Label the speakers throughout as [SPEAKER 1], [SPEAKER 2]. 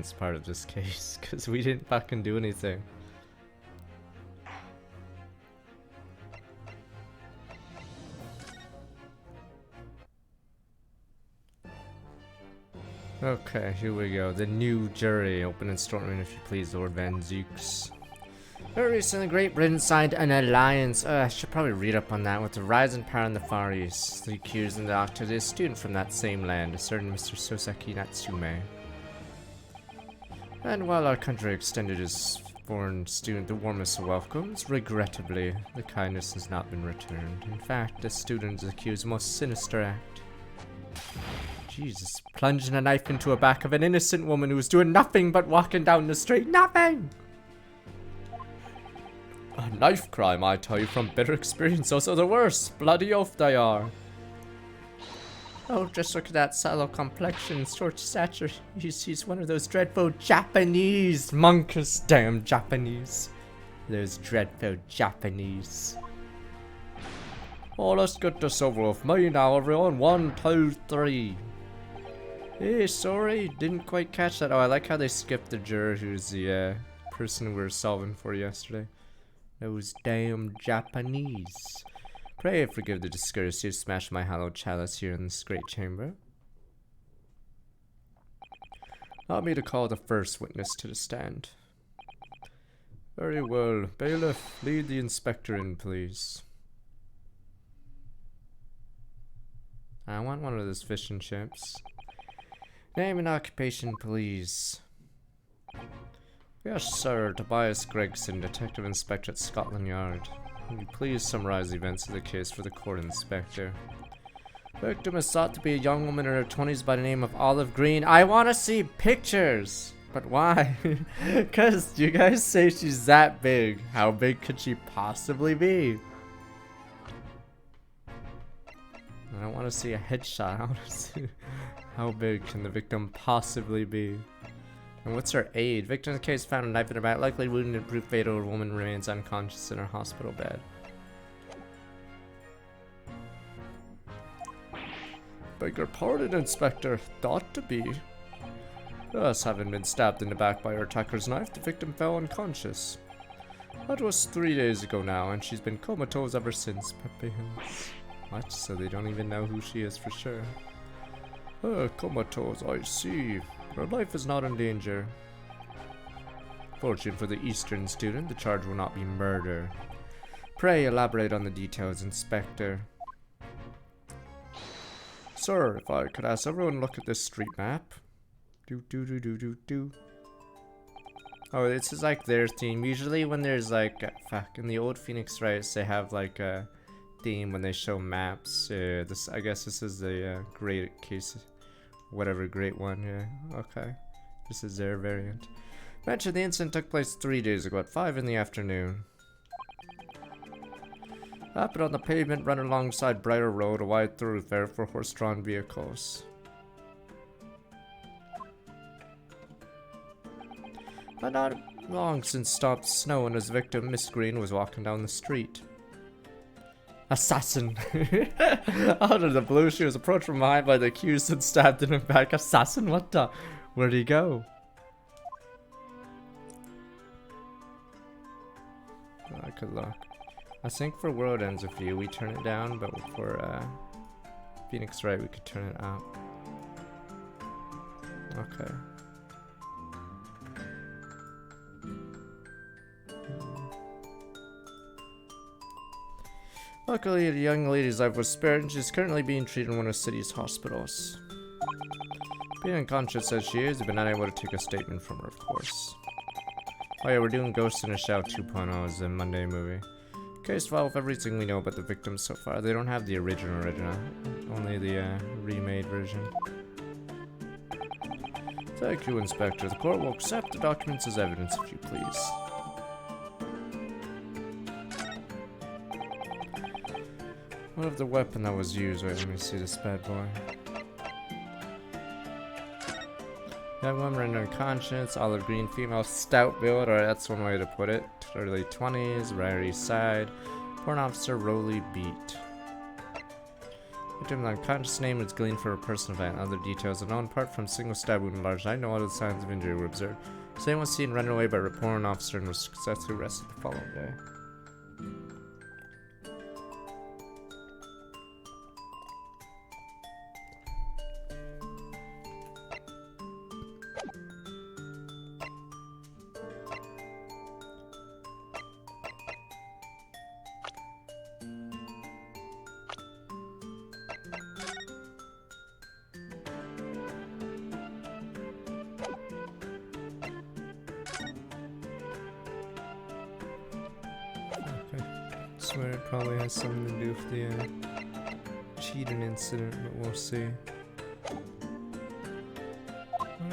[SPEAKER 1] innocence part of this case, because we didn't fucking do anything. Okay, here we go. The new jury. Open and storming, if you please, Lord Van Zooks. Very recently, Great Britain signed an alliance. I should probably read up on that. With the rise in power in the Far East, the accused and the doctor is a student from that same land, a certain Mr. Soseki Natsume. And while our country extended his foreign student the warmest of welcomes, regrettably, the kindness has not been returned. In fact, the student is accused of most sinister act. Jesus, plunging a knife into the back of an innocent woman who was doing nothing but walking down the street. Nothing! A knife crime, I tell you from bitter experience, those are the worst. Bloody oath they are. Oh, just look at that sallow complexion, short stature. He's one of those dreadful Japanese monks. Damn Japanese. Those dreadful Japanese. Oh, let's get this over with. Me now, everyone. 1, 2, 3. Hey, sorry, didn't quite catch that. Oh, I like how they skipped the juror who's the person we were solving for yesterday. Those damn Japanese. Pray forgive the discourtesy of smash my hallowed chalice here in this great chamber. Allow me to call the first witness to the stand. Very well. Bailiff, lead the inspector in, please. I want one of those fish and chips. Name and occupation, please. Yes, sir. Tobias Gregson, Detective Inspector at Scotland Yard. Will you please summarize the events of the case for the court inspector? Victim is thought to be a young woman in her 20s by the name of Olive Green. I want to see pictures! But why? Because you guys say she's that big. How big could she possibly be? I don't want to see a headshot. I want to see how big can the victim possibly be. And what's her age? Victim in the case found a knife in her back, likely wounded and proved fatal. A woman remains unconscious in her hospital bed. Beg your pardon, Inspector. Thought to be. Thus, having been stabbed in the back by her attacker's knife, the victim fell unconscious. That was 3 days ago now, and she's been comatose ever since. Pepe hints. What? So they don't even know who she is for sure. Comatose, I see. Her life is not in danger. Fortunate for the Eastern student, the charge will not be murder. Pray elaborate on the details, Inspector. Sir, if I could ask everyone to look at this street map. Oh, this is like their theme. Usually when there's like, in the old Phoenix Wrights, they have like a theme when they show maps. I guess this is the great case. Whatever, great one, yeah. Okay. This is their variant. Mention the incident took place 3 days ago at 5 in the afternoon. Happened on the pavement run alongside Brighter Road, a wide thoroughfare for horse-drawn vehicles. Had not long since stopped snow and his victim, Miss Green, was walking down the street. Assassin. Out of the blue, she was approached from behind by the accused and stabbed in the back. Assassin? What the? Where'd he go? Oh, I could look. I think for World Ends with You, we turn it down, but for Phoenix Wright, we could turn it up. Okay. Luckily, the young lady's life was spared, and she's currently being treated in one of the city's hospitals. Being unconscious as she is, we've been unable to take a statement from her, of course. Oh yeah, we're doing Ghost in the Shell 2.0 as a Monday movie. Case file with everything we know about the victims so far. They don't have the original, only the remade version. Thank you, Inspector. The court will accept the documents as evidence, if you please. What of the weapon that was used? Wait, let me see this bad boy. Young woman rendered unconscious, olive green female, stout build, or that's one way to put it. Early 20s, rare east side. Porn officer, Rowley beat. Victim unconscious name was gleaned for a personal event. Other details are known apart from single stab wound enlarged. I know other signs of injury were observed. Same was seen run away by report an officer and was successfully arrested the following day. Swear it probably has something to do with the cheating incident, but we'll see.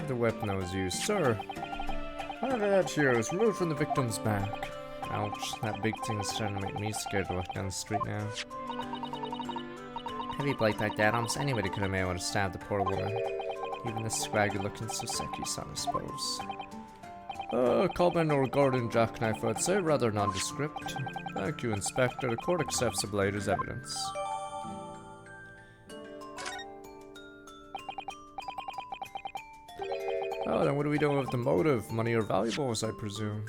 [SPEAKER 1] The weapon that was used. Sir, how did that here was removed from the victim's back. Ouch, that big thing is starting to make me scared to walk down the street now. Heavy blade like that, almost anybody could have been able to stab the poor woman. Even this scraggy looking Suseki son, I suppose. Common or garden jackknife, I'd say, rather nondescript. Thank you, Inspector. The court accepts the blade as evidence. Oh, then what do we do with the motive? Money or valuables, I presume.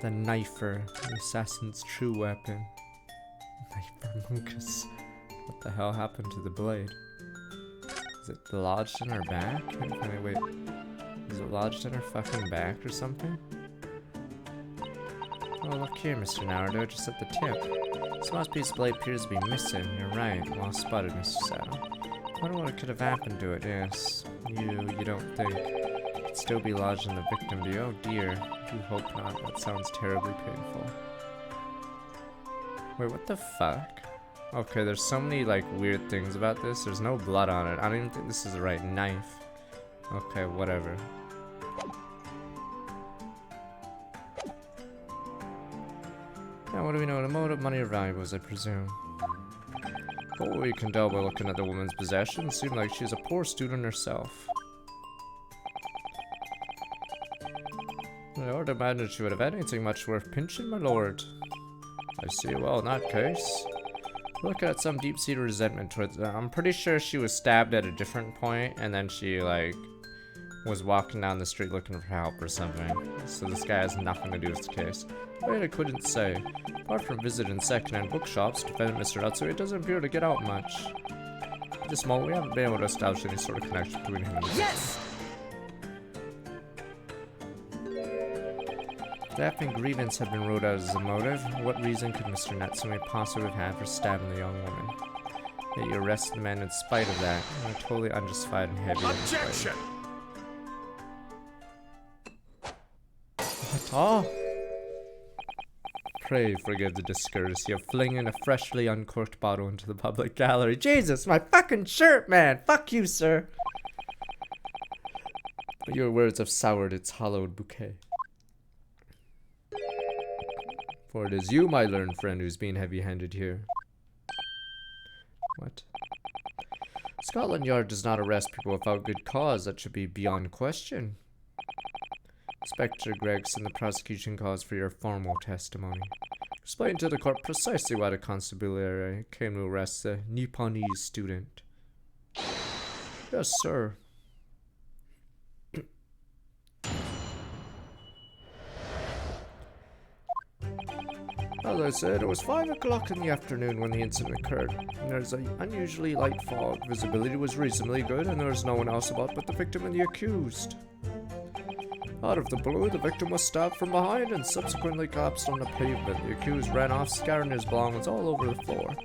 [SPEAKER 1] The knifer, the assassin's true weapon. Knifer Monkus. What the hell happened to the blade? Is it lodged in her back? Wait, is it lodged in her fucking back or something? Oh, look here, Mr. Naruto, just at the tip. This last piece of blade appears to be missing. You're right. Well spotted, Mr. Sato. I wonder what could have happened to it, yes. You don't think it could still be lodged in the victim, do you? Oh dear. I do hope not. That sounds terribly painful. Wait, what the fuck? Okay, there's so many, like, weird things about this. There's no blood on it. I don't even think this is the right knife. Okay, whatever. Now, what do we know? The motive, money, or valuables, I presume. What we can tell by looking at the woman's possessions, seems like she's a poor student herself. I would imagine she would have anything much worth pinching, my lord. I see. Well, in that case, look at some deep-seated resentment towards her. I'm pretty sure she was stabbed at a different point, and then she, like, was walking down the street looking for help or something. So this guy has nothing to do with the case. Wait, I couldn't say. Apart from visiting second-hand bookshops, defendant Mr. Utsui doesn't appear to get out much. At this moment, we haven't been able to establish any sort of connection between him and the
[SPEAKER 2] Yes!
[SPEAKER 1] Theft and grievance have been ruled out as the motive. What reason could Mr. Natsume possibly have had for stabbing the young woman? Yet you arrested the man in spite of that. You're totally unjustified and heavy.
[SPEAKER 2] Objection!
[SPEAKER 1] What? Oh! Pray forgive the discourtesy of flinging a freshly uncorked bottle into the public gallery. Jesus, my fucking shirt, man! Fuck you, sir! Your words have soured its hallowed bouquet. For it is you, my learned friend, who's being heavy-handed here. What? Scotland Yard does not arrest people without good cause. That should be beyond question. Inspector Gregson, the prosecution calls for your formal testimony. Explain to the court precisely why the constabulary came to arrest the Nipponese student. Yes, sir. As I said, it was 5 o'clock in the afternoon when the incident occurred. There's an unusually light fog. Visibility was reasonably good, and there was no one else about but the victim and the accused. Out of the blue, the victim was stabbed from behind and subsequently collapsed on the pavement. The accused ran off, scattering his belongings all over the floor.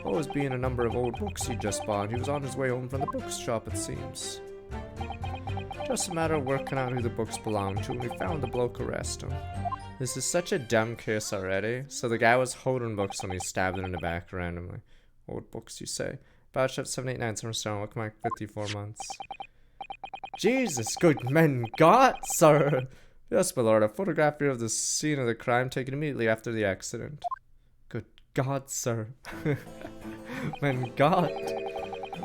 [SPEAKER 1] Always being a number of old books he'd just bought, he was on his way home from the bookshop, it seems. Just a matter of working out who the books belonged to, and we found the bloke arrest him. This is such a dumb case already. So the guy was holding books when he stabbed it in the back randomly. Old books, you say? Bookshop 789 Summerstone, welcome back 54 months. Jesus, good men got, sir! Yes, my lord, a photograph here of the scene of the crime taken immediately after the accident. Good God, sir. Men got.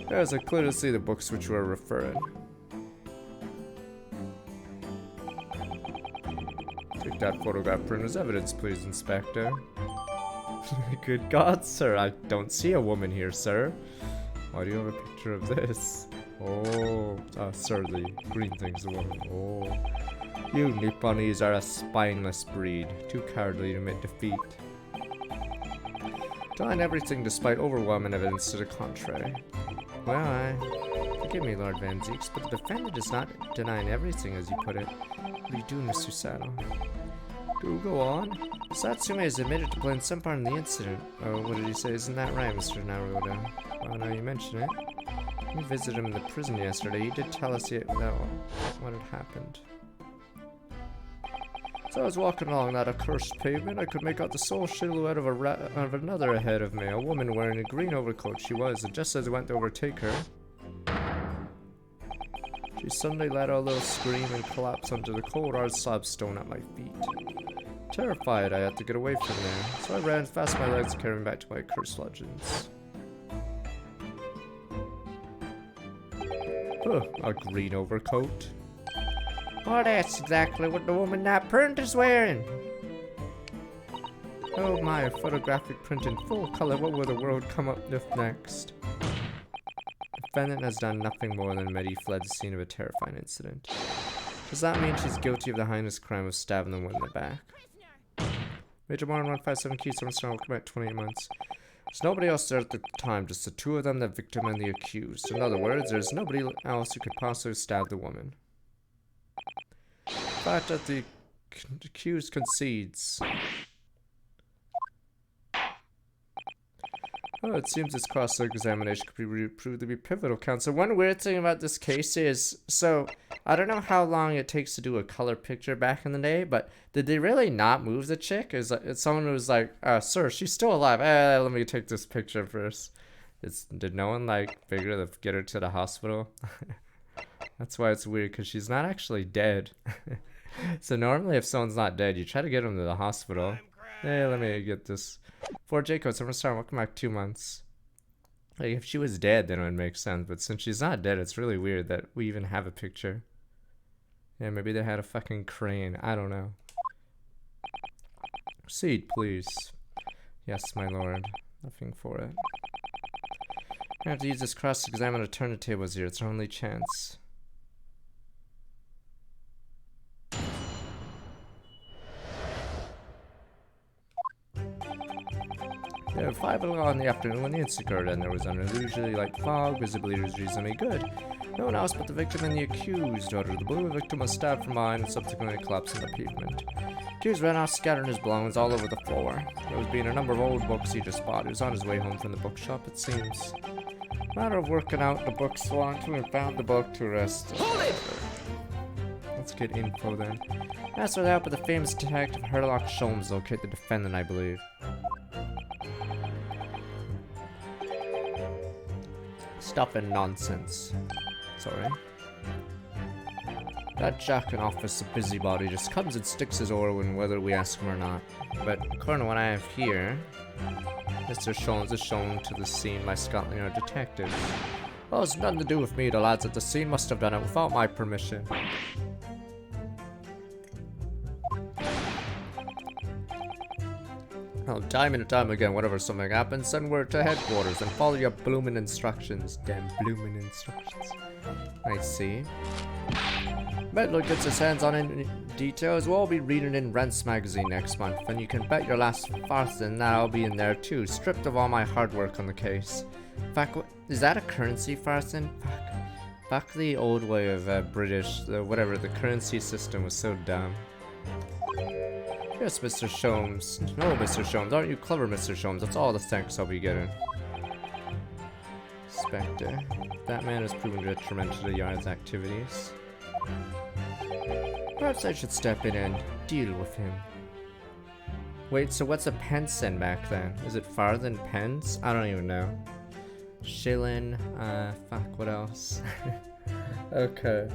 [SPEAKER 1] There's a clear to see the books which we're referring. Take that photograph print as evidence, please, Inspector. Good God, sir, I don't see a woman here, sir. Why do you have a picture of this? Oh, sir, the green thing's a woman. Oh. You Nipponese are a spineless breed, too cowardly to admit defeat. Denying everything despite overwhelming evidence to the contrary. Well, forgive me, Lord Van Zeeks, but the defendant is not denying everything, as you put it. What are you doing, Mr. Saddle? Do go on. Satsume has admitted to playing some part in the incident. Oh, what did he say? Isn't that right, Mr. Naruto? Well, now you mention it. We visited him in the prison yesterday. He did tell us what had happened. As I was walking along that accursed pavement, I could make out the sole silhouette of another ahead of me, a woman wearing a green overcoat she was, and just as I went to overtake her, she suddenly let out a little scream and collapsed onto the cold hard slabstone at my feet. Terrified, I had to get away from there, so I ran fast my legs carrying back to my cursed legends. A green overcoat? Oh, that's exactly what the woman that print is wearing. Oh my, a photographic print in full color. What will the world come up with next? The defendant has done nothing more than admit he fled the scene of a terrifying incident. Does that mean she's guilty of the heinous crime of stabbing the woman in the back? Major Martin 157 Keys, 7 star, welcome back 28 months. There's nobody else there at the time, just the two of them, the victim and the accused. In other words, there's nobody else who could possibly stab the woman. The fact that the accused concedes. Oh, it seems this cross-examination could be proved to be pivotal, counsel. One weird thing about this case is, so, I don't know how long it takes to do a color picture back in the day, but did they really not move the chick? It's someone who was like, sir, she's still alive. Let me take this picture first. Did no one, like, figure to get her to the hospital? That's why it's weird, because she's not actually dead. So normally if someone's not dead, you try to get them to the hospital. Hey, let me get this. 4J code, 7 star, welcome back 2 months. Like, if she was dead, then it would make sense. But since she's not dead, it's really weird that we even have a picture. Yeah, maybe they had a fucking crane. I don't know. Proceed, please. Yes, my lord. Nothing for it. I have to use this cross-examiner to turn the tables here. It's our only chance. There were 5 o'clock in the afternoon when the incident occurred, and there was an unusually light fog. Visibility was reasonably good. No one else but the victim and the accused. Out of the blue, the victim was stabbed from behind and subsequently collapsed on the pavement. The accused ran off, scattering his belongings all over the floor. There was being a number of old books he just bought. He was on his way home from the bookshop, it seems. Matter of working out the books belonged to and found the book to rest. Let's get info then. Asked for the help of the famous detective Herlock Sholmes, locate the defendant, I believe. Stuff and nonsense. Sorry. That Jack in office, a busybody, just comes and sticks his oar in whether we ask him or not. But according to what I have here, Mr. Sholmes is shown to the scene by Scotland Yard detectives. Well, it's nothing to do with me. The lads at the scene must have done it without my permission. Oh, time and time again, whenever something happens, send word to headquarters and follow your bloomin' instructions. Damn bloomin' instructions. I see. Medler gets his hands on any details. We'll all be reading in Rents magazine next month, and you can bet your last farthing that I'll be in there too, stripped of all my hard work on the case. In fact, is that a currency farthing? Fuck the old way of British, whatever, the currency system was so dumb. Yes, Mr. Sholmes. No, Mr. Sholmes. Aren't you clever, Mr. Sholmes? That's all the thanks I'll be getting. Spectre. That man has proven detrimental to the Yard's activities. Perhaps I should step in and deal with him. Wait, so what's a pence then back then? Is it farthing pence? I don't even know. Shilling. Fuck, what else? Okay.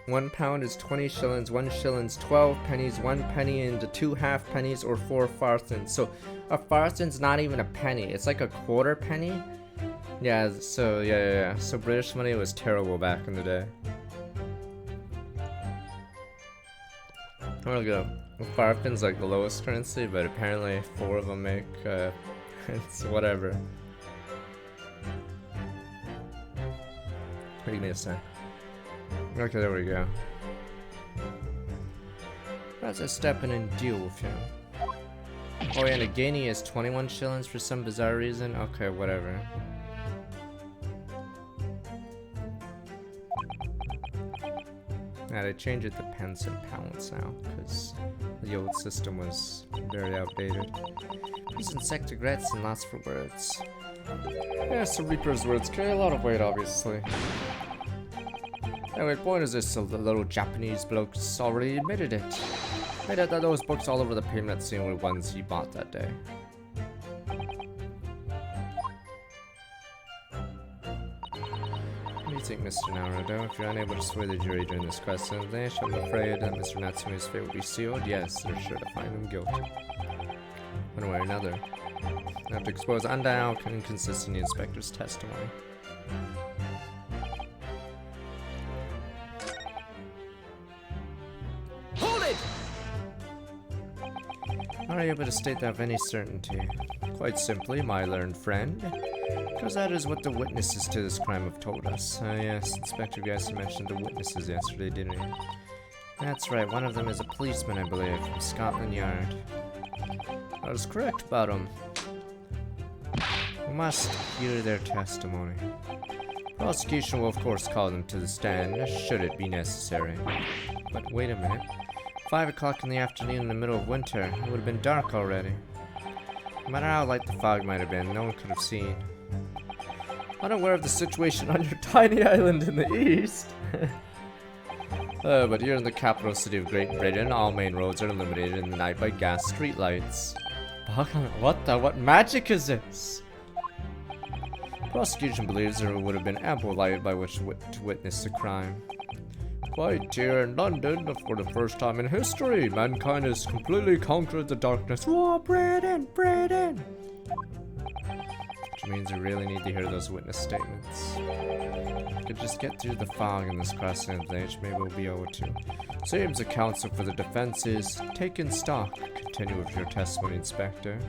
[SPEAKER 1] £1 is 20 shillings, 1 shilling's 12 pennies, 1 penny into 2 half pennies, or 4 farthings. So a farthing's not even a penny, it's like a quarter penny? Yeah, so yeah. So British money was terrible back in the day. I'm gonna go. Farfin's like the lowest currency, but apparently 4 of them make it's whatever. Give me a sec. Okay, there we go. As I step in and deal with him. Oh yeah, and again he has 21 shillings for some bizarre reason. Okay, whatever. Yeah, they changed it to pence and pounds now, because the old system was very outdated. Using sector Gregson lots for words. Yeah, so Reaper's words carry a lot of weight, obviously. Anyway, point is this, the little Japanese bloke's already admitted it. Made out that those books all over the pavement scene were ones he bought that day. What do you think, Mr. Naruto? If you're unable to sway the jury during this question, then I'm afraid that Mr. Natsume's fate will be sealed. Yes, they're sure to find him guilty. One way or another. I have to expose undeniable inconsistency in the inspector's testimony. Are you able to state that with any certainty? Quite simply, my learned friend. Because that is what the witnesses to this crime have told us. Yes, Inspector Gregson mentioned the witnesses yesterday, didn't he? That's right, one of them is a policeman, I believe, from Scotland Yard. I was correct about him. We must hear their testimony. Prosecution will of course call them to the stand, should it be necessary. But wait a minute. 5 o'clock in the afternoon in the middle of winter. It would have been dark already. No matter how light the fog might have been, no one could have seen. Unaware of the situation on your tiny island in the east. But here in the capital city of Great Britain, all main roads are illuminated in the night by gas streetlights. What magic is this? Prosecution believes there would have been ample light by which to witness the crime. Quite here in London, for the first time in history, mankind has completely conquered the darkness. Whoa, Britain! Which means we really need to hear those witness statements. If we could just get through the fog in this crossing of the age, maybe we'll be able to. Seems the counsel for the defense is taken stock. Continue with your testimony, Inspector.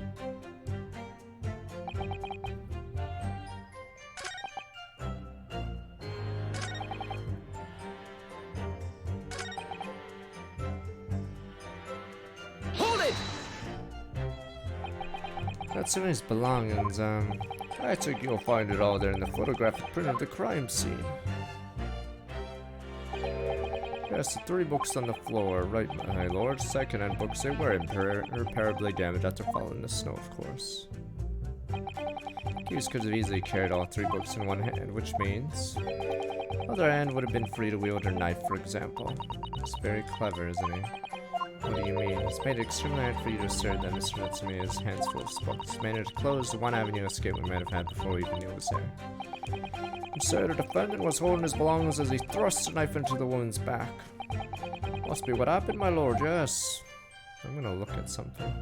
[SPEAKER 1] Natsume's belongings, I think you'll find it all there in the photographic print of the crime scene. Yes, the 3 books on the floor, right, my lord. Second-hand books, they were irreparably damaged after falling in the snow, of course. Accused could have easily carried all 3 books in one hand, which means other hand would have been free to wield her knife, for example. It's very clever, isn't he? What do you mean? It's made it extremely hard for you to assert that Mr. Natsume has hands full of books. It's made it to close the one avenue of escape we might have had before we even knew it was there. Sir, the defendant was holding his belongings as he thrust the knife into the woman's back. Must be what happened, my lord, yes. I'm gonna look at something.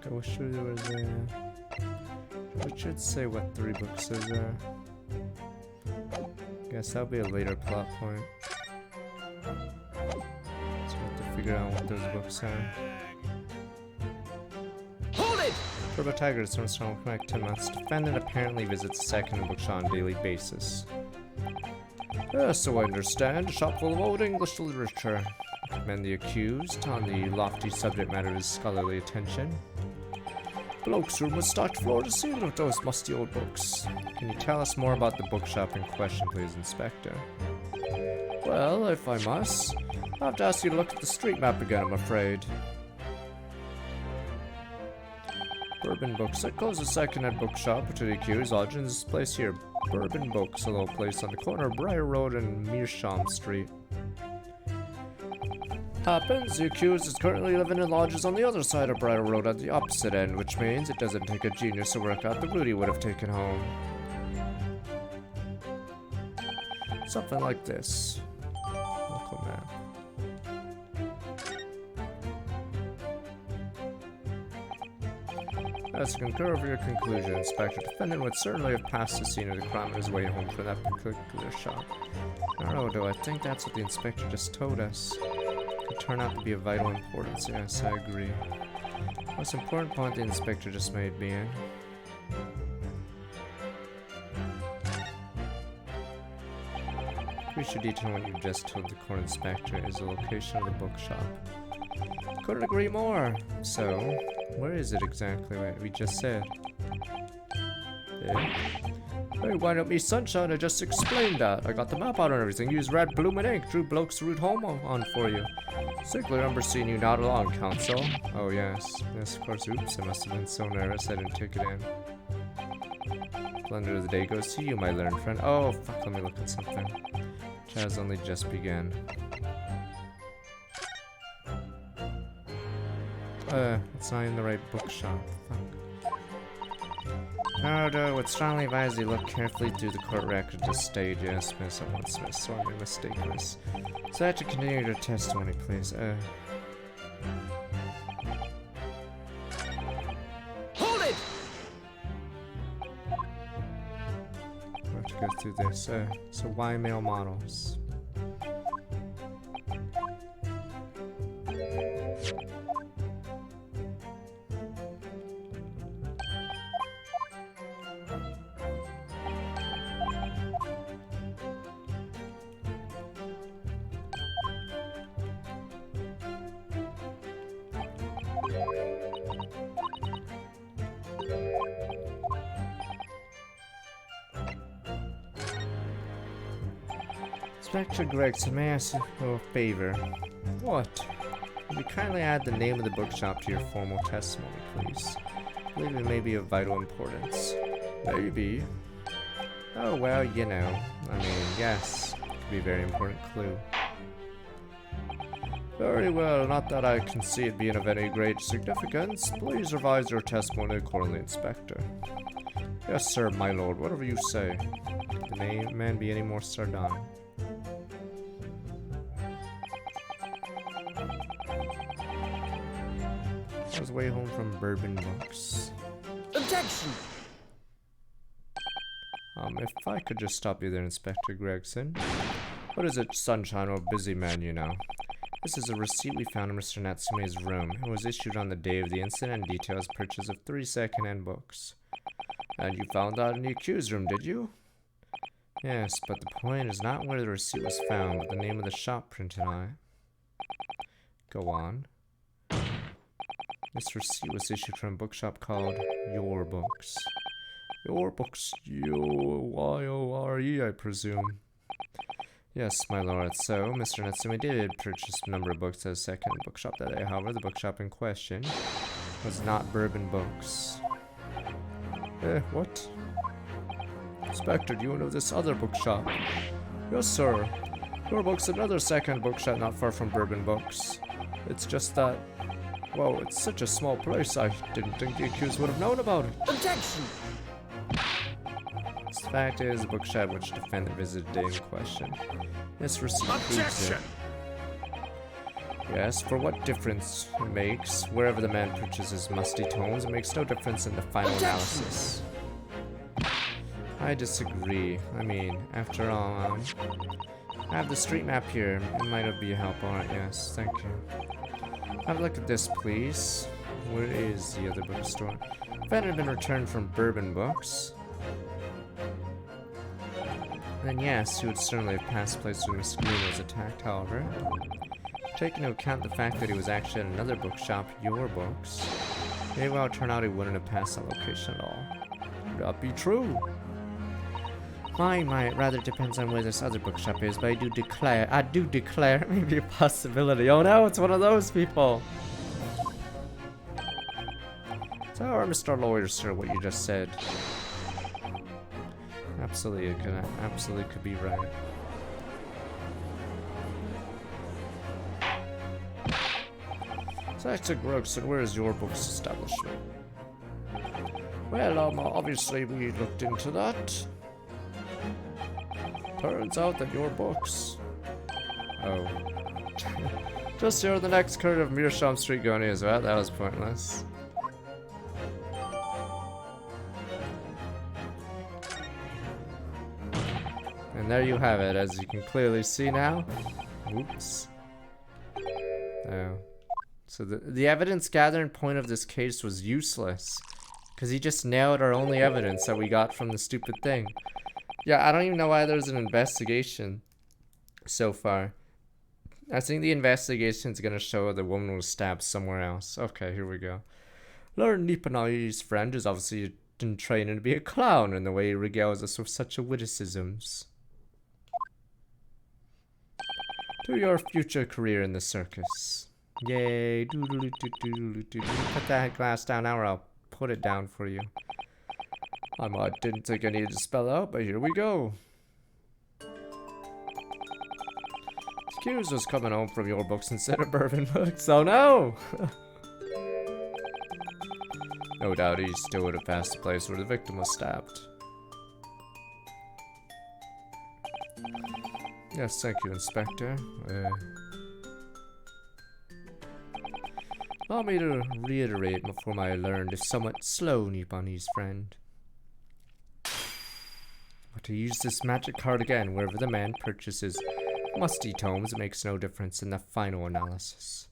[SPEAKER 1] I wish there was a... It should say what 3 books those are. Guess that'll be a later plot point. So we'll have to figure out what those books are. Hold it! Turbo Tiger is from Strong Connect 10 months. Defendant apparently visits the second bookshop on a daily basis. So I understand, a shop full of old English literature. I commend the accused on the lofty subject matter of his scholarly attention. Bloke's room was stocked floor to ceiling with those musty old books. Can you tell us more about the bookshop in question, please, Inspector? Well, if I must, I'll have to ask you to look at the street map again, I'm afraid. Bourbon Books. That closes the second-hand bookshop to the accused. Lodging is this place here. Bourbon Books, a little place on the corner of Briar Road and Meerschaum Street. happens, the accused is currently living in lodges on the other side of Bridle Road at the opposite end, which means it doesn't take a genius to work out the route he would have taken home. Something like this. Local map. As to concur with your conclusion, Inspector, defendant would certainly have passed the scene of the crime on his way home from that particular shop. I don't know, though. I think that's what the inspector just told us. Could turn out to be of vital importance. Yes, I agree. Most important point the inspector just made, being crucial detail what you just told the court inspector is the location of the bookshop. Couldn't agree more. So, where is it exactly? What we just said. Yeah. Hey, why don't me, Sunshine? I just explained that. I got the map out and everything. Used red bloomin' ink. Drew Bloke's route home on for you. Sickly remember seeing you not along, Counsel. Oh yes. Yes, of course. Oops, I must have been so nervous I didn't take it in. Splendor of the day goes to you, my learned friend. Oh, fuck, let me look at something. Which has only just begun. It's not in the right bookshop. Fuck. I would strongly advise you look carefully through the court record to stage. Yes, miss, I once missed, so I made a mistake, miss. So I have to continue your testimony, please.
[SPEAKER 2] Hold it!
[SPEAKER 1] I have to go through this. So why male models? Inspector Gregson, may I ask you a favor? What? Would you kindly add the name of the bookshop to your formal testimony, please? I believe it may be of vital importance. Maybe. Oh, well, you know. I mean, yes. Could be a very important clue. Very well, not that I can see it being of any great significance. Please revise your testimony accordingly, Inspector. Yes, sir, my lord, whatever you say. Could the man be any more sardonic? I was way home from Bourbon Books.
[SPEAKER 2] Objection!
[SPEAKER 1] If I could just stop you there, Inspector Gregson. What is it, Sunshine, or busy man, you know? This is a receipt we found in Mr. Natsume's room. It was issued on the day of the incident and details purchase of 3 second-hand books. And you found that in the accused room, did you? Yes, but the point is not where the receipt was found, but the name of the shop printed on it. Go on. This receipt was issued from a bookshop called Your Books. Your Books, Y-O-R-E, I presume. Yes, my lord, so Mr. Natsume did purchase a number of books at a second bookshop that day. However, the bookshop in question was not Bourbon Books. What? Inspector, do you know this other bookshop? Yes, sir. Your Books, another second bookshop not far from Bourbon Books. It's just that, well, it's such a small place, I didn't think the accused would have known about it.
[SPEAKER 2] Objection!
[SPEAKER 1] The fact is, the bookshop which the defendant visited in question. This receipt proves it. Yes, for what difference it makes, wherever the man purchases musty tomes, it makes no difference in the final analysis. I disagree. I mean, after all, I have the street map here. It might be a help. Alright, yes, thank you. Have a look at this, please. Where is the other bookstore? Defendant had been returned from Bourbon Books. Then yes, he would certainly have passed the place where Miss Green was attacked, however. Taking into account the fact that he was actually at another bookshop, Your Books, maybe well it turned out he wouldn't have passed that location at all. Would that be true? My, it rather depends on where this other bookshop is, but I do declare it may be a possibility. Oh no, it's one of those people! So, Mr. Lawyer, sir, what you just said. Absolutely could be right. Dr. Gregson, where is your book's establishment? Well, obviously we looked into that. Turns out that your books... Oh. Just here, the next curve of Meerschaum Street going is, right? That was pointless. And there you have it, as you can clearly see now. Oops. Oh. So the evidence gathering point of this case was useless. Because he just nailed our only evidence that we got from the stupid thing. Yeah, I don't even know why there's an investigation so far. I think the investigation is going to show the woman was stabbed somewhere else. Okay, here we go. Lord Nipanai's friend is obviously in training to be a clown in the way he regales us with such witticisms. To your future career in the circus. Yay. Put that glass down now or I'll put it down for you. I didn't think I needed to spell out, but here we go. Accused was coming home from your books instead of bourbon books. Oh no! No doubt he still would have passed the place where the victim was stabbed. Yes, thank you, Inspector. Allow me to reiterate before I learned, if somewhat slow, Nipponi's friend. But to use this magic card again wherever the man purchases musty tomes, it makes no difference in the final analysis.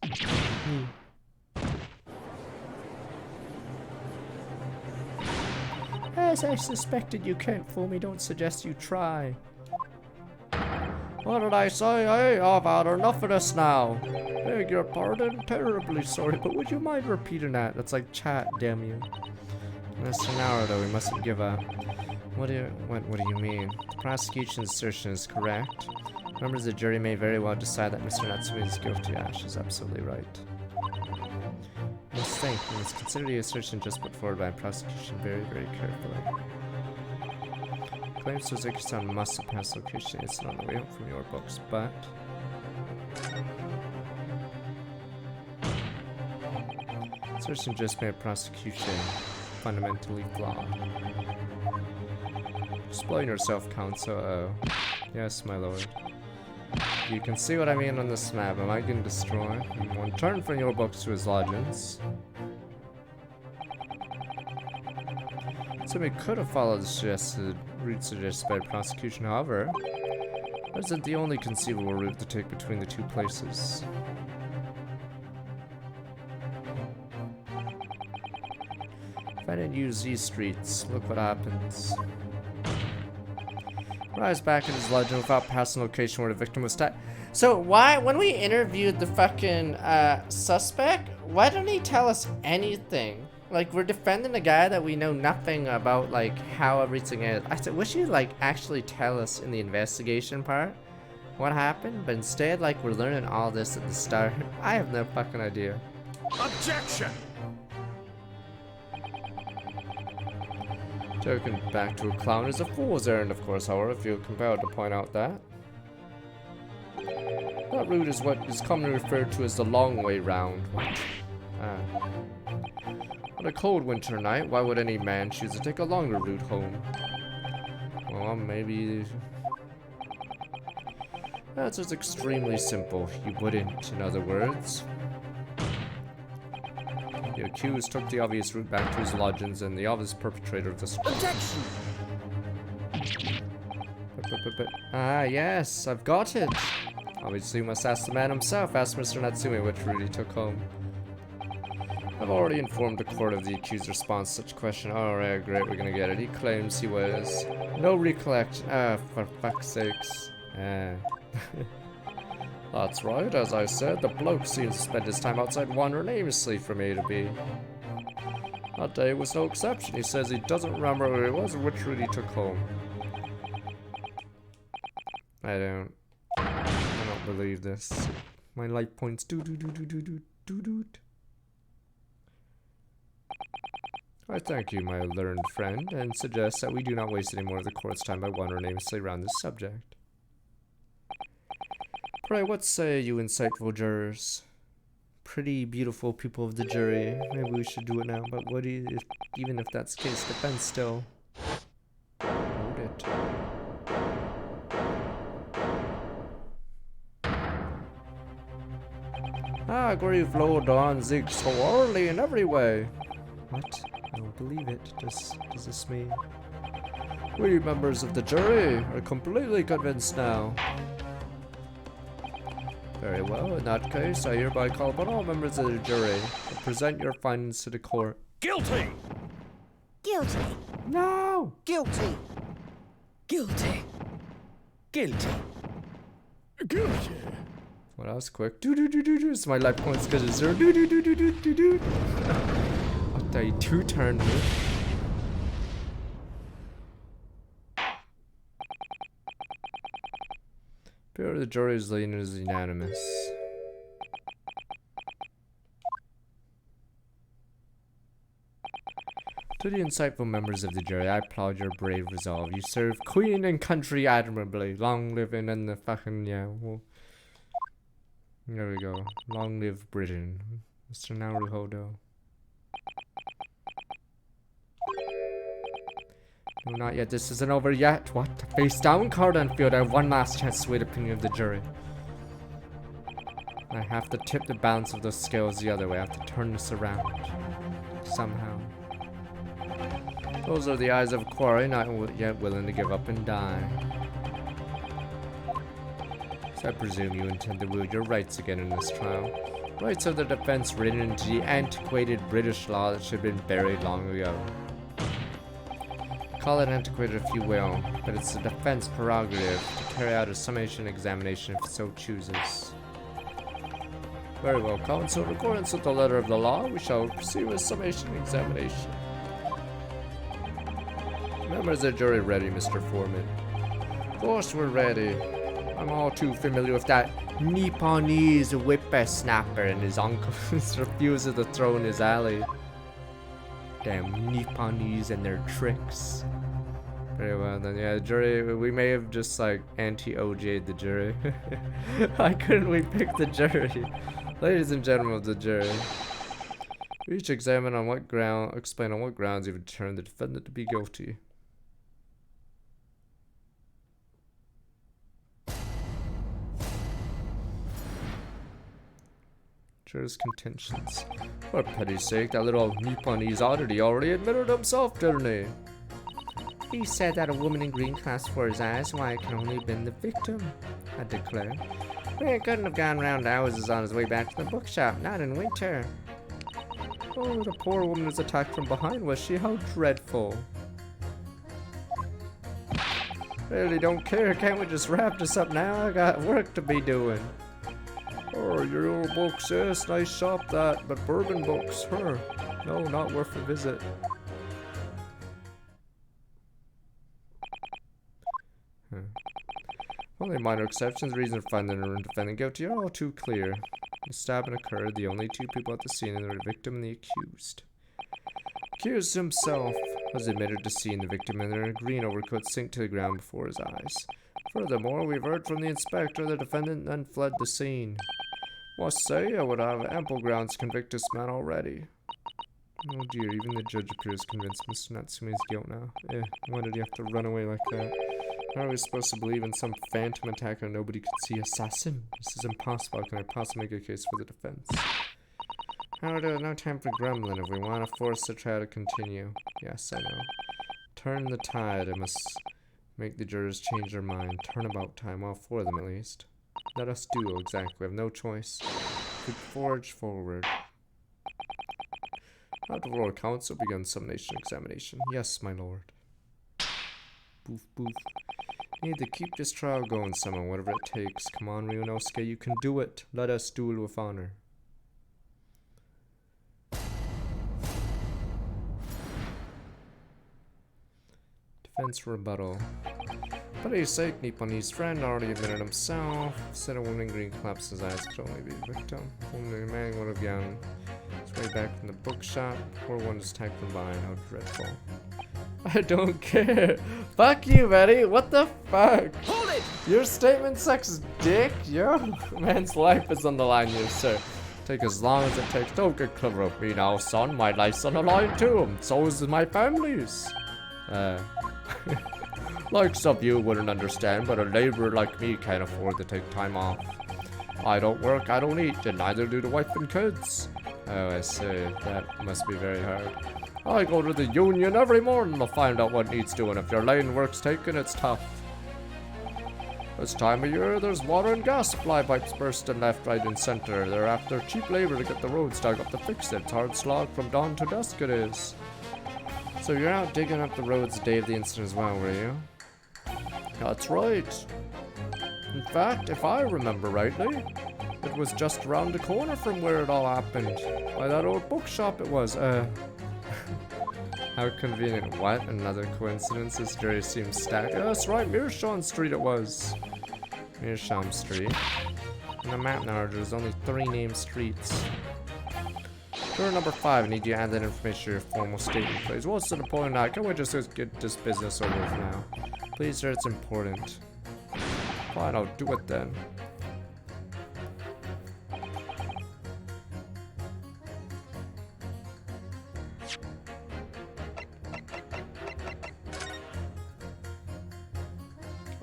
[SPEAKER 1] As I suspected, you can't fool me. Don't suggest you try. What did I say? Hey, I've had enough of this now. Beg your pardon, terribly sorry, but would you mind repeating that? That's like chat, damn you. Mr. Naruto, we mustn't give up. What do you mean? The prosecution's assertion is correct. Members of the jury may very well decide that Mr. Natsume is guilty. Yeah, she's absolutely right. You must think, we must consider the assertion just put forward by the prosecution very, very carefully. Claims to Uzaki-san must have passed location. It's not on the way home from your books, but... Assertion just made prosecution fundamentally flawed. Explain yourself, counsel. Yes, my lord. You can see what I mean on this map. Am I getting destroyed? One turn from your books to his lodgings. So we could have followed the route suggested by the prosecution, however, that isn't the only conceivable route to take between the two places. If I didn't use these streets, look what happens. Rise back in his legend without passing the location where the victim was stabbed. So why, when we interviewed the fucking suspect, why didn't he tell us anything? Like, we're defending a guy that we know nothing about, like, how everything is. I wish he'd, like, actually tell us in the investigation part what happened, but instead, like, we're learning all this at the start. I have no fucking idea.
[SPEAKER 2] Objection!
[SPEAKER 1] Taken back to a clown is a fool's errand, of course, however, I feel compelled to point out that. That route is what is commonly referred to as the long way round. On a cold winter night, why would any man choose to take a longer route home? Well, maybe... That's just extremely simple. He wouldn't, in other words. The accused took the obvious route back to his lodgings, and the obvious perpetrator of this...
[SPEAKER 2] Objection!
[SPEAKER 1] Ah, yes, I've got it. Obviously, you must ask the man himself. Ask Mr. Natsume which route he took home. I've already informed the court of the accused's response to such a question. Alright, great, we're gonna get it. He claims he was... No recollection. For fuck's sakes. That's right, as I said, the bloke seems to spend his time outside wandering aimlessly from A to B. That day was no exception. He says he doesn't remember where he was or which route he took home. I don't believe this. My light points do-do-do-do-do-do-do-do-do. I thank you, my learned friend, and suggest that we do not waste any more of the court's time by wandering aimlessly around this subject. Pray, what say you insightful jurors? pretty beautiful people of the jury. Maybe we should do it now, but what do you, even if that's the case, defense still. Hold it. Ah, grief, Lord Don Zig so early in every way. What? I don't believe it. Does this mean? We members of the jury are completely convinced now. Very well, in that case, I hereby call upon all members of the jury to present your findings to the court.
[SPEAKER 2] Guilty!
[SPEAKER 3] Guilty.
[SPEAKER 1] No!
[SPEAKER 2] Guilty! Guilty! Guilty! Guilty!
[SPEAKER 1] Well, that was quick. Do. It's my life points because it's 0. Do. What the 2-turn move? Appear the jury's leaning is unanimous. To the insightful members of the jury, I applaud your brave resolve. You serve queen and country admirably. Long living in the fucking, yeah, well, there we go. Long live Britain. Mr. Naruhodo. No, not yet. This isn't over yet. What? Face down, card on field. I have one last chance to sway the opinion of the jury. I have to tip the balance of those scales the other way. I have to turn this around. Somehow. Those are the eyes of a quarry, not yet willing to give up and die. So I presume you intend to wield your rights again in this trial. Rights of the defense written into the antiquated British law that should have been buried long ago. Call it antiquated if you will, but it's the defense prerogative to carry out a summation examination if it so chooses. Very well, counsel. In accordance with the letter of the law, we shall proceed with summation examination. Members of the jury ready, Mr. Foreman? Of course we're ready. I'm all too familiar with that Nipponese whippersnapper and his uncle's refusal to throw in his alley. Damn Nipponese and their tricks. Very well then, yeah, jury, we may have just like anti-OJ'd the jury. Why couldn't we pick the jury? Ladies and gentlemen of the jury, we each explain on what grounds you've determined the defendant to be guilty. Jurors' contentions. For pity's sake, that little Nipponese oddity already admitted himself, didn't he? He said that a woman in green clasped for his eyes. Why, it can only have been the victim, I declare. He couldn't have gone round houses on his way back to the bookshop, not in winter. Oh, the poor woman was attacked from behind, was she? How dreadful. Really don't care, can't we just wrap this up now? I got work to be doing. Oh, your old books, yes, nice shop that, but bourbon books, huh? No, not worth a visit. Only minor exceptions, reason for finding the defendant guilty are all too clear. The stabbing occurred, the only two people at the scene are the victim and the accused. Accused himself was admitted to seeing the victim in a green overcoat sink to the ground before his eyes. Furthermore, we've heard from the inspector the defendant then fled the scene. Must say, I would have ample grounds to convict this man already. Oh dear, even the judge appears convinced Mr. Natsume's guilt now. Why did he have to run away like that? How are we supposed to believe in some phantom attacker nobody could see assassin? This is impossible. How can I possibly make a case for the defense? However, no time for grumbling if we want to force the trial to continue. Yes, I know. Turn the tide. I must make the jurors change their mind. Turnabout time, all four of them at least. Let us do exactly. We have no choice. We forge forward. How the Royal Council begun summation examination? Yes, my lord. Boof, boof. Need to keep this trial going somehow, whatever it takes. Come on, Ryunosuke, you can do it. Let us duel with honor. Defense rebuttal. For his sake, Nipponese friend already admitted himself. Said a woman in green collapsed his eyes could only be the victim. Only a man would have gone his way back from the bookshop. Poor one was attacked from behind. How dreadful. I don't care. Fuck you, Betty. What the fuck?
[SPEAKER 2] Hold it!
[SPEAKER 1] Your statement sucks dick, yo. Man's life is on the line here, sir. Take as long as it takes. Don't get clever with me now, son. My life's on the line too. So is my family's. Like some of you wouldn't understand, but a laborer like me can't afford to take time off. I don't work, I don't eat, and neither do the wife and kids. Oh, I see. That must be very hard. I go to the union every morning to find out what needs doing. If your lane work's taken, it's tough. This time of year, there's water and gas supply pipes bursting left, right, and center. They're after cheap labor to get the roads dug up to fix it. It's hard slog from dawn to dusk it is. So you're out digging up the roads the day of the incident as well, were you? That's right. In fact, if I remember rightly, it was just around the corner from where it all happened. By that old bookshop it was. How convenient. What? Another coincidence? This jury seems stacked. Oh, that's right. Meerschaum Street it was. Meerschaum Street. In the map now, there's only 3 named streets. Juror number 5, I need you to add that information to your formal statement, please. What's the point now? Can we just get this business over with now? Please, sir, it's important. Fine, I'll do it then.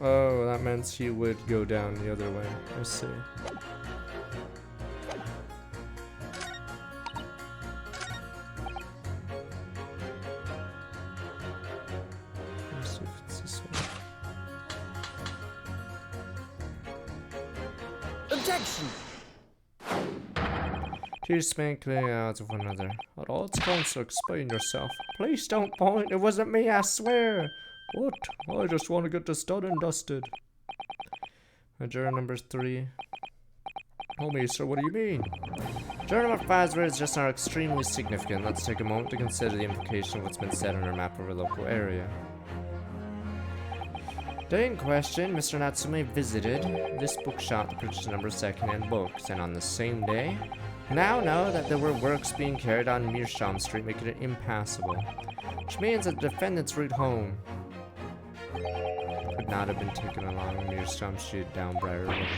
[SPEAKER 1] Oh, that meant he would go down the other way. I see. Let's see if it's this one.
[SPEAKER 2] Objection!
[SPEAKER 1] Two spankly odds of one another. At all, it's counsel, explain yourself. Please don't point. It wasn't me, I swear. What? I just want to get this done and dusted. Juror number 3. Oh me, sir, what do you mean? Juror number 5's words just are extremely significant. Let's take a moment to consider the implication of what's been said on our map of our local area. Day in question, Mr. Natsume visited this bookshop to purchase a number of second-hand books, and on the same day, now know that there were works being carried on Meerschaum Street, making it impassable. Which means that the defendant's route home could not have been taken along Meerschaum Street down Briar Road.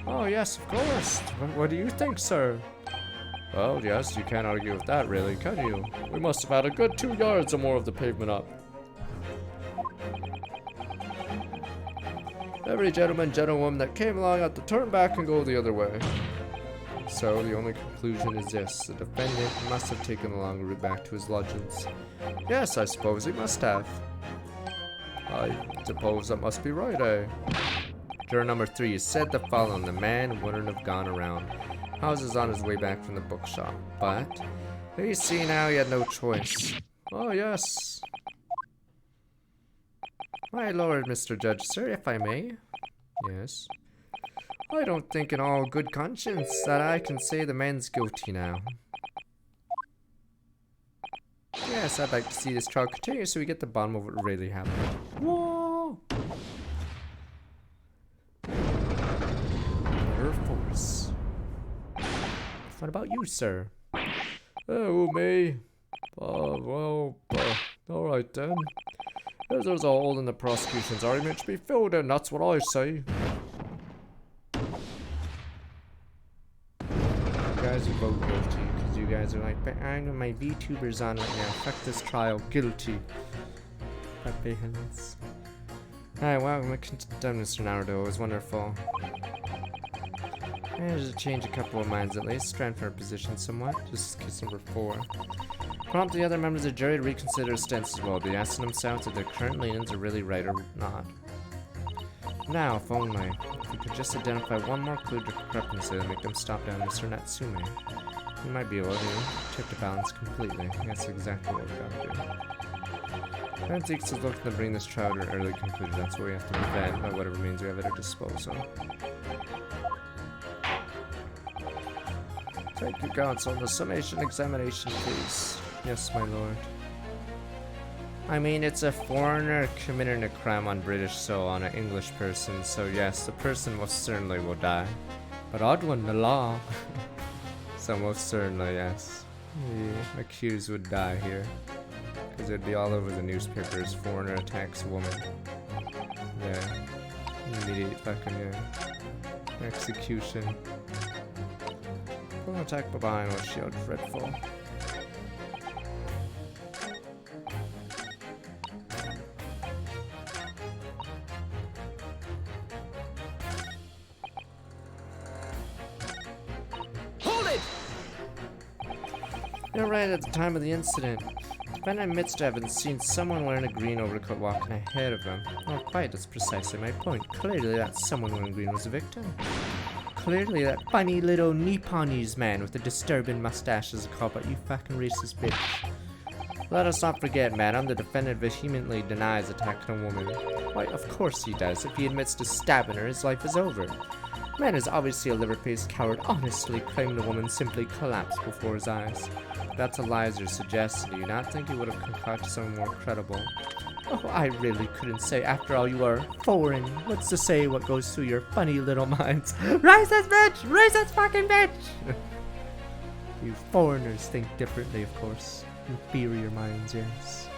[SPEAKER 1] Oh yes, of course. What do you think, sir? Well, yes, you can't argue with that, really, can you? We must have had a good 2 yards or more of the pavement up. Every gentleman, gentlewoman that came along had to turn back and go the other way. So the only conclusion is this: the defendant must have taken the long route back to his lodgings. Yes, I suppose he must have. I suppose that must be right, eh? Juror number 3 said the following: the man wouldn't have gone around houses on his way back from the bookshop, but you see now he had no choice. Oh yes. My lord, Mr. Judge, sir, if I may. Yes. I don't think in all good conscience that I can say the man's guilty now. Yes, I'd like to see this trial continue so we get to the bottom of what really happened. Whoa! Murder force. What about you, sir? Oh, me? Alright then. If there's a hole in the prosecution's argument, it should be filled in, that's what I say. You guys would vote guilty, because you guys are like, but I'm with my VTubers on right now, fuck this trial, guilty. Hands. Alright, well, I'm done, Mr. Naruto, it was wonderful. Managed to change a couple of minds at least, strengthen our position somewhat, just case number 4. Prompt the other members of the jury to reconsider their stance as well, be asking themselves if their current leanings are really right or not. Now, if only, if we could just identify one more clue to discrepancy to make them stop down Mr. Natsume. We might be able to tip the balance completely. That's exactly what we've got to do. Antiques is looking to bring this trial to an early conclusion. That's what we have to prevent by whatever means we have at our disposal. Thank you, counsel. The summation examination, please. Yes, my lord. I mean, it's a foreigner committing a crime on British soil on an English person, so yes, the person most certainly will die. But odd one, the law. So most certainly, yes. The accused would die here. Because it would be all over the newspapers. Foreigner attacks woman. Yeah. Immediate fucking execution. Full attack behind was shield dreadful.
[SPEAKER 2] Hold it!
[SPEAKER 1] You're right at the time of the incident. Defendant admits to having seen someone wearing a green overcoat walking ahead of him. Oh, quite, that's precisely my point. Clearly that someone wearing green was a victim. Clearly that funny little Nipponese man with the disturbing mustache is a cop out, you fucking racist bitch. Let us not forget, madam, the defendant vehemently denies attacking a woman. Why, of course he does. If he admits to stabbing her, his life is over. The man is obviously a liver-faced coward, honestly claiming the woman simply collapsed before his eyes. That's a lie as you're suggesting. Do you not think he would have concocted something more credible? Oh, I really couldn't say. After all, you are foreign. What's to say what goes through your funny little minds? Racist bitch! Racist fucking bitch! You foreigners think differently, of course. Inferior minds, yes.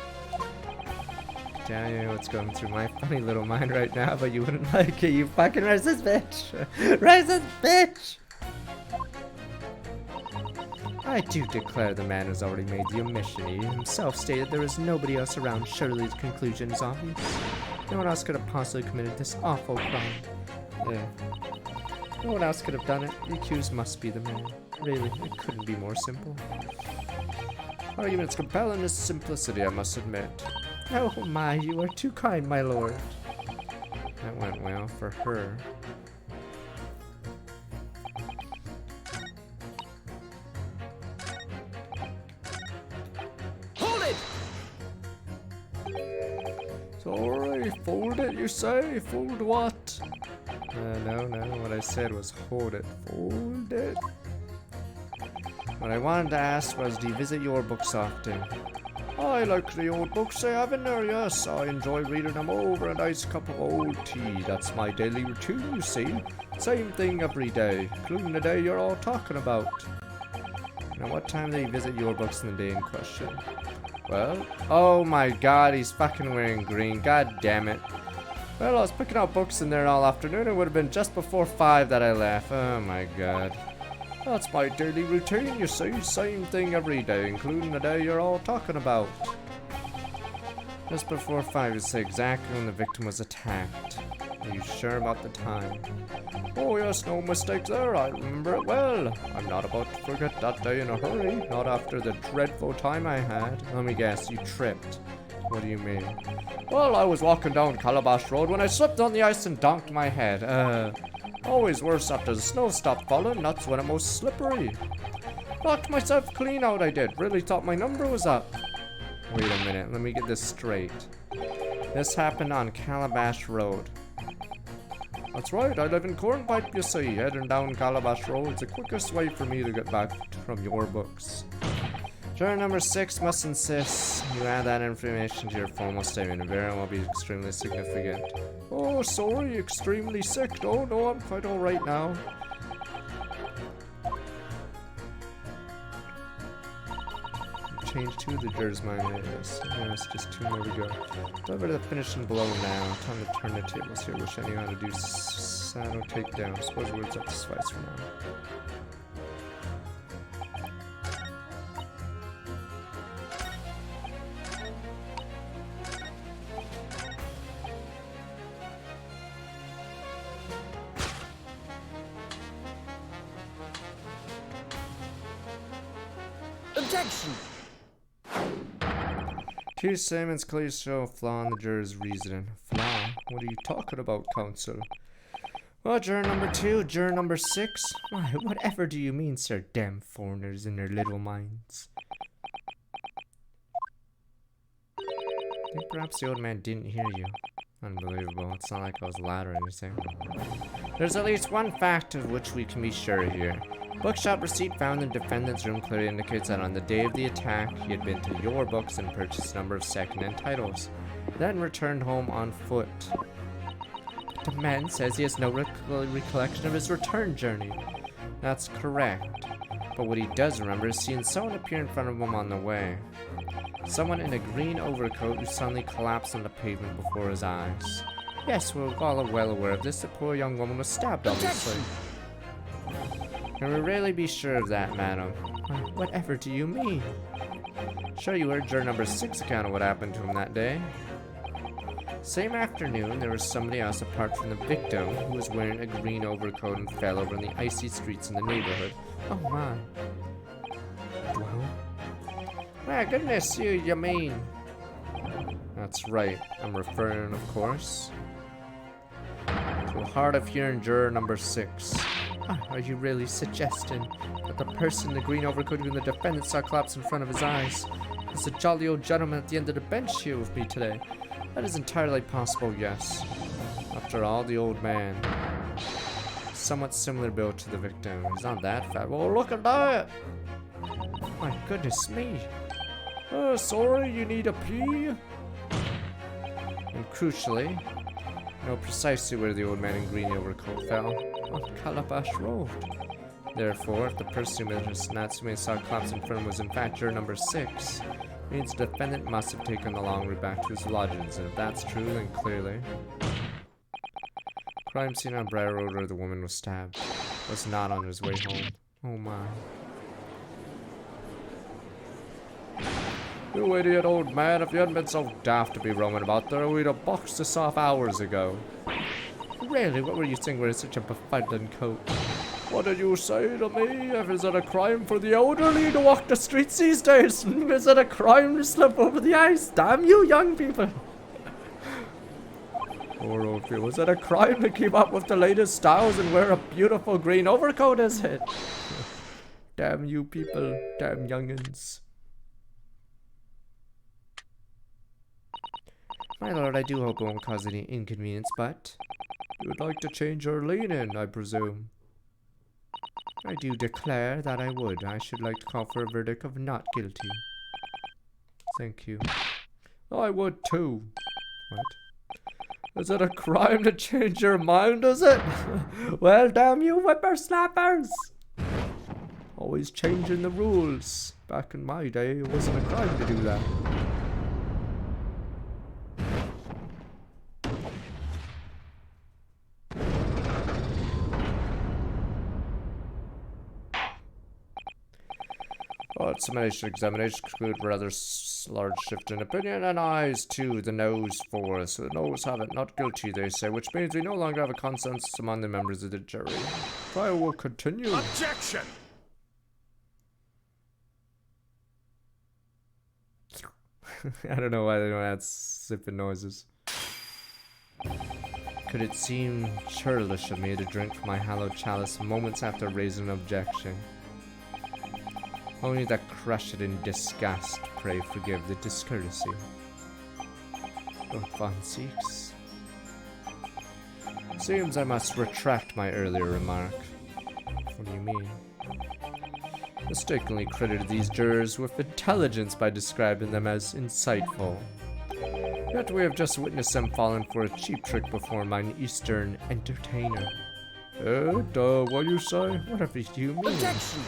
[SPEAKER 1] Tell you what's going through my funny little mind right now, but you wouldn't like it, you fucking racist bitch! Racist bitch! I do declare the man has already made the omission. He himself stated there was nobody else around. Surely the conclusion is obvious. No one else could have possibly committed this awful crime. Yeah. No one else could have done it. The accused must be the man. Really, it couldn't be more simple. Argument's compelling its simplicity, I must admit. Oh my, you are too kind, my lord. That went well for her. Sorry, fold it, you say? Fold what? No, what I said was hold it. Fold it. What I wanted to ask was, do you visit your books often? I like the old books they have in there, yes. I enjoy reading them over a nice cup of old tea. That's my daily routine, you see. Same thing every day, including the day you're all talking about. Now, what time do you visit your books in the day in question? Well, oh my god, he's fucking wearing green. God damn it. Well, I was picking out books in there all afternoon. It would have been just before 5 that I left. Oh my god. That's my daily routine, you see. Same thing every day, including the day you're all talking about. Just before 5 is exactly when the victim was attacked. Are you sure about the time? Oh yes, no mistake there. I remember it well. I'm not about to forget that day in a hurry. Not after the dreadful time I had. Let me guess, you tripped. What do you mean? Well, I was walking down Calabash Road when I slipped on the ice and donked my head. Always worse after the snow stopped falling. That's when it's most slippery. Knocked myself clean out, I did. Really thought my number was up. Wait a minute, let me get this straight. This happened on Calabash Road. That's right, I live in Cornpipe, you see. Heading down Calabash Road's the quickest way for me to get back from your books. Juror number 6 must insist you add that information to your formal statement. It very well be extremely significant. Oh, sorry, extremely sick. Oh, no, I'm quite alright now. Change 2 of the jurors' mind. Yes, just 2 more to go. Over to the finishing blow now. Time to turn the tables here. Wish I knew how to do saddle takedown. Suppose words have to suffice for now.
[SPEAKER 2] Objection!
[SPEAKER 1] Two statements clearly show a flaw in the juror's reasoning. Flaw? What are you talking about, counsel? Well, juror number 2, juror number 6? Why, whatever do you mean, sir? Damn foreigners in their little minds. I think perhaps the old man didn't hear you. Unbelievable. It's not like I was loud or anything. There's at least one fact of which we can be sure here. Bookshop receipt found in the defendant's room clearly indicates that on the day of the attack, he had been to your books and purchased a number of second-hand titles, then returned home on foot. The man says he has no recollection of his return journey. That's correct. But what he does remember is seeing someone appear in front of him on the way. Someone in a green overcoat who suddenly collapsed on the pavement before his eyes. Yes, we're all well aware of this. The poor young woman was stabbed, obviously. Can we really be sure of that, madam? Whatever do you mean? Sure, you heard juror number 6 account of what happened to him that day. Same afternoon, there was somebody else apart from the victim who was wearing a green overcoat and fell over in the icy streets in the neighborhood. Oh my. Well? My goodness, you mean? That's right. I'm referring, of course, to the hard of hearing juror number 6. Are you really suggesting that the person in the green overcoat whom the defendant saw collapse in front of his eyes is the jolly old gentleman at the end of the bench here with me today? That is entirely possible, yes. After all, the old man, somewhat similar build to the victim. He's not that fat. Well, look at that! My goodness me. Sorry, you need a pee? And crucially, know precisely where the old man in green overcoat fell. On Calabash Road. Therefore, if the person who Mr. Natsume saw collapse in front of him was in fact juror number 6, means the defendant must have taken the long route back to his lodgings, and if that's true, then clearly crime scene on Briar Road where the woman was stabbed was not on his way home. Oh my. You idiot old man, if you hadn't been so daft to be roaming about there, we'd have boxed us off hours ago. Really? What were you saying wearing such a befuddling coat? What did you say to me? Is it a crime for the elderly to walk the streets these days? Is it a crime to slip over the ice? Damn you young people! Poor old people. Is it a crime to keep up with the latest styles and wear a beautiful green overcoat, is it? Damn you people. Damn youngins. My lord, I do hope it won't cause any inconvenience, but you would like to change your lien, I presume. I do declare that I would. I should like to call for a verdict of not guilty. Thank you. I would too. What? Is it a crime to change your mind, is it? Well, damn you whippersnappers! Always changing the rules. Back in my day, it wasn't a crime to do that. Summation examination conclude rather large shift in opinion, and eyes to the nose for us. So the nose have it not guilty, they say, which means we no longer have a consensus among the members of the jury. Trial will continue.
[SPEAKER 2] Objection!
[SPEAKER 1] I don't know why they don't add sipping noises. Could it seem churlish of me to drink from my hallowed chalice moments after raising an objection? Only that crush it in disgust, pray forgive the discourtesy. Von Seeks. Seems I must retract my earlier remark. What do you mean? Mistakenly credited these jurors with intelligence by describing them as insightful. Yet we have just witnessed them falling for a cheap trick performed by an Eastern entertainer. What you say? Whatever do you mean?
[SPEAKER 2] Objection!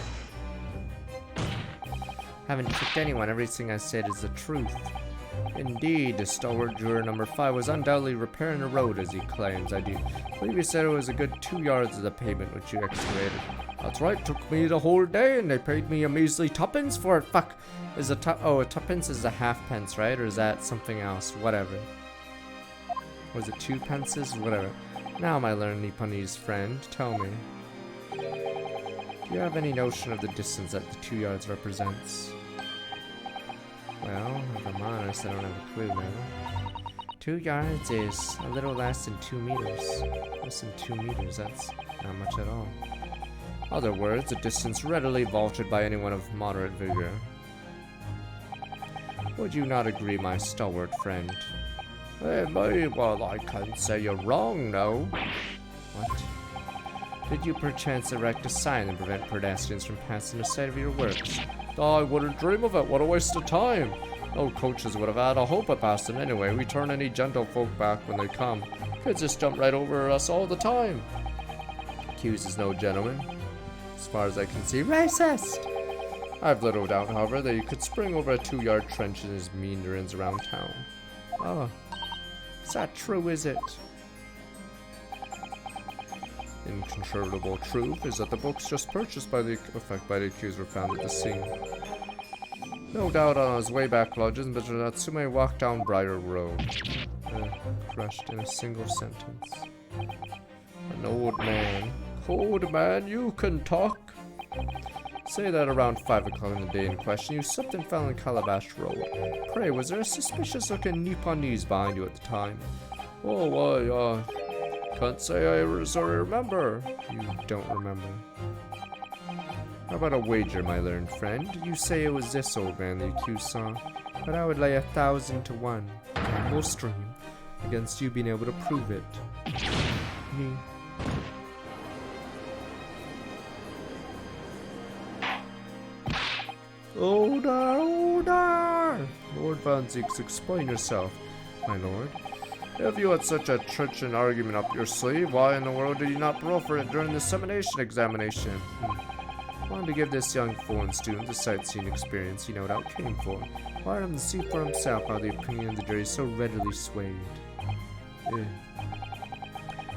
[SPEAKER 1] Haven't tricked anyone, everything I said is the truth. Indeed, the stalwart juror number 5 was undoubtedly repairing a road as he claims. I do believe he said it was a good 2 yards of the pavement which you excavated. That's right, took me the whole day and they paid me a measly tuppence for it. Fuck. Is a tuppence is a halfpence, right? Or is that something else? Whatever. Was it 2 pences? Whatever. Now, my learned Nipponese friend, tell me. Do you have any notion of the distance that the 2 yards represents? Well, if I'm honest, I don't have a clue now. 2 yards is a little less than 2 meters. Less than 2 meters, that's not much at all. Other words, a distance readily vaulted by anyone of moderate vigor. Would you not agree, my stalwart friend? Well, I can't say you're wrong, no. What? Did you perchance erect a sign and prevent pedestrians from passing the site of your works? I wouldn't dream of it. What a waste of time. No coaches would have had a hope of passing anyway. We turn any gentlefolk back when they come. Kids just jump right over us all the time. Hughes is no gentleman. As far as I can see, racist! I've little doubt, however, that you could spring over a 2-yard trench in his meanderings around town. Oh. Is that true, is it? Incontrovertible truth is that the books just purchased by the accused were found at the scene. No doubt on his way back lodges, Mr. Natsume walked down Briar Road. Crushed in a single sentence. An old man. Old man, you can talk. Say that around 5 o'clock in the day in question, you slipped and fell in Calabash Road. Pray, was there a suspicious-looking Nipponese behind you at the time? Oh, why, can't say I remember. You don't remember. How about a wager, my learned friend? You say it was this old man the accused saw, but I would lay 1,000 to 1, gamble stream, against you being able to prove it. Me. Order! Lord Von Zieks, explain yourself, my lord. If you had such a treacherous argument up your sleeve, why in the world did you not proffer it during the summation examination? Wanted to give this young foreign student the sightseeing experience he no doubt came for. Let him see for himself how the opinion of the jury is so readily swayed.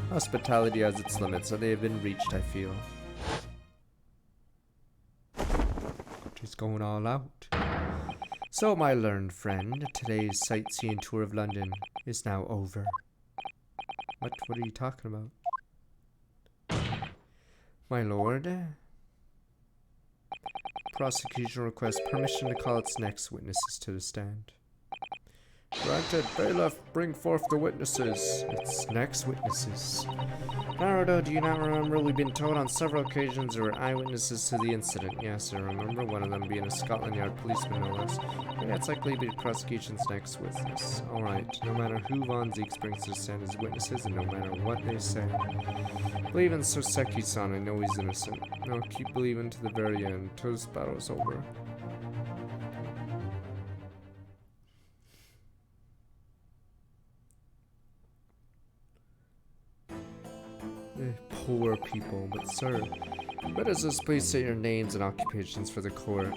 [SPEAKER 1] Hospitality has its limits, and they have been reached, I feel. She's going all out. So, my learned friend, today's sightseeing tour of London is now over. What are you talking about? My lord? Prosecution requests permission to call its next witnesses to the stand. Granted, bailiff, bring forth the witnesses. Its next witnesses. Naruto, do you not remember we've been told on several occasions there were eyewitnesses to the incident? Yes, I remember, one of them being a Scotland Yard policeman, no less. Yeah, it's likely to be the prosecution's next witness. Alright, no matter who Von Zieks brings to the stand as witnesses, and no matter what they say. Believe in Soseki-san, I know he's innocent. I'll keep believing to the very end, till this battle's over. Poor people, but sir, witnesses, please say your names and occupations for the court.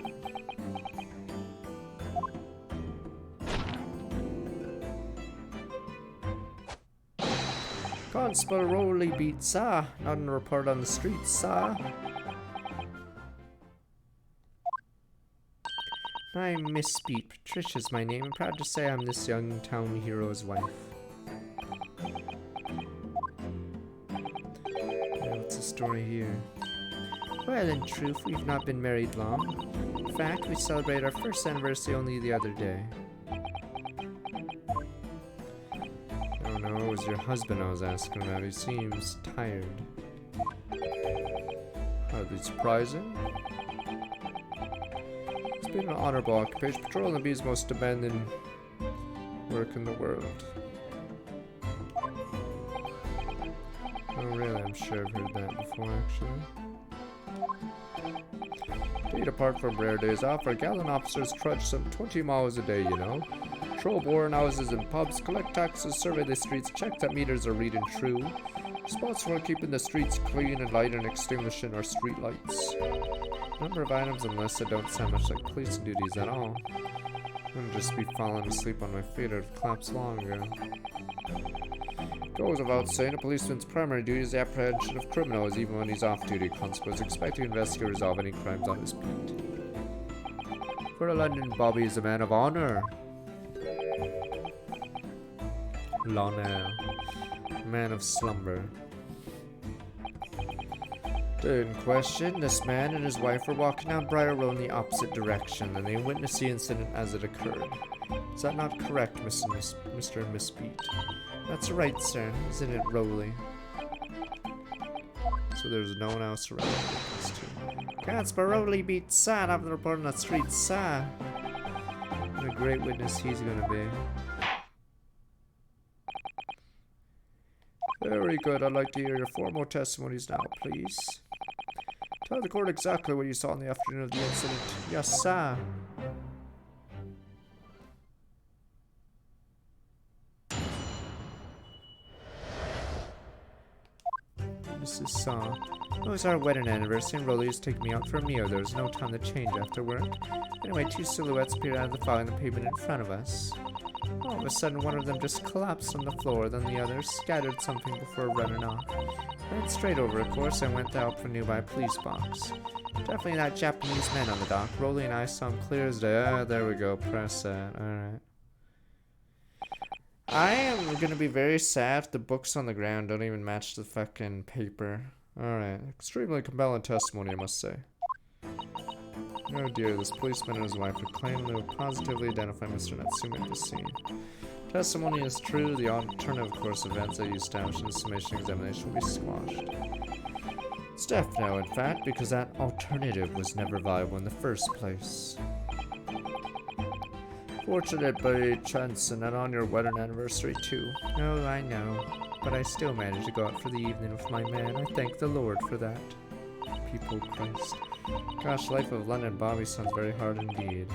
[SPEAKER 1] Constable Rowley beat Sa, not in a report on the streets, Sa. I'm Miss Beat. Patricia's my name. I'm proud to say I'm this young town hero's wife. What's the story here? Well, in truth, we've not been married long. In fact, we celebrated our first anniversary only the other day. Oh no, it was your husband I was asking about. He seems tired. Hardly surprising. It's been an honorable occupation, patrolling the bee's most demanding work in the world. Oh really, I'm sure I've heard that before actually. Indeed, apart from rare days off, our gallant officers trudge some 20 miles a day, you know. Patrol boarding houses and pubs, collect taxes, survey the streets, check that meters are reading true. Responsible for keeping the streets clean and light and extinguishing our street lights. Number of items unlisted don't sound much like policing duties at all. I wouldn't just be falling asleep on my feet, I'd have collapsed long ago. Goes without saying, a policeman's primary duty is the apprehension of criminals, even when he's off duty. Constables expect to investigate and resolve any crimes on his beat. For a London Bobby is a man of honor. L'honneur. Man of slumber. In question, this man and his wife were walking down Briar Road in the opposite direction, and they witnessed the incident as it occurred. Is that not correct, Mr. and Miss Beat? That's right, sir. Isn't it, Rowley? So there's no one else around this too. Constable Rowley beat Sa, having the report on the street, Sa. What a great witness he's gonna be. Very good. I'd like to hear your formal testimonies now, please. Tell the court exactly what you saw in the afternoon of the incident. Yes, sir. Mrs. Saw. It was our wedding anniversary and Rowley was taking me out for a meal. There was no time to change after work. Anyway, two silhouettes appeared out of the fog on the pavement in front of us. All of a sudden, one of them just collapsed on the floor, then the other scattered something before running off. Ran straight over, of course, and went out for a nearby police box. Definitely that Japanese man on the dock. Rolly and I saw him clear as day. Ah, there we go. Press that. Alright. I am gonna be very sad if the books on the ground don't even match the fucking paper. Alright. Extremely compelling testimony, I must say. Oh dear, this policeman and his wife would claim they would positively identify Mr. Natsume at the scene. Testimony is true. The alternative course of events that you established in the summation examination will be squashed. It's deaf now, in fact, because that alternative was never viable in the first place. Fortunate by chance, and not on your wedding anniversary too. Oh, I know, but I still managed to go out for the evening with my man. I thank the Lord for that. People, Christ. Gosh, life of London Bobby sounds very hard indeed.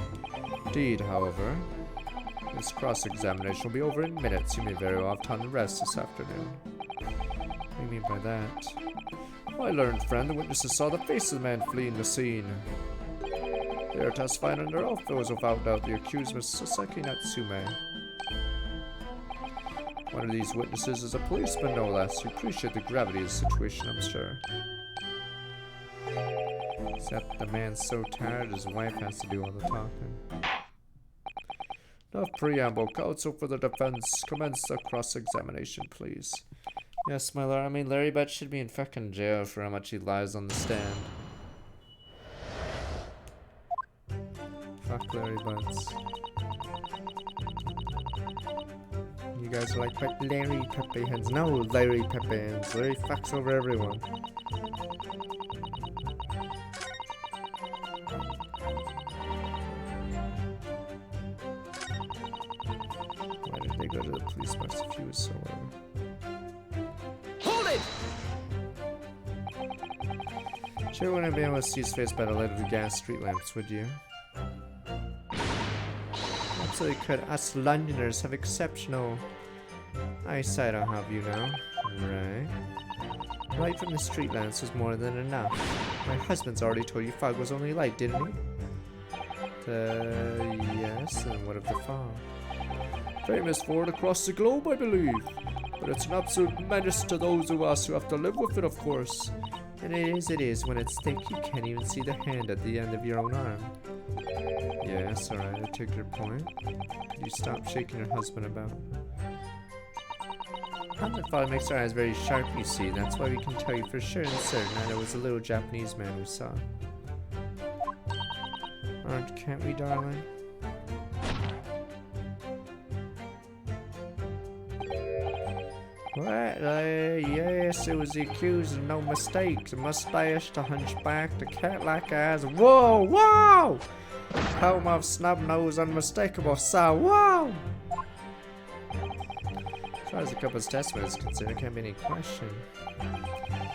[SPEAKER 1] Indeed, however, this cross-examination will be over in minutes. You may very well have time to rest this afternoon. What do you mean by that? Well, I learned, friend, the witnesses saw the face of the man fleeing the scene. They are testifying under oath. It was without doubt the accused Mr. Sasaki Natsume. One of these witnesses is a policeman, no less. You appreciate the gravity of the situation, I'm sure. Except the man's so tired his wife has to do all the talking. Enough preamble. Counsel for the defense. Commence the cross-examination, please. Yes, my lord. I mean, Larry Butts should be in fucking jail for how much he lies on the stand. Fuck Larry Butts. You guys are like, but Larry Pepe Hands. No, Larry Pepe Hands. Larry fucks over everyone. Why did they go to the police box if he was so low?
[SPEAKER 2] Hold it!
[SPEAKER 1] Sure wouldn't be able to see his face by the light of the gas street lamps, would you? Absolutely could. Us Londoners have exceptional eyesight, I'll have you know. Right. Light from the street lamps was more than enough. My husband's already told you fog was only light, didn't he? Yes, and what of the fog? Famous for it across the globe, I believe. But it's an absolute menace to those of us who have to live with it, of course. And it is. When it's thick, you can't even see the hand at the end of your own arm. Yes, alright, I take your point. Could you stop shaking your husband about? That fog makes our eyes very sharp, you see. That's why we can tell you for sure and certain that it was a little Japanese man we saw. Can't we, darling? What? Yes, it was the accused, and no mistake. The mustache, the hunchback, the cat-like eyes. Whoa, whoa! Comb of snub nose, unmistakable. So, whoa! As far as the couple's testimony is concerned, there can't be any question.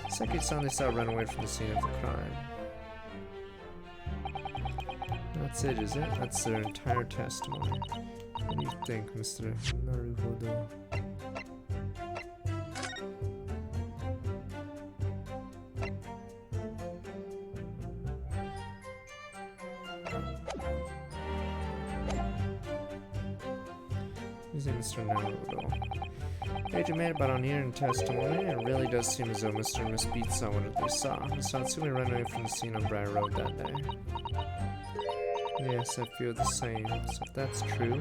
[SPEAKER 1] Second son they saw run away from the scene of the crime. That's it, is it? That's their entire testimony. What do you think, Mr. Naruhodo? Mr. Naruhodo. Agent made about on hearing testimony. It really does seem as though Mr. and Miss Beats saw what they saw. Mr. Natsume ran away from the scene on Briar Road that day. Yes, I feel the same. So if that's true,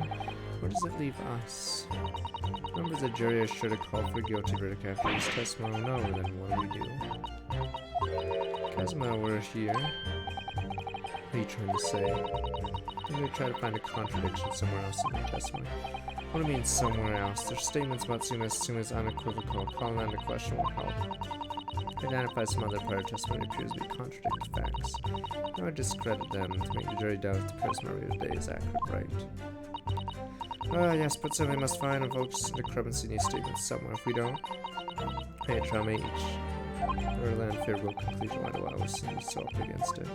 [SPEAKER 1] where does it leave us? Members of the jury are sure to call for a guilty verdict after his testimony. No, then what do we do? Kazuma, we're here. What are you trying to say? I'm going to try to find a contradiction somewhere else in their testimony. What do you mean somewhere else? Their statements about Sume is unequivocal. Calling that into question will help. Identify some other prior testimony appears to be contradictory facts. I would discredit them to make the jury doubt if the person memory today is accurate, right? Yes, but something must find evokes the discrepancy in these statements somewhere. If we don't, pay a trauma each. Or land favorable conclusion why do I was so up against it.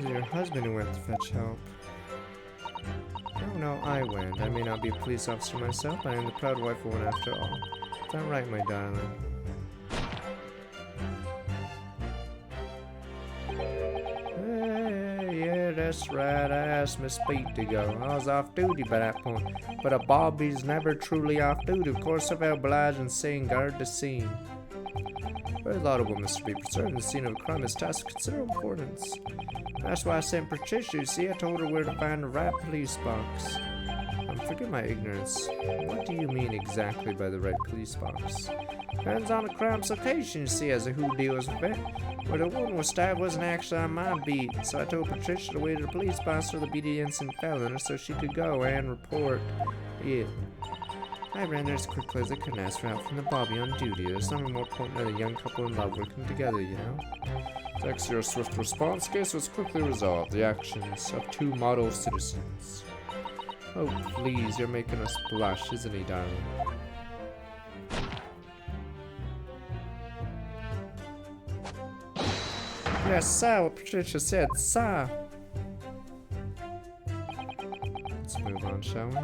[SPEAKER 1] Your husband who went to fetch help. Oh, Oh no, I win. I may not be a police officer myself, but I am the proud wife of one after all. Is that right, my darling? Yeah, that's right. I asked Miss Pete to go. I was off duty by that point, but a Bobby's never truly off duty. Of course, I felt obliged in saying guard the scene. Very laudable, Mr. Pete. Preserving the scene of a crime is a task of considerable importance. That's why I sent Patricia. You see, I told her where to find the right police box. Forgive my ignorance. What do you mean exactly by the right police box? Depends on the crime's location, you see, as to who deals with it. Where the woman was stabbed wasn't actually on my beat, so I told Patricia to wait at the police box for the beat incident fell in her so she could go and report it. I ran there as quickly as I could and asked for help from the Bobby on duty. There's something more important than a young couple in love working together, you know? Thanks to your swift response, case was quickly resolved. The actions of two model citizens. Oh, please, you're making us blush, isn't he, darling? Yes, sir, what Patricia said, sir. Let's move on, shall we?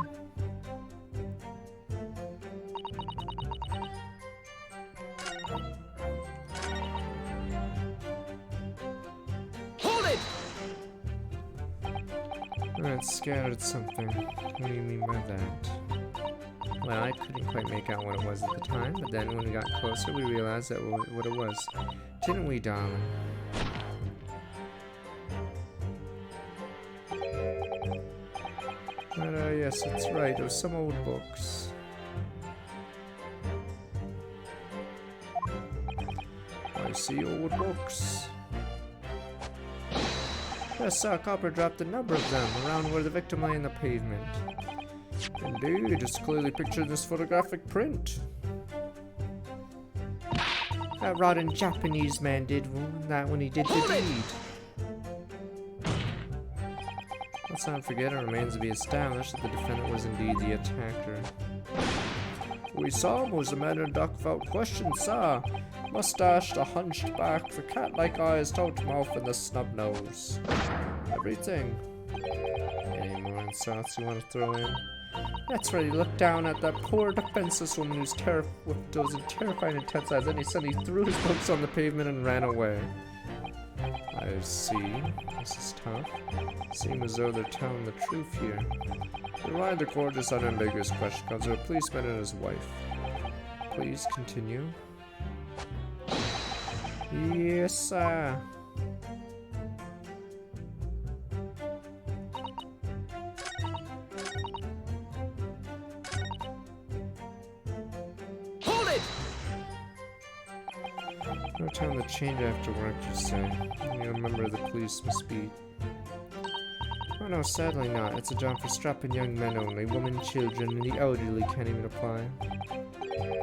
[SPEAKER 2] Hold it!
[SPEAKER 1] It scattered something. What do you mean by that? Well, I couldn't quite make out what it was at the time, but then when we got closer, we realized that what it was. Didn't we, darling? But, yes, that's right. There was some old books. I see old books. Yes, sir, Copper dropped a number of them around where the victim lay in the pavement. Indeed, it's clearly pictured in this photographic print. That rotten Japanese man did that when he did the deed. Let's not forget, it remains to be established that the defendant was indeed the attacker. We saw him was a man in a duck without question, sir. Mustached, a hunched back, the cat-like eyes, taut mouth, and the snub nose. Everything. Any more insults you want to throw in? That's right, he looked down at that poor defenseless woman who's with those terrifying intense eyes, and he suddenly threw his books on the pavement and ran away. I see. This is tough. Seems as though they're telling the truth here. Provide the court this unambiguous question comes to a policeman and his wife. Please continue. Yes, sir.
[SPEAKER 2] Hold it!
[SPEAKER 1] No time to change after work, you say. You're a member of the police, Miss Beat. Oh no, sadly not. It's a job for strapping young men only. Women, children, and the elderly can't even apply.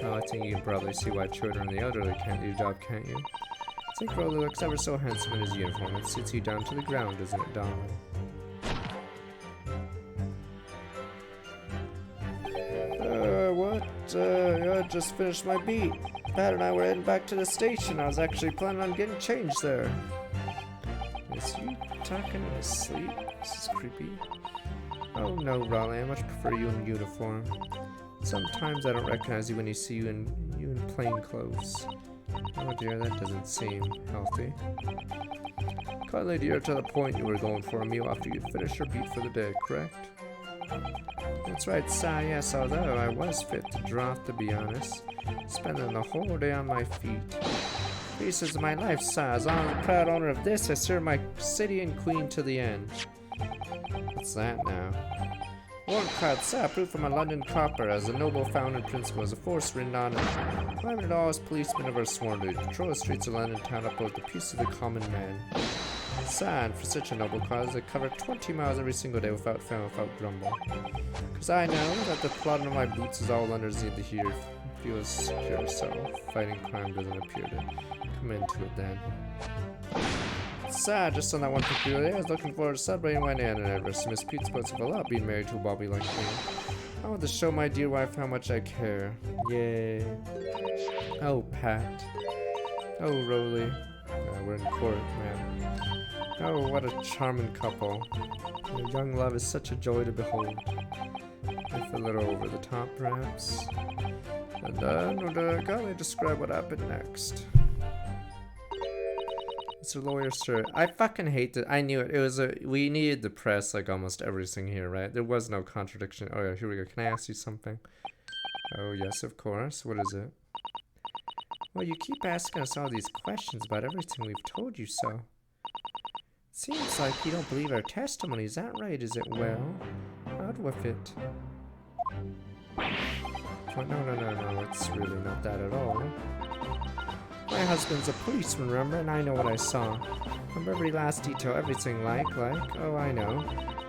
[SPEAKER 1] Well, I think you can probably see why children and the elderly can't do the job, can't you? I think Rolly looks ever so handsome in his uniform. It sits you down to the ground, doesn't it, darling? What? I just finished my beat. Pat and I were heading back to the station. I was actually planning on getting changed there. Is he talking in his sleep? This is creepy. Oh no, Raleigh, I much prefer you in uniform. Sometimes I don't recognize you when you see you in plain clothes. Oh dear, that doesn't seem healthy. Kindly dear, to the point, you were going for a meal after you'd finished your beat for the day, correct? That's right, sir, yes, although I was fit to draw, to be honest. Spending the whole day on my feet. Pieces of my life, sir. As long as I'm the proud owner of this, I serve my city and queen to the end. What's that now? Warrant card, sir, proof from a London copper as a noble founding principle as a force written on it. Private all as policemen ever sworn to patrol the streets of London town uphold the peace of the common man. Sir, and for such a noble cause, I cover 20 miles every single day without fail, without grumble. Cause I know that the plodding of my boots is all underneath the here. Feels secure, so fighting crime doesn't appear to come into it then. Sad, just on that one particular day, I was looking forward to celebrating my Nan anniversary. Miss Pete spoke of a lot being married to a Bobby like me. I want to show my dear wife how much I care. Yay. Oh, Pat. Oh, Rolly. We're in court, man. Oh, what a charming couple. Your young love is such a joy to behold. If a little over the top, perhaps. And then would kindly describe what happened next. Mr. Lawyer, sir. I fucking hate it. I knew it. It was we needed the press like almost everything here, right? There was no contradiction. Oh yeah, here we go. Can I ask you something? Oh yes, of course. What is it? Well, you keep asking us all these questions about everything we've told you so. It seems like you don't believe our testimony. Is that right? Is it well? Out with it. But no. It's really not that at all. My husband's a policeman, remember? And I know what I saw. Remember every last detail, everything like, oh, I know.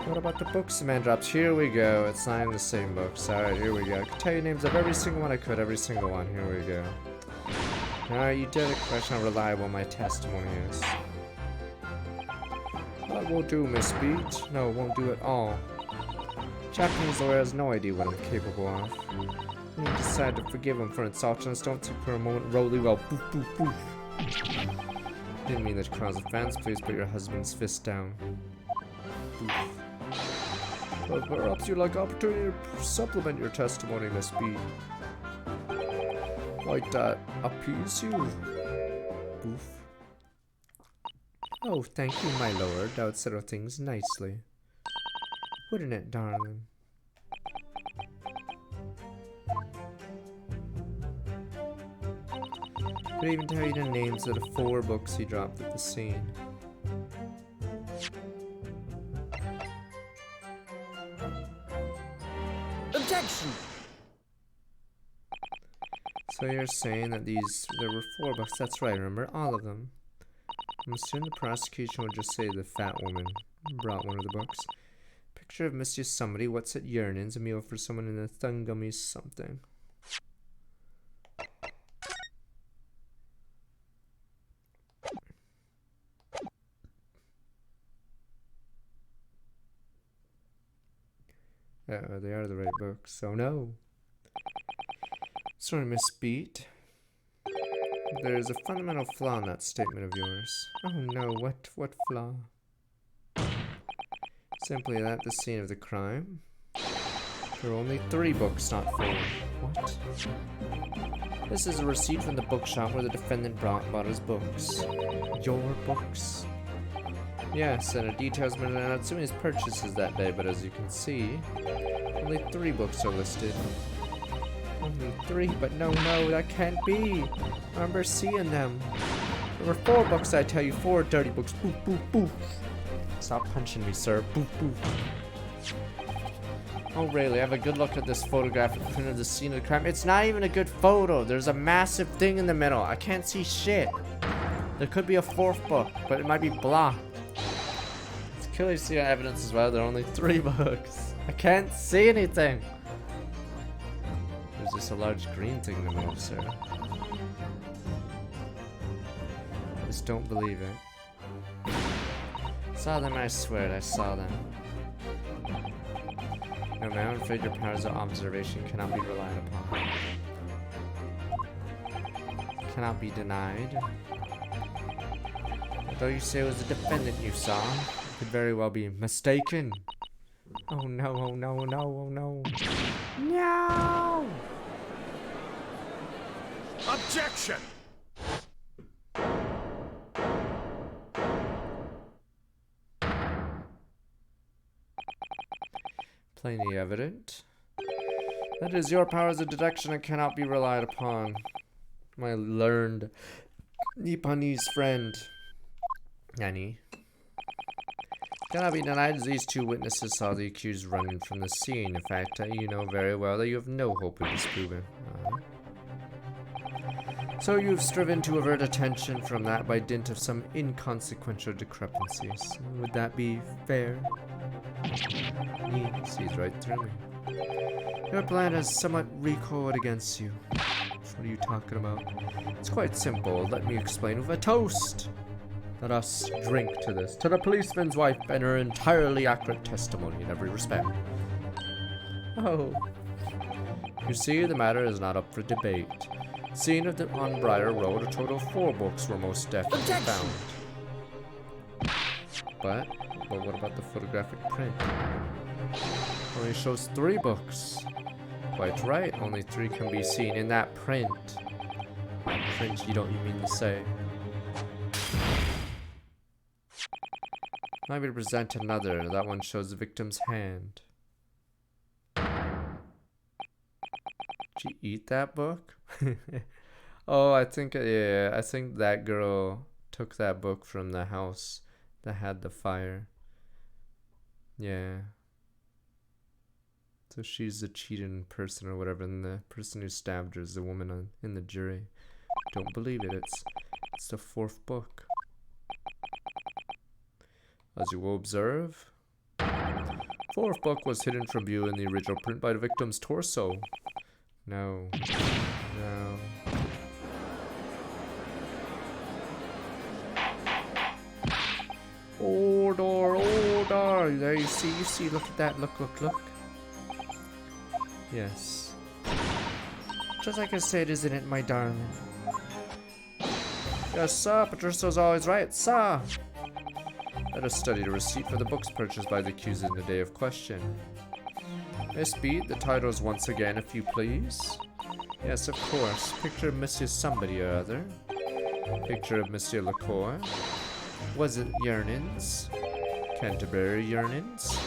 [SPEAKER 1] What about the books the man drops? Here we go. It's not in the same books. Alright, here we go. I can tell you names of every single one I could. Every single one. Here we go. Now, you did a question how reliable my testimony is. That won't do, Miss Beach. No, it won't do at all. Japanese lawyer has no idea what I'm capable of. You decide to forgive him for insulting us. Don't think for a moment. Rolly well. Boof, boof, boof. Didn't mean that to cause offense. Please put your husband's fist down. Boof. But perhaps you'd like opportunity to supplement your testimony, Miss B. Might that appease you? Boof. Oh, thank you, my lord. That would settle things nicely. Wouldn't it, darling? Could even tell you the names of the 4 books he dropped at the scene.
[SPEAKER 2] Objection!
[SPEAKER 1] So you're saying that there were 4 books, that's right, remember? All of them. I'm assuming the prosecution would just say the fat woman brought one of the books. Picture of Monsieur Somebody, what's at Yearnings, a meal for someone in a Thungummy something. They are the right books, so no. Sorry, Miss Beat. There's a fundamental flaw in that statement of yours. Oh no, what flaw? Simply that the scene of the crime. There are only 3 books, not 4. What? This is a receipt from the bookshop where the defendant bought his books. Your books? Yes, and it details not assuming his purchases that day, but as you can see, only 3 books are listed. Only 3, but no, that can't be. I remember seeing them. There were 4 books, I tell you, 4 dirty books. Boof, boof, boof. Stop punching me, sir. Boof, boof. Oh, really? Have a good look at this photographic print of the scene of the crime. It's not even a good photo. There's a massive thing in the middle. I can't see shit. There could be a 4th book, but it might be blocked. It's clearly see evidence as well. There are only 3 books. I can't see anything. There's just a large green thing in the middle, sir. I just don't believe it. Saw them, I swear, I saw them. No, man, I'm afraid your powers of observation cannot be relied upon. Cannot be denied. Although you say it was a defendant you saw, you could very well be mistaken. Oh no, oh no, oh no, oh no. No!
[SPEAKER 2] Objection!
[SPEAKER 1] Plainly evident. That is your powers of deduction and cannot be relied upon. My learned Nipponese friend. Nani. Cannot be denied as these 2 witnesses saw the accused running from the scene. In fact, you know very well that you have no hope of disproving. So you've striven to avert attention from that by dint of some inconsequential discrepancies. Would that be fair? He sees right through me. Your plan has somewhat recoiled against you. What are you talking about? It's quite simple. Let me explain with a toast. Let us drink to this. To the policeman's wife and her entirely accurate testimony in every respect. Oh. You see, the matter is not up for debate. Scene of the on Briar Road, a total of 4 books were most definitely found. But But what about the photographic print? Only shows 3 books. Quite right, only 3 can be seen in that print. Print, you mean to say? I will present another. That one shows the victim's hand. Did you eat that book? Oh, I think that girl took that book from the house that had the fire. Yeah. So she's the cheating person or whatever, and the person who stabbed her is the woman in the jury. Don't believe it. It's the 4th book. As you will observe, 4th book was hidden from view in the original print by the victim's torso. No. No. Order. There you see, look at that, look. Yes. Just like I said, isn't it, my darling? Yes, sir, Patricia's always right, sir. Let us study the receipt for the books purchased by the accused in the day of question. Miss Beat, the titles once again, if you please. Yes, of course. Picture of Monsieur somebody or other. Picture of Monsieur Lacour. Was it yearnings? Canterbury yearnings?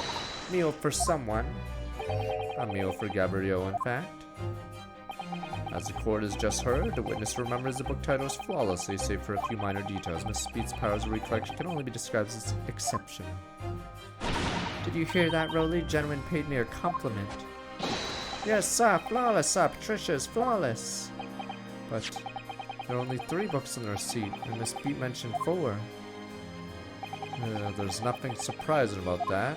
[SPEAKER 1] Meal for someone. A meal for Gabrielle, in fact. As the court has just heard, the witness remembers the book titles flawlessly, save for a few minor details. Miss Beat's powers of recollection can only be described as exceptional. Did you hear that, Rowley? Gentleman paid me a compliment. Yes, sir, flawless, sir. Patricia is flawless. But there are only 3 books in the receipt, and Miss Beat mentioned 4. There's nothing surprising about that.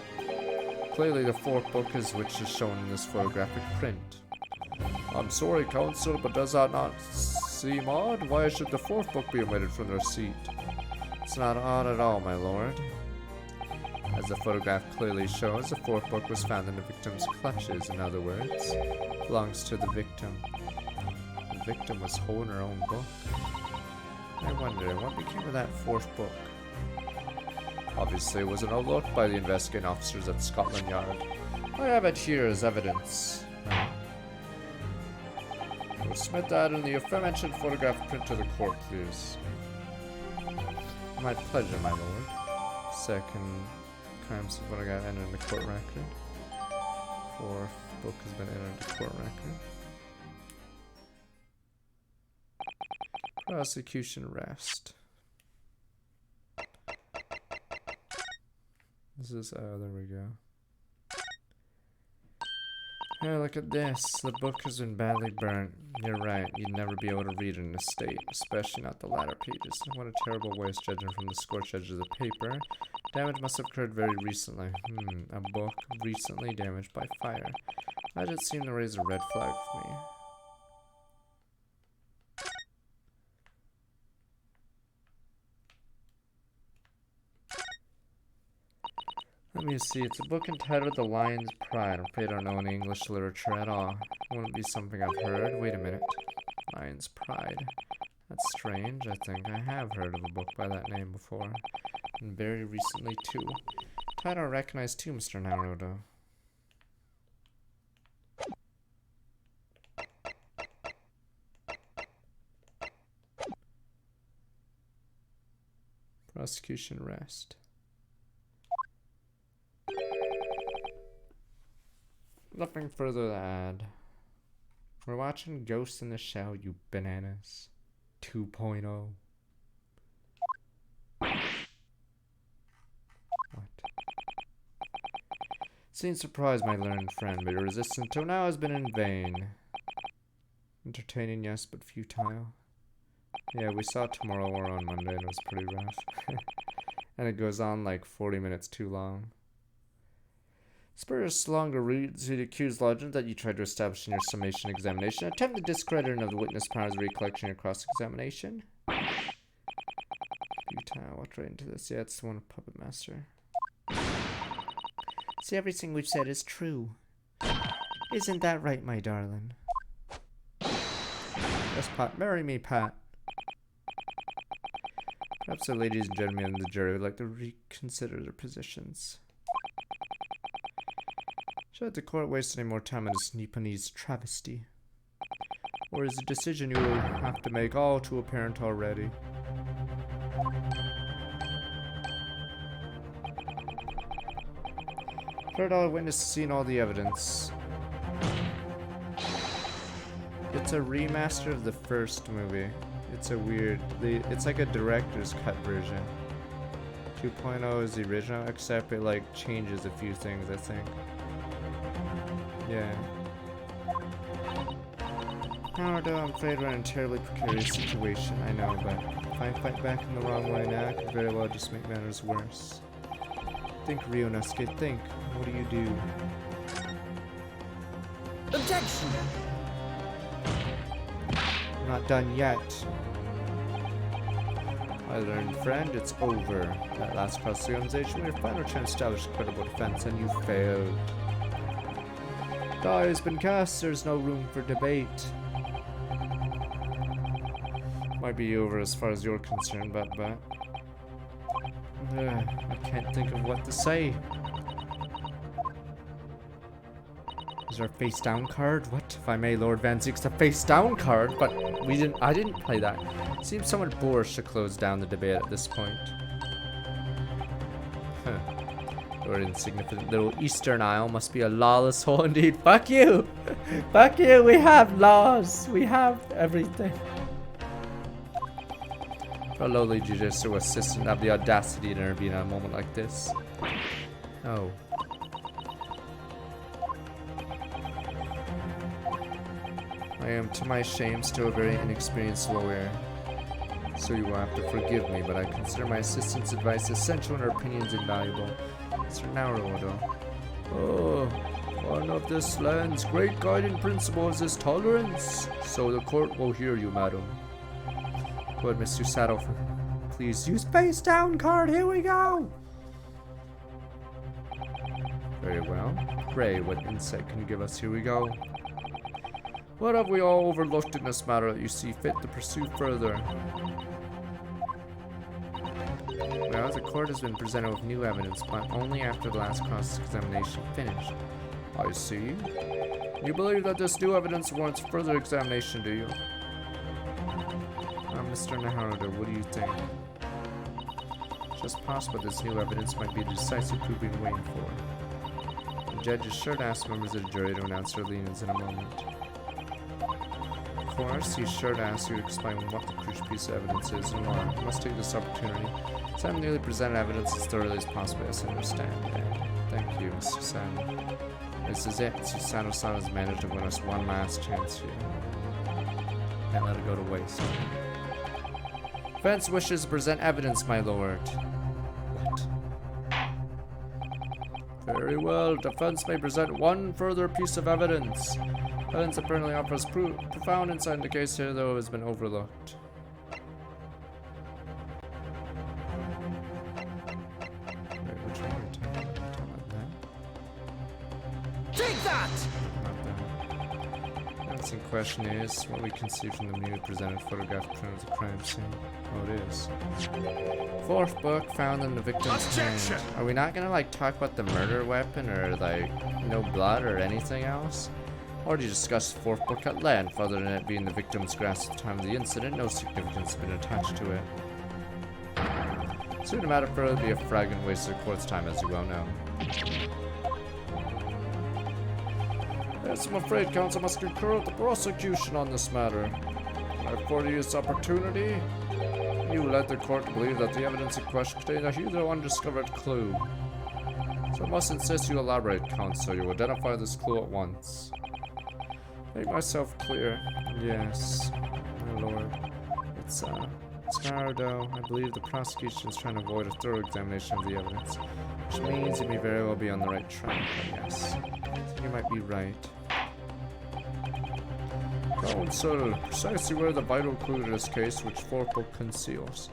[SPEAKER 1] Clearly the 4th book is which is shown in this photographic print. I'm sorry, counsel, but does that not seem odd? Why should the 4th book be omitted from the receipt? It's not odd at all, my lord. As the photograph clearly shows, the 4th book was found in the victim's clutches. In other words, belongs to the victim. The victim was holding her own book. I wonder, what became of that 4th book? Obviously, it was an overlooked by the investigating officers at Scotland Yard. I have it here as evidence. We'll submit that in the aforementioned photograph print to the court, please. My pleasure, my lord. Second crimes of what I got entered in the court record. 4th book has been entered into court record. Prosecution arrest. This is, oh, there we go. Hey, look at this. The book has been badly burnt. You're right, you'd never be able to read it in a state, especially not the latter pages. What a terrible waste, judging from the scorched edge of the paper. Damage must have occurred very recently. A book recently damaged by fire. Why did it seem to raise a red flag for me? Let me see, it's a book entitled The Lion's Pride. I'm afraid I don't know any English literature at all. Wouldn't be something I've heard. Wait a minute. Lion's Pride. That's strange. I think I have heard of a book by that name before. And very recently, too. Title I recognize too, Mr. Naruto. Prosecution arrest. Nothing further to add. We're watching Ghost in the Shell, you bananas. 2.0. What? Seems surprised, my learned friend, but your resistance till now has been in vain. Entertaining, yes, but futile. Yeah, we saw Tomorrow War on Monday and it was pretty rough. And it goes on like 40 minutes too long. Spurious longer reads the accused legend that you tried to establish in your summation examination. Attempt the discrediting of the witness powers of recollection in your cross-examination. Futile, what right into this? Yeah, it's the one of Puppet Master. See, everything we've said is true. Isn't that right, my darling? Yes, Pat. Marry me, Pat. Perhaps the ladies and gentlemen of the jury would like to reconsider their positions. Should the court waste any more time on this Nipponese travesty? Or is the decision you will have to make all too apparent already? Heard all witnesses, seen all the evidence. It's a remaster of the first movie. It's a weird, it's like a director's cut version. 2.0 is the original, except it like changes a few things, I think. Yeah. However, I'm afraid we're in a terribly precarious situation, I know, but if I fight back in the wrong way now, it could very well just make matters worse. Think, Ryunosuke, think. What do you do?
[SPEAKER 2] Objection!
[SPEAKER 1] I'm not done yet. My learned friend, it's over. That last cross-examination, we have final chance to establish a credible defense, and you failed. Die has been cast, there's no room for debate. Might be over as far as you're concerned, but I can't think of what to say. Is there a face down card? What? If I may, Lord Van Zeek's a face down card, but I didn't play that. Seems somewhat boorish to close down the debate at this point. Huh. Your insignificant little Eastern Isle must be a lawless hole indeed. Fuck you! Fuck you, we have laws. We have everything. For a lowly judicial assistant have the audacity to intervene at a moment like this. Oh. I am, to my shame, still a very inexperienced lawyer. So you will have to forgive me, but I consider my assistant's advice essential and her opinions invaluable. Mr. Naruto. Oh, one of this land's great guiding principles is tolerance. So the court will hear you, madam. Go ahead, Mr. Saddle. Please use face down card. Here we go. Very well. Ray, what insight can you give us? Here we go. What have we all overlooked in this matter that you see fit to pursue further? Well, the court has been presented with new evidence, but only after the last cross-examination finished. I see. You believe that this new evidence warrants further examination, do you? Mr. Naruto, what do you think? Just possible this new evidence might be the decisive proof we've been waiting for. The judge is sure to ask members of the jury to announce their leanings in a moment. Of course, he's sure to ask you to explain what the crucial piece of evidence is and why. You must take this opportunity. So I'm nearly presented evidence as thoroughly as possible, as I understand. Thank you, Mr. Sano. This is it. Susano-san has managed to win us one last chance here. Can't let it go to waste. Defense wishes to present evidence, my lord. What? Very well. Defense may present one further piece of evidence. Evidence apparently offers profound insight in the case here, though it has been overlooked. Wait, which one are we talking about? Are we talking about that?
[SPEAKER 2] Take that!
[SPEAKER 1] The evidence in question is what we can see from the newly presented photograph of the crime scene. Oh, it is. Fourth book found in the victim's hand. Are we not gonna like talk about the murder weapon or like no blood or anything else? Already discussed the fourth book at length. Other than it being the victim's grasp at the time of the incident, no significance has been attached to it. Soon the matter further be a fragrant waste of the court's time, as you well know. Yes, I'm afraid counsel must concur with the prosecution on this matter. I afford you this opportunity. You led the court to believe that the evidence in question contained a huge undiscovered clue. So I must insist you elaborate, counsel. You identify this clue at once. Make myself clear. Yes, my lord. It's Naruto. I believe the prosecution is trying to avoid a thorough examination of the evidence, which means you may very well be on the right track, but yes, I think you might be right. Counsel, precisely where the vital clue to this case, which fourth book conceals.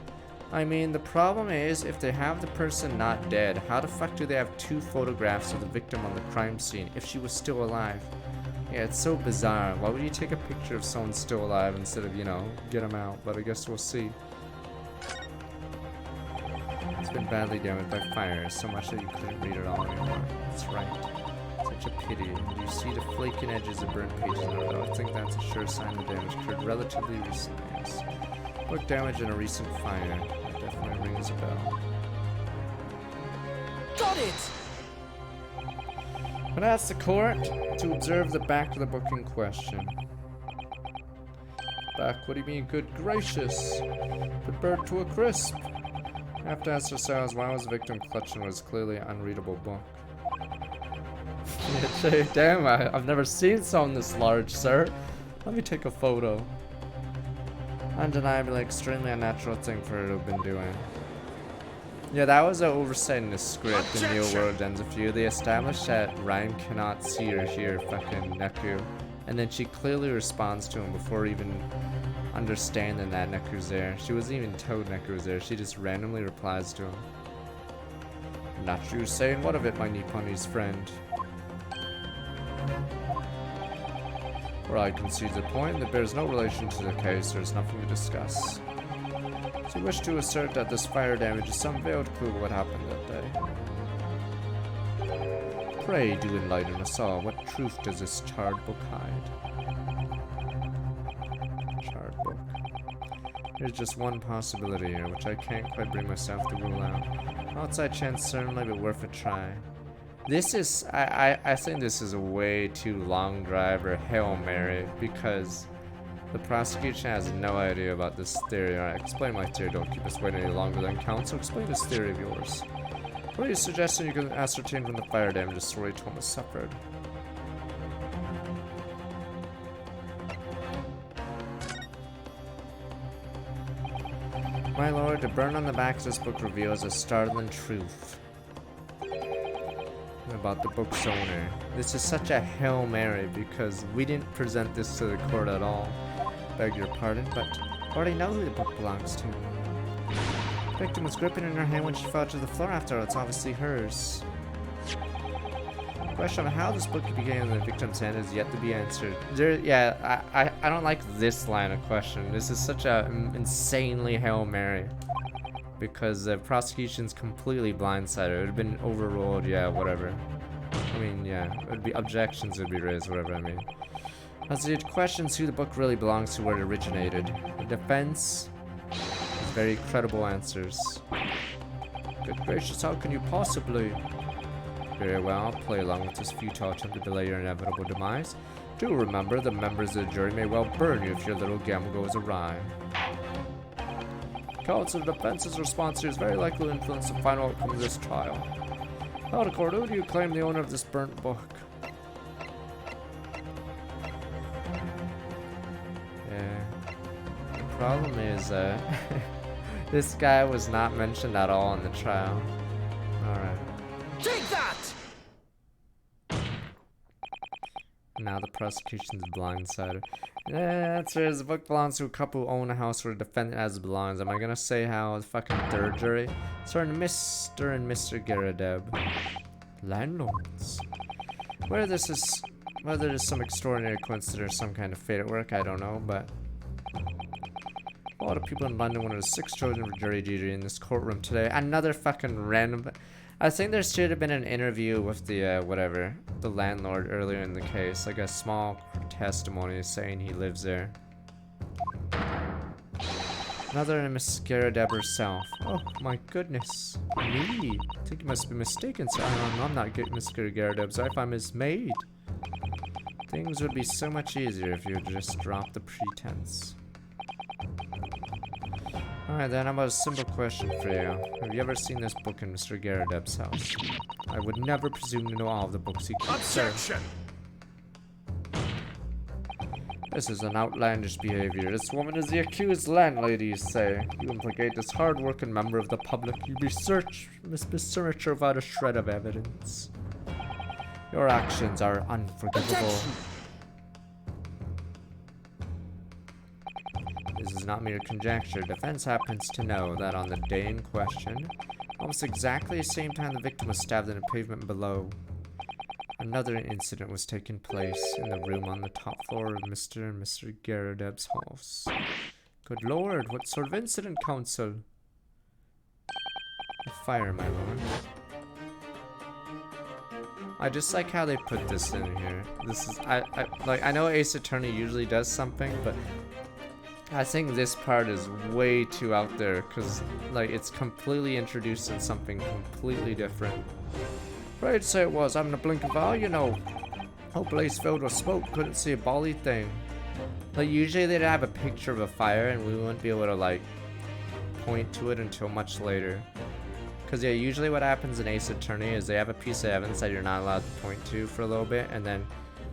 [SPEAKER 1] I mean, the problem is, if they have the person not dead, how the fuck do they have two photographs of the victim on the crime scene if she was still alive? Yeah, it's so bizarre. Why would you take a picture of someone still alive instead of, you know, get them out? But I guess we'll see. It's been badly damaged by fire, so much that you couldn't read it all anymore. That's right. Such a pity. You see the flaking edges of burnt pages on it. I think that's a sure sign the damage occurred relatively recently. Yes. Book damage in a recent fire. That definitely rings a bell.
[SPEAKER 2] Got it!
[SPEAKER 1] But ask the court to observe the back of the book in question. Back, what do you mean, good gracious? Put burnt to a crisp. I have to ask ourselves, why was the victim clutching what is clearly an unreadable book? Damn, I've never seen something this large, sir. Let me take a photo. Undeniably extremely unnatural thing for her to have been doing. Yeah, that was an oversight in the script in Real World Ends of You. They established that Ryan cannot see or hear fucking Neku. And then she clearly responds to him before even understanding that Neku's there. She wasn't even told Neku was there. She just randomly replies to him. Not you saying what of it, my Nipponi's friend. Or I concede the point that bears no relation to the case. There's nothing to discuss. So you wish to assert that this fire damage is some veiled clue of what happened that day. Pray do enlighten us all. What truth does this charred book hide? Charred book. There's just one possibility here, which I can't quite bring myself to rule out. Outside chance certainly, but worth a try. This is, I think this is a way too long drive or Hail Mary, because the prosecution has no idea about this theory. Alright, explain my theory, don't keep us waiting any longer than counsel. Explain this theory of yours. What are you suggesting you can ascertain from the fire damage the story Thomas suffered? My lord, the burn on the back of this book reveals a startling truth about the book's owner. This is such a Hail Mary because we didn't present this to the court at all. Beg your pardon, but I already know who the book belongs to. The victim was gripping it in her hand when she fell to the floor after all. It's obviously hers. The question of how this book became in the victim's hand is yet to be answered. I don't like this line of question. This is such a insanely Hail Mary. Because the prosecution's completely blindsided. It would have been overruled, yeah, whatever. I mean, yeah, it would be objections would be raised, whatever I mean. As it questions who the book really belongs to, where it originated. The defense has very credible answers. Good gracious, how can you possibly? Very well, I'll play along with this futile attempt to delay your inevitable demise. Do remember, the members of the jury may well burn you if your little gamble goes awry. Counsel, the defense's response here is very likely to influence the final outcome of this trial. Now, to court, who do you claim the owner of this burnt book? Yeah. The problem is, this guy was not mentioned at all in the trial. Alright.
[SPEAKER 2] Take that!
[SPEAKER 1] Now the prosecution's blindsided. That's right, the book belongs to a couple who own a house where the defendant has belongs. Am I gonna say how the fucking third jury? Starting Mr. and Mr. Garadeb. Landlords. Whether there's some extraordinary coincidence or some kind of fate at work, I don't know, but a lot of people in London, one of the 6 chosen for jury duty in this courtroom today. Another fucking random. I think there should have been an interview with the, the landlord earlier in the case. Like a small testimony saying he lives there. Another Miss Garadeb herself. Oh my goodness. Me? I think you must be mistaken, sir. I'm not getting Miss Garadeb, so if I'm his maid. Things would be so much easier if you would just drop the pretense. Alright then, how about a simple question for you. Have you ever seen this book in Mr. Garadeb's house? I would never presume to know all of the books he keeps, sir.
[SPEAKER 2] Objection!
[SPEAKER 1] This is an outlandish behavior. This woman is the accused landlady, you say. You implicate this hard-working member of the public. You must be searched without a shred of evidence. Your actions are unforgivable.
[SPEAKER 2] Objection!
[SPEAKER 1] This is not mere conjecture. Defense happens to know that on the day in question, almost exactly the same time the victim was stabbed in the pavement below, another incident was taking place in the room on the top floor of Mr. and Mr. Garadeb's house. Good lord, what sort of incident, counsel? A fire, my lord. I just like how they put this in here. This is, I know Ace Attorney usually does something, but I think this part is way too out there, because, like, it's completely introducing something completely different. Right, say it was, I'm in a blink of an eye, you know. Whole place filled with smoke, couldn't see a bally thing. Like, usually they'd have a picture of a fire, and we wouldn't be able to, like, point to it until much later. Because, yeah, usually what happens in Ace Attorney is they have a piece of evidence that you're not allowed to point to for a little bit, and then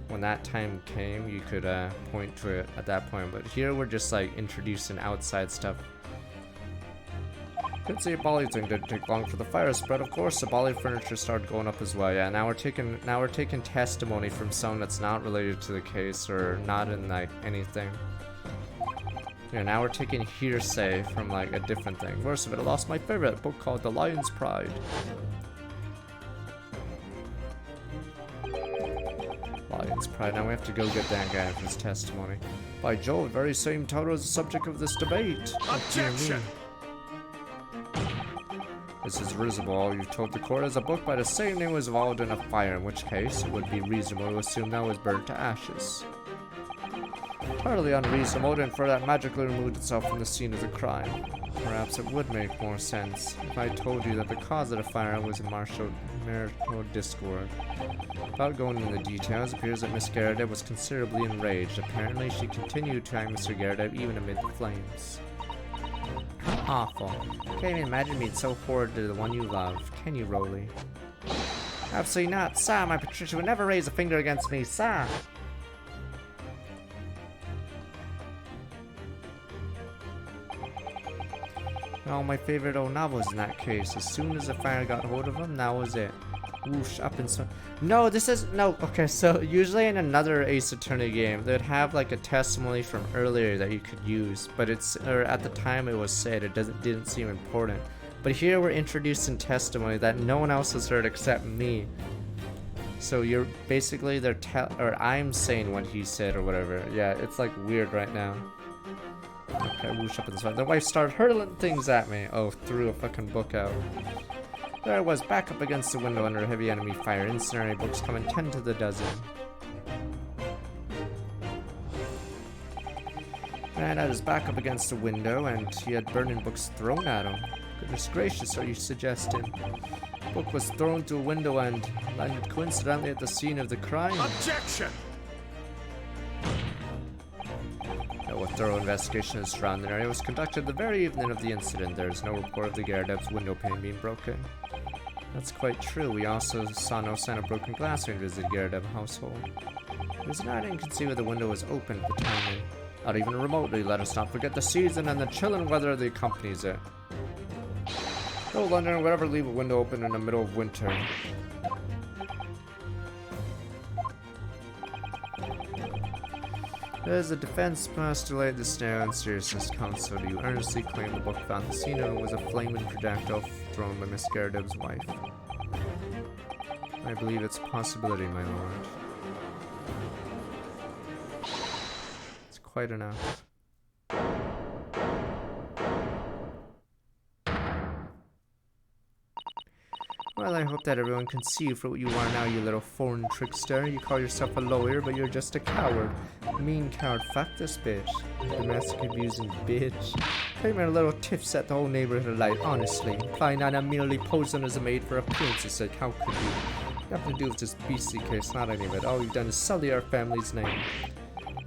[SPEAKER 1] when that time came, you could point to it at that point. But here we're just, like, introducing outside stuff. Couldn't see a Bali thing, didn't take long for the fire to spread. Of course, the Bali furniture started going up as well. Yeah, now we're taking testimony from someone that's not related to the case or not in, like, anything. Yeah, now we're taking hearsay from, like, a different thing. Worst of it, I lost my favorite book called The Lion's Pride. Lion's Pride. Now we have to go get that guy for his testimony. By Jove, the very same title as the subject of this debate.
[SPEAKER 2] Objection!
[SPEAKER 1] This is risible. All you've told the court is a book by the same name was involved in a fire, in which case it would be reasonable to assume that was burned to ashes. Entirely unreasonable to infer that magically removed itself from the scene of the crime. Perhaps it would make more sense if I told you that the cause of the fire was a marital discord. Without going into the details, it appears that Miss Garrett was considerably enraged. Apparently, she continued to hang Mr. Garrett even amid the flames. How awful. Can't even imagine being so horrid to the one you love. Can you, Rolly? Absolutely not. Sir, my Patricia would never raise a finger against me, sir. Oh, my favorite old novels in that case. As soon as the fire got hold of them, that was it. Whoosh, up and so. No, this is. No, okay, so usually in another Ace Attorney game, they'd have like a testimony from earlier that you could use, but or at the time it was said, it didn't seem important. But here we're introducing testimony that no one else has heard except me. So you're basically, or I'm saying what he said or whatever. Yeah, it's like weird right now. Okay, whoosh up in the sun. The wife started hurling things at me. Oh, threw a fucking book out. There I was, back up against the window under heavy enemy fire. Incendiary books coming 10 to the dozen. And I was back up against the window, and he had burning books thrown at him. Goodness gracious, are you suggesting? The book was thrown through a window and landed coincidentally at the scene of the crime.
[SPEAKER 2] Objection!
[SPEAKER 1] A thorough investigation of the surrounding area was conducted the very evening of the incident. There is no report of the Garredev's window pane being broken. That's quite true. We also saw no sign of broken glass when we visited the Garredev household. It is not inconceivable the window was open at the time. Not even remotely. Let us not forget the season and the chilling weather that accompanies it. No Londoner would ever leave a window open in the middle of winter. As the defense postulated the snare and seriousness, counsel, you earnestly claim the book found the scene and was a flaming projectile thrown by Miss Garredev's wife. I believe it's a possibility, my lord. It's quite enough. Well, I hope that everyone can see you for what you are now, you little foreign trickster. You call yourself a lawyer, but you're just a coward. A mean coward. Fuck this bitch. Domestic abusing bitch. Claiming a little tiff set the whole neighborhood alight, honestly. Implying that I'm merely posing as a maid for appearance's sake. How could you? Nothing to do with this beastly case, not any of it. All you've done is sully our family's name.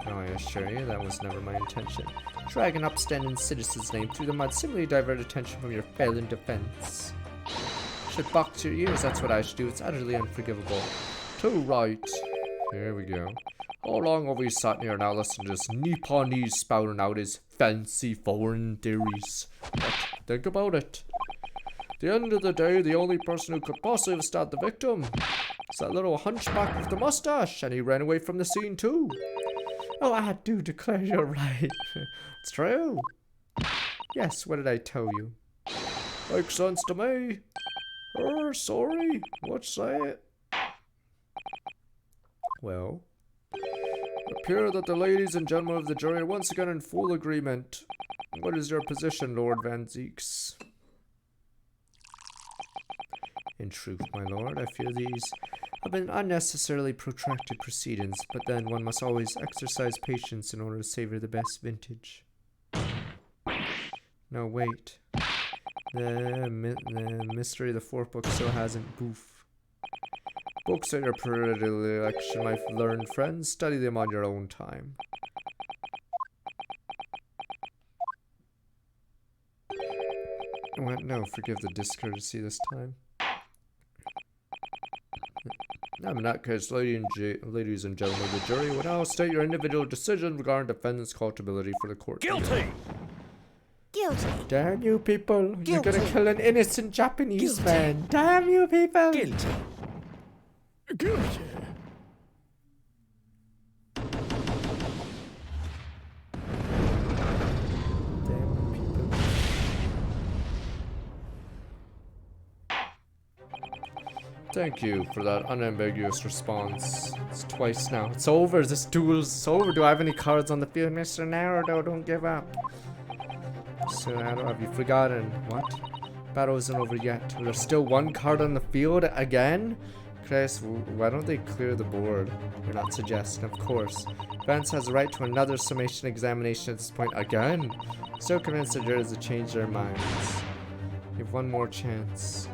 [SPEAKER 1] Oh, I assure you, that was never my intention. Drag an upstanding citizen's name through the mud simply to divert attention from your failing defense. Should box your ears, that's what I should do. It's utterly unforgivable. Too right. Here we go. How long have we sat here now listening to this Nipponese spouting out his fancy foreign theories? But think about it. At the end of the day, the only person who could possibly have stabbed the victim is that little hunchback with the mustache, and he ran away from the scene too. Oh, I do declare you're right. It's true. Yes, what did I tell you? Makes sense to me. Sorry. What say it? Well, it appears that the ladies and gentlemen of the jury are once again in full agreement. What is your position, Lord Van Zeeks? In truth, my lord, I fear these have been unnecessarily protracted proceedings, but then one must always exercise patience in order to savor the best vintage. No, wait. The mystery of the fourth book still hasn't boof. Books are your predilection, my learned friends. Study them on your own time. What? No, forgive the discourtesy this time. I'm in that case, ladies and gentlemen of the jury, will now state your individual decision regarding defendant's culpability for the court.
[SPEAKER 2] Guilty!
[SPEAKER 3] Guilty.
[SPEAKER 1] Damn you people! You're
[SPEAKER 3] Guilty.
[SPEAKER 1] gonna kill an innocent Japanese
[SPEAKER 3] Guilty.
[SPEAKER 1] man! Damn you people!
[SPEAKER 2] Guilty. Guilty.
[SPEAKER 1] Damn you people. Thank you for that unambiguous response. It's twice now. It's over. This duel's over. Do I have any cards on the field? Mr. Naruto, don't give up. Mr. Naruto, have you forgotten? What? Battle isn't over yet. There's still one card on the field again? Chris, why don't they clear the board? You're not suggesting, of course. Vance has a right to another summation examination at this point again. So convinced the jurors to change their minds. You have one more chance.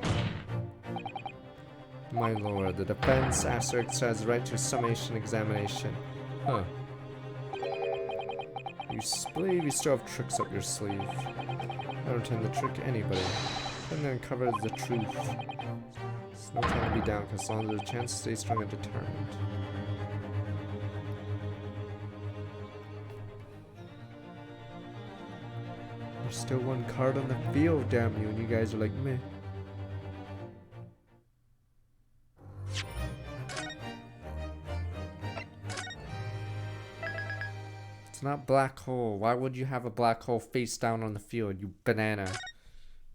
[SPEAKER 1] My lord, the defense asterisk has the right to a summation examination. Huh. You believe you still have tricks up your sleeve. I don't intend to trick anybody. And then uncover the truth. It's no time to be down, because as long as there's a chance to stay strong and determined. There's still one card on the field, damn you, and you guys are like, meh. It's not black hole. Why would you have a black hole face down on the field, you banana?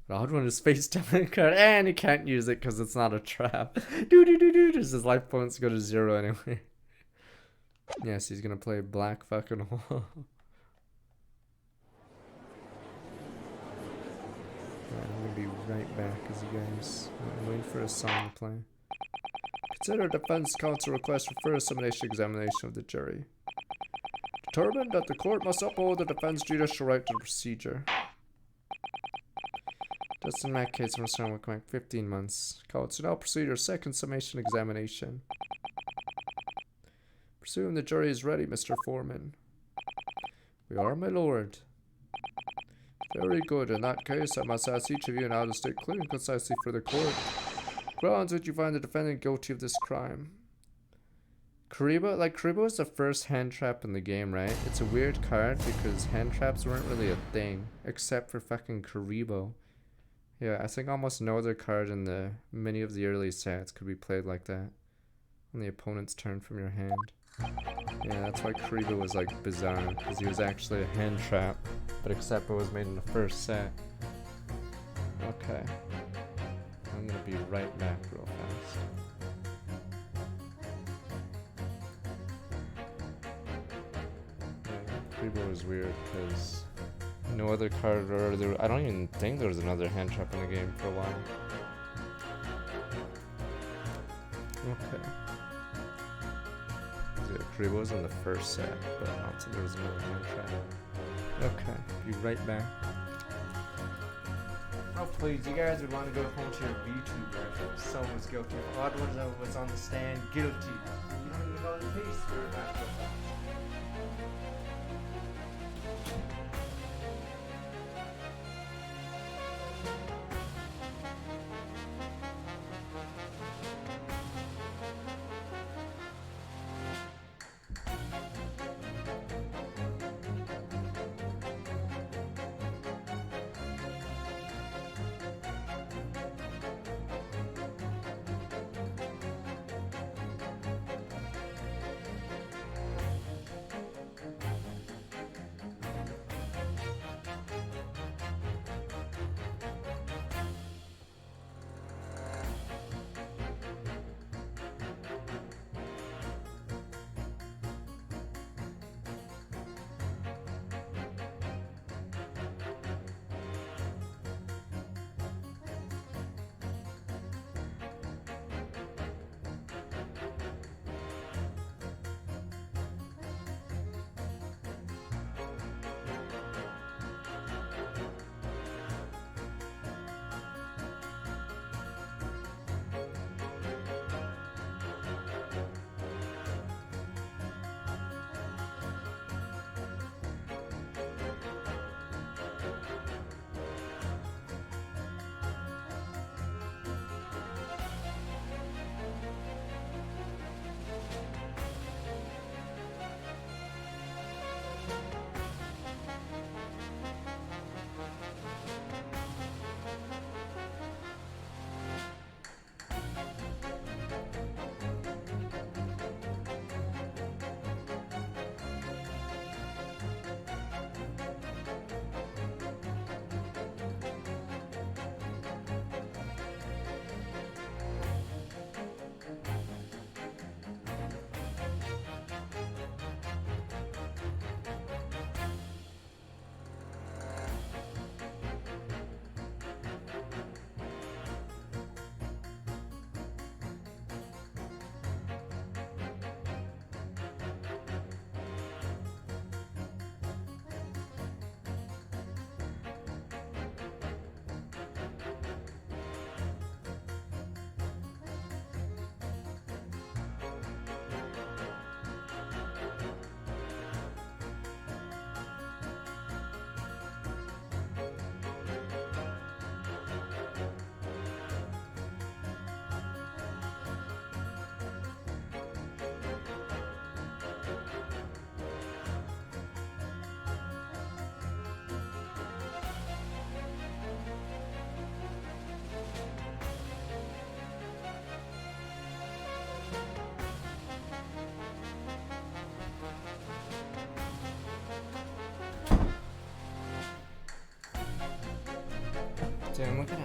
[SPEAKER 1] The odd one is face down on the card, and he can't use it because it's not a trap. Does his life points go to 0 anyway? Yes, he's gonna play black fucking hole. Alright, I'm gonna be right back as you guys. I'm waiting for a song to play. Consider defense counsel request for further summation examination of the jury. Determined that the court must uphold the defense judicial right to the procedure. Just in that case, I'm going to come back 15 months. Counsel now proceed your second summation examination. Presume the jury is ready, Mr. Foreman. We are, my lord. Very good. In that case, I must ask each of you now to state clearly and concisely for the court grounds which you find the defendant guilty of this crime. Karibo is the first hand trap in the game, right? It's a weird card because hand traps weren't really a thing, except for fucking Karibo. Yeah, I think almost no other card in many of the early sets could be played like that. On the opponent's turn from your hand. Yeah, that's why Karibo was like bizarre, because he was actually a hand trap, but except it was made in the first set. Okay. I'm gonna be right back real fast. Karibo was weird because no other card, or I don't even think there was another hand trap in the game for a while. Okay. Yeah, Karibo was in the first set, but I don't think there was another hand trap. Okay, be right back. Oh please, you guys would want to go home to your VTuber if someone was guilty. If Odd was on the stand, guilty. You don't even know the case for that.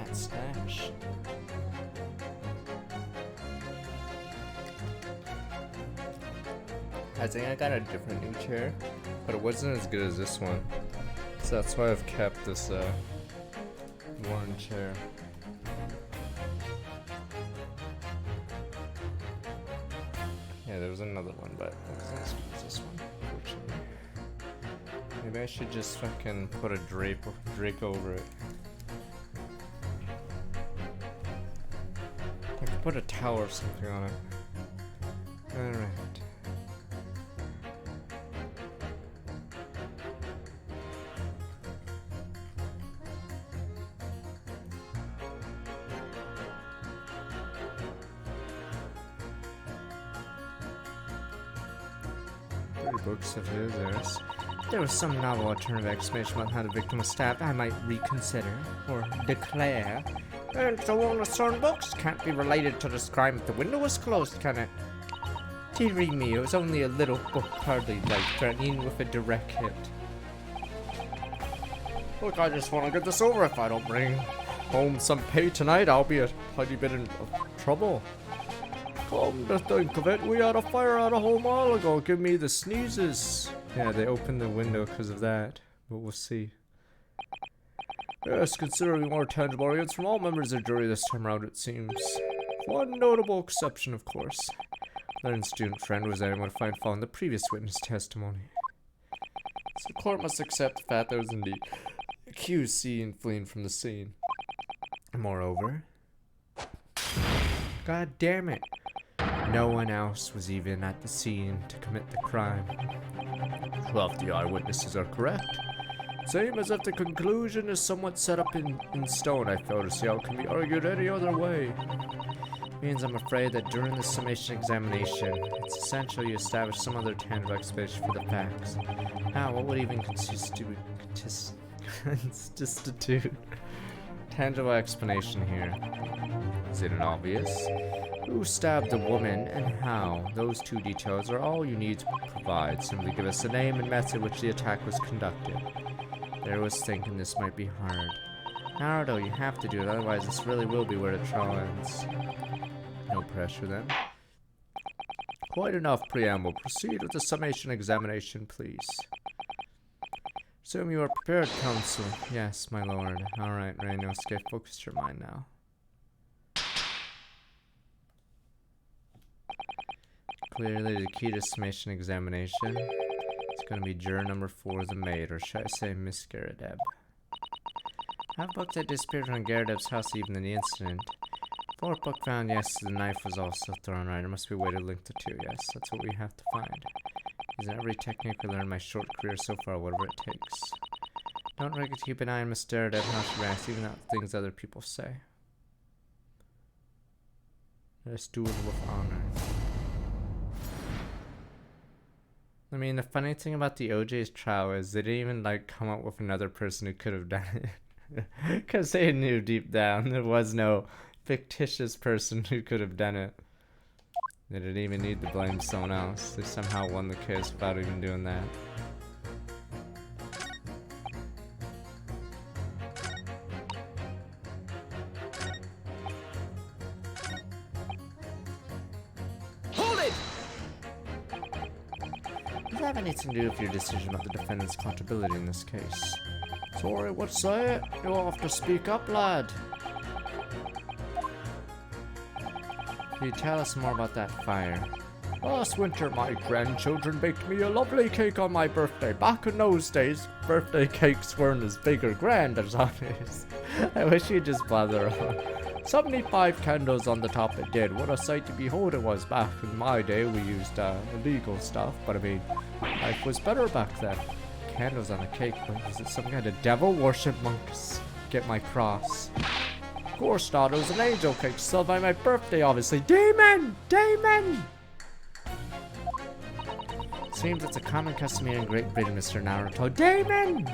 [SPEAKER 1] that stash. I think I got a different new chair, but it wasn't as good as this one. So that's why I've kept this worn chair. Yeah, there was another one, but it wasn't as good as this one, unfortunately. Maybe I should just fucking put a drape over it. I could put a towel or something on it. Alright. Books of his, yes. If there was some novel alternative explanation about how the victim was stabbed, I might reconsider or declare. And so all the certain books can't be related to this crime if the window was closed, can it? Dearie me, it was only a little book, hardly life-threatening with a direct hit. Look, I just want to get this over. If I don't bring home some pay tonight, I'll be a tiny bit of trouble. Come to think of it, we had a fire at home a while ago. Give me the sneezes. Yeah, they opened the window because of that, but we'll see. Yes, considering more tangible evidence from all members of the jury this time around, it seems. One notable exception, of course. Learned student friend was anyone to find fault in the previous witness testimony. So the court must accept the fact that was indeed accused seen fleeing from the scene. Moreover, god damn it, no one else was even at the scene to commit the crime. Well, if the eyewitnesses are correct, same as if the conclusion is somewhat set up in stone, I fail to see how it can be argued any other way. Means I'm afraid that during the summation examination, it's essential you establish some other tangible explanation for the facts. Now, what would even constitute tangible explanation here? Is it an obvious? Who stabbed the woman and how? Those two details are all you need to provide. Simply give us the name and method in which the attack was conducted. There was thinking this might be hard. Naruto, you have to do it, otherwise this really will be where the trial ends. No pressure then. Quite enough preamble. Proceed with the summation examination, please. Assume you are prepared, counsel. Yes, my lord. Alright, Reinosuke, focus your mind now. Clearly the key to summation examination is going to be juror number 4, the maid, or should I say Miss Garrideb. Have book that disappeared from Garrideb's house even in the incident. Fourth book found, yes, the knife was also thrown right. There must be a way to link the two, yes, that's what we have to find. Using every technique we learned in my short career so far, whatever it takes. Don't forget to keep an eye on Miss Garrideb, how she reacts, even at things other people say. Let's do it with honor. I mean, the funny thing about the OJ's trial is they didn't even, like, come up with another person who could have done it. Because they knew deep down there was no fictitious person who could have done it. They didn't even need to blame someone else. They somehow won the case without even doing that. Does that have anything to do with your decision about the defendant's culpability in this case? Sorry, what's that? You'll have to speak up, lad. Can you tell us more about that fire? Last winter, my grandchildren baked me a lovely cake on my birthday. Back in those days, birthday cakes weren't as big or grand as ours. I wish you'd just bother on. 75 candles on the top it did. What a sight to behold it was. Back in my day, we used illegal stuff, but I mean, life was better back then. Candles on a cake, wait, is it some kind of devil worship monks? Get my cross. Of course not, it was an angel cake sold by my birthday, obviously. Demon! Demon! Seems it's a common custom here in Great Britain, Mr. Naruto. Demon!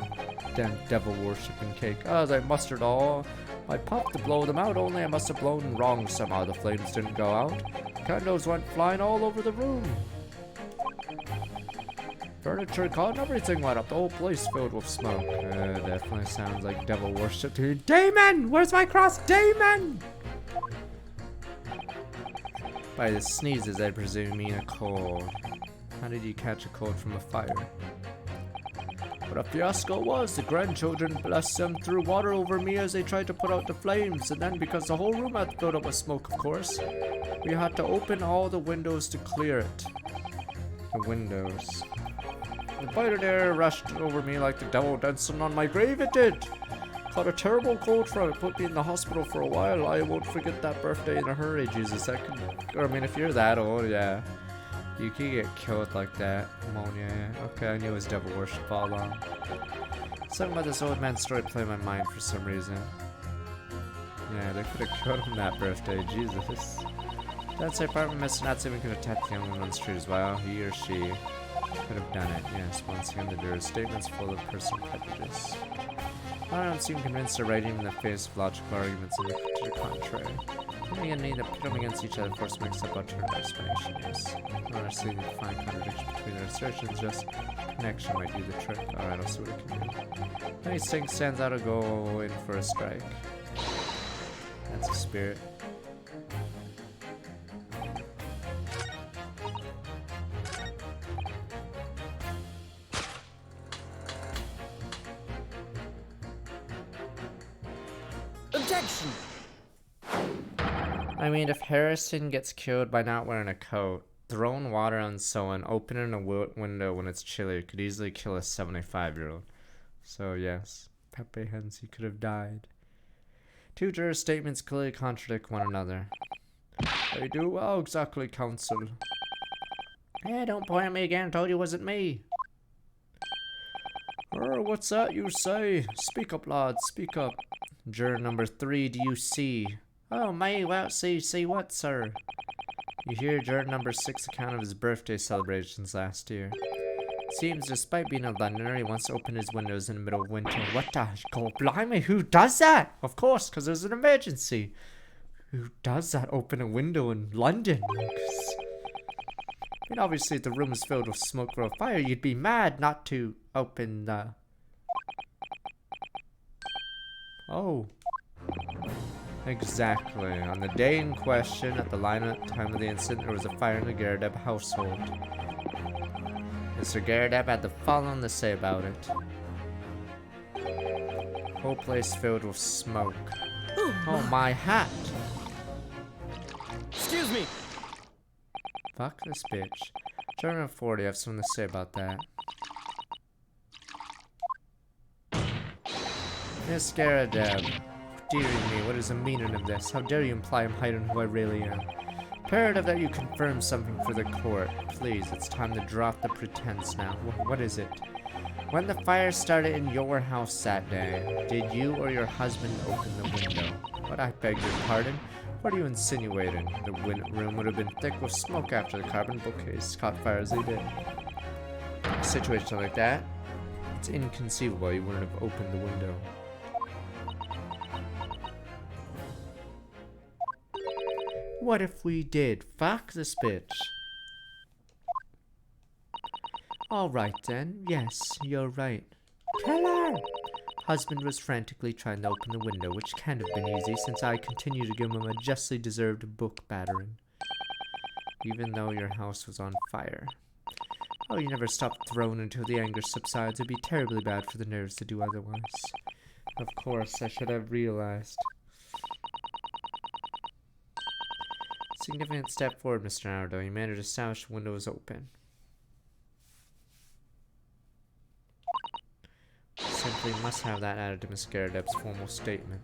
[SPEAKER 1] Damn devil worshipping cake. As I mustered all, I popped to blow them out, only I must have blown wrong somehow. The flames didn't go out. Candles went flying all over the room. Furniture caught and everything went up. The whole place filled with smoke. Definitely sounds like devil worship to me. Damon! Where's my cross? Damon! By the sneezes, I presume you mean a cold. How did you catch a cold from a fire? What a fiasco it was. The grandchildren, bless them, threw water over me as they tried to put out the flames. And then, because the whole room had filled up with smoke, of course, we had to open all the windows to clear it. The windows. The bitter air rushed over me like the devil dancing on my grave, it did. Caught a terrible cold from it, put me in the hospital for a while. I won't forget that birthday in a hurry, Jesus. I mean, if you're that old, yeah. You can get killed like that. Pneumonia, yeah. Okay, I knew it was devil worship all along. Something about this old man's story played my mind for some reason. Yeah, they could have killed him that birthday, Jesus. That's the apartment Mr. Not even could have tapped the young woman on the street as well. He or she could have done it, yes. Once again, there are statements full of personal prejudice. I don't seem convinced of writing in the face of logical arguments to the contrary. Putting and need to put them against each other first makes up utter explanation, yes. Honestly, the fine contradiction between their assertions, just connection might do the trick. Alright, I'll see what I can do. Any thing stands out to go in for a strike. That's a spirit.
[SPEAKER 2] Objection!
[SPEAKER 1] I mean, if Harrison gets killed by not wearing a coat, throwing water on someone, opening a window when it's chilly, could easily kill a 75-year-old. So yes, Pepe Hensi could have died. Two jurors' statements clearly contradict one another. They do well, exactly, counsel. Hey, don't point at me again. I told you it wasn't me. What's that you say? Speak up, lad. Speak up. Juror number 3, do you see? Oh, my, well, see what, sir? You hear juror number 6 account of his birthday celebrations last year. Seems, despite being a Londoner, he wants to open his windows in the middle of winter. What the? God blimey, who does that? Of course, because there's an emergency. Who does that? Open a window in London? I mean, obviously, if the room is filled with smoke or a fire, you'd be mad not to open the... Oh. Exactly. On the day in question, at the time of the incident, there was a fire in the Gerdeb household. Mr. Gerdeb had the following to say about it. Whole place filled with smoke. Oh, my hat!
[SPEAKER 2] Excuse me!
[SPEAKER 1] Fuck this bitch. German 40, I have something to say about that. Miss Gerdeb. Dear me, what is the meaning of this? How dare you imply I'm hiding who I really am? Imperative that you confirm something for the court. Please, it's time to drop the pretense now. What is it? When the fire started in your house that day, did you or your husband open the window? What, I beg your pardon? What are you insinuating? The room would have been thick with smoke after the carbon bookcase caught fire as they did. A situation like that, it's inconceivable you wouldn't have opened the window. What if we did? Fuck this bitch. Alright then. Yes, you're right. Kill her! Husband was frantically trying to open the window, which can't have been easy since I continue to give him a justly deserved book battering. Even though your house was on fire. Oh, you never stop throwing until the anger subsides. It'd be terribly bad for the nerves to do otherwise. Of course, I should have realized. Significant step forward, Mr. Nardo. You managed to establish the window was open. Simply must have that added to Miss Gerdeb's formal statement.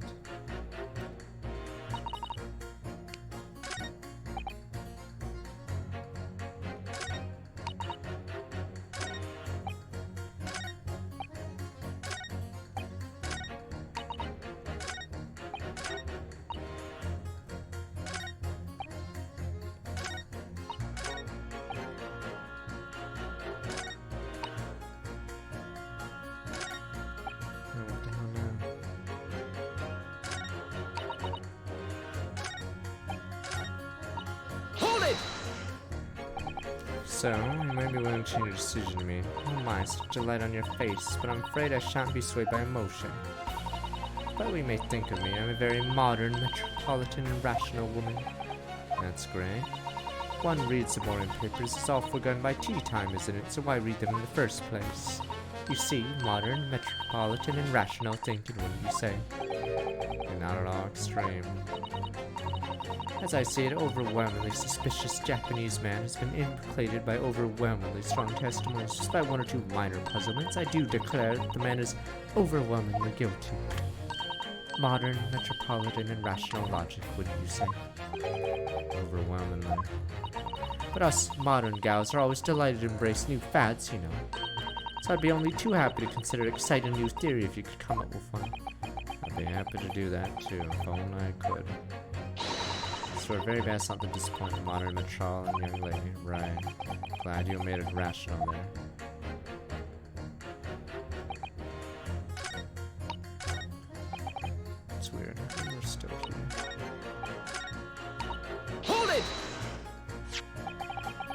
[SPEAKER 1] So, you might be willing to change your decision to me. Oh my, such a light on your face, but I'm afraid I shan't be swayed by emotion. But we may think of me, I'm a very modern, metropolitan, and rational woman. That's great. One reads the morning papers, it's all forgotten by tea time, isn't it? So why read them in the first place? You see, modern, metropolitan, and rational thinking, wouldn't you say? You're not at all extreme. As I see it, overwhelmingly suspicious Japanese man has been implicated by overwhelmingly strong testimonies. Despite one or two minor puzzlements, I do declare that the man is overwhelmingly guilty. Modern, metropolitan, and rational logic, wouldn't you say? Overwhelmingly. But us modern gals are always delighted to embrace new fads, you know. So I'd be only too happy to consider exciting new theory if you could come up with one. I'd be happy to do that too, if only I could. So we're very best not to disappoint a modern metropolitan young lady. Right. Glad you made it rational there. It's weird. We're still here.
[SPEAKER 2] Hold it!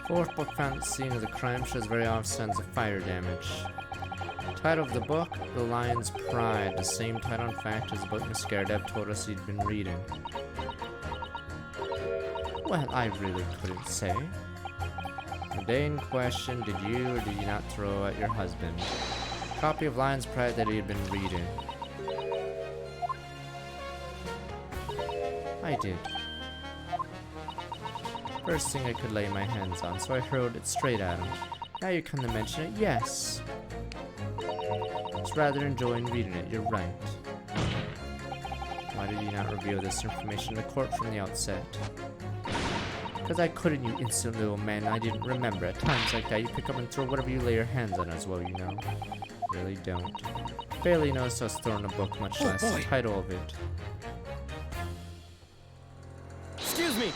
[SPEAKER 1] Fourth book found at the scene of the crime shows very off signs of fire damage. Title of the book, The Lion's Pride. The same title, in fact, as the book Miss Scaredeb told us he'd been reading. Well, I really couldn't say. The day in question, did you or did you not throw at your husband? A copy of Lion's Pride that he had been reading. I did. First thing I could lay my hands on, so I hurled it straight at him. Now you come to mention it, yes. I was rather enjoying reading it, you're right. Why did you not reveal this information to court from the outset? Because I couldn't, you insolent little man. I didn't remember. At times like that, you pick up and throw whatever you lay your hands on as well, you know. Really don't. Barely noticed I was throwing a book, much less the title of it.
[SPEAKER 2] Excuse me!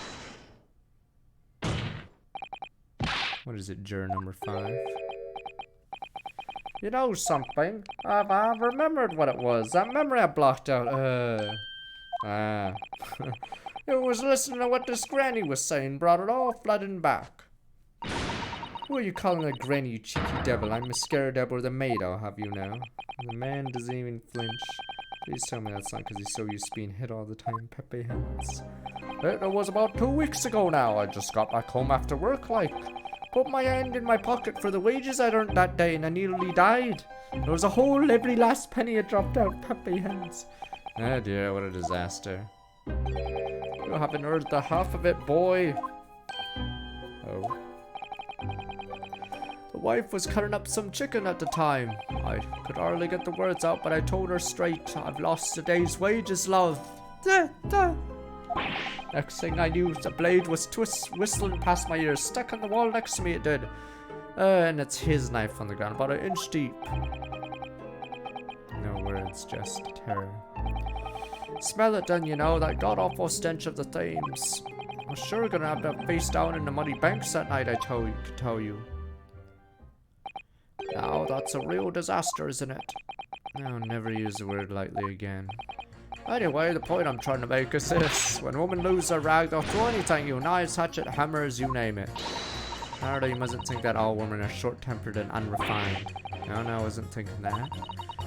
[SPEAKER 1] What is it, juror number 5? You know something? I've remembered what it was. That memory I blocked out. It was listening to what this granny was saying, brought it all flooding back. Who are you calling a granny, you cheeky devil? I'm Miss Scaredeb or the maid, I'll have you know. The man doesn't even flinch. Please tell me that's not because he's so used to being hit all the time, Pepe Hands. It was about 2 weeks ago now. I just got back home after work, like. Put my hand in my pocket for the wages I earned that day and I nearly died. There was a hole, every last penny had dropped out, Pepe Hands. Oh dear, what a disaster. You haven't heard the half of it, boy. Oh. The wife was cutting up some chicken at the time. I could hardly get the words out, but I told her straight, I've lost a day's wages, love. Next thing I knew, the blade was whistling past my ears, stuck on the wall next to me it did. And it's his knife on the ground, about 1 inch deep. No words, just terror. Smell it then, you know, that god-awful stench of the Thames. I was sure gonna have that face down in the muddy banks that night, I could tell you. Now, that's a real disaster, isn't it? I'll never use the word lightly again. Anyway, the point I'm trying to make is this. When women lose their rag, they'll throw anything, you knives, hatchet, hammers, you name it. Now, you mustn't think that all women are short-tempered and unrefined. No, I wasn't thinking that.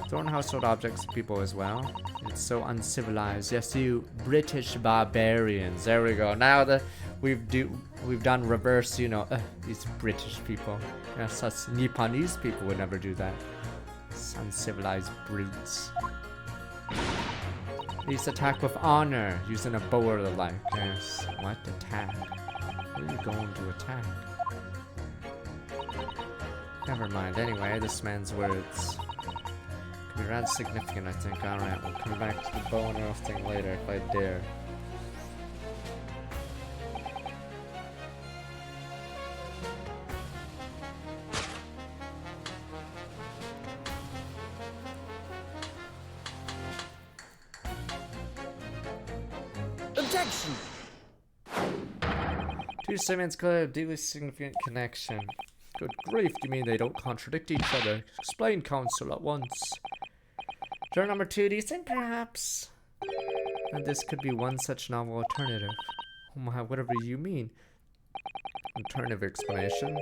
[SPEAKER 1] Throwing household objects at people as well. It's so uncivilized. Yes, you British barbarians. There we go. Now that we've done reverse, you know, these British people. Yes, us Nipponese people would never do that. It's uncivilized brutes. Please attack with honor, using a bow or the like. Yes. What? Attack? Where are you going to attack? Never mind. Anyway, this man's words could be rather significant, I think. Alright, we'll come back to the bow and arrow thing later if I dare.
[SPEAKER 2] Objection!
[SPEAKER 1] Two statements clearly have deeply significant connection. Good grief, do you mean they don't contradict each other? Explain, counsel, at once. Juror number 2, do you think perhaps that this could be one such novel alternative? Oh my, whatever you mean. Alternative explanation.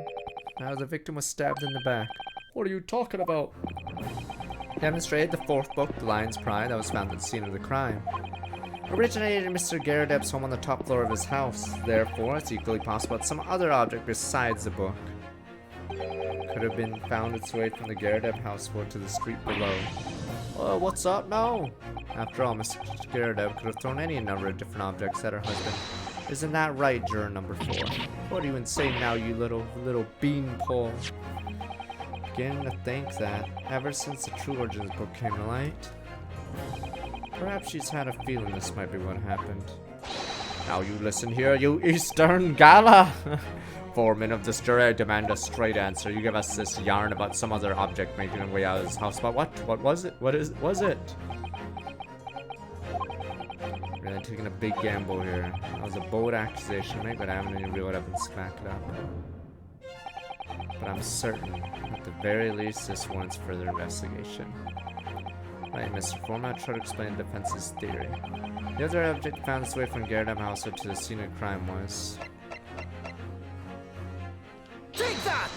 [SPEAKER 1] Now the victim was stabbed in the back. What are you talking about? Demonstrated the fourth book, The Lion's Pride, that was found at the scene of the crime. Originated in Mr. Garredeb's home on the top floor of his house. Therefore, it's equally possible that some other object besides the book could have been found its way from the Garredeb household to the street below. Oh, what's up now? After all, Mr. Garredeb could have thrown any number of different objects at her husband. Isn't that right, juror number 4? What are you saying now, you little beanpole? Beginning to think that, ever since the True Origins book came to light, perhaps she's had a feeling this might be what happened. Now you listen here, you Eastern Gala! Foreman of this jury, I demand a straight answer. You give us this yarn about some other object making its way out of this house, but what? What was it? Was it? Really taking a big gamble here. That was a bold accusation, mate, but I haven't any real evidence to back it up. But I'm certain, at the very least, this warrants further investigation. Right, Mr. Foreman, I'll try to explain the defense's theory. The other object found its way from Garredeb household to the scene of crime was...
[SPEAKER 2] Take that!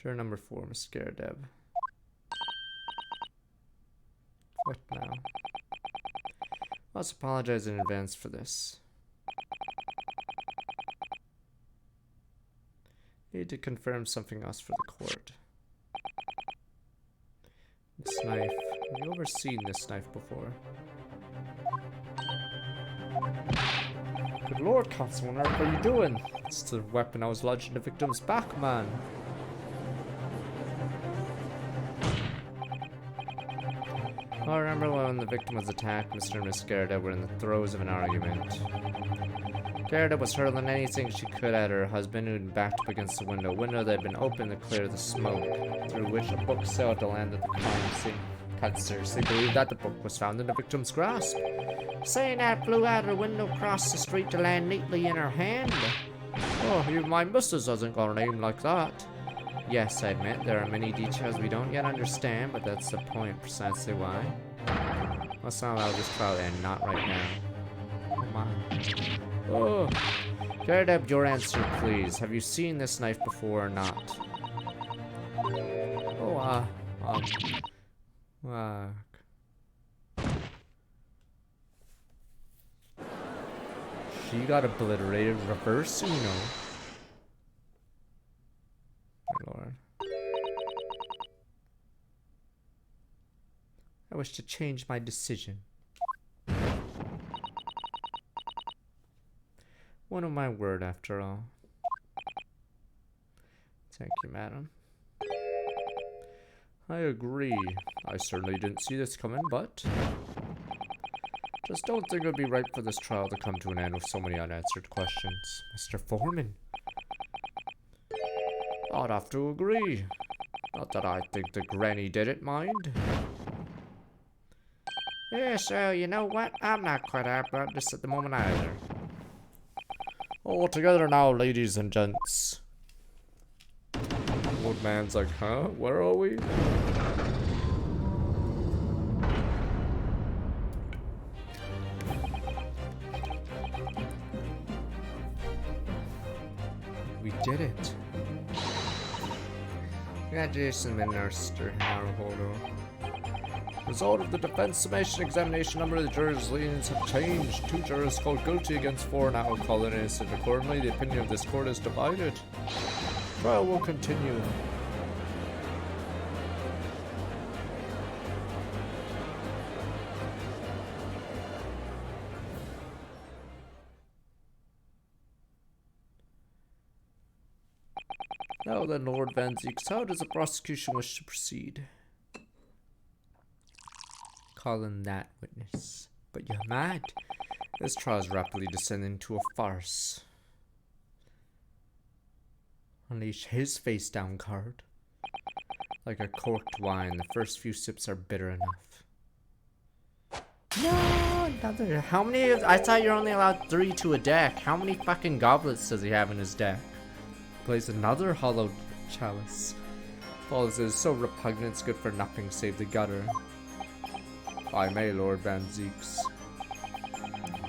[SPEAKER 1] Juror number 4, Mr. Garredeb. What now? Let's apologize in advance for this. Need to confirm something else for the court. This knife. Have you ever seen this knife before? Good lord, Constable, what are you doing? It's the weapon I was lodging the victim's back, man. I remember when the victim was attacked, Mr. and Miss Garredeb were in the throes of an argument. Garredeb was hurling anything she could at her husband, who'd backed up against the window that had been opened to clear the smoke, through which a book sailed to land at the crime scene. Can't seriously believe that the book was found in the victim's grasp. Saying that flew out her window across the street to land neatly in her hand. Oh, even my missus hasn't got a name like that. Yes, I admit, there are many details we don't yet understand, but that's the point, precisely why. Let's not allow this trial to end, not right now. Come on. Oh. Garredeb, your answer, please. Have you seen this knife before or not? Oh, she got obliterated reverse Uno. My lord. I wish to change my decision. One of my word, after all. Thank you, madam. I agree. I certainly didn't see this coming, but... just don't think it would be right for this trial to come to an end with so many unanswered questions. Mr. Foreman. I'd have to agree. Not that I think the granny did it, mind. Yeah, so, you know what? I'm not quite happy about this at the moment either. All together now, ladies and gents. Old man's like, huh? Where are we? We did it. Congratulations, Minister Harholder. Result of the defense summation examination, number of the jurors' leanings have changed. 2 jurors called guilty against 4 now called innocent. Accordingly, the opinion of this court is divided. Trial will continue. Now then, Lord Van Zieks, how does the prosecution wish to proceed? Calling that witness. But you're mad. This trial is rapidly descending into a farce. Unleash his face down, card. Like a corked wine, the first few sips are bitter enough. No, another. How many? I thought you're only allowed 3 to a deck. How many fucking goblets does he have in his deck? Plays another hollow chalice. All this is so repugnant, it's good for nothing save the gutter. I may, Lord Van Zieks.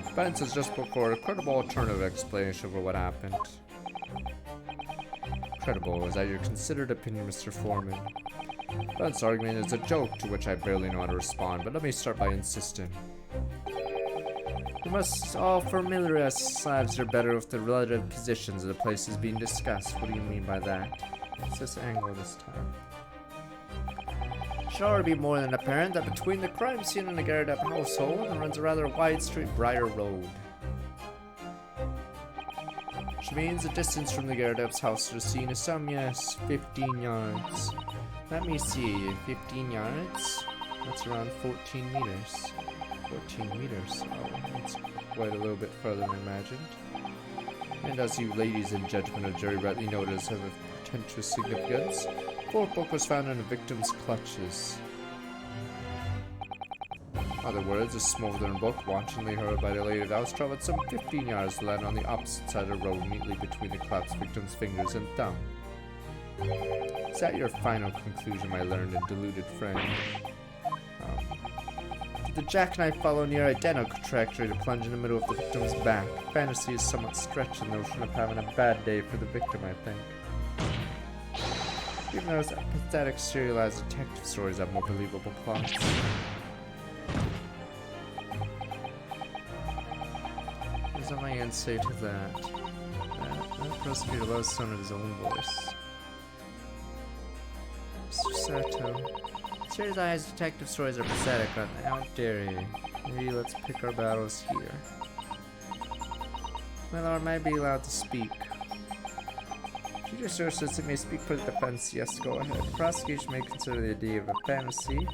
[SPEAKER 1] Defense has just put forward a credible alternative explanation for what happened. Credible, is that your considered opinion, Mr. Foreman? Defense argument is a joke to which I barely know how to respond, but let me start by insisting. We must all familiarize ourselves better with the relative positions of the places being discussed. What do you mean by that? What's this angle this time? It should already be more than apparent that between the crime scene and the Garrett household there runs a rather wide street, Briar Road. Which means the distance from the Garrett's house to the scene is some, yes, 15 yards. Let me see, 15 yards? That's around 14 meters. 14 meters. Oh, that's quite a little bit further than I imagined. And as you ladies in judgment of jury rightly notice have a potential significance, the fourth book was found in the victim's clutches. In other words, a smoldering book, wantonly hurled by the lady of the house, traveled some 15 yards to land on the opposite side of the road, immediately between the collapsed victim's fingers and thumb. Is that your final conclusion, my learned and deluded friend? Did the jackknife follow near identical trajectory to plunge in the middle of the victim's back? Fantasy is somewhat stretched in the notion of having a bad day for the victim, I think. Even those pathetic serialized detective stories have more believable plots. What does my aunt say to that? That prosecutor loves someone of his own voice. Mr. Sato. Serialized detective stories are pathetic, aren't they? How dare you? Maybe let's pick our battles here. My lord, may I be allowed to speak? Judicial assistant may speak for the defense. Yes, go ahead. The prosecution may consider the idea of a fantasy.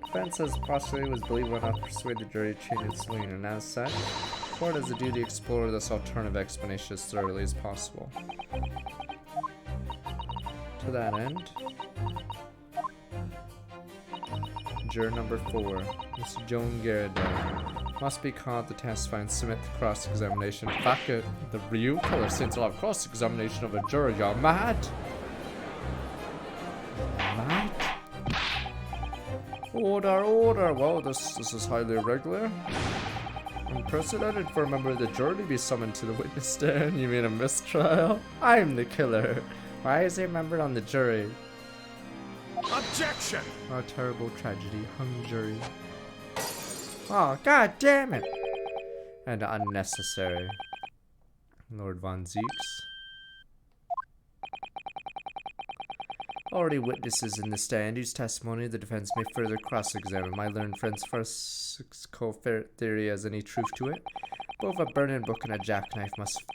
[SPEAKER 1] Defense says the postulate was believable enough to persuade the jury to change its lean, and as such, the court has a duty to explore this alternative explanation as thoroughly as possible. To that end, juror number 4, Miss Joan Garrett, must be called to testify and submit the cross-examination. Fuck it, the real color since I'll have cross-examination of a juror. You're mad? Mad? Order, order. Well, this is highly irregular. Unprecedented for a member of the jury to be summoned to the witness stand. You mean a mistrial? I'm the killer. Why is he a member on the jury?
[SPEAKER 2] Objection!
[SPEAKER 1] Oh, terrible tragedy. Hung jury. Oh, god damn it! And unnecessary. Lord Von Zeeks. Already witnesses in the stand whose testimony the defense may further cross-examine. My learned friend's first theory has any truth to it. Both a burning book and a jackknife must have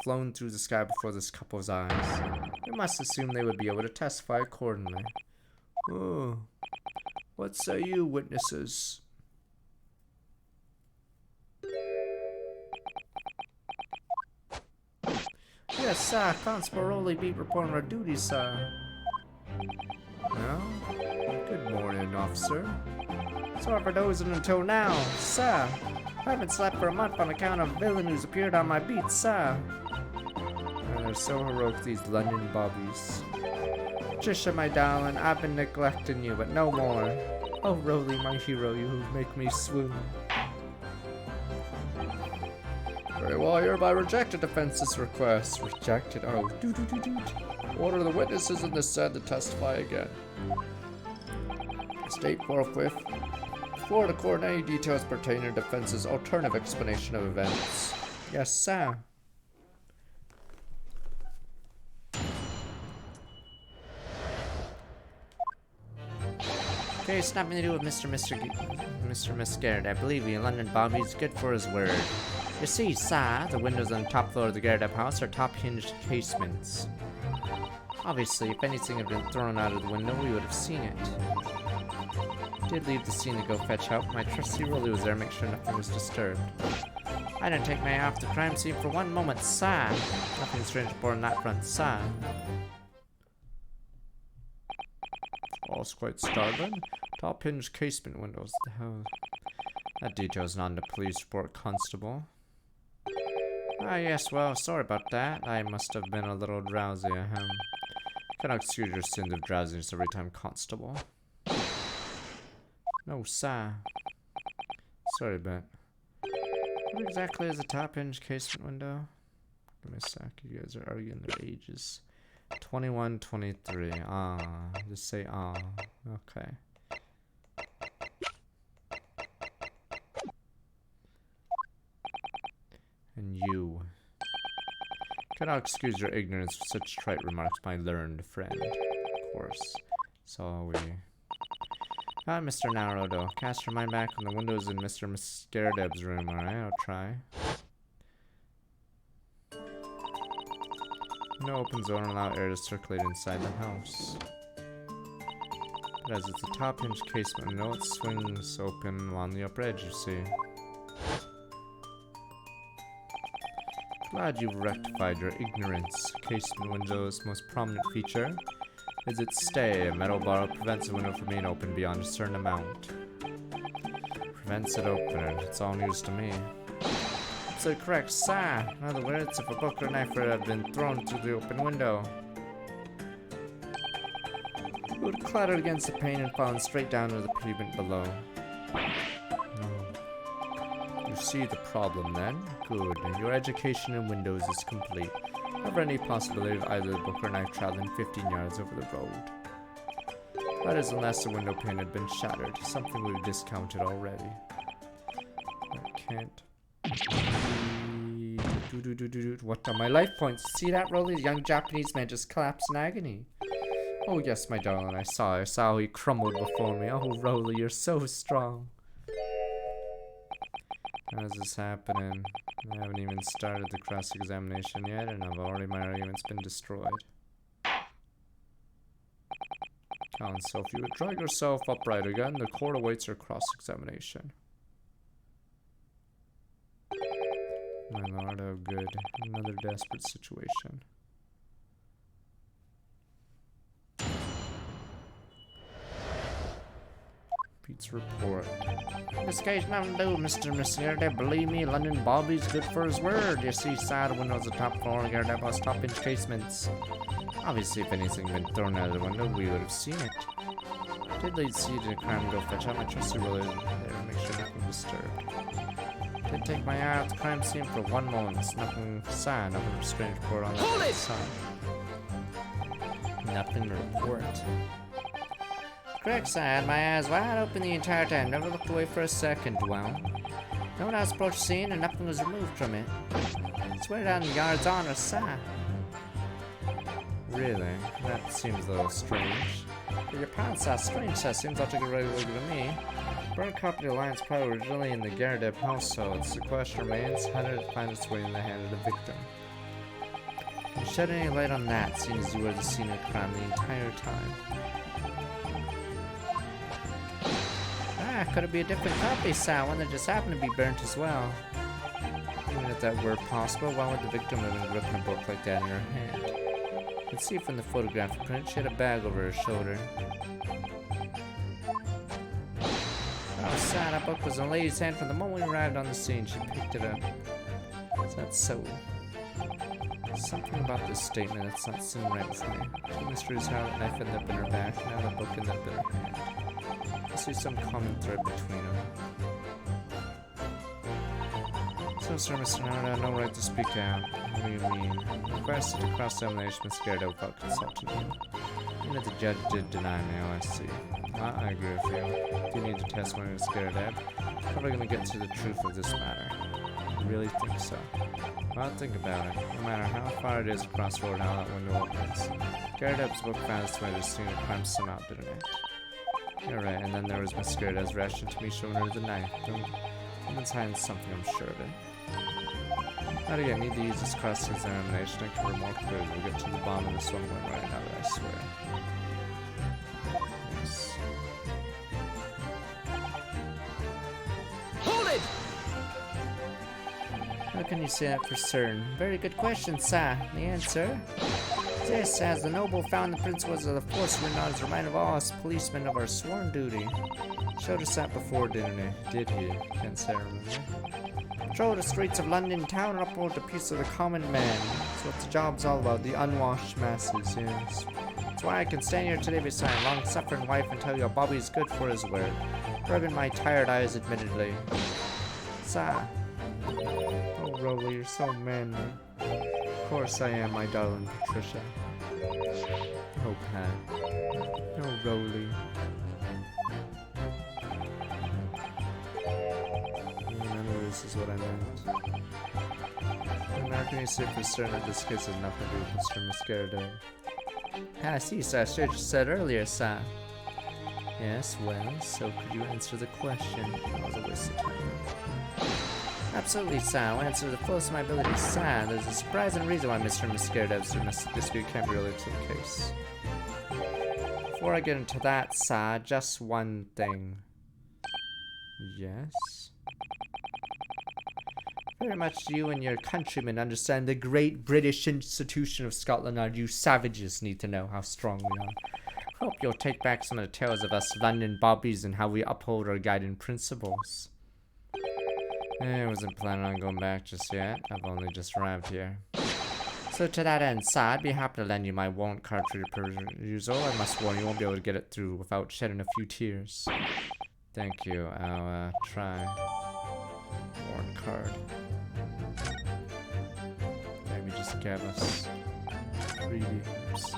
[SPEAKER 1] flown through the sky before this couple's eyes. We must assume they would be able to testify accordingly. Oh. What say you, witnesses? Yes, sir. Constable Rowley be reporting our duty, sir. Well, good morning, officer. Sorry for dozing until now, sir. I haven't slept for a month on account of a villain who's appeared on my beat, sir. And they're so heroic, these London bobbies. Patricia, my darling, I've been neglecting you, but no more. Oh, Rowley, my hero, you make me swoon. Very well, I hereby reject the defense's request. Rejected. Oh, order the witnesses in this stand to testify again. State forthwith before the court any details pertaining to defense's alternative explanation of events. Yes, sir. Case nothing to do with Mr. Miss Garrett. I believe you, London Bobby is good for his word. You see, sir, the windows on the top floor of the Garrett house are top-hinged casements. Obviously, if anything had been thrown out of the window, we would have seen it. Did leave the scene to go fetch help. My trusty Rolly was there to make sure nothing was disturbed. I didn't take my eye off the crime scene for one moment, sir. Nothing strange aboard on that front, sir. All's quite startling. Top-hinged casement windows. The hell? That detail's not in the police report, constable. Ah, yes, well, sorry about that. I must have been a little drowsy, Cannot excuse your sins of drowsiness every time, constable. No, sir. Sorry, but What exactly is a top hinge casement window? Give me a sec. You guys are arguing their ages. 21, 23. Just say okay. And you. Cannot excuse your ignorance for such trite remarks, my learned friend. Of course. So we... Ah, Mr. Naruto. Cast your mind back on the windows in Mr. Scaredeb's room. Alright, I'll try. No open zone, allow air to circulate inside the house. But as it's a top hinge casement, no, it swings open along the upper edge, you see. Glad you've rectified your ignorance. Casement window's most prominent feature is its stay. A metal bar prevents a window from being open beyond a certain amount. Prevents it opening. It's all news to me. It's a correct sign. In other words, if a book or knife had been thrown through the open window, it would have clattered against the pane and fallen straight down to the pavement below. You see the problem then? Good. Your education in windows is complete. Never any possibility of either the book or knife traveling 15 yards over the road. That is, unless the window pane had been shattered, something we've discounted already. I can't. What are my life points? See that, Rolly? The young Japanese man just collapsed in agony. Oh yes, my darling, I saw how he crumbled before me. Oh, Rolly, you're so strong. How is this happening? I haven't even started the cross-examination yet, and my argument's been destroyed. So if you would draw yourself upright again, the court awaits your cross-examination. My lord, oh good. Another desperate situation. Pete's report. This case nothing to do, Mr. Scaredeb. Believe me, London Bobby's good for his word. You see, side windows, the top floor, Scaredeb has top inch casements. Obviously, if anything had been thrown out of the window, we would have seen it. Did lead see to the crime go fetch out my trusty roller there and make sure nothing disturbed. Did take my eye off the crime scene for one moment. Nothing strange report on the side. Nothing to report. Gregson, I had my eyes wide open the entire time, never looked away for a second. Well, no one else approached the scene and nothing was removed from it. It's way down the yard's on our side. Really? That seems a little strange. But your pants are strange, that seems altogether regular to me. Burnt copy of the lion's probably originally in the Scaredeb household. The question remains, how did it find its way in the hand of the victim? Can you shed any light on that, seeing as you were the scene of the crime the entire time? Could it be a different copy, Sal? One that just happened to be burnt as well? Even if that were possible, why would the victim have been gripping a book like that in her hand? You can see from the photographic print she had a bag over her shoulder. Oh, Sal, that book was in a lady's hand from the moment we arrived on the scene. She picked it up. Is that so? Something about this statement that's not sitting right with me. The mystery is how that knife ended up in her back, now the book ended up in her hand. I see some common thread between them. So, sir, Mr. Naruto, no right to speak out. What do you mean? Requested to cross-examination with Scaredeb without consulting you. Even if the judge did deny me, oh, I see. Well, I agree with you. If you need the testimony with Scaredeb, how are we going to get to the truth of this matter? You really think so? Well, think about it. No matter how far it is across the road, how that window opens. Scaredeb's book found its way to the scene of crime somehow, didn't it? You're right, and then there was Miss Scaredeb's reaction to me showing her the knife. Someone's hiding something, I'm sure of it. How do you need to use this cross-examination to cover more clearly? We'll get to the bottom of this one right now, I swear. Yes.
[SPEAKER 2] Hold it!
[SPEAKER 1] How can you say that for certain? Very good question, sir. The answer? This, as the noble found the principles of the force were not as remind of all us policemen of our sworn duty. Showed us that before, didn't he? Did he? Can't say I remember. Patrol the streets of London town and uphold the peace of the common man. That's what the job's all about, the unwashed masses, yes. That's why I can stand here today beside my long-suffering wife and tell you Bobby's good for his word. Rubbing my tired eyes, admittedly. Sir, Oh, Rolly, you're so manly. Of course I am, my darling Patricia. Oh, Pat. Oh, Rolly. None of this is what I meant. I'm not going to say for certain that this case has nothing to do with Mr. Muscardo. Ah, I see, sir. I should have said earlier, sir. Yes, well, so could you answer the question? That was a waste of time. Absolutely, sir. I'll answer the fullest of my abilities, sir. There's a surprising reason why Mr. Muscado's dispute can't be related to the case. Before I get into that, sir, just one thing. Yes? Very much you and your countrymen understand the great British institution of Scotland Yard. You savages need to know how strong we are. Hope you'll take back some of the tales of us London bobbies and how we uphold our guiding principles. I wasn't planning on going back just yet. I've only just arrived here. So to that end, sir, I'd be happy to lend you my warrant card for your perusal. I must warn you, you won't be able to get it through without shedding a few tears. Thank you. I'll try. Warrant card. Maybe just give us 3 leaves.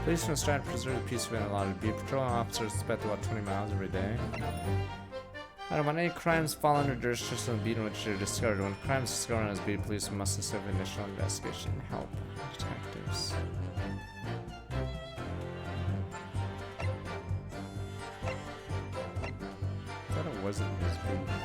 [SPEAKER 1] Police must try to preserve the peace within allotted beat. Patrol officers spent about 20 miles every day. I don't want any crimes fall under jurisdiction of the beat in which they're discovered. When crimes are discovered on this beat, police must assist initial investigation and help detectives. I thought it wasn't his beat, but...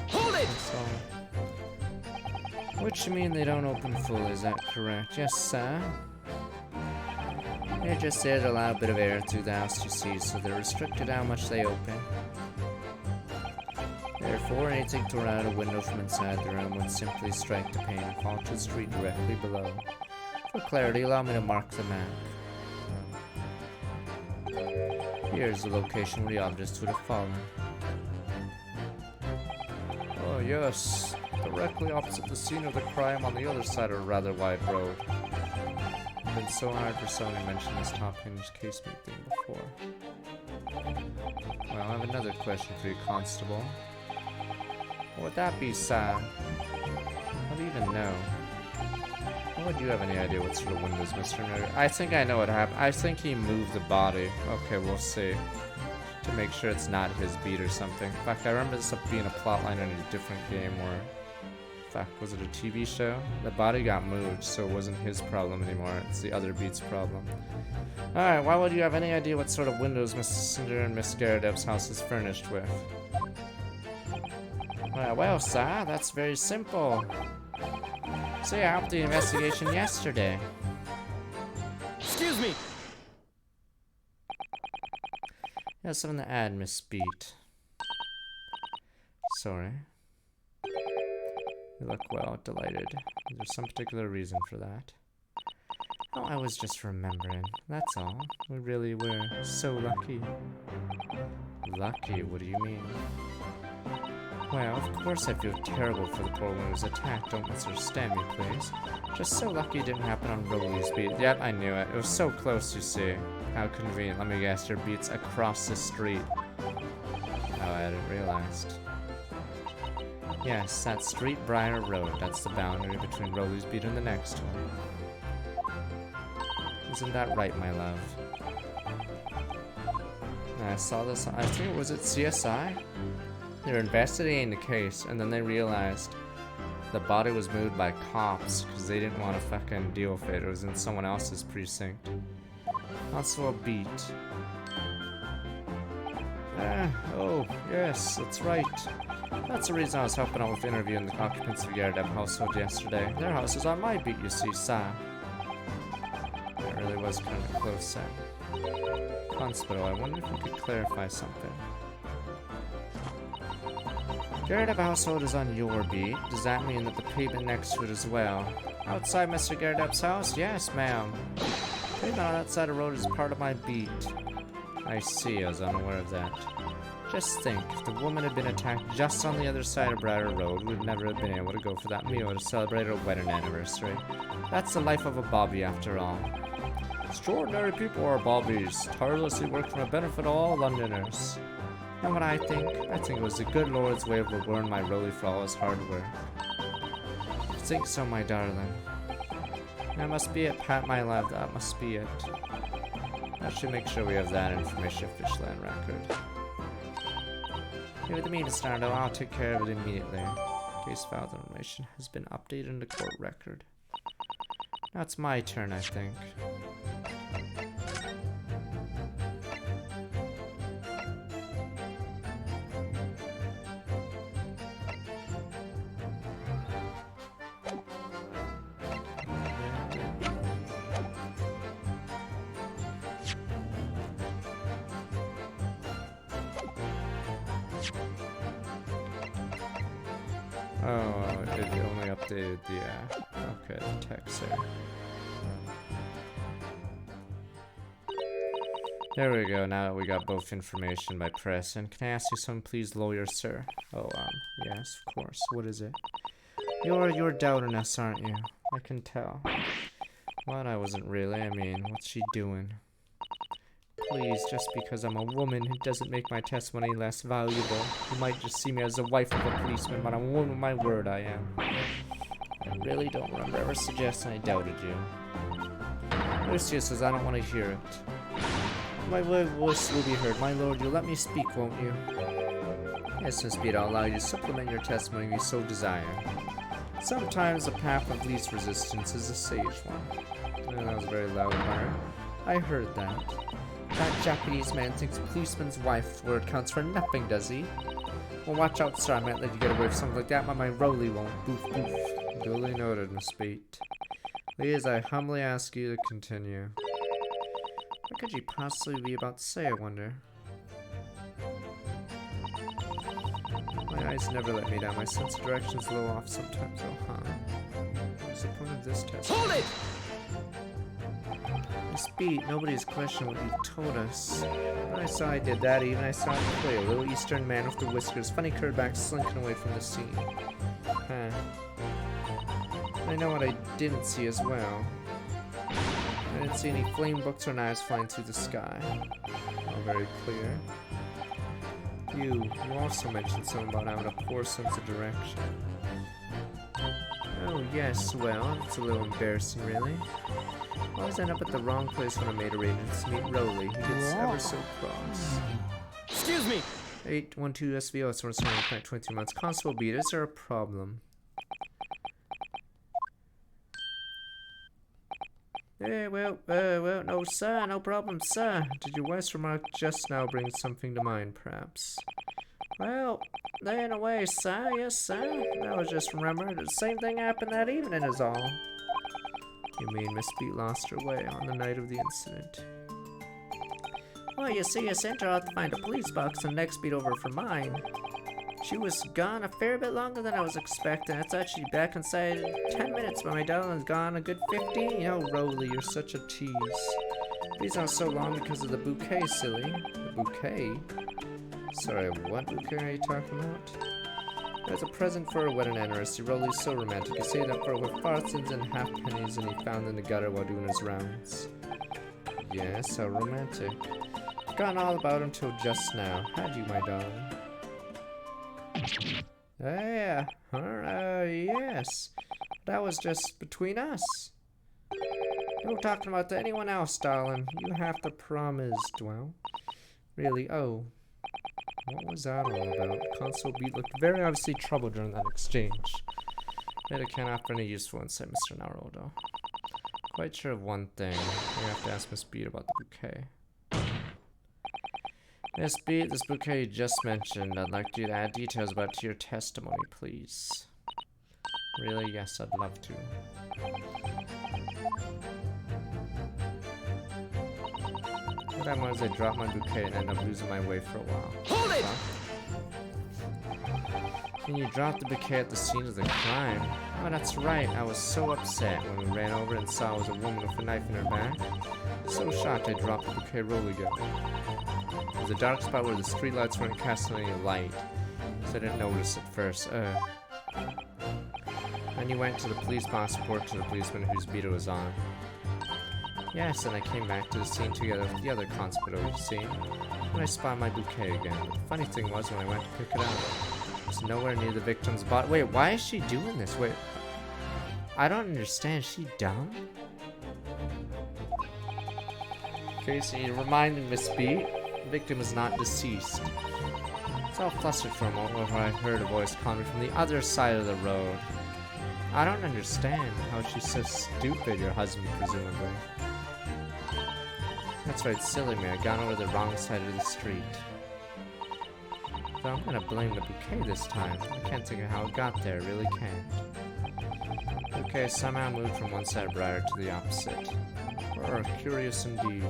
[SPEAKER 2] Hold it!
[SPEAKER 1] Which you mean they don't open full, is that correct? Yes, sir. They're just there to allow a bit of air through the house, you see, so they're restricted how much they open. Therefore, anything thrown out a window from inside the room would simply strike the pane and fall to the street directly below. For clarity, allow me to mark the map. Here's the location where the objects would have fallen. Oh yes, directly opposite the scene of the crime on the other side of a rather wide road. It's been so hard for someone to mention this top-hinged casemate thing before. Well, I have another question for you, Constable. What would that be, sir? How do you even know? How would you have any idea what sort of windows Mr. Nerd? I think I know what happened. I think he moved the body. Okay, we'll see. To make sure it's not his beat or something. In fact, I remember this being a plotline in a different game where... In fact, was it a TV show? The body got moved, so it wasn't his problem anymore. It's the other beat's problem. Alright, why would you have any idea what sort of windows Mr. Cinder and Miss Garadev's house is furnished with? Well, sir, that's very simple. See, I helped the investigation yesterday.
[SPEAKER 2] Excuse me!
[SPEAKER 1] Yeah, something to add, Miss Beat. Sorry. You look well, delighted. Is there some particular reason for that? Oh, I was just remembering. That's all. We really were so lucky. Lucky? What do you mean? Well, of course I feel terrible for the poor one who was attacked. Don't misunderstand me, please. Just so lucky it didn't happen on Rolly's beat. Yep, I knew it. It was so close, you see. How convenient. Let me guess, your beat's across the street. Oh, I hadn't realized. Yes, that's Street Briar Road. That's the boundary between Rolly's beat and the next one. Isn't that right, my love? I saw this, I think, was it CSI? They were investigating the case, and then they realized the body was moved by cops because they didn't want to fucking deal with it. It was in someone else's precinct. Also a beat. Oh, yes, that's right. That's the reason I was helping out with interviewing the occupants of the Garrett household yesterday. Their house is on my beat, you see, sir. That really was kind of a close set. Constable, I wonder if we could clarify something. Garrett household is on your beat. Does that mean that the pavement next to it as well? Outside Mr. Garrett's house? Yes, ma'am. Pavement on that side of the road is part of my beat. I see, I was unaware of that. Just think, if the woman had been attacked just on the other side of Briar Road, we would never have been able to go for that meal to celebrate our wedding anniversary. That's the life of a bobby, after all. Extraordinary people are bobbies, tirelessly work for the benefit of all Londoners. You know what I think? I think it was the good Lord's way of rewarding my Rolly for all his hard work. I think so, my darling. That must be it, pat my love, that must be it. I should make sure we have that information officially on record. Give it to me, Mr. Nardo. I'll take care of it immediately. Case file information has been updated in the court record. Now it's my turn, I think. Oh, it only updated the, okay, the text there. There we go, now that we got both information by press. And can I ask you something, please, lawyer, sir? Oh, yes, of course. What is it? You're doubting us, aren't you? I can tell. Well, I wasn't really. I mean, what's she doing? Please, just because I'm a woman, it doesn't make my testimony less valuable. You might just see me as the wife of a policeman, but I'm a woman of my word, I am. I really don't remember ever suggesting I doubted you. Lucia says I don't want to hear it. My voice will be heard. My lord, you'll let me speak, won't you? Yes, Miss Beat, I'll allow you to supplement your testimony if you so desire. Sometimes the path of least resistance is a sage one. Oh, that was very loud, Mara. I heard that. That Japanese man thinks a policeman's wife's word counts for nothing, does he? Well, watch out, sir. I might let you get away with something like that, but my Rolly won't. Boof, boof. Duly noted, Miss Beat. Please, I humbly ask you to continue. What could you possibly be about to say, I wonder? My eyes never let me down. My sense of direction's a little off sometimes, oh, huh? What's the point of this test? Hold it! Miss Beat, nobody's questioned what you told us. When I saw I did that, even I saw it clear. A little Eastern man with the whiskers, funny curved back, slinking away from the scene. Huh. I know what I didn't see as well. I didn't see any flame books or knives flying through the sky. All very clear. You also mentioned something about having a poor sense of direction. Oh yes, well, it's a little embarrassing, really. I always end up at the wrong place when I made arrangements to meet Rolly. He gets ever so cross.
[SPEAKER 2] Excuse me!
[SPEAKER 1] 812 SVO, someone's trying to plant 22 months. Constable Beat, is there a problem? Well, no, sir, no problem, sir. Did your wife's remark just now bring something to mind, perhaps? Well, in a way, sir, yes, sir. I was just remembering the same thing happened that evening is all. You mean Miss Beat lost her way on the night of the incident? Well, you see, I sent her out to find a police box and next beat over for mine. She was gone a fair bit longer than I was expecting. I thought she'd be back inside in 10 minutes, but my darling's gone a good 15. Oh, Rolly, you're such a tease. These aren't so long because of the bouquet, silly. The bouquet? Sorry, what bouquet are you talking about? There's a present for a wedding anniversary. Rolly's so romantic. He saved up for it with farthings and halfpennies and he found in the gutter while doing his rounds. Yes, how romantic. Forgotten all about him till just now. Had you, my darling? Yeah, yes. That was just between us. No talking about to anyone else, darling. You have to promise. Well, really, oh. What was that all about? Constable Beat looked very obviously troubled during that exchange. Yet I can't offer any useful insight, Mr. Naruto. Quite sure of one thing. We have to ask Miss Beat about the bouquet. Miss B, this bouquet you just mentioned, I'd like you to add details about to your testimony, please. Really? Yes, I'd love to. What happened was I dropped my bouquet and ended up losing my way for a while.
[SPEAKER 2] Hold it!
[SPEAKER 1] And you dropped the bouquet at the scene of the crime? Oh, that's right. I was so upset when we ran over and saw it was a woman with a knife in her back. So shocked I dropped the bouquet roller gun. There was a dark spot where the streetlights weren't casting any light, so I didn't notice at first. Then you went to the police box to report to the policeman whose beat it was on. Yes, and I came back to the scene together with the other constable, you see. When I spotted my bouquet again. But the funny thing was, when I went to pick it up, it was nowhere near the victim's body. Wait, why is she doing this? Wait, I don't understand. Is she dumb? Okay, so you reminded Miss B, the victim is not deceased. I was all flustered for a moment when I heard a voice calling from the other side of the road. I don't understand how she's so stupid, your husband, presumably. That's right, silly me. I got over the wrong side of the street. So I'm gonna blame the bouquet this time. I can't think of how it got there, really can't. Okay, somehow moved from one side of Briar to the opposite. Or curious indeed.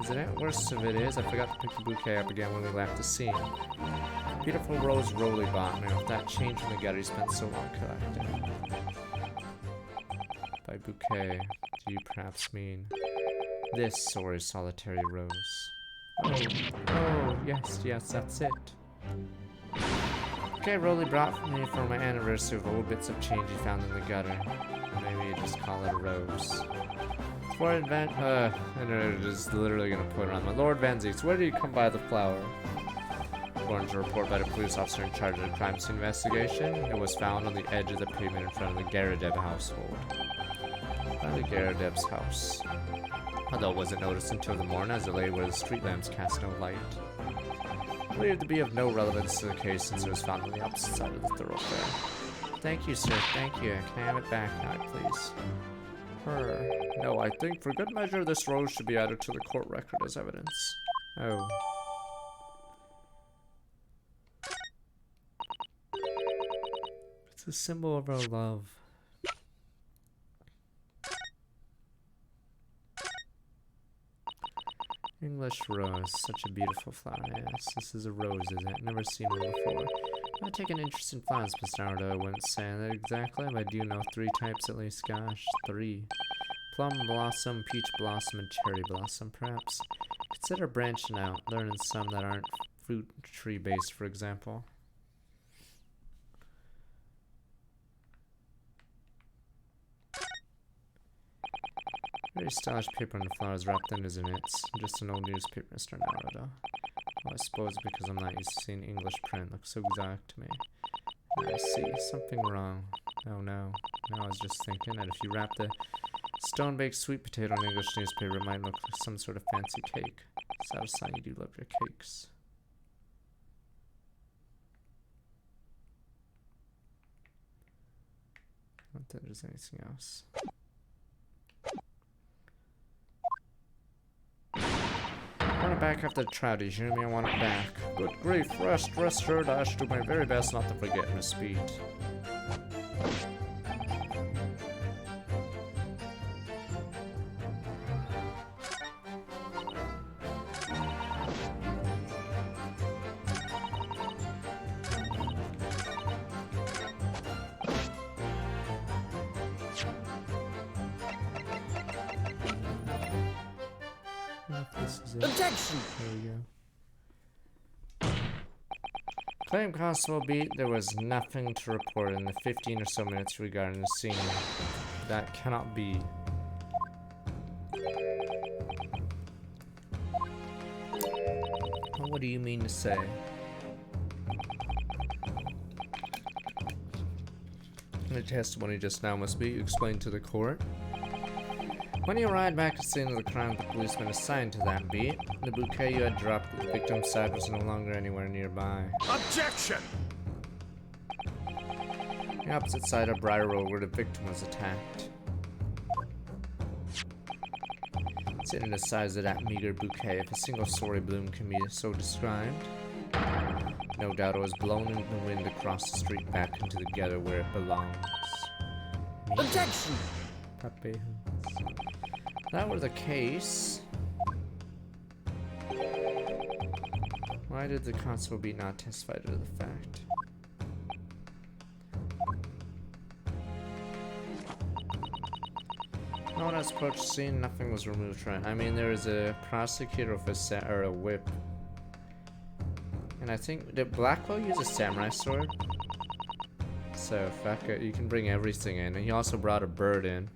[SPEAKER 1] Isn't it? Worst of it is, I forgot to pick the bouquet up again when we left the scene. Beautiful rose Rolly bought me with that change from the gutter he spent so long collecting. By bouquet, do you perhaps mean this sorry solitary rose? Oh, yes, that's it. Okay, Rolly brought me for my anniversary of old bits of change he found in the gutter. Maybe you just call it a rose. For advent, I know, just literally gonna put it on my Lord Van Zeeks. Where did you come by the flower? According to a report by the police officer in charge of the crime scene investigation, it was found on the edge of the pavement in front of the Garadeb household. By the Garadeb's house. Although it wasn't noticed until the morning as it lay where the street lamps cast no light. Believed to be of no relevance to the case since it was found on the opposite side of the thoroughfare. Thank you, sir, thank you. Can I have it back now, please? No, I think for good measure this rose should be added to the court record as evidence. Oh. It's a symbol of our love. English rose, such a beautiful flower. Yes, this is a rose, is it? Never seen one before. I take an interest in flowers, Miss Nardo. I wouldn't say that exactly, but I do know 3 types at least. Gosh, 3. Plum blossom, peach blossom, and cherry blossom, perhaps. Consider branching out, learning some that aren't fruit tree based, for example. Very stylish paper on the flowers wrapped in, isn't it? It's just an old newspaper, Mr. Nardo. Well, I suppose because I'm not used to seeing English print. Looks so exotic to me. I see. Something wrong. Oh no. No, I was just thinking that if you wrap the stone-baked sweet potato in English newspaper, it might look like some sort of fancy cake. It's out of sign you do love your cakes. I don't think there's anything else. I want it back after the trial. Do you hear me? I want it back. Good grief. Rest assured, I should do my very best not to forget Miss Speed.
[SPEAKER 2] Objection!
[SPEAKER 1] There we go. Claim constable beat, there was nothing to report in the 15 or so minutes regarding the scene. That cannot be. Well, what do you mean to say? The testimony just now must be explained to the court. When you arrived back at the scene of the crime, the policeman assigned to that beat, the bouquet you had dropped at the victim's side was no longer anywhere nearby.
[SPEAKER 2] Objection!
[SPEAKER 1] The opposite side of Briar Road where the victim was attacked. Sitting the size of that meager bouquet, if a single sorry bloom can be so described. No doubt it was blown in the wind across the street back into the gutter where it belongs.
[SPEAKER 2] Objection!
[SPEAKER 1] Puppy. If that were the case, why did the constable be not testify to the fact? No one has approached the scene, nothing was removed from it. I mean, there was a prosecutor with a whip. And I think, did Blackwell use a samurai sword? So, fuck it, you can bring everything in. And he also brought a bird in.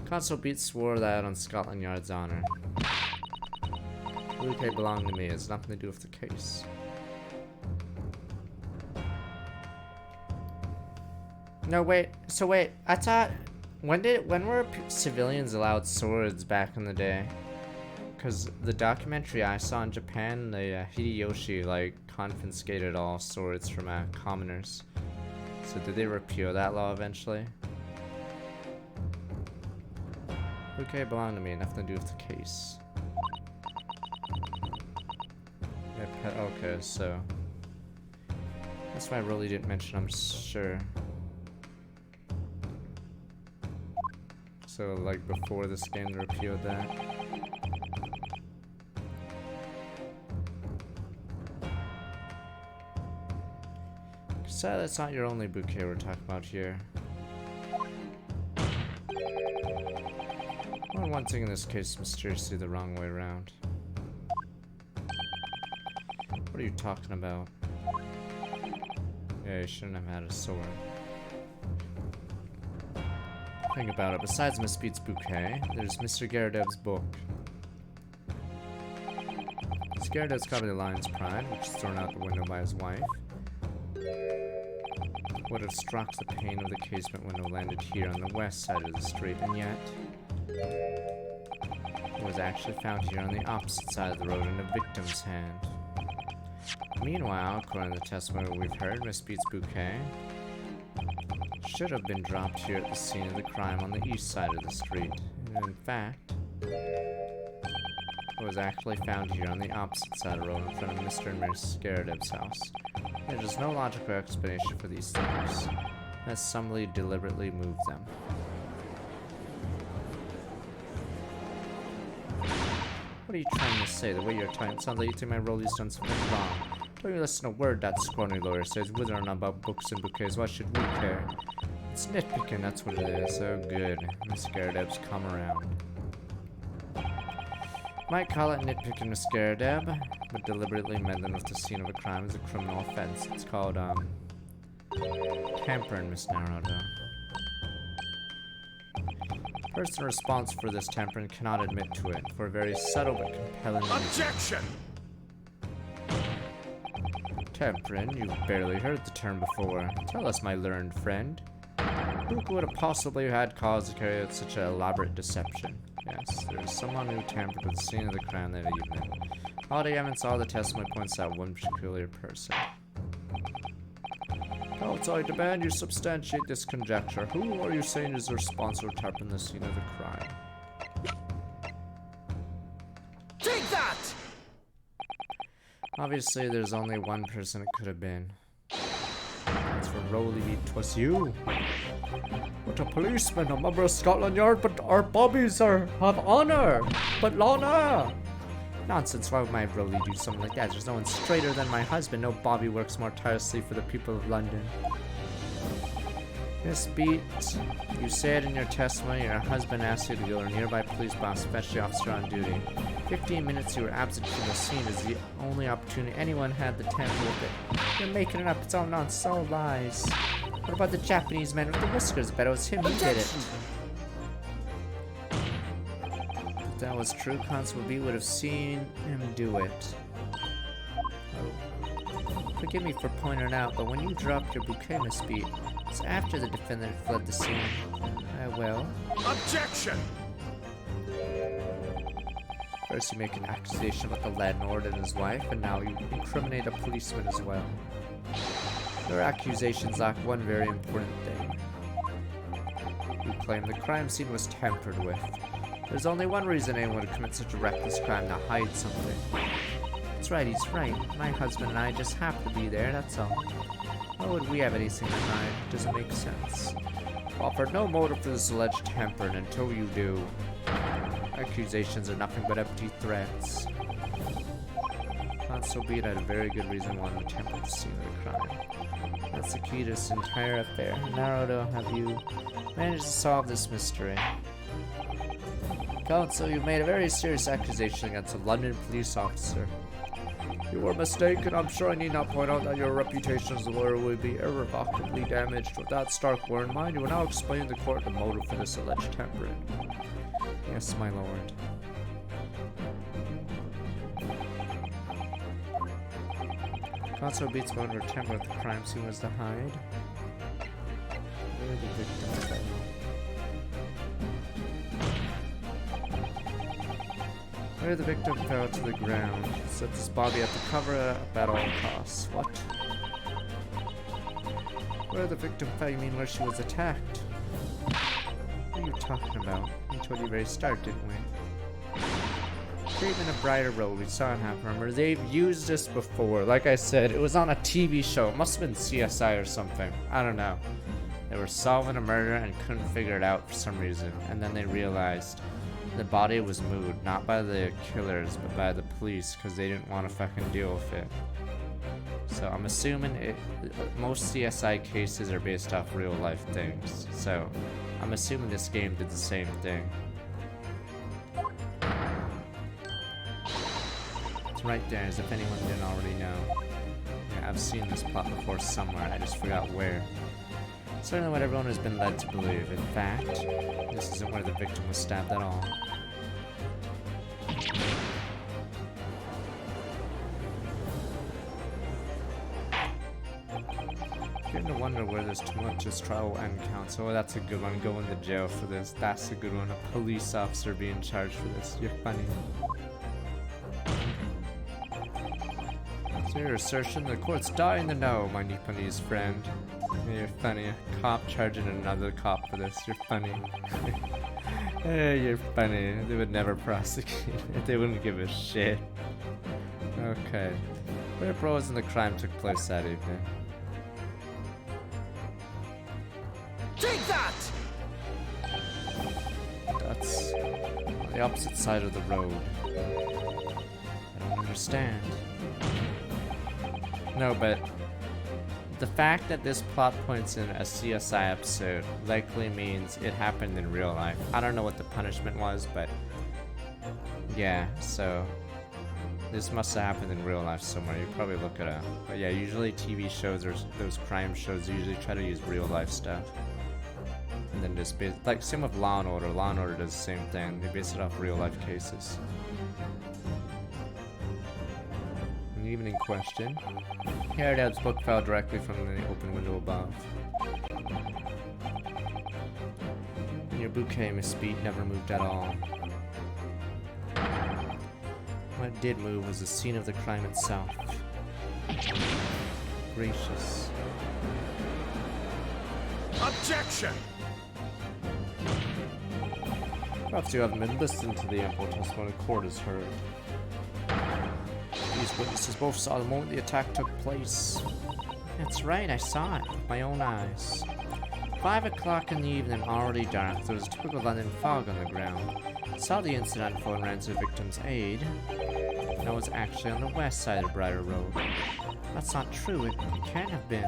[SPEAKER 1] Constable Beat swore that on Scotland Yard's honor. The bouquet belonged to me, it has nothing to do with the case. No, wait, so wait, I thought, when were civilians allowed swords back in the day? Because the documentary I saw in Japan, the Hideyoshi, like, confiscated all swords from commoners. So did they repeal that law eventually? Okay, belonged to me, nothing to do with the case. Okay, so that's why I really didn't mention, I'm sure. So like before this game they repealed that. So that's not your only bouquet we're talking about here. Well, one thing in this case is mysteriously the wrong way around. What are you talking about? Yeah, you shouldn't have had a sword. Think about it, besides Miss Beat's bouquet, there's Mr. Garadev's book. Mr. Garadev's copy of the Lion's Pride, which is thrown out the window by his wife, would have struck the pane of the casement window landed here on the west side of the street, and yet it was actually found here on the opposite side of the road in a victim's hand. Meanwhile, according to the testimony we've heard, Miss Beat's bouquet should have been dropped here at the scene of the crime on the east side of the street. And in fact, it was actually found here on the opposite side of the road in front of Mr. and Miss Garadev's house. There is no logical explanation for these things, unless somebody deliberately moved them. What are you trying to say? The way you're talking, it sounds like you think my Rolly's done something wrong. Don't you listen to a word that scrawny lawyer says. Whether or not about books and bouquets, why should we care? It's nitpicking, that's what it is. Oh good, Miss Garadev's come around. Might call it nitpicking, Miss Garadev, but deliberately meddling with the scene of a crime is a criminal offense. It's called, tampering, Miss Naruto. The person responsible for this tampering cannot admit to it, for a very subtle but compelling reason.
[SPEAKER 2] Objection!
[SPEAKER 1] Tampering? You've barely heard the term before. Tell us, my learned friend. Who would have possibly had cause to carry out such an elaborate deception? Yes, there is someone who tampered with the scene of the crime that evening. All the evidence, all the testimony points out one peculiar person. Counsel, I demand you substantiate this conjecture. Who are you saying is responsible for tampering the scene of the crime?
[SPEAKER 2] Take that!
[SPEAKER 1] Obviously, there's only one person it could have been. That's for Rolly Beat, 'twas you. But a policeman, a member of Scotland Yard, but our bobbies have honor. But Lana! Nonsense, why would my Rolly do something like that? There's no one straighter than my husband. No Bobby works more tirelessly for the people of London. Miss Beat, you said in your testimony your husband asked you to go to a nearby police box, fetch the officer on duty. 15 minutes you were absent from the scene is the only opportunity anyone had to tamper with it. You're making it up, it's all nonsense, all lies. What about the Japanese man with the whiskers? I bet it was him who did it. If that was true, Constable B would have seen him do it. Oh. Forgive me for pointing it out, but when you dropped your bouquet, Miss Beat, it's after the defendant fled the scene. Well.
[SPEAKER 2] Objection!
[SPEAKER 1] First you make an accusation about the landlord and his wife, and now you incriminate a policeman as well. Your accusations lack one very important thing. You claim the crime scene was tampered with. There's only one reason anyone would commit such a reckless crime, to hide something. That's right, he's right. My husband and I just have to be there, that's all. Why would we have anything to hide? Doesn't make sense. Offered no motive for this alleged temper, and until you do, accusations are nothing but empty threats. Constable Beat had a very good reason why to temper the scene of the crime. That's the key to this entire affair. Naruto, have you managed to solve this mystery? Counsel, you've made a very serious accusation against a London police officer. You were mistaken. I'm sure I need not point out that your reputation as a lawyer will be irrevocably damaged. With that stark warrant in mind, you will now explain to the court the motive for this alleged tampering. Yes, my lord. Constable Beats motive for temper at the crime scene was to hide. Where the victim fell. Where the victim fell to the ground. Set this body at the cover up at all costs. What? Where the victim fell, you mean where she was attacked? What are you talking about? We told you very start, didn't we? Treatment of Brighter Road, we saw it happen. Remember, they've used this before. Like I said, it was on a TV show. It must have been CSI or something. I don't know. They were solving a murder and couldn't figure it out for some reason. And then they realized the body was moved, not by the killers, but by the police, because they didn't want to fucking deal with it. So I'm assuming most CSI cases are based off real life things. So I'm assuming this game did the same thing. It's right there, as if anyone didn't already know. Yeah, I've seen this plot before somewhere, I just forgot where. Certainly what everyone has been led to believe. In fact, this isn't where the victim was stabbed at all. Getting to wonder where there's too much this trial will end, counsel. Oh, that's a good one. Going to jail for this. That's a good one. A police officer being charged for this. You're funny. So your assertion the court's dying to know, my Nipponese friend. You're funny. A cop charging another cop for this. You're funny. Hey, you're funny. They would never prosecute it. They wouldn't give a shit. Okay. Where pros in the crime took place that evening?
[SPEAKER 2] Take that!
[SPEAKER 1] That's on the opposite side of the road. I don't understand. No, but the fact that this plot points in a CSI episode likely means it happened in real life. I don't know what the punishment was, but yeah, so this must have happened in real life somewhere. You probably look it up. But yeah, usually TV shows or those crime shows usually try to use real life stuff. And then just base, like same with Law and Order. Law and Order does the same thing. They base it off real life cases. An evening question. Here, Dad's book fell directly from the open window above. And your bouquet, Miss Beat, never moved at all. What did move was the scene of the crime itself. Gracious.
[SPEAKER 2] Objection!
[SPEAKER 1] Perhaps you haven't been listening to the ample testimony the court has heard. These witnesses both saw the moment the attack took place. That's right, I saw it with my own eyes. 5 o'clock in the evening, already dark, there was a typical London fog on the ground. I saw the incident unfold and ran to the victim's aid. And I was actually on the west side of Brighter Road. That's not true, it can't have been.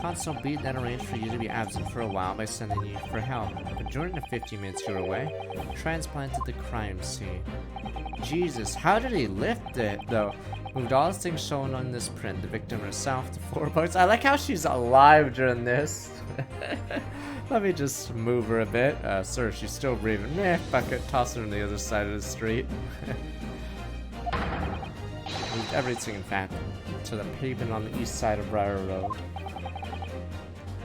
[SPEAKER 1] Constable Beat then arranged for you to be absent for a while by sending you for help. But during the 15 minutes you were away, transplanted the crime scene. Jesus, how did he lift it, though? Moved all the things shown on this print, the victim herself, the 4 parts. I like how she's alive during this. Let me just move her a bit. Sir, she's still breathing. Meh, fuck it, toss her on the other side of the street. Moved everything, in fact, to the pavement on the east side of Briar Road.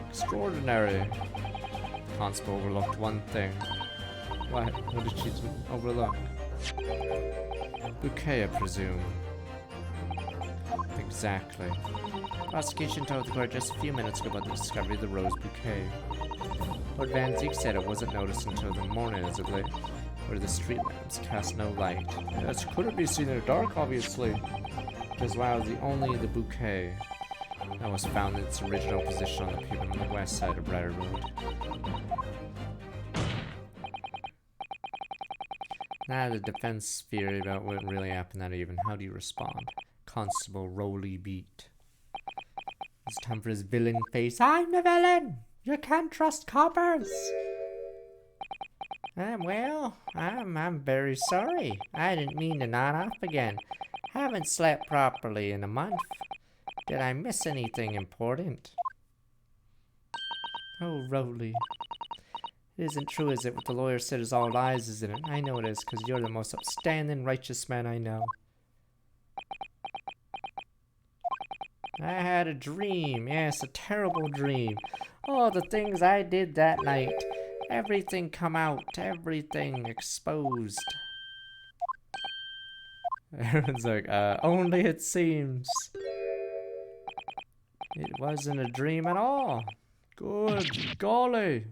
[SPEAKER 1] Extraordinary. Constable overlooked one thing. What? What did she overlook? Bouquet, I presume. Exactly. Prosecution told the court just a few minutes ago about the discovery of the rose bouquet. Lord Van Zeek said it wasn't noticed until the morning as it lay. where the street lamps cast no light. Yes, couldn't be seen in the dark, obviously. Because wow, only the bouquet that was found in its original position on the pavement on the west side of Briar Road. Now the defense theory about what really happened that evening. How do you respond? Constable Rolly Beat. It's time for his villain face. I'm the villain! You can't trust coppers! Well, I'm very sorry. I didn't mean to nod off again. Haven't slept properly in a month. Did I miss anything important? Oh, Rolly. It isn't true, is it? What the lawyer said is all lies, isn't it? I know it is, because you're the most upstanding, righteous man I know. I had a dream. Yes, a terrible dream. Oh, the things I did that night. Everything come out. Everything exposed. Aaron's like, only it seems. It wasn't a dream at all. Good golly.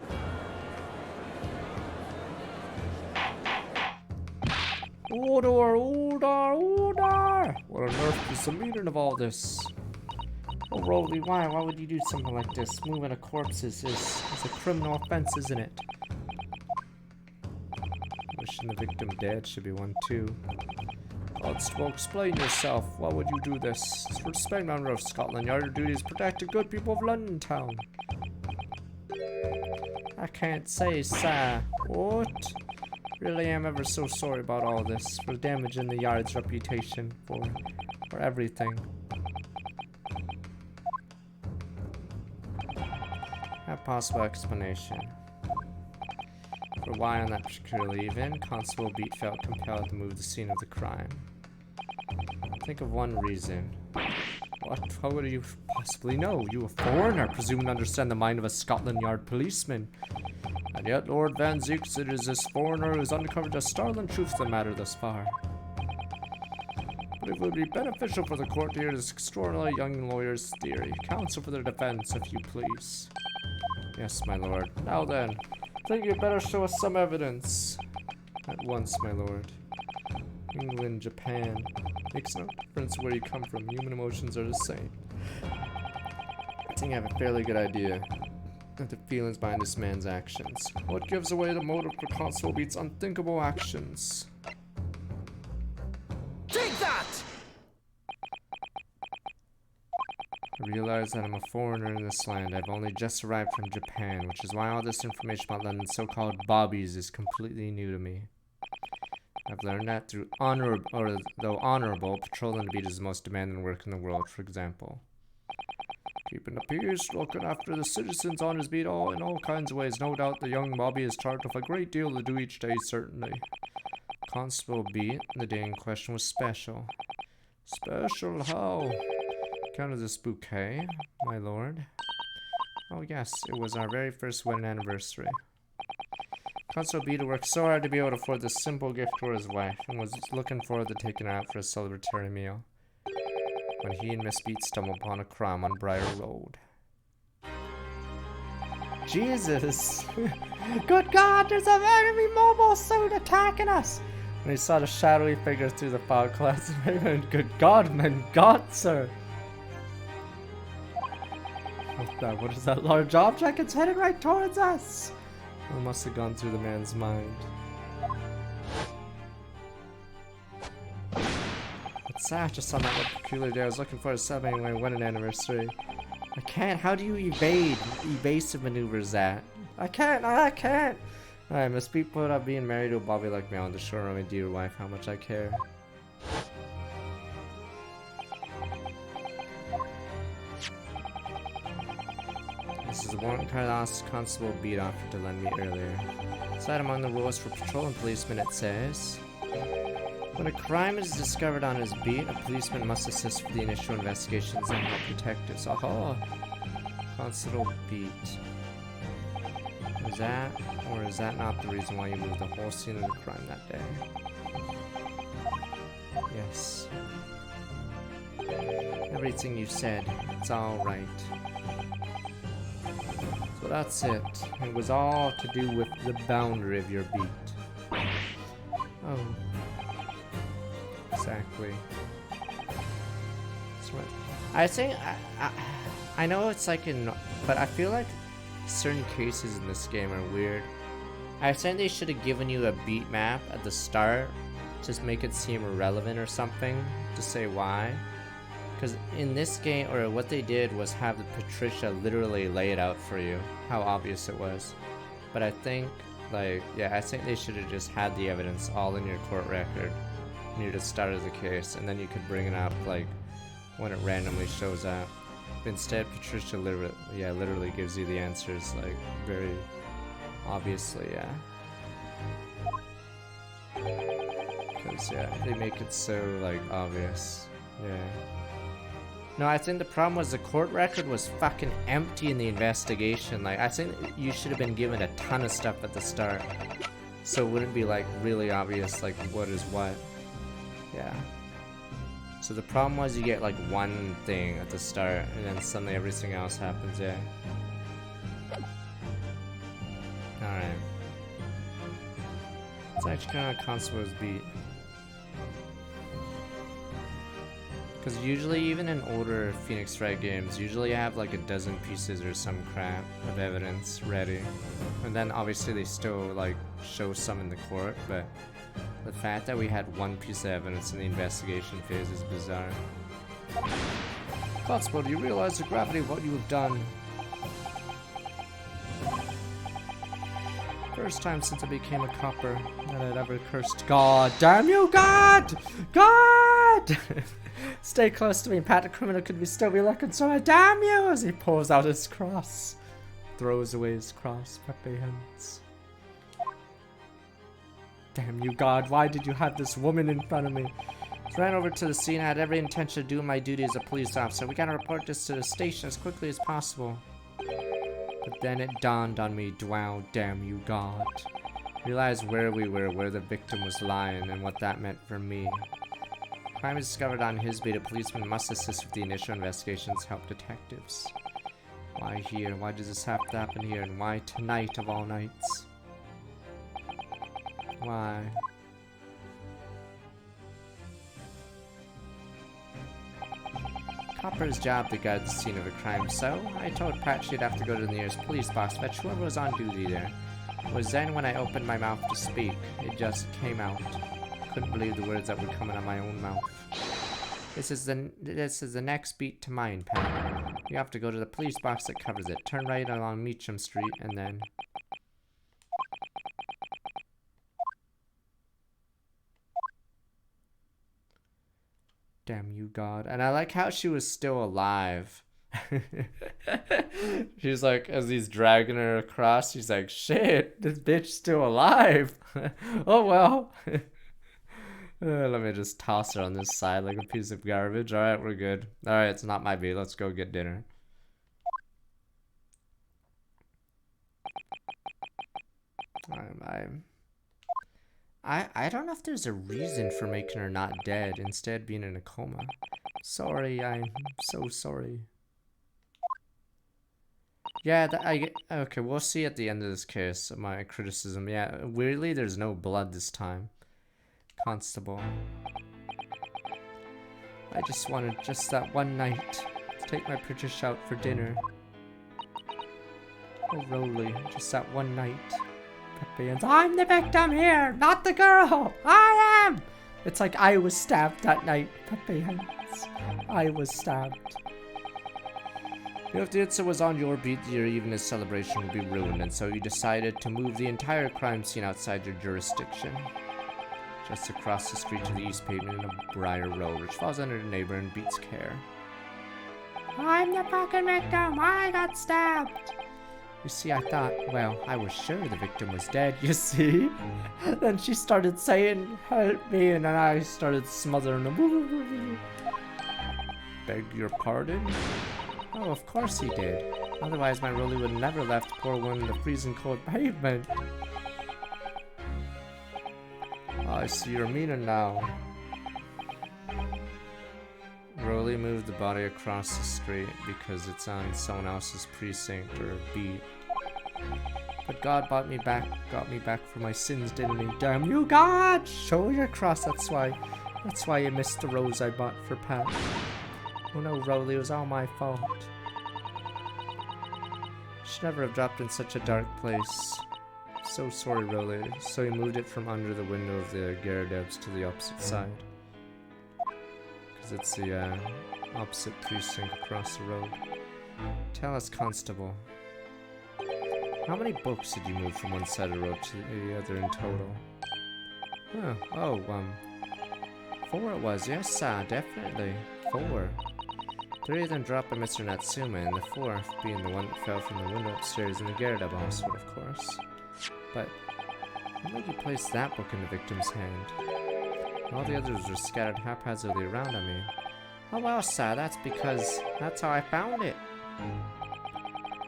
[SPEAKER 1] Order, order, order! What on earth is the meaning of all this? Oh, Rolly, why? Why would you do something like this? Moving a corpse is a criminal offense, isn't it? Wishing the victim dead should be one too. Constable, explain yourself. Why would you do this? It's for respect member of Scotland Yard. Your duty is to protect the good people of London Town. I can't say, sir. What? Really am ever so sorry about all this. For damaging the Yard's reputation. For everything. A possible explanation. For why on that particular evening, Constable Beat felt compelled to move the scene of the crime. Think of one reason. What? How would you possibly know? You a foreigner, presumed to understand the mind of a Scotland Yard policeman. And yet Lord Van Zieks, it is this foreigner who has uncovered the startling truth of the matter thus far. But it would be beneficial for the court to hear this extraordinary young lawyer's theory. Counsel for their defense, if you please. Yes, my lord. Now then, I think you'd better show us some evidence. At once, my lord. England, Japan. Makes no difference where you come from. Human emotions are the same. I think I have a fairly good idea of the feelings behind this man's actions. What gives away the motive for Constable Beat's unthinkable actions?
[SPEAKER 2] Take that!
[SPEAKER 1] I realize that I'm a foreigner in this land. I've only just arrived from Japan, which is why all this information about London's so-called bobbies is completely new to me. I've learned that through though honorable, patrolling the beat is the most demanding work in the world, for example. Keeping the peace, looking after the citizens on his beat in all kinds of ways. No doubt the young bobby is charged with a great deal to do each day, certainly. Constable Beat, the day in question was special. Special how? Account of this bouquet, my lord. Oh yes, it was our very first wedding anniversary. Constable Beat worked so hard to be able to afford this simple gift for his wife, and was looking forward to taking her out for a celebratory meal, when he and Miss Beat stumbled upon a crime on Briar Road. Jesus! Good God, there's an enemy mobile suit attacking us! When he saw the shadowy figure through the fog clouds, he went, good God, man, God, sir! What's that? What is that large object? It's headed right towards us! It must have gone through the man's mind. What's that? Just on that one peculiar day I was looking for a celebrating my wedding anniversary. I can't. How do you evade? Evasive maneuvers that? I can't. Alright, must be put up being married to a bobby like me on to show my dear wife how much I care. This is the warrant card asked Constable Beat offered to lend me earlier. Inside among the rules for patrolling policemen it says, when a crime is discovered on his beat, a policeman must assist with the initial investigations and help detectives. Aha! Constable Beat. Is that, or is that not the reason why you moved the whole scene of the crime that day? Yes. Everything you said, it's all right. So that's it. It was all to do with the boundary of your beat. exactly. I think I know it's like but I feel like certain cases in this game are weird. I think they should have given you a beat map at the start, just make it seem irrelevant or something to say why. Because in this game, or what they did was have the Patricia literally lay it out for you, how obvious it was. But I think, like, yeah, I think they should have just had the evidence all in your court record near the start of the case, and then you could bring it up, like, when it randomly shows up. But instead, Patricia literally gives you the answers, like, very obviously, yeah. Because, yeah, they make it so, like, obvious. Yeah. No, I think the problem was the court record was fucking empty in the investigation. Like, I think you should have been given a ton of stuff at the start, so it wouldn't be, like, really obvious, like, what is what. Yeah. So the problem was you get, like, one thing at the start, and then suddenly everything else happens, yeah. Alright. It's actually kind of constable's beat. Because usually, even in older Phoenix Wright games, usually I have like a dozen pieces or some crap of evidence ready. And then obviously they still like show some in the court, but the fact that we had one piece of evidence in the investigation phase is bizarre. Constable, do you realize the gravity of what you have done? First time since I became a copper that I'd ever cursed God. Damn you, God! God! Stay close to me, Pat. The criminal could still be looking, so I damn you! As he pulls out his cross, throws away his cross, Pepe hands. Damn you, God! Why did you have this woman in front of me? Ran over to the scene. I had every intention of doing my duty as a police officer. We gotta report this to the station as quickly as possible. But then it dawned on me, wow, damn you, God. Realized where we were, where the victim was lying, and what that meant for me. Crime is discovered on his beat. A policeman must assist with the initial investigations, help detectives. Why here? Why does this have to happen here? And why tonight of all nights? Why? Copper's job to guard the scene of a crime, so I told Pat she'd have to go to the nearest police box, fetch whoever was on duty there. It was then when I opened my mouth to speak. It just came out. Couldn't believe the words that were coming out of my own mouth. This is the next beat to mine, Pat. You have to go to the police box that covers it. Turn right along Meacham Street, and then... Damn you, God. And I like how she was still alive. She's like, as he's dragging her across, she's like, shit, this bitch's still alive. Oh, well. Let me just toss her on this side like a piece of garbage. Alright, we're good. Alright, it's not my beat. Let's go get dinner. I don't know if there's a reason for making her not dead, instead being in a coma. Sorry, I'm so sorry. Yeah, okay, we'll see at the end of this case, my criticism. Yeah, weirdly, there's no blood this time. Constable. I just wanted just that one night to take my Patricia out for dinner. Oh, Rowley, just that one night. Pepe and I'm the victim here, not the girl. I am. It's like I was stabbed that night. Pepe hands. I was stabbed. If the incident was on your beat, your evening celebration would be ruined, and so you decided to move the entire crime scene outside your jurisdiction. Just across the street to the east pavement in a Briar Road, which falls under the neighbor and Beat's care. I'm the fucking victim! I got stabbed! You see, I thought, well, I was sure the victim was dead, you see? Then she started saying, help me, and then I started smothering him. Beg your pardon? Oh, of course he did. Otherwise, my Rolly would never left poor one in the freezing cold pavement. I see your meaning now. Rolly moved the body across the street because it's on someone else's precinct or beat. But God got me back for my sins, didn't he? Damn you, God! Show your cross, that's why. That's why you missed the rose I bought for Pat. Oh no, Rowley, it was all my fault. Should never have dropped in such a dark place. So sorry, Rowley. So he moved it from under the window of the Gyarados to the opposite side. Because it's the opposite precinct across the road. Tell us, Constable. How many books did you move from one side of the road to the other in total? Huh. 4 it was. Yes, definitely. 4. 3 of them dropped by Mr. Natsume, and the 4th being the one that fell from the window upstairs in the Gyarados household, of course. But what made you place that book in the victim's hand? All the others were scattered haphazardly around, I mean. Oh well, sir, that's because that's how I found it.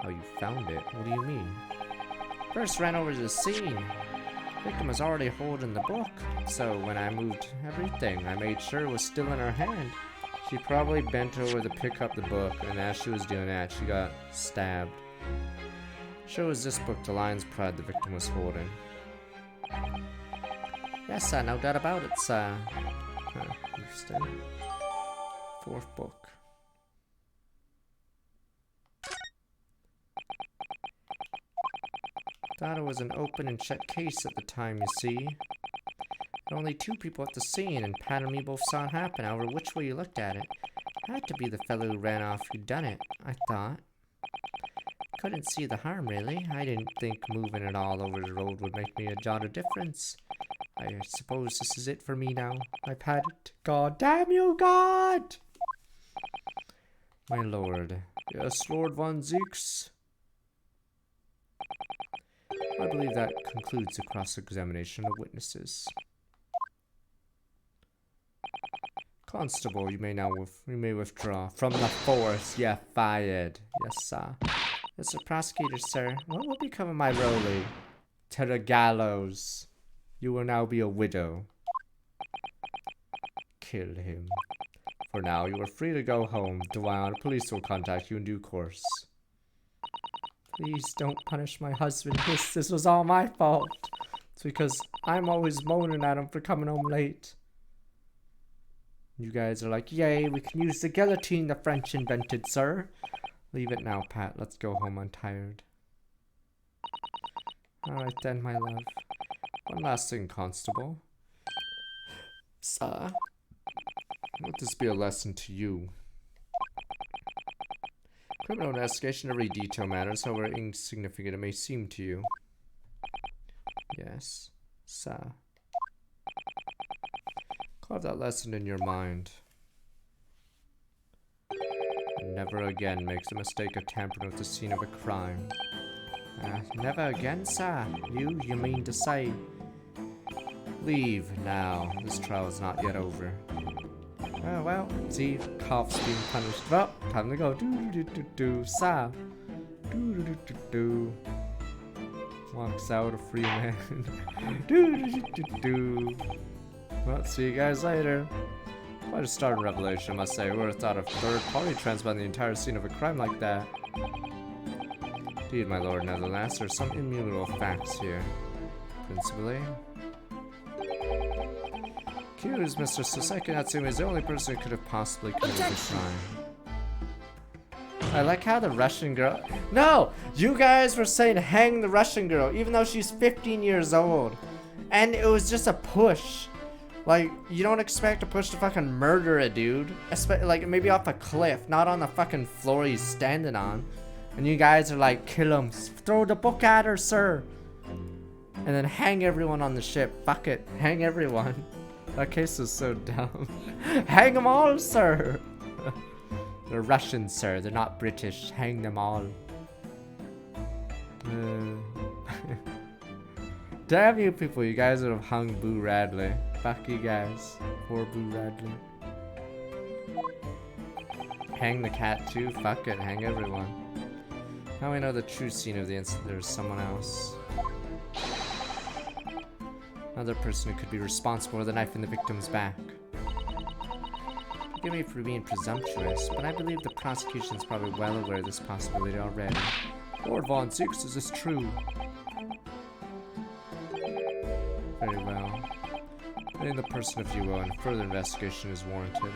[SPEAKER 1] Oh, you found it? What do you mean? First ran over to the scene. Victim was already holding the book, so when I moved everything, I made sure it was still in her hand. She probably bent over to pick up the book, and as she was doing that, she got stabbed. Sure was this book, The Lion's Pride, the victim was holding. Yes, sir, no doubt about it, sir. Interesting. 4th book. Thought it was an open and shut case at the time, you see. Only 2 people at the scene, and Pat and me both saw it happen, however which way you looked at it. Had to be the fellow who ran off who'd done it, I thought. Couldn't see the harm, really. I didn't think moving it all over the road would make me a jot of difference. I suppose this is it for me now. I've had it. God damn you, God! My lord. Yes, Lord Von Zeeks. I believe that concludes the cross-examination of witnesses. Constable, you may withdraw from the force. Yeah, fired. Yes, sir. Mr. Prosecutor, sir, what will become of my Rowley? To the gallows. You will now be a widow. Kill him. For now, you are free to go home. The police will contact you in due course. Please don't punish my husband. This was all my fault. It's because I'm always moaning at him for coming home late. You guys are like, yay, we can use the guillotine the French invented, sir. Leave it now, Pat. Let's go home. I'm tired. Alright then, my love. One last thing, Constable. Sir? Let this be a lesson to you. Criminal investigation, every detail matters, however insignificant it may seem to you. Yes, sir. Carve that lesson in your mind. Never again make the mistake of tampering with the scene of a crime. Never again, sir? You mean to say? Leave now. This trial is not yet over. Oh, well, see, cops being punished. Well, time to go. Do, sir. Do. Walks out a free man. Do. Well, see you guys later. Quite a startling revelation, I must say. Who would have thought of third party transmitting the entire scene of a crime like that? Indeed, my lord, nevertheless, there are some immutable facts here. Principally, accused Mr. Soseki Natsume is the only person who could have possibly committed the crime. I like how the Russian girl... No! You guys were saying hang the Russian girl, even though she's 15 years old. And it was just a push. Like, you don't expect a push to fucking murder a dude. Like, maybe off a cliff, not on the fucking floor he's standing on. And you guys are like, kill him. Throw the book at her, sir. And then hang everyone on the ship. Fuck it. Hang everyone. That case is so dumb. Hang them all, sir. They're Russian, sir. They're not British. Hang them all. Damn you people. You guys would have hung Boo Radley. Fuck you guys. Poor Boo Radley. Hang the cat too? Fuck it. Hang everyone. Now we know the true scene of the incident. There's someone else. Another person who could be responsible for the knife in the victim's back. Forgive me for being presumptuous, but I believe the prosecution is probably well aware of this possibility already. Lord Von Zeeks, is this true? Very well. Name the person if you will, and further investigation is warranted.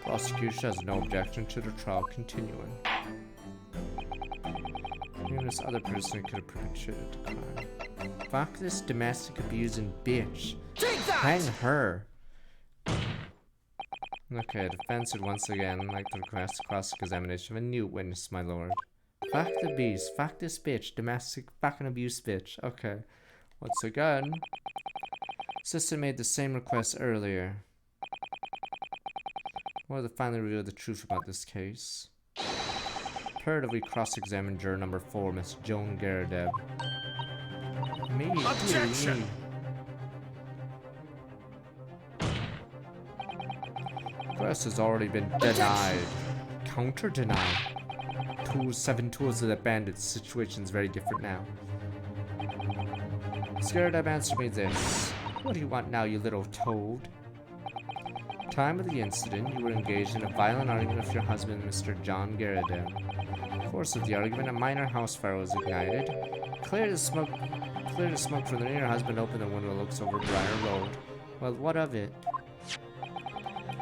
[SPEAKER 1] Prosecution has no objection to the trial continuing. Even this other person could have perpetrated the crime. Fuck this domestic abusing bitch.
[SPEAKER 2] Take that!
[SPEAKER 1] Hang her. Okay, defense would once again like to request cross-examination of a new witness, my lord. Fuck the beast. Fuck this bitch. Domestic fucking abuse bitch. Okay. Once again. Sister made the same request earlier. I wanted to finally reveal the truth about this case. Imperatively cross-examine juror number 4, Miss Joan Garadeb. Me.
[SPEAKER 2] Objection!
[SPEAKER 1] Request has already been denied. Counter-denied. Tools, 7 tools of the bandits. Situation's very different now. Garadeb, answer me this. What do you want now, you little toad? Time of the incident, you were engaged in a violent argument with your husband, Mr. John Garadeb. In the course of the argument, a minor house fire was ignited. Clear the smoke from the your husband opened the window, looks over Briar Road. Well, what of it?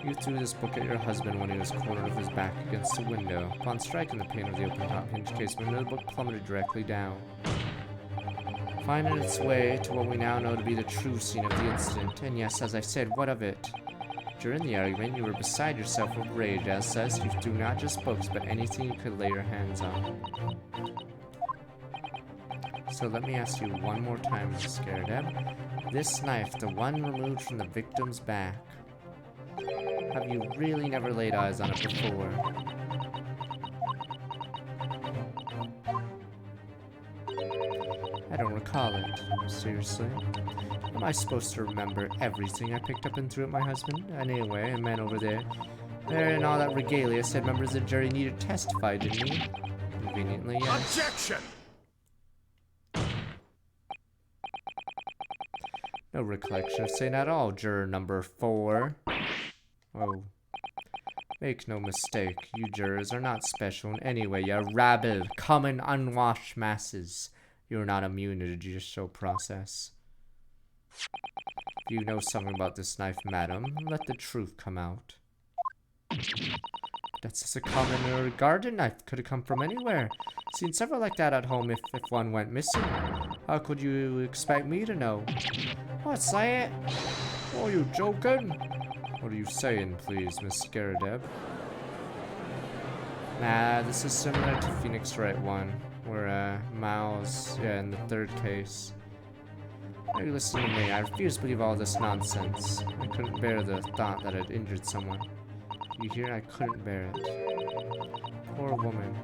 [SPEAKER 1] You threw this book at your husband when he was cornered with his back against the window. Upon striking the pane of the open top hinge case window, the book plummeted directly down, finding its way to what we now know to be the true scene of the incident. And yes, as I said, what of it? During the argument, you were beside yourself with rage. As such, you threw not just books, but anything you could lay your hands on. So let me ask you one more time, Miss Garadeb. This knife, the one removed from the victim's back, have you really never laid eyes on it before? I don't recall it. Seriously? Am I supposed to remember everything I picked up and threw at my husband? Anyway, a man over there in all that regalia said members of the jury needed to testify, didn't he? Conveniently, yes.
[SPEAKER 2] Objection!
[SPEAKER 1] No recollection of saying at all, juror number 4. Oh. Make no mistake, you jurors are not special in any way. You rabble, common, unwashed masses. You're not immune to the judicial process. If you know something about this knife, madam, let the truth come out. That's just a common or garden knife. Could have come from anywhere. Seen several like that at home if one went missing. How could you expect me to know? What, say it? Oh, you joking? What are you saying, please, Miss Garadeb? Nah, this is similar to Phoenix Wright 1, where Miles, in the 3rd case. Now you listen to me, I refuse to believe all this nonsense. I couldn't bear the thought that I'd injured someone. You hear? I couldn't bear it. Poor woman.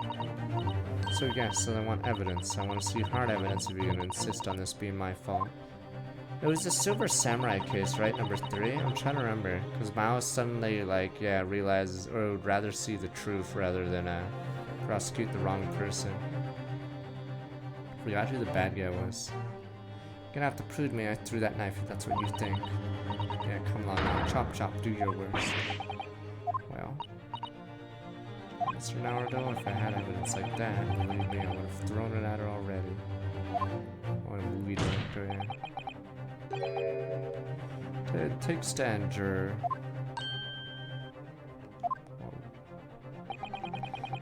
[SPEAKER 1] So yes, I want evidence. I want to see hard evidence if you're going to insist on this being my fault. It was the Silver Samurai case, right? Number 3? I'm trying to remember. Because Miles suddenly, realizes, or would rather see the truth rather than, prosecute the wrong person. Forgot who the bad guy was. You're gonna have to prove me I threw that knife if that's what you think. Yeah, come along now. Chop chop, do your worst. Well, Mr. Naruto, if I had evidence like that, believe me, I would have thrown it at her already. What a movie director, yeah. Take stand, juror.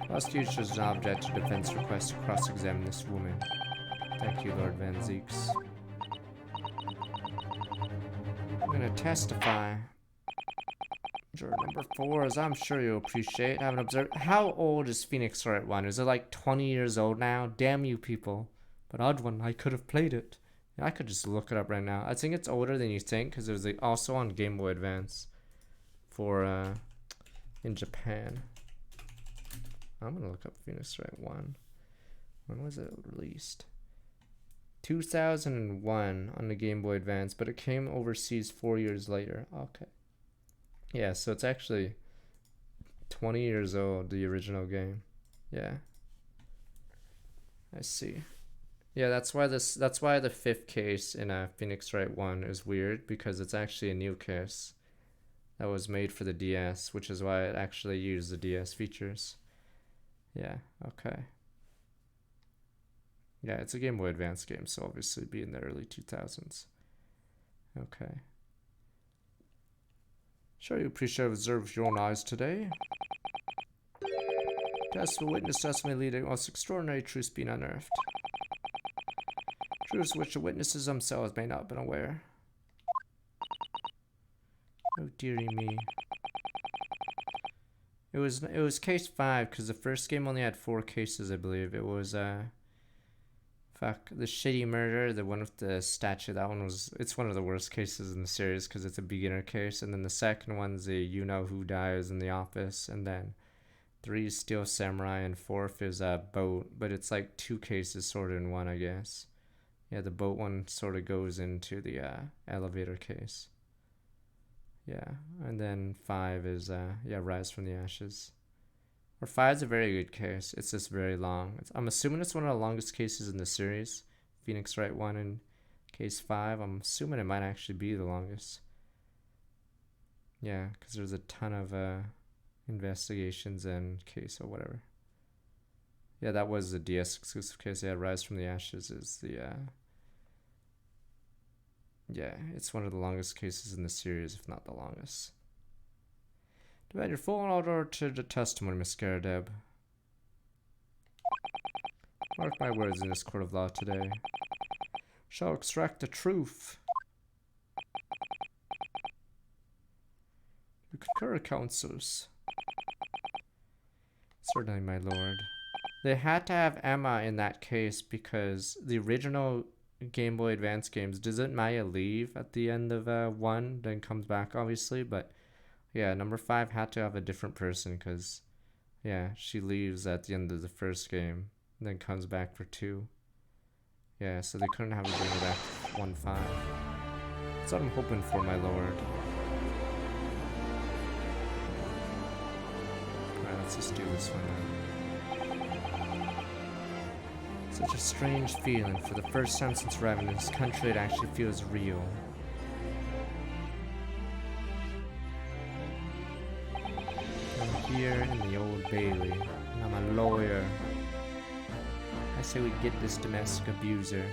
[SPEAKER 1] Prosecution does not object to defense request to cross-examine this woman. Thank you, Lord Van Zeeks. I'm gonna testify. Juror number 4, as I'm sure you'll appreciate, I haven't observed. How old is Phoenix Wright 1? Is it like 20 years old now? Damn you people. But odd one, I could have played it. I could just look it up right now. I think it's older than you think because it was also on Game Boy Advance for in Japan. I'm gonna look up Phoenix Wright 1. When was it released? 2001 on the Game Boy Advance, but it came overseas 4 years later. Okay. Yeah, so it's actually 20 years old, the original game. Yeah. I see. Yeah, that's why the 5th case in Phoenix Wright 1 is weird, because it's actually a new case that was made for the DS, which is why it actually used the DS features. Yeah, okay. Yeah, it's a Game Boy Advance game, so obviously it'd be in the early 2000s. Okay. Sure, you appreciate observe with your own eyes today. Test will witness testimony leading to most extraordinary truths being unearthed. Truths which the witnesses themselves may not have been aware. Oh dearie me. It was case 5 because the first game only had 4 cases, I believe. It was fuck, the shitty murder, the one with the statue. That one was, it's one of the worst cases in the series because it's a beginner case. And then the second one's the you know who dies in the office, and then 3 is Steel Samurai, and 4th is a boat. But it's like 2 cases sort of in one, I guess. Yeah, the boat one sort of goes into the elevator case. Yeah, and then 5 is, yeah, Rise from the Ashes. Or 5 is a very good case. It's just very long. I'm assuming it's one of the longest cases in the series. Phoenix Wright 1 and case 5. I'm assuming it might actually be the longest. Yeah, because there's a ton of investigations and case or whatever. Yeah, that was the DS exclusive case. Yeah, Rise from the Ashes is the... yeah, it's one of the longest cases in the series, if not the longest. Demand your full order to the testimony, Miss Garadeb. Mark my words in this court of law today. Shall extract the truth. You concur, counsels. Certainly, my lord. They had to have Emma in that case because the original Game Boy Advance games, doesn't Maya leave at the end of 1, then comes back obviously, but yeah, number 5 had to have a different person because yeah, she leaves at the end of the first game and then comes back for 2. Yeah, so they couldn't have her bring her back 1-5. That's what I'm hoping for, my lord. Alright, let's just do this one now. Such a strange feeling. For the first time since arriving in this country, it actually feels real. I'm here in the Old Bailey, and I'm a lawyer. I say we get this domestic abuser.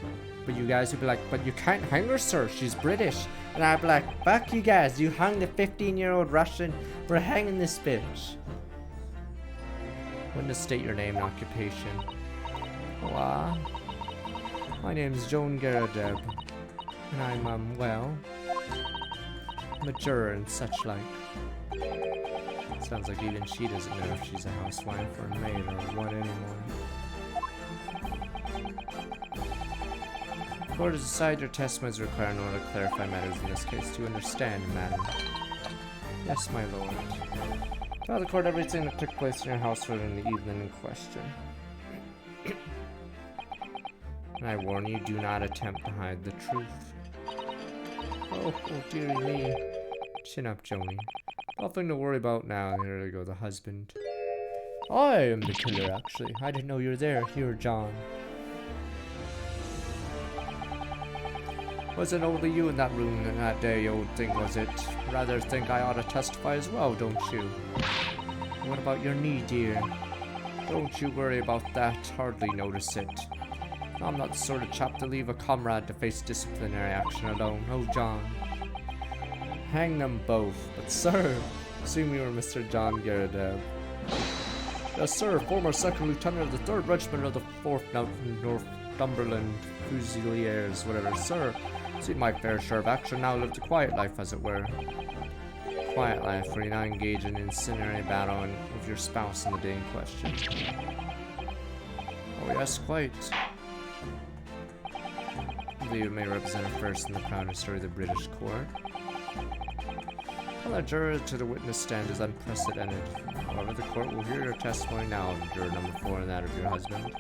[SPEAKER 1] But you guys would be like, but you can't hang her, sir. She's British. And I'd be like, fuck you guys. You hung the 15-year-old Russian. We're hanging this bitch. Wouldn't state your name and occupation. Hola. My name's Joan Garadeb, and I'm, well, mature and such like. Sounds like even she doesn't know if she's a housewife or a maid or what anymore. The court has decided your testimony is required in order to clarify matters in this case. Do you understand, madam? Yes, my lord. Tell the court everything that took place in your household in the evening in question. And I warn you, do not attempt to hide the truth. Oh dearie me. Chin up, Joni. Nothing to worry about now. Here we go, the husband. I am the killer, actually. I didn't know you were there. Here, John. Wasn't only you in that room that day, old thing, was it? Rather think I ought to testify as well, don't you? What about your knee, dear? Don't you worry about that. Hardly notice it. I'm not the sort of chap to leave a comrade to face disciplinary action alone. Oh, John. Hang them both. But, sir, assume you were Mr. John Garadeb. Yes, sir. Former second lieutenant of the 3rd Regiment of the 4th Northumberland Fusiliers, whatever. Sir, seen my fair share of action, now lived a quiet life, as it were. Quiet life, where you now engage in incendiary battle with your spouse in the day in question. Oh, yes, quite. You may represent a first in the proud history of the British court. Call a juror to the witness stand is unprecedented. However, the court will hear your testimony now of juror number 4 and that of your husband.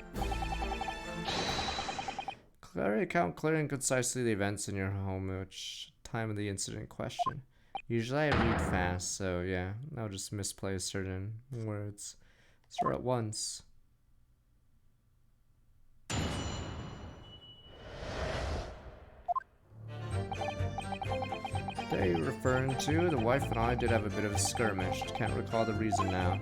[SPEAKER 1] Recount clearly and concisely the events in your home at which time of the incident in question. Usually I read fast, so yeah, I'll just misplace certain words. Start at once. Day referring to, the wife and I did have a bit of a skirmish. Can't recall the reason now.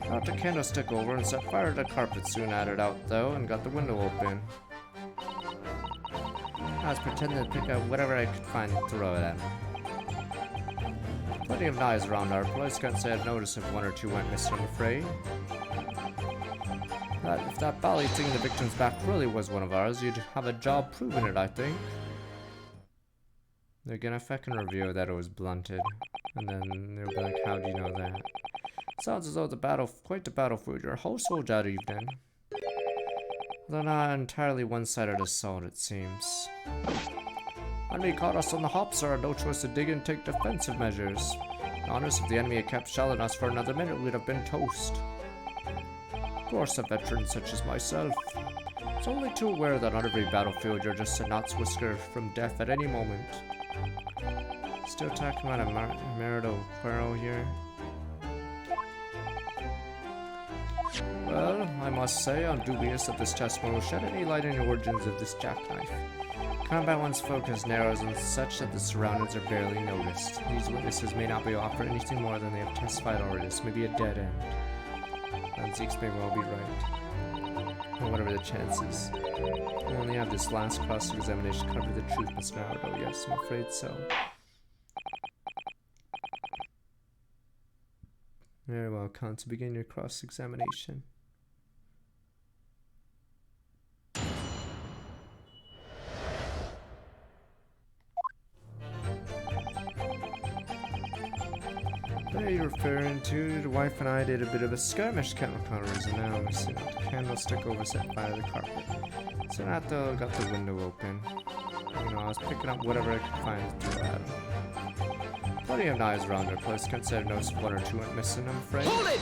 [SPEAKER 1] Got the candlestick over and set fire to the carpet. Soon had it out though and got the window open. I was pretending to pick up whatever I could find and throw it at him. Plenty of knives around our place, can't say I've noticed if one or two went missing, I'm afraid. But if that bally thing in the victim's back really was one of ours, you'd have a job proving it, I think. They're gonna fucking review that it was blunted. And then they'll be like, how do you know that? Sounds as though quite the battlefield your household that evening. Though not entirely one-sided assault, it seems. Enemy caught us on the hop, sir. No choice to dig and take defensive measures. Honest, if the enemy had kept shelling us for another minute, we'd have been toast. Of course, a veteran such as myself is only too aware that on every battlefield you're just a knot's whisker from death at any moment. Still talking about a marital quarrel here. Well, I must say I'm dubious that this testimony will shed any light on the origins of this jackknife. Combat one's focus narrows and such that the surroundings are barely noticed. These witnesses may not be able to offer anything more than they have testified already. This may be a dead end. And Zeeks may well be right. Or whatever the chances. We only have this last cross-examination to cover the truth, Mr. Naruto. Yes, I'm afraid so. Very well, Khan, to begin your cross-examination. What are you referring to? The wife and I did a bit of a skirmish counter-reason now. We set the candlestick over set fire to the carpet. So I got the window open. You know, I was picking up whatever I could find to throw at him. Plenty of knives around our place. Can't say I've noticed one or two went missing, I'm afraid.
[SPEAKER 2] Hold it!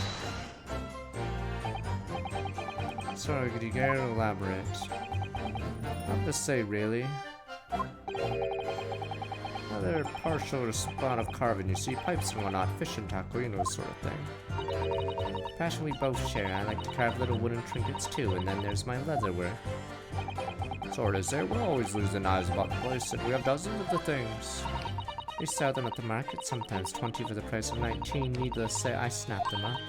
[SPEAKER 1] Sorry, could you care to elaborate? Not to say, really. Well, they're partial to a spot of carving, you see, pipes and whatnot, fishing tackle, you know, sort of thing. Passion we both share. I like to carve little wooden trinkets too, and then there's my leatherware. Sort of say, we're always losing knives about the place, and we have dozens of the things. We sell them at the market, sometimes 20 for the price of 19. Needless to say, I snap them up.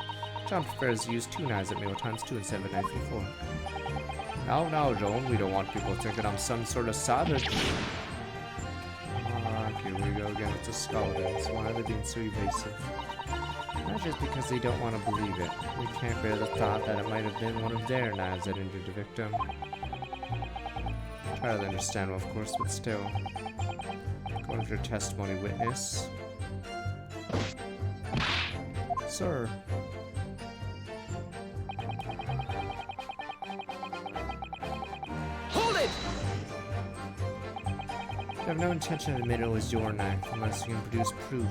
[SPEAKER 1] John prefers to use 2 knives at mealtimes too instead of a knife and fork. Now, Joan, we don't want people thinking I'm some sort of savage. Here we go again with the skeletons. Why are they being so evasive? Not just because they don't want to believe it. We can't bear the thought that it might have been one of their knives that injured the victim. Entirely understandable, of course, but still. Going with your testimony, witness. Sir.
[SPEAKER 2] Hold it!
[SPEAKER 1] I have no intention to admit it was your knife unless you can produce proof.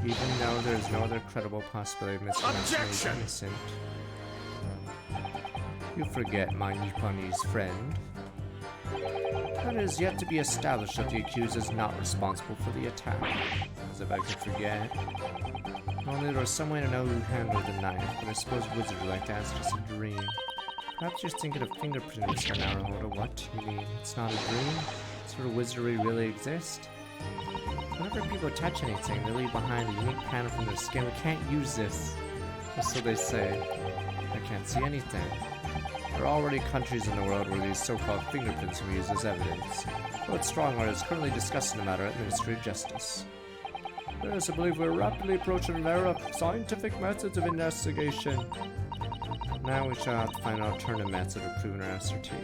[SPEAKER 1] Even though there is no other credible possibility of Mr. Matsuno is innocent. You forget, my Nipponese friend. That is yet to be established that the accused is not responsible for the attack. As if I could forget. Only there was some way to know who handled the knife, but I suppose wizards like that is just a dream. Perhaps you're thinking of fingerprinting, Mr. Naruto. What? You mean it's not a dream? Sort of wizardry really exists? Whenever people touch anything, they leave behind a unique pattern from their skin. We can't use this. Or so they say. I can't see anything. There are already countries in the world where these so-called fingerprints are used as evidence. Lord Strongheart is currently discussing the matter at the Ministry of Justice. Yes, I believe we're rapidly approaching an era of scientific methods of investigation. Now we shall have to find an alternative method of proving our assertion.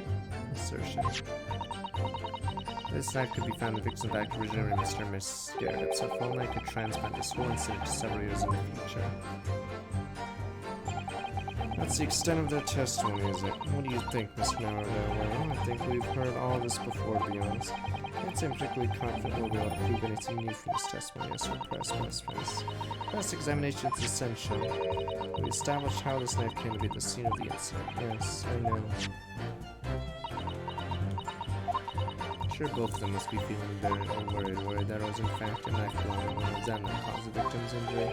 [SPEAKER 1] This knife could be found in the victim's back originally when Mr. and Miss scared it, so if only I could transplant this whole incident to several years in the future. That's the extent of their testimony, is it? What do you think, Mr. Naruto? Well, I think we've heard all of this before, to be honest. I can't say I'm particularly confident we'll be able to prove anything new from this testimony. Yes, repressed. Cross examination is essential. We established how this knife came to be at the scene of the incident. Yes, I know. I'm sure both of them must be feeling very worried that it was in fact a knife blade when examined that caused the victim's injury.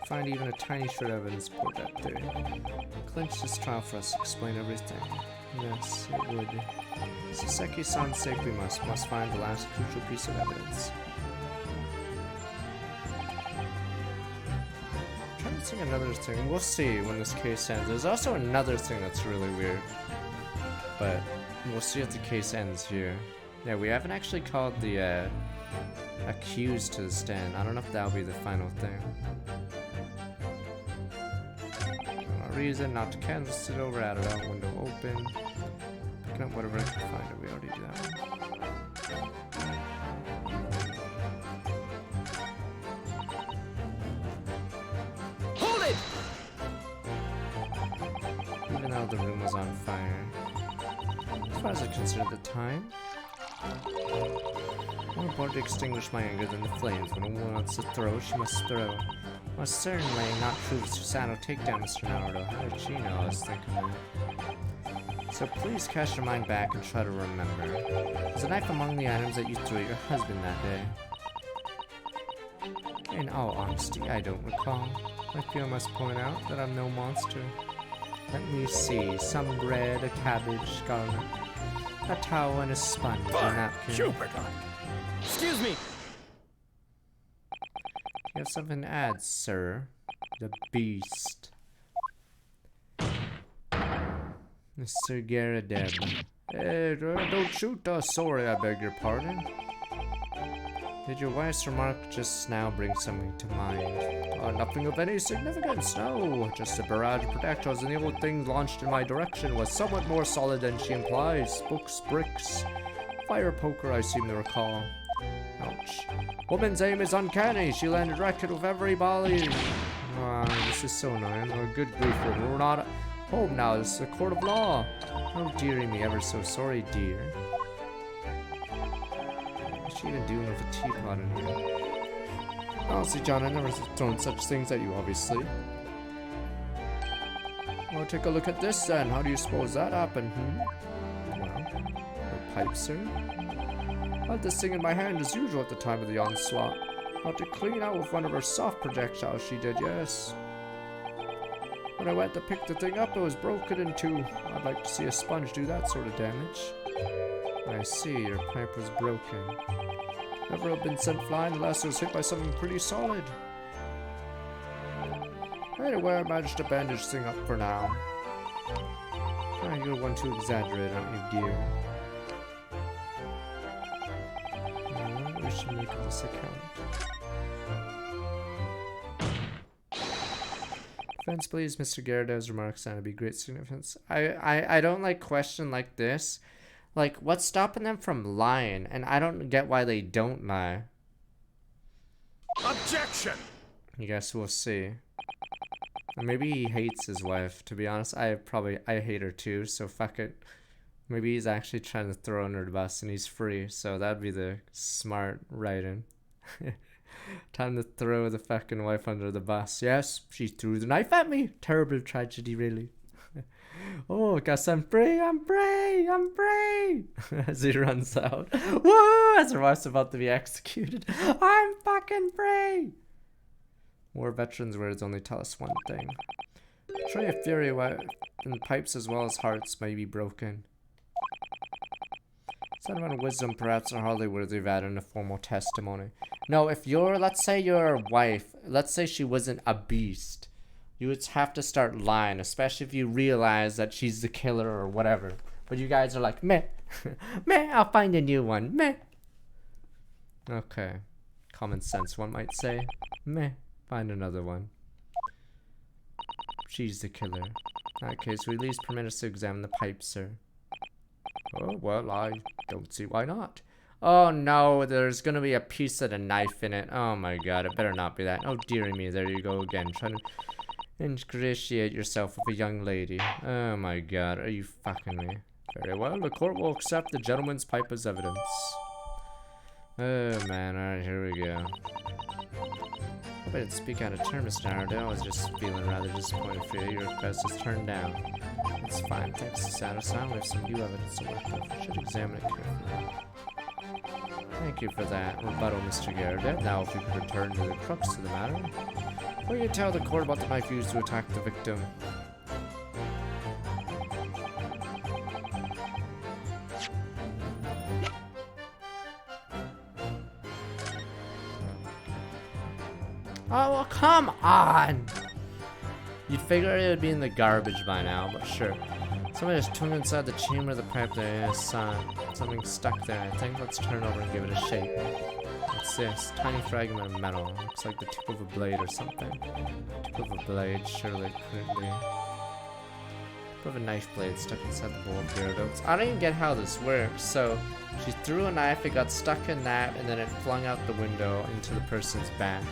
[SPEAKER 1] Find even a tiny shred of evidence to support that theory. Clinch this trial for us to explain everything. Yes, it would. Saseki-san's sake we must find the last crucial piece of evidence. I'm trying to missing another thing. We'll see when this case ends. There's also another thing that's really weird. But we'll see if the case ends here. Yeah, we haven't actually called the accused to the stand. I don't know if that'll be the final thing. No reason not to cancel it over, add it out, window open. Picking up whatever I can find it. We already do that one. Even though the room was on fire. As far as I consider the time, more important to extinguish my anger than the flames. When a woman wants to throw, she must throw. Most certainly not prove Susano takedown, Mr. Naruto. How did she know I was thinking that? So please cast your mind back and try to remember. Was a knife among the items that you threw at your husband that day? In all honesty, I don't recall. I feel I must point out that I'm no monster. Let me see. Some bread, a cabbage, garlic, a towel, and a sponge, a napkin.
[SPEAKER 2] Jupiter! Excuse me!
[SPEAKER 1] You have something to add, sir. The beast. Mr. Garadeb. Hey, don't shoot us. Sorry, I beg your pardon. Did your wife's remark just now bring something to mind? Nothing of any significance, no. Just a barrage of projectiles, and the old thing launched in my direction was somewhat more solid than she implies. Books, bricks, fire poker, I seem to recall. Ouch. Woman's aim is uncanny. She landed racket with every volley. This is so annoying. Oh, good grief, we're not at home now. This is a court of law. Oh, dearie me, ever so sorry, dear. What's she even doing with a teapot in here? Honestly, John, I never thrown such things at you, obviously. Well, take a look at this then. How do you suppose that happened, Well, a pipe, sir? I had this thing in my hand as usual at the time of the onslaught. About to clean out with one of her soft projectiles, she did, yes. When I went to pick the thing up, it was broken in two. I'd like to see a sponge do that sort of damage. I see, your pipe was broken. Never have been sent flying unless it was hit by something pretty solid. Anyway, I managed to bandage this thing up for now. You're one to exaggerate, aren't you, dear? What we should make of this account? Defense, please. Mr. Garadev's remarks sound to be great significance. I don't like question like this. Like, what's stopping them from lying? And I don't get why they don't lie.
[SPEAKER 2] Objection!
[SPEAKER 1] I guess we'll see. Or maybe he hates his wife. To be honest, I hate her too, so fuck it. Maybe he's actually trying to throw under the bus and he's free, so that'd be the smart writing. Time to throw the fucking wife under the bus. Yes, she threw the knife at me. Terrible tragedy, really. Oh, guess I'm free, I'm free, I'm free. As he runs out. Woo! As her wife's about to be executed. I'm fucking free. War veterans' words only tell us one thing. Tray of fury and pipes as well as hearts may be broken. Sentiment of wisdom perhaps are hardly worthy of adding a formal testimony. No, if you're, let's say your wife, let's say she wasn't a beast, you would have to start lying, especially if you realize that she's the killer or whatever. But you guys are like, meh, meh, I'll find a new one, meh. Okay, common sense one might say, meh, find another one. She's the killer. In that case, we at least permit us to examine the pipe, sir. Oh, well, I don't see why not. Oh no, there's gonna be a piece of the knife in it. Oh my god, it better not be that. Oh dearie me, there you go again, trying to ingratiate yourself with a young lady. Oh my god, are you fucking me? Very well, the court will accept the gentleman's pipe as evidence. Oh man, alright, here we go. Hope I didn't speak out of turn, Mr. Naruto. I was just feeling rather disappointed for you. Your request is turned down. It's fine, thanks to Sato-san. We have some new evidence to work with. We should examine it carefully. Thank you for that rebuttal, Mr. Garadeb. Now if we could return to the crux of the matter. What do you tell the court about the knife used to attack the victim? Oh, well, come on! You'd figure it would be in the garbage by now, but sure. Somebody just tuned inside the chamber of the pipe there. Yes, something stuck there. I think let's turn over and give it a shake. What's this? Tiny fragment of metal. Looks like the tip of a blade or something. Tip of a blade, surely it couldn't be. Tip of a knife blade stuck inside the bowl of Gyarados. I don't even get how this works. So, she threw a knife, it got stuck in that, and then it flung out the window into the person's back.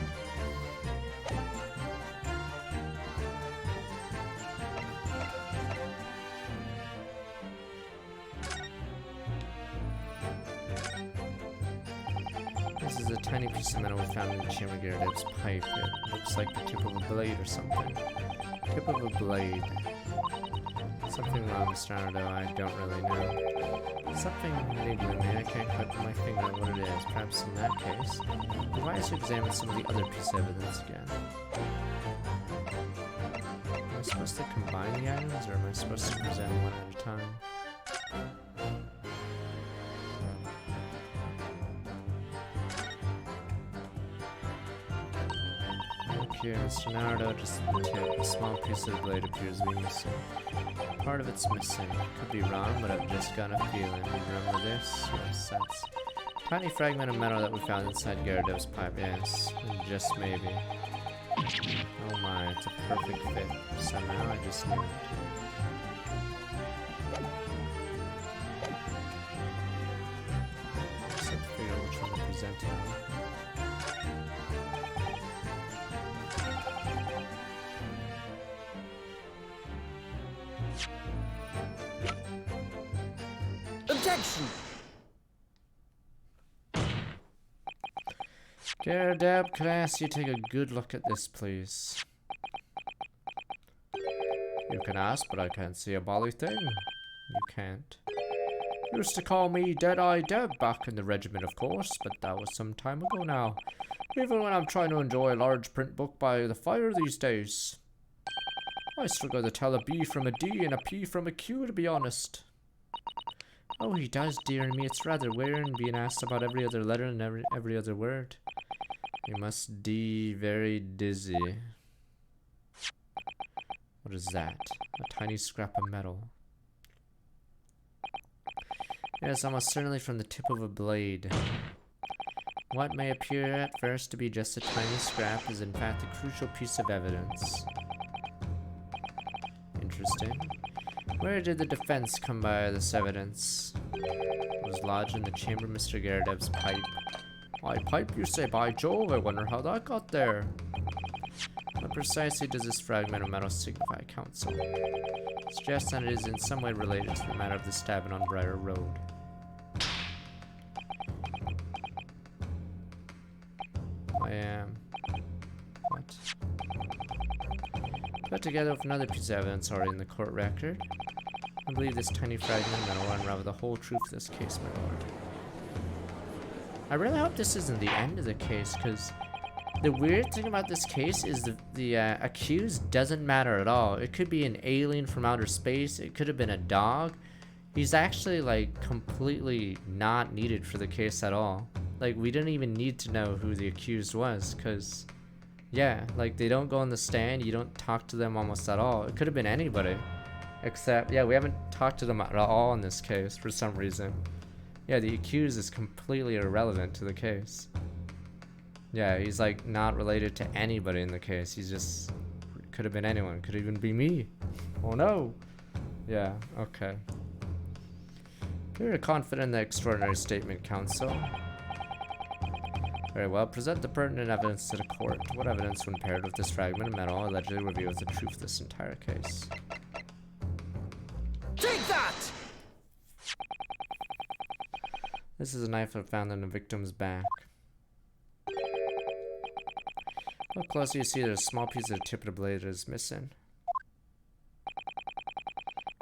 [SPEAKER 1] This is a tiny piece of metal we found in the chamber Gyarados pipe. It looks like the tip of a blade or something. Tip of a blade. Something wrong, Mr. Ardo, I don't really know. Something niggling me, I can't quite put my finger on what it is. Perhaps in that case, why don't you examine some of the other piece of evidence again? Am I supposed to combine the items, or am I supposed to present one at a time? Here, Mr. Naruto, just the tip. A small piece of the blade appears to be missing. Part of it's missing. Could be wrong, but I've just got a feeling. Remember this? Yes, that's tiny fragment of metal that we found inside Gyarados' pipe. Yes, and just maybe. Oh my, it's a perfect fit. Somehow I just knew it. Just have to figure out which one to present it on.
[SPEAKER 2] Objection!
[SPEAKER 1] Gyarados, could I ask you to take a good look at this, please? You can ask, but I can't see a bally thing. You can't. Used to call me Dead-Eye Deb back in the regiment, of course, but that was some time ago now. Even when I'm trying to enjoy a large print book by the fire these days. I struggle to tell a B from a D and a P from a Q, to be honest. Oh, he does, dear me. It's rather weird being asked about every other letter and every other word. You must be very dizzy. What is that? A tiny scrap of metal. Yes, almost certainly from the tip of a blade. What may appear at first to be just a tiny scrap is in fact a crucial piece of evidence. Interesting. Where did the defense come by this evidence? It was lodged in the chamber of Mr. Gyarados' pipe. Why, pipe, you say? By Jove, I wonder how that got there. What precisely does this fragment of metal signify, Counsel? It suggests that it is in some way related to the matter of the stabbing on Briar Road. I am... What? Put together with another piece of evidence already in the court record. I believe this tiny fragment of metal will unravel the whole truth of this case, my lord. I really hope this isn't the end of the case, because the weird thing about this case is the accused doesn't matter at all. It could be an alien from outer space. It could have been a dog. He's actually, like, completely not needed for the case at all. Like, we didn't even need to know who the accused was, because... yeah, like, they don't go on the stand, you don't talk to them almost at all. It could have been anybody. Except, yeah, we haven't talked to them at all in this case for some reason. Yeah, the accused is completely irrelevant to the case. Yeah, he's, like, not related to anybody in the case. He's just... could have been anyone. Could even be me. Oh, no. Yeah, okay. You're confident in the extraordinary statement, Counsel. Very well. Present the pertinent evidence to the court. What evidence, when paired with this fragment of metal, allegedly reveals the truth of this entire case?
[SPEAKER 2] Take that!
[SPEAKER 1] This is a knife I found on the victim's back. Look closer, you see there's a small piece of the tip of the blade that is missing.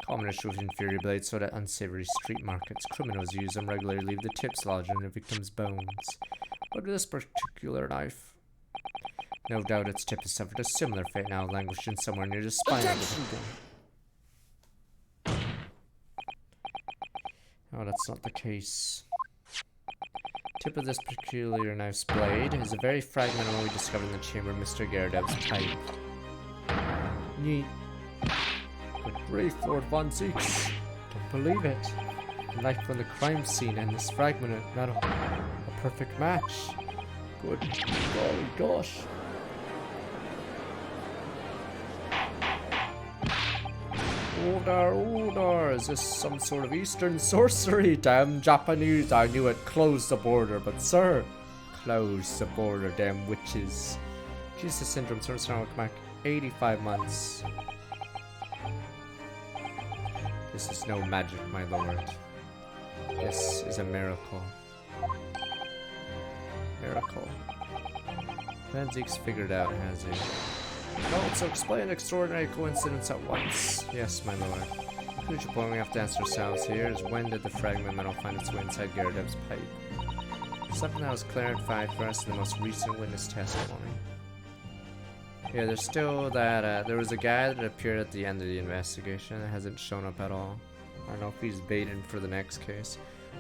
[SPEAKER 1] Common issue with inferior blades so that unsavory street markets criminals use them regularly leave the tips lodged in the victim's bones. But with this particular knife, no doubt its tip has suffered a similar fate, now languishing somewhere near the spine of the victim. Oh, that's not the case. Tip of this peculiar knife's blade is a very fragment of what we discovered in the chamber of Mr. Gyarados' pipe. Yeet. Good grief, Lord Von Zeeks. Don't believe it. The knife from the crime scene and this fragment of metal. A perfect match. Good golly gosh. Order, is this some sort of Eastern sorcery? Damn Japanese, I knew it. Close the border, but sir, close the border, damn witches. Jesus syndrome, turns around back 85 months. This is no magic, my lord. This is a miracle. Miracle. Van Zeek's figured out, has he? Well, so explain an extraordinary coincidence at once. Yes, my lord. The crucial point we have to ask ourselves here is when did the fragment metal find its way inside Gyarados' pipe? Something that was clarified for us in the most recent witness testimony. Yeah, there's still that, there was a guy that appeared at the end of the investigation that hasn't shown up at all. I don't know if he's baiting for the next case.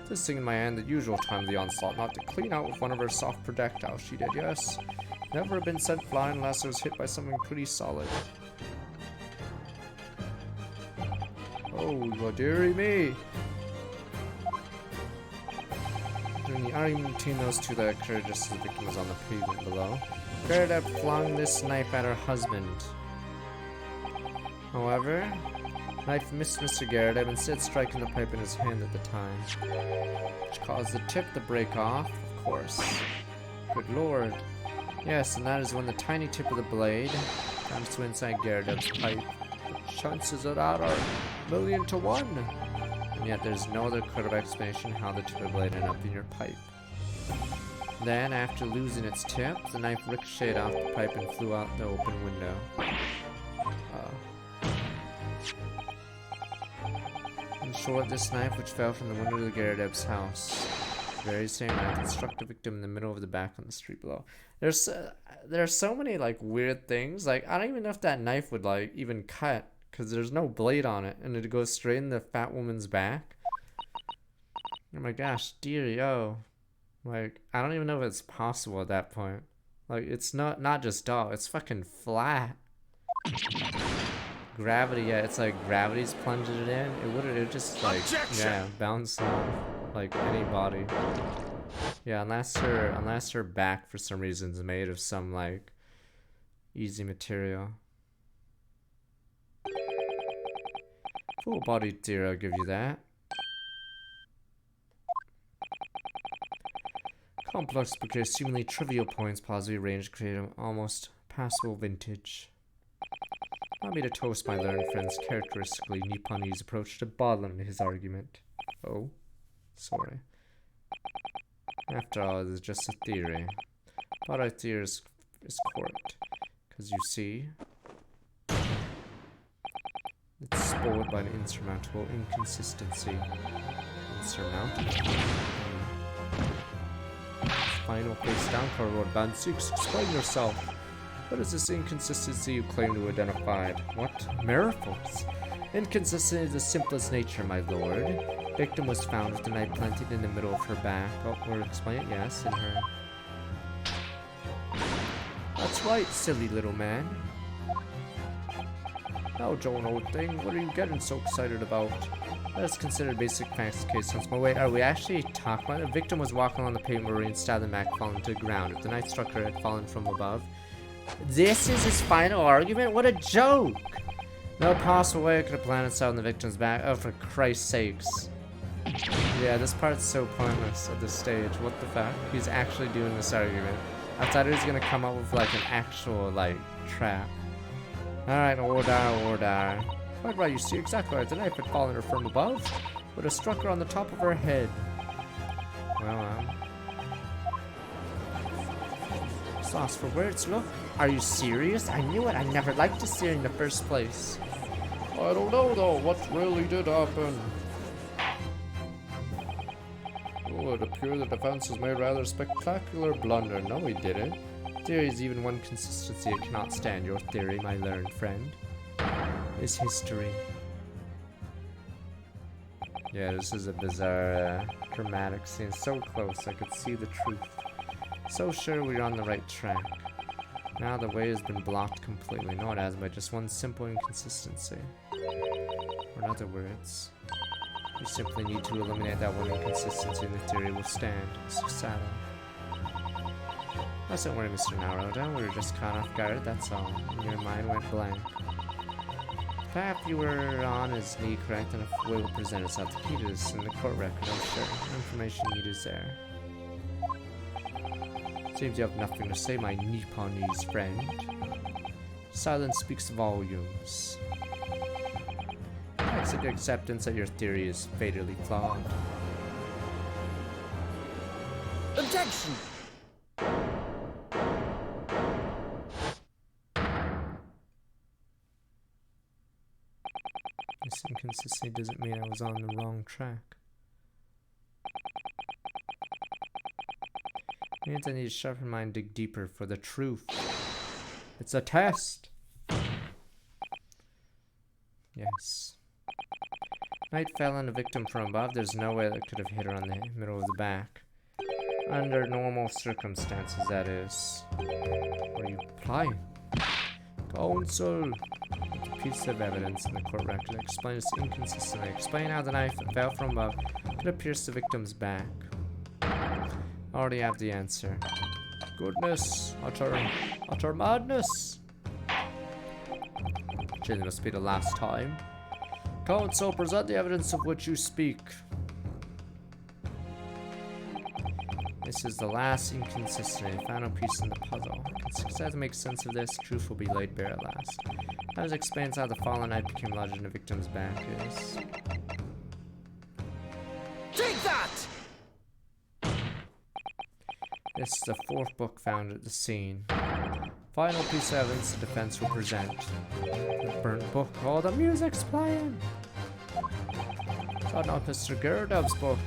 [SPEAKER 1] This thing in my hand, the usual time of the onslaught, not to clean out with one of her soft projectiles. She did, yes. Never been sent flying unless it was hit by something pretty solid. Oh, well, dearie me. During the argument between those two that occurred just as the victim was on the pavement below, Gerda flung this knife at her husband. However, the knife missed Mr. Gerda, instead striking the pipe in his hand at the time, which caused the tip to break off, of course. Good lord. Yes, and that is when the tiny tip of the blade comes to inside Gyarados' pipe. The chances of that are 1,000,000 to 1. And yet there's no other clear explanation how the tip of the blade ended up in your pipe. Then, after losing its tip, the knife ricocheted off the pipe and flew out the open window. In short, this knife, which fell from the window of the Gyarados' house, the very same knife that struck the victim in the middle of the back on the street below. There's so many like weird things. Like I don't even know if that knife would like even cut because there's no blade on it, and it goes straight in the fat woman's back. Oh my gosh, dearie, oh, like I don't even know if it's possible at that point. Like it's not just dull, it's fucking flat. Gravity, yeah, it's like gravity's plunging it in. It would just like yeah bounce off like any body. Yeah, unless her back for some reason is made of some like easy material. Full-bodied deer, I'll give you that. Complex because seemingly trivial points positively arranged to create an almost passable vintage. Allow me to toast my learned friend's characteristically Nipponese approach to bottling his argument. Oh, sorry. After all, it is just a theory. But our theory is correct. Because you see, it's spoiled by an insurmountable inconsistency. Insurmountable? Final face down, Lord Van Zeeks, explain yourself. What is this inconsistency you claim to have identified? What? Miracles? Inconsistency of the simplest nature, my lord. Victim was found with the knife planted in the middle of her back. Oh, or explain it, yes, in her. That's right, silly little man. Now, Joan, old thing, what are you getting so excited about? Let us consider basic facts case once more. Wait, are we actually talking about it? The victim was walking along the pavement where he stabbed the back, falling to the ground. If the knife struck her, had fallen from above. This is his final argument? What a joke! No possible way I could have planted itself on the victim's back. Oh, for Christ's sakes. Yeah, this part's so pointless at this stage. What the fuck? He's actually doing this argument. I thought he was gonna come up with like an actual, like, trap. Alright, order. Quite right, you see exactly right. The knife had fallen her from above, but it struck her on the top of her head. Well, sauce for words, look. Are you serious? I knew it. I never liked to see her in the first place. I don't know, though. What really did happen? Oh, it appears the defense has made rather spectacular blunder. No, he didn't. There is even one consistency it cannot stand. Your theory, my learned friend, is history. Yeah, this is a bizarre, dramatic scene. So close, I could see the truth. So sure we're on the right track. Now the way has been blocked completely. No, it has by just one simple inconsistency. Or in other words, you simply need to eliminate that one inconsistency and the theory will stand. Mr. Saddle. Don't worry, Mr. Naruto. We were just caught off guard, that's all. And your mind went blank. The path you were on is indeed correct, and a way will present itself. The key to this in the court record, I'm sure. The information needed is there. Seems you have nothing to say, my Nipponese friend. Silence speaks volumes. Exit acceptance that your theory is fatally flawed.
[SPEAKER 2] Objection!
[SPEAKER 1] This inconsistency doesn't mean I was on the wrong track. It means I need to sharpen my mind, dig deeper for the truth. It's a test! Yes. Knight fell on the victim from above. There's no way that could have hit her on the middle of the back. Under normal circumstances, that is. What are you applying? Counsel! A piece of evidence in the court record explains inconsistently. Explain how the knife that fell from above could have pierced the victim's back. I already have the answer. Goodness! Utter madness! This must be the last time. Counsel, present the evidence of which you speak. This is the last inconsistency, final piece in the puzzle. I can success to make sense of this. Truth will be laid bare at last. That explains how the fallen knight became lodged in the victim's back is.
[SPEAKER 2] Take that!
[SPEAKER 1] This is the fourth book found at the scene. Final piece of evidence the defense will present. The burnt book. Oh, the music's playing! Oh, not Mr. Gerdov's book.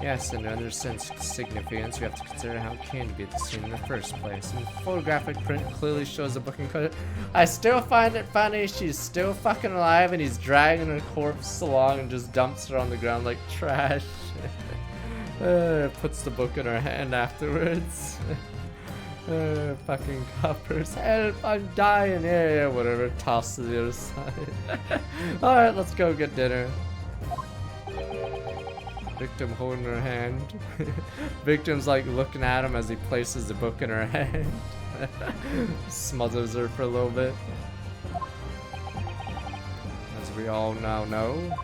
[SPEAKER 1] Yes, and under sense significance, we have to consider how it came to be at the scene in the first place. And the photographic print clearly shows the book and cover. I still find it funny. She's still fucking alive, and he's dragging her corpse along and just dumps her on the ground like trash. Puts the book in her hand afterwards. Fucking coppers. Help, I'm dying. Yeah, whatever. Toss to the other side. Alright, let's go get dinner. Victim holding her hand. Victim's like looking at him as he places the book in her hand. Smothers her for a little bit. As we all now know.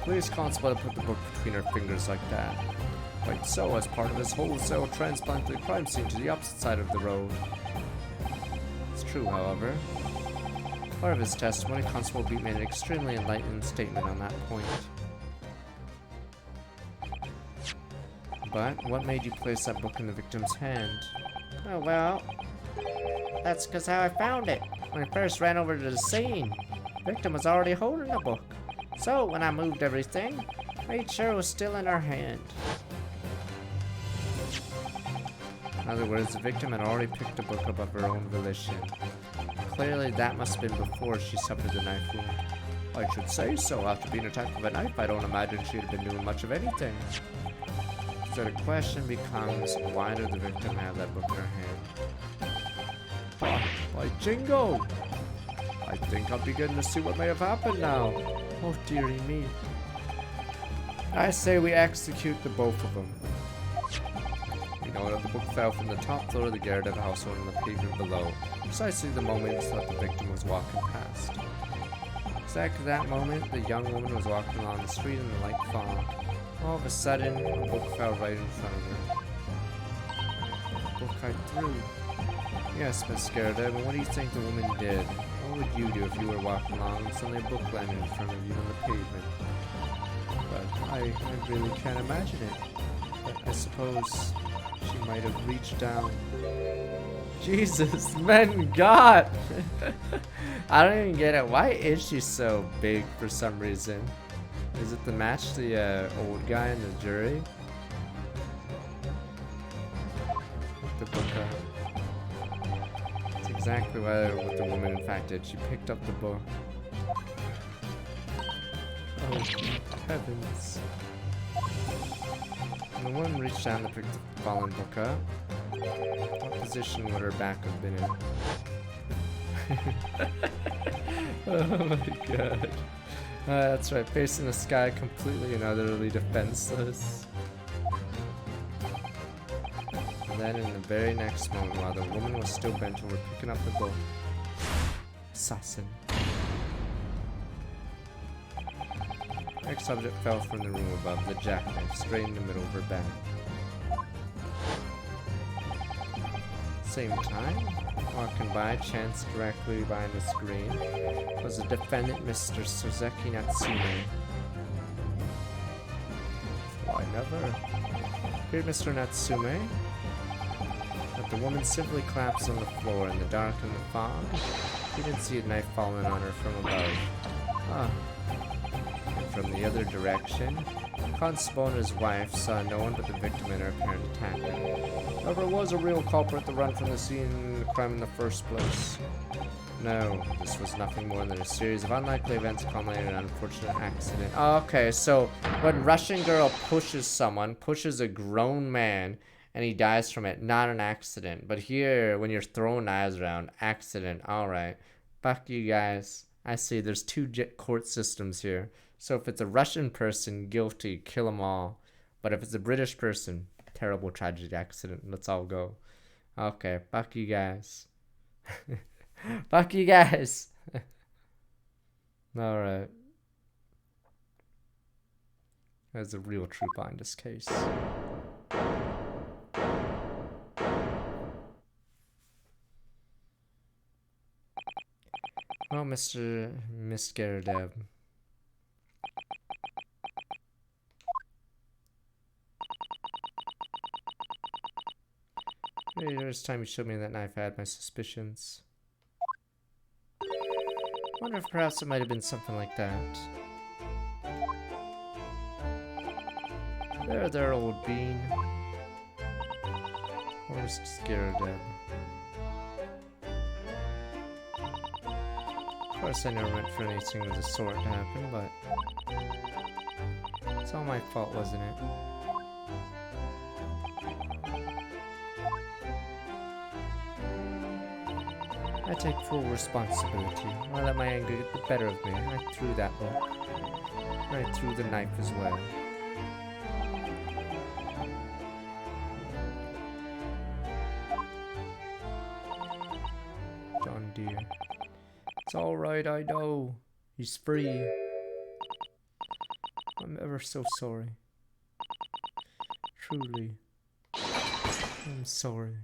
[SPEAKER 1] Police constable put the book between her fingers like that. Quite so, as part of his wholesale transplant to the crime scene to the opposite side of the road. It's true, however. Part of his testimony, Constable Beat made an extremely enlightened statement on that point. But what made you place that book in the victim's hand? Oh, well, that's because how I found it. When I first ran over to the scene, the victim was already holding the book. So, when I moved everything, I made sure it was still in her hand. In other words, the victim had already picked the book up of her own volition. Clearly, that must have been before she suffered the knife wound. I should say so. After being attacked with a knife, I don't imagine she'd have been doing much of anything. So the question becomes, why did the victim have that book in her hand? By jingo! I think I'm beginning to see what may have happened now. Oh, dearie me. I say we execute the both of them. We know that the book fell from the top floor of the Gerdov household on the pavement below, precisely the moment that the victim was walking past. Exactly that moment, the young woman was walking along the street in the light fog. All of a sudden, the book fell right in front of her. The book I threw. Yes, Miss Gerdov, and what do you think the woman did? What would you do if you were walking along and suddenly a book landed in front of you on the pavement? But I really can't imagine it. But I suppose she might have reached down. Jesus, man, God! I don't even get it. Why is she so big for some reason? Is it to match the old guy in the jury? The book That's exactly what the woman in fact did. She picked up the book. Oh, heavens. And the woman reached down to pick the fallen book up. What position would her back have been in? Oh my god. That's right, facing the sky completely and utterly defenseless. And then in the very next moment, while the woman was still bent over picking up the book, assassin. Next object fell from the room above, the jackknife, straight in the middle of her back. Same time, walking by chance directly behind the screen, was the defendant, Mr. Sozeki Natsume. Why never? Here, Mr. Natsume. But the woman simply collapsed on the floor in the dark and the fog. He didn't see a knife falling on her from above. Ah. And from the other direction, Constable and his wife saw no one but the victim and her apparent attacker. However, it was a real culprit to run from the scene of the crime in the first place. No, this was nothing more than a series of unlikely events culminating in an unfortunate accident. Okay, so when Russian girl pushes someone, pushes a grown man, and he dies from it, not an accident. But here, when you're throwing knives around, accident. Alright, fuck you guys. I see there's two court systems here. So if it's a Russian person, guilty, kill them all. But if it's a British person, terrible tragedy accident. Let's all go. Okay, fuck you guys. Fuck you guys. Alright. There's a real truth behind this case. Oh, Mr. Misgaradev. First time you showed me that knife, I had my suspicions. Wonder if perhaps it might have been something like that. There, old bean. Where's Misgaradev? Of course, I never meant for anything of the sort to happen, but it's all my fault, wasn't it? I take full responsibility. I let my anger get the better of me. I threw that book. I threw the knife as well. John dear. It's alright, I know. He's free. I'm ever so sorry. Truly. I'm sorry.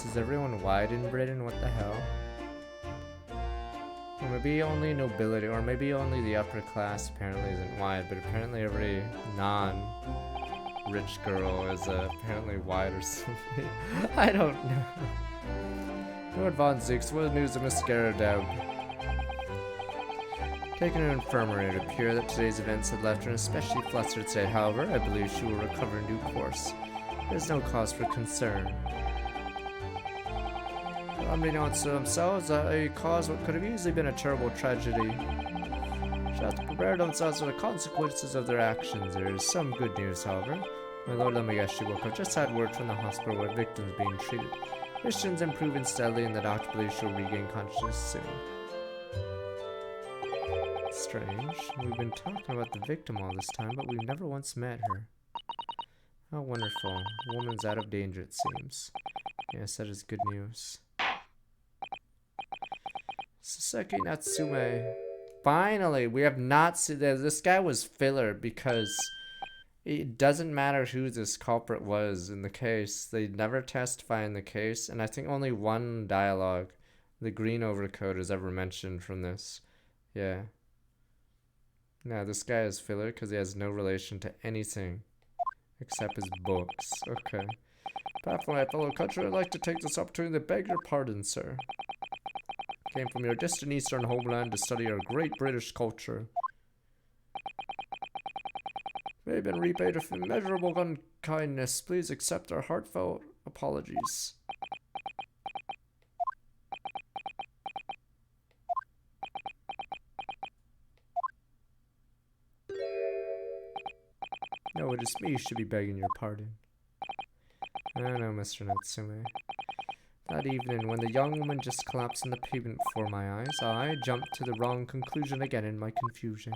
[SPEAKER 1] Is everyone white in Britain? What the hell? Or maybe only nobility, or maybe only the upper class apparently isn't white, but apparently every non-rich girl is apparently white or something. I don't know. Lord Von Zix, what news of Miss Garadev? Taken to an infirmary, it appeared that today's events had left her in an especially flustered state. However, I believe she will recover in due course. There's no cause for concern. Unbeknownst to themselves, a cause what could have easily been a terrible tragedy. She has to prepare themselves for the consequences of their actions. There is some good news, however. My Lord Lamageshi woke up just had word from the hospital where victims being treated. Conditions improving steadily, and the doctor believes she'll regain consciousness soon. Strange. We've been talking about the victim all this time, but we've never once met her. How wonderful. The woman's out of danger, it seems. Yes, that is good news. Soseki Natsume. Finally, we have not seen this guy was filler because it doesn't matter who this culprit was in the case. They never testify in the case, and I think only one dialogue, the green overcoat, is ever mentioned from this. Yeah. Now this guy is filler because he has no relation to anything except his books. Okay. Apart from my fellow country, I'd like to take this opportunity to beg your pardon, sir. Came from your distant eastern homeland to study our great British culture. We have been repaid with immeasurable unkindness. Please accept our heartfelt apologies. No, it is me who should be begging your pardon. I know, Mr. Natsume. That evening, when the young woman just collapsed on the pavement before my eyes, I jumped to the wrong conclusion again in my confusion.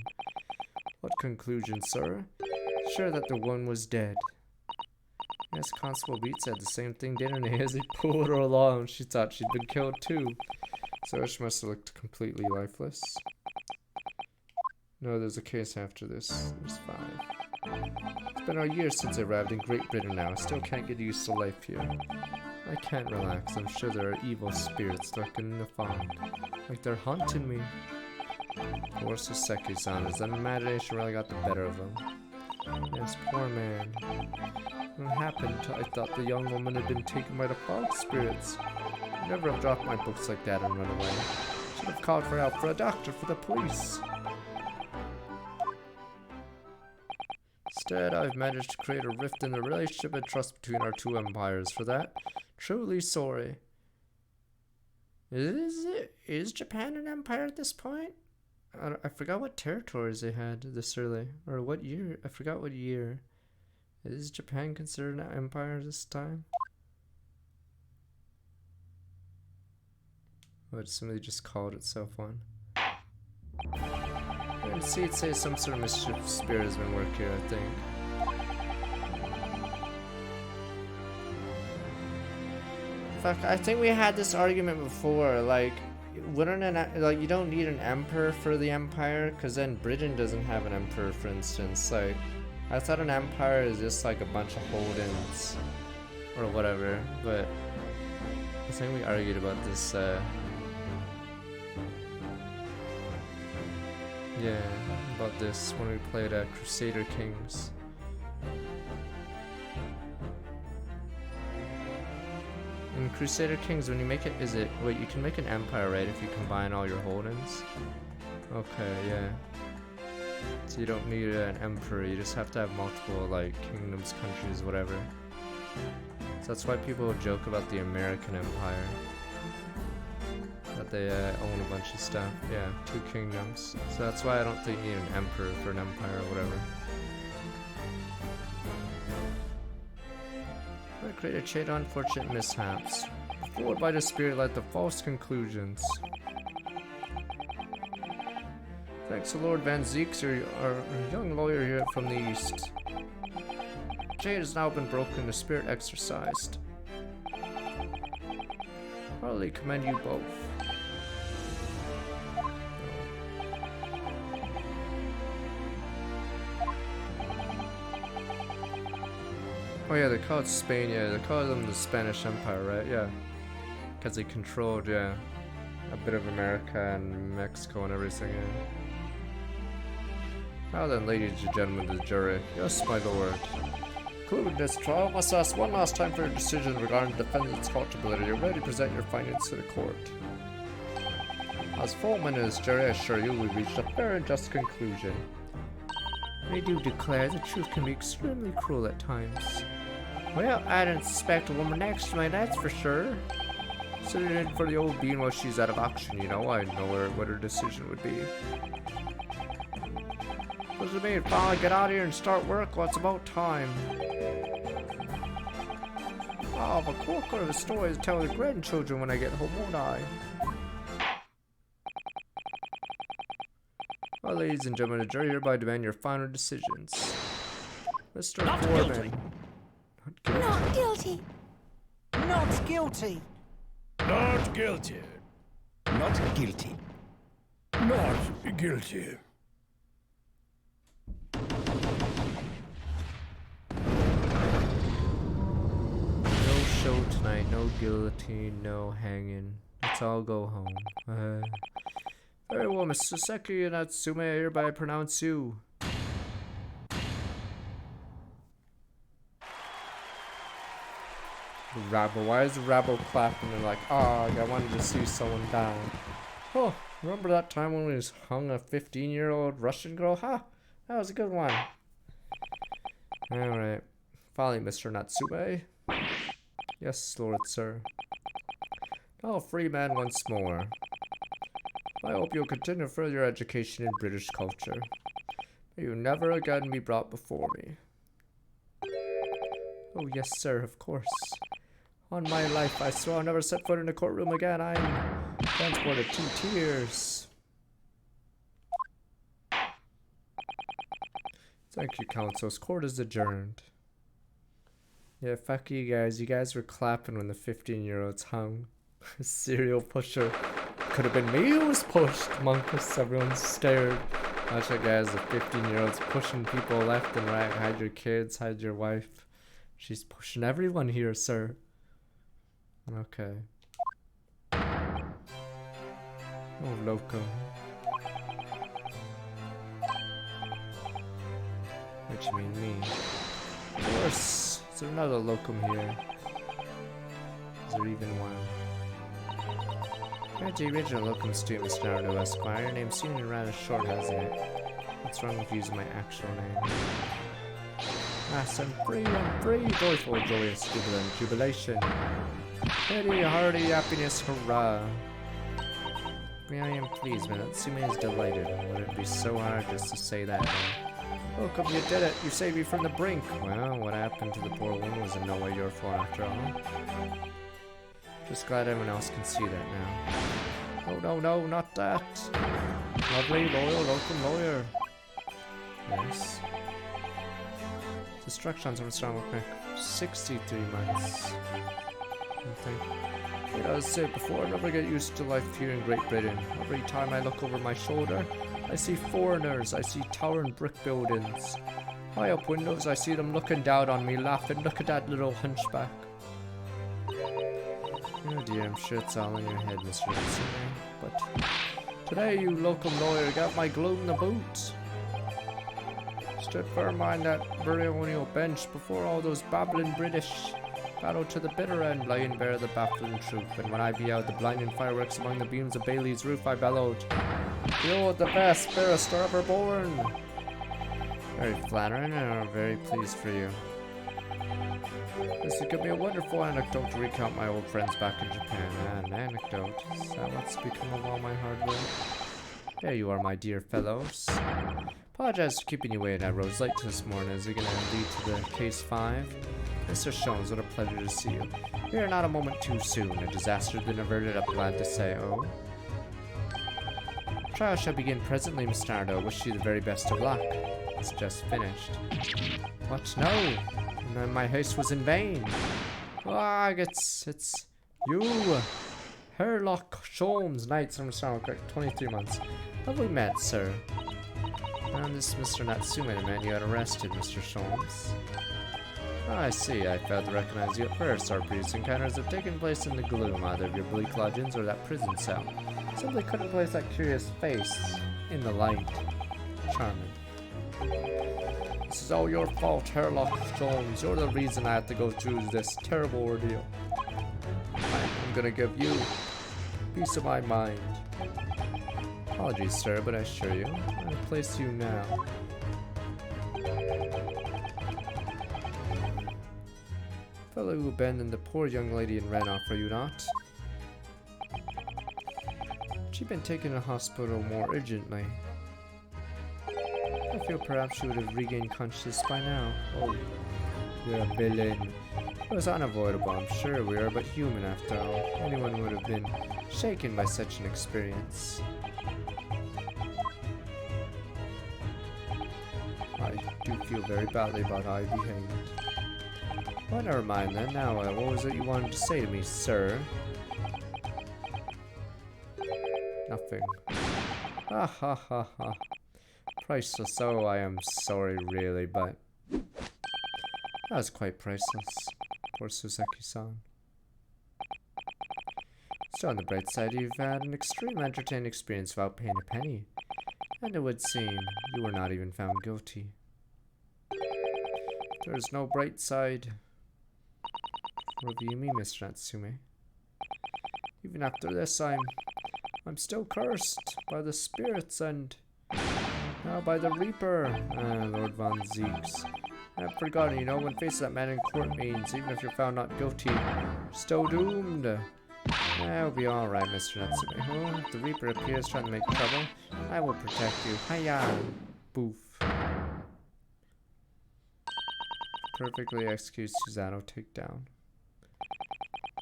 [SPEAKER 1] What conclusion, sir? Sure that the one was dead. Yes, Constable Beat said the same thing, didn't he? As he pulled her along, she thought she'd been killed too. So she must have looked completely lifeless. No, there's a case after this. There's 5. It's been a year since I arrived in Great Britain now. I still can't get used to life here. I can't relax. I'm sure there are evil spirits lurking in the fog. Like they're haunting me. Poor Soseki-san. His imagination really got the better of him. Yes, poor man. What happened? I thought the young woman had been taken by the fog spirits. I'd never have dropped my books like that and run away. Should have called for help for a doctor, for the police. Instead, I've managed to create a rift in the relationship and trust between our two empires. For that, truly sorry. Is Japan an empire at this point? I forgot what territories they had this early. Or what year. I forgot what year. Is Japan considered an empire this time? Or did somebody just called itself one? I see it says some sort of mischief spirit has been working here, I think. Fuck, I think we had this argument before, like, wouldn't like, you don't need an emperor for the empire, because then Britain doesn't have an emperor, for instance. Like, I thought an empire is just like a bunch of hold-ins, or whatever, but I think we argued about this, yeah, about this when we played Crusader Kings. In Crusader Kings, when you make it, wait, you can make an empire, right, if you combine all your hold-ins? Okay, yeah. So you don't need an emperor, you just have to have multiple, like, kingdoms, countries, whatever. So that's why people joke about the American Empire. That they own a bunch of stuff. Yeah, 2 kingdoms. So that's why I don't think you need an emperor for an empire or whatever. I create a chain of unfortunate mishaps. Fooled by the spirit led to false conclusions. Thanks to Lord Van Zeeks, our young lawyer here from the east. The chain has now been broken, the spirit exorcised. Heartily commend you both. Oh yeah, they call it Spain, yeah, they call them the Spanish Empire, right? Yeah. Because they controlled, yeah, a bit of America and Mexico and everything, yeah. Now then, ladies and gentlemen of the jury, yes, my lord. Concluding this trial, must ask one last time for your decision regarding the defendant's culpability. You're ready to present your findings to the court. As foreman of this jury, I assure you we reached a fair and just conclusion. We do declare the truth can be extremely cruel at times. Well, I didn't suspect a woman next to me, that's for sure. Sitting in for the old bean while she's out of action, you know, I know what her decision would be. What does it mean? Finally get out of here and start work? Well, it's about time. I'll have a corker of a story to tell the grandchildren when I get home, won't I? Well, ladies and gentlemen, the jury hereby demand your final decisions. Mr. Foreman.
[SPEAKER 3] Not guilty.
[SPEAKER 2] Not guilty.
[SPEAKER 4] Not guilty.
[SPEAKER 2] Not guilty.
[SPEAKER 4] Not guilty.
[SPEAKER 1] No show tonight, no guillotine, no hanging. Let's all go home. Very well, Mr. Seki and Natsume, I hereby pronounce you. The rabble. Why is the rabble clapping? They're like, oh, I wanted to see someone die. Oh, remember that time when we hung a 15-year-old Russian girl? Huh? That was a good one. Alright. Finally, Mr. Natsume. Yes, Lord, sir. Now, free man once more. I hope you'll continue further your education in British culture. May you never again be brought before me. Oh, yes, sir, of course. On my life, I swear I'll never set foot in a courtroom again. I'm transported to tears. Thank you, counsels. Court is adjourned. Yeah, fuck you guys. You guys were clapping when the 15-year-olds hung. Serial pusher. Could have been me who was pushed. Monkus, everyone stared. Watch out, guys. The 15-year-olds pushing people left and right. Hide your kids, hide your wife. She's pushing everyone here, sir. Okay. Oh, loco. What you mean me? Of course. Is there another locum here? Is there even one? You're the original locum student, Mr. Naruto Esquire. Your name's seen and rather short, hasn't it? What's wrong with using my actual name? Yes, I'm free, joyful, joyous, jubilant, jubilation. Heady, hearty, happiness, hurrah. I am pleased, man. Natsume is delighted. Would it be so hard just to say that now? Welcome, you did it. You saved me from the brink. Well, what happened to the poor woman was in no way your fault after all. Just glad everyone else can see that now. Oh, no, no, not that. Lovely, loyal, local lawyer. Yes. Destructions of a strong workman. 63 months. Like I said before, I never get used to life here in Great Britain. Every time I look over my shoulder, I see foreigners, I see towering brick buildings. High up windows, I see them looking down on me, laughing. Look at that little hunchback. Oh dear, I'm sure it's all in your head, Mr. Natsume. But today, you locum lawyer got my glue in the boot. Stood firm on that baronial bench before all those babbling British. Battled to the bitter end, lying bare the baffling truth. And when I beheld the blinding fireworks among the beams of Bailey's roof, I bellowed, "Behold the best barrister ever born!" Very flattering, and I'm very pleased for you. This would give me a wonderful anecdote to recount my old friends back in Japan. An anecdote? Is that what's become of all my hard work? There you are, my dear fellows. Apologize for keeping you waiting. I rose late this morning. Is it going to lead to the case 5? Mr. Shones, what a pleasure to see you. We are not a moment too soon. A disaster has been averted, I'm glad to say. Oh. Trial shall begin presently, Miss Nardo. Wish you the very best of luck. It's just finished. What? No! No, my haste was in vain. Ah, it's you. Herlock Sholmes, Knights from Stark, 23 months. Have we met, sir? This is Mr. Natsume, the man you had arrested, Mr. Sholmes. Oh, I see. I failed to recognize you at first. Our previous encounters have taken place in the gloom, either of your bleak lodgings or that prison cell. Simply couldn't place that curious face in the light. Charming. This is all your fault, Herlock Sholmes. You're the reason I had to go through this terrible ordeal. I'm gonna give you peace of my mind. Apologies, sir, but I assure you, I'll replace you now. Fellow who abandoned the poor young lady and ran off, are you not? She'd been taken to hospital more urgently. I feel perhaps she would have regained consciousness by now. Oh, you're a villain. It was unavoidable, I'm sure. We are but human after all. Anyone would have been shaken by such an experience. I do feel very badly about how I behaved. Well, never mind then. Now, what was it you wanted to say to me, sir? Nothing. Ha ha ha ha. Priceless. Oh, I am sorry, really, but that was quite priceless. Poor Suseki-san. So on the bright side, you've had an extreme entertaining experience without paying a penny. And it would seem you were not even found guilty. There's no bright side. What do you mean, Mr. Natsume? Even after this, I'm still cursed by the spirits and now by the Reaper. Lord Von Zeeks. I've forgotten, you know, when facing that man in court means, even if you're found not guilty, you're still doomed. I'll be alright, Mr. Natsume. Oh, if the Reaper appears trying to make trouble, I will protect you. Hiya! Boof. Perfectly execute Susanoo takedown.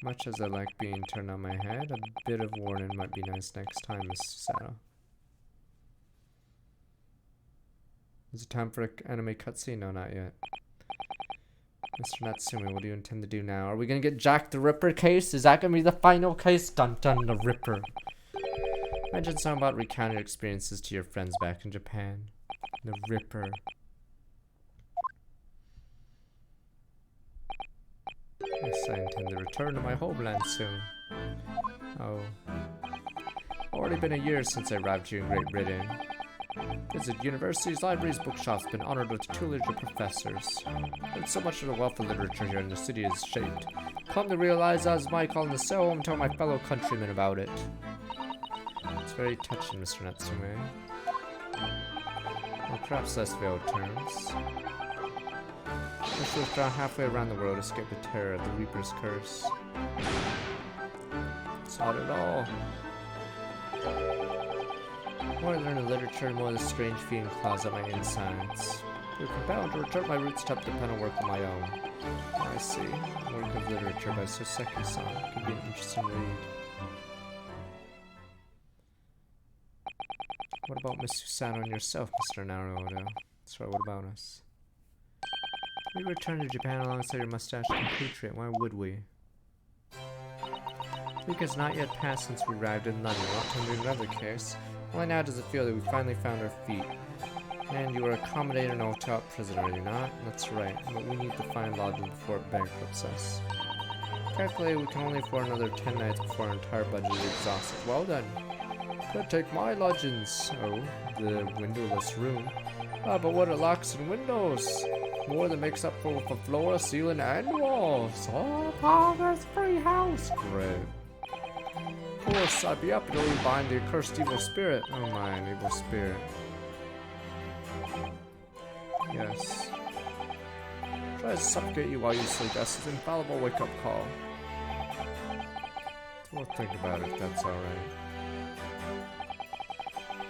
[SPEAKER 1] Much as I like being turned on my head, a bit of warning might be nice next time, Miss Susanoo. Is it time for an anime cutscene? No, not yet. Mr. Natsume, what do you intend to do now? Are we gonna get Jack the Ripper case? Is that gonna be the final case? Dun dun, the Ripper. Mention something about recounting your experiences to your friends back in Japan. The Ripper. Yes, I intend to return to my homeland soon. Oh. Already been a year since I arrived here in Great Britain. Visit universities, libraries, bookshops, been honored with tutelage of professors. But so much of the wealth of literature here in the city is shaped. Come to realize as my calling to stay home and tell my fellow countrymen about it. It's very touching, Mr. Natsume. Or perhaps less veiled terms. Wish to withdraw halfway around the world, escape the terror of the Reaper's curse. It's not at all. The more I learn of literature, the more the strange feeling claws at my insides. You're compelled to return my roots to depend on work of my own. I see. A work of literature by Soseki-san could be an interesting read. What about Miss Susanoo and yourself, Mr. Naruto? Sorry, what about us? We returned to Japan alongside your mustached compatriot. Why would we? The week has not yet passed since we arrived in London. Not to do another case. Why now does it feel that we finally found our feet? And you are accommodated in a hotel prison, are you not? That's right, but we need to find lodging before it bankrupts us. Calculated, we can only afford another 10 nights before our entire budget is exhausted. Well then, could take my lodgings. Oh, the windowless room. Ah, but what it lacks in windows. More than makes up for the floor, ceiling, and walls. Oh, Father's free house. Great. Of course, I'd be happy to leave behind the accursed evil spirit. Oh my, an evil spirit. Yes. Tries to suffocate you while you sleep. That's his infallible wake-up call. We'll think about it, if that's alright.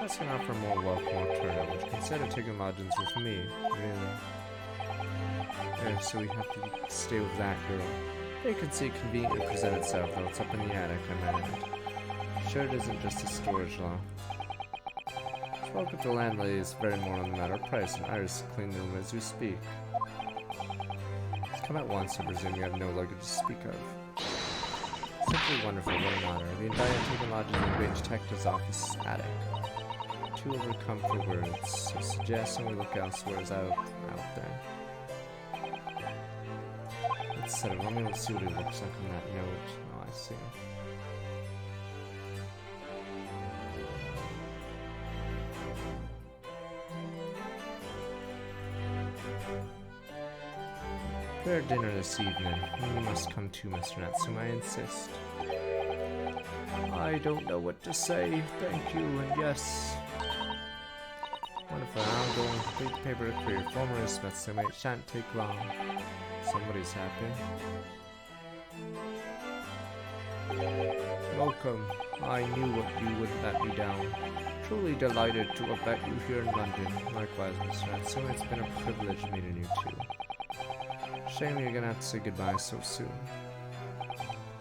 [SPEAKER 1] That's gonna offer a more welcome alternative. Would you consider taking lodgings with me? Really? Yeah, so we have to stay with that girl. Vacancy conveniently present itself, though it's up in the attic, I imagine. Sure it isn't just a storage loft. Spoke with the landlady is very more on the matter of price, and Iris is cleaning the room as we speak. Come at once, I presume you have no luggage to speak of. Simply wonderful, what an honor. The entire taken lodges in the great detective's office attic. Too overcome for words, so suggesting we look elsewhere is out there. Let's set it. Let me see what it looks like on that note. Oh, I see. Prepare dinner this evening. You must come too, Mr. Natsume, I insist. I don't know what to say. Thank you, and yes. Wonderful. I'll go and complete the paper for your former Natsume. It shan't take long. Somebody's happy. Welcome. I knew what you wouldn't let me down. Truly delighted to have met you here in London. Likewise, Mr. Natsume. It's been a privilege meeting you too. Shame you're gonna have to say goodbye so soon.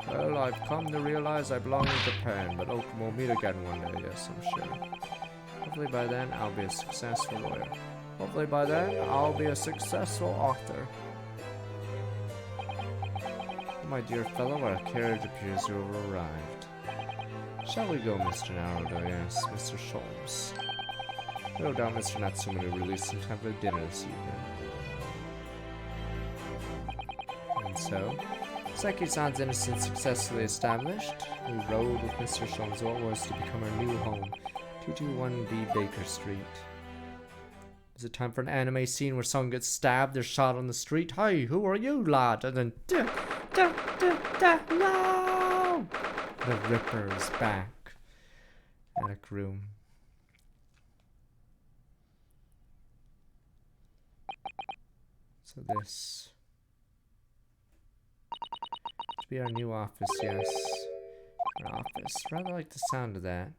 [SPEAKER 1] Well, I've come to realize I belong in Japan, but we'll meet again one day, yes, I'm sure. Hopefully by then, I'll be a successful lawyer. Hopefully by then, I'll be a successful author. Oh, my dear fellow, our carriage appears to have arrived. Shall we go, Mr. Naruto? Yes, Mr. Sholmes. No doubt Mr. Natsume will release some time for dinner this evening. And so, Seki-san's innocence successfully established, we rode with Mr. Sholmes to what was to become our new home, 221B Baker Street. Is it time for an anime scene where someone gets stabbed or shot on the street? Hi, who are you, lad? And then, no! The Ripper is back. Attic room. So this to be our new office, yes. Our office. Rather like the sound of that.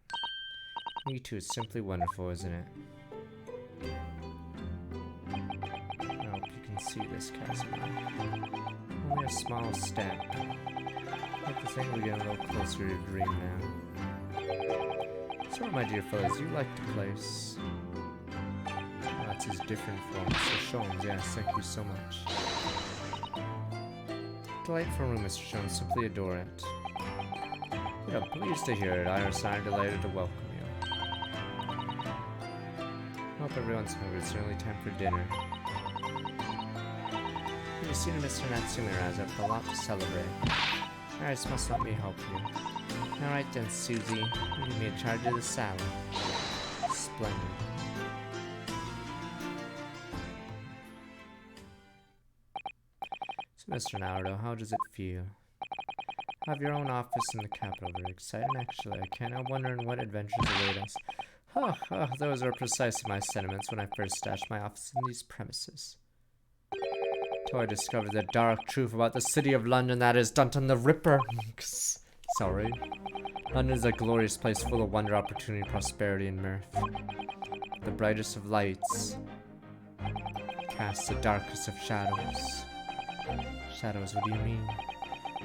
[SPEAKER 1] Me too, it's simply wonderful, isn't it? I hope you can see this, Casimir. Only a small step. Like to think we're getting a little closer to your dream now. So, my dear fellows, you like the place. That's his different forms. So, Sholmes, yes, thank you so much. Delightful room, Mr. Sholmes. Simply adore it. Yeah, pleased to hear it. Iris and I are delighted to welcome you. Hope everyone's hungry. It's nearly time for dinner. You've seen Mr. Natsumi rise up a lot to celebrate. Iris must let me help you. Alright then, Susie. You can be in charge of the salad. Splendid. So, Mr. Naruto, how does it feel? Have your own office in the capital. Very exciting, actually. I can't help wondering what adventures await us. Those were precisely my sentiments when I first stashed my office in these premises. Till I discovered the dark truth about the city of London, that is Dunton the Ripper. Sorry. London is a glorious place full of wonder, opportunity, prosperity, and mirth. The brightest of lights casts the darkest of shadows. Shadows, what do you mean?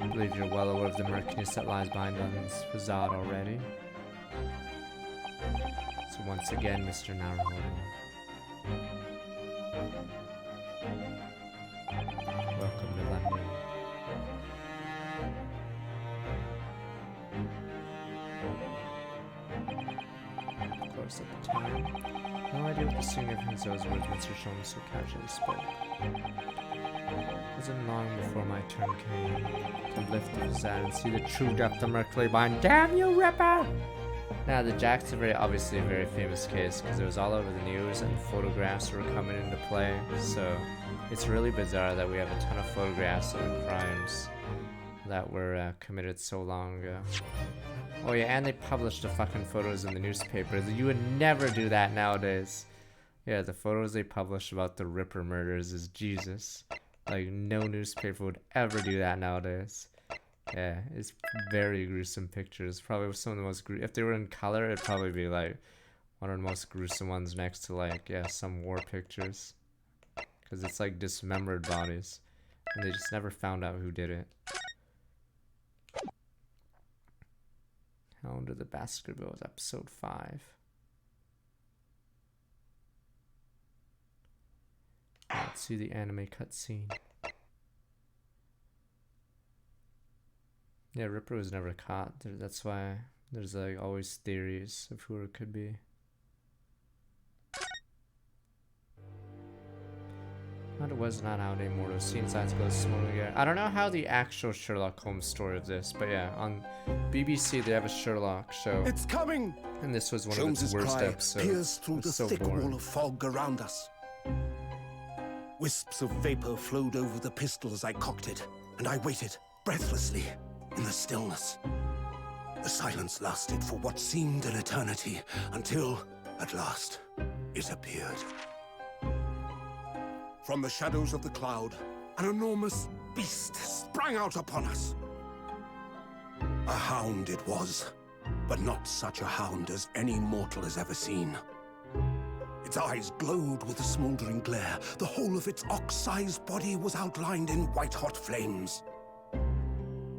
[SPEAKER 1] I believe you're well aware of the murkiness that lies behind London's facade already. So once again, Mr. Naruto. Welcome to London. Of course, at the time, no idea what the significance of those words Mr. Sholmes so casually spoke. It wasn't long before my turn came to lift the facade and see the true depth of Mercury behind. Damn you, Ripper! Now, the Jack's obviously a very famous case because it was all over the news and photographs were coming into play. So it's really bizarre that we have a ton of photographs of the crimes that were committed so long ago. Oh yeah, and they published the fucking photos in the newspapers. You would never do that nowadays. Yeah, the photos they published about the Ripper murders is Jesus. Like, no newspaper would ever do that nowadays. Yeah, it's very gruesome pictures. Probably some of the most if they were in color, it'd probably be like one of the most gruesome ones next to like, yeah, some war pictures. Because it's like dismembered bodies. And they just never found out who did it. Hound of the Baskervilles, episode 5. Let's see the anime cutscene. Yeah, Ripper was never caught. That's why there's like always theories of who it could be. But it was not out anymore. Those scene signs go smoking again. I don't know how the actual Sherlock Holmes story of this, but yeah, on BBC they have a Sherlock show.
[SPEAKER 2] It's coming!
[SPEAKER 1] And this was one
[SPEAKER 2] Jones's
[SPEAKER 1] of its worst
[SPEAKER 2] cry
[SPEAKER 1] episodes.
[SPEAKER 2] pierced through the
[SPEAKER 1] So
[SPEAKER 2] thick
[SPEAKER 1] boring.
[SPEAKER 2] wall of fog around us. Wisps of vapor flowed over the pistol as I cocked it, and I waited, breathlessly, in the stillness. The silence lasted for what seemed an eternity, until, at last, it appeared. From the shadows of the cloud, an enormous beast sprang out upon us. A hound it was, but not such a hound as any mortal has ever seen. Its eyes glowed with a smoldering glare. The whole of its ox-sized body was outlined in white-hot flames.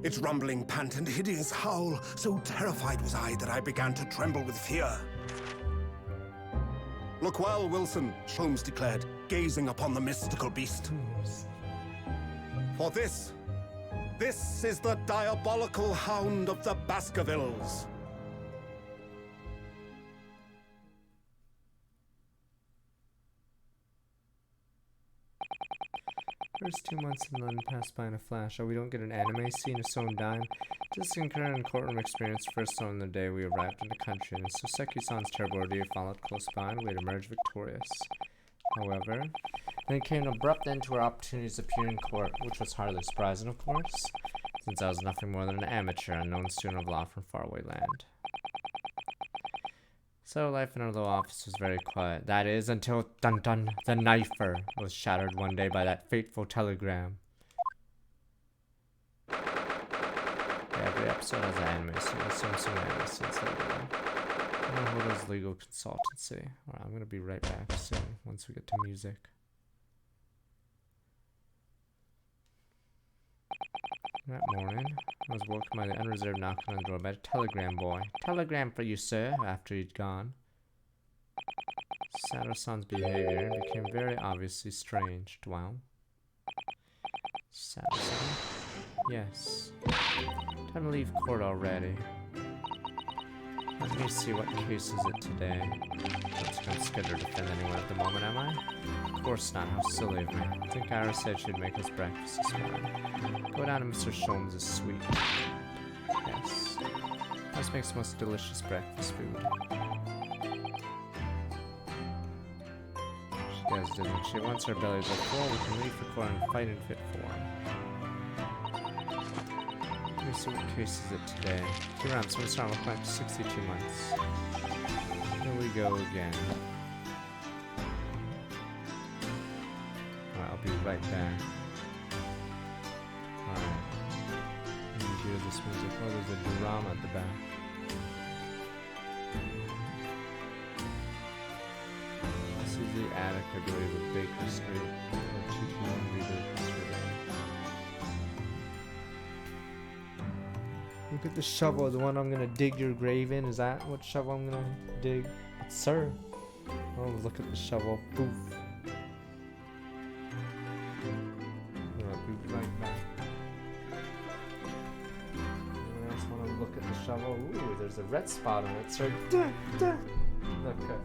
[SPEAKER 2] Its rumbling pant and hideous howl, so terrified was I that I began to tremble with fear. Look well, Wilson, Sholmes declared, gazing upon the mystical beast. For this is the diabolical hound of the Baskervilles.
[SPEAKER 1] First 2 months in London passed by in a flash. Oh, we don't get an anime scene of so dime. Just concurrent courtroom experience first on the day we arrived in the country, and Soseki-san's terrible ordeal followed close behind. We had emerged victorious. However, then came an abrupt end to our opportunities to appear in court, which was hardly surprising, of course, since I was nothing more than an amateur, unknown student of law from faraway land. So life in our little office was very quiet. That is until dun dun the knifer was shattered one day by that fateful telegram. Yeah, every episode has an anime scene. Some anime scenes later. Hodo's legal consultancy. Alright, I'm gonna be right back soon once we get to music. That morning, I was woken by the unreserved knocking on the door by a telegram boy. Telegram for you, sir, after he'd gone. Sato-san's behavior became very obviously strange. Well, Sato-san? Yes. Time to leave court already. Let me see, what case is it today? I'm not scheduled to defend anyone at the moment, am I? Of course not, how silly of me. I think Ira said she'd make us breakfast this morning. Go down to Mr. Sholmes' suite. Yes. This makes the most delicious breakfast food. She does, doesn't she? Once our bellies are full, we can leave for court and fight in fit form. Let me see, what case is it today? 2 rounds, so we're starting with back to 62 months. Here we go again. Alright, I'll be right back. Alright. Let me hear this music. Oh, there's a drama at the back. This is the attic, I believe, of Baker Street. Or 221 Baker Street. Look at the shovel, the one I'm gonna dig your grave in. Is that what shovel I'm gonna dig? Sir. Oh, look at the shovel. Poof. I'll be right back. Anyone else wanna look at the shovel? Ooh, there's a red spot on it, sir. Duh, duh. Look, right there.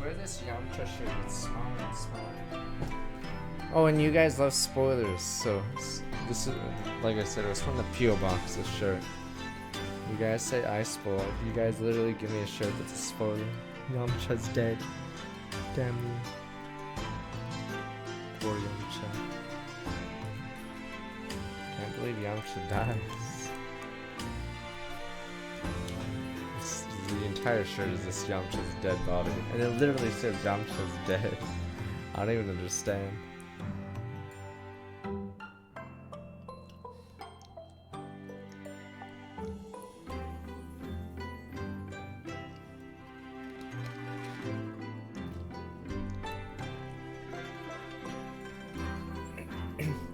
[SPEAKER 1] swear this Yamcha shirt gets smaller and smaller. Oh, and you guys love spoilers, so this is, like I said, it was from the P.O. box, this shirt. You guys say I spoiled. You guys literally give me a shirt that's a spoiler. Yamcha's dead. Damn you. Poor Yamcha. Can't believe Yamcha dies. The entire shirt is this Yamcha's dead body. And it literally says Yamcha's dead. I don't even understand.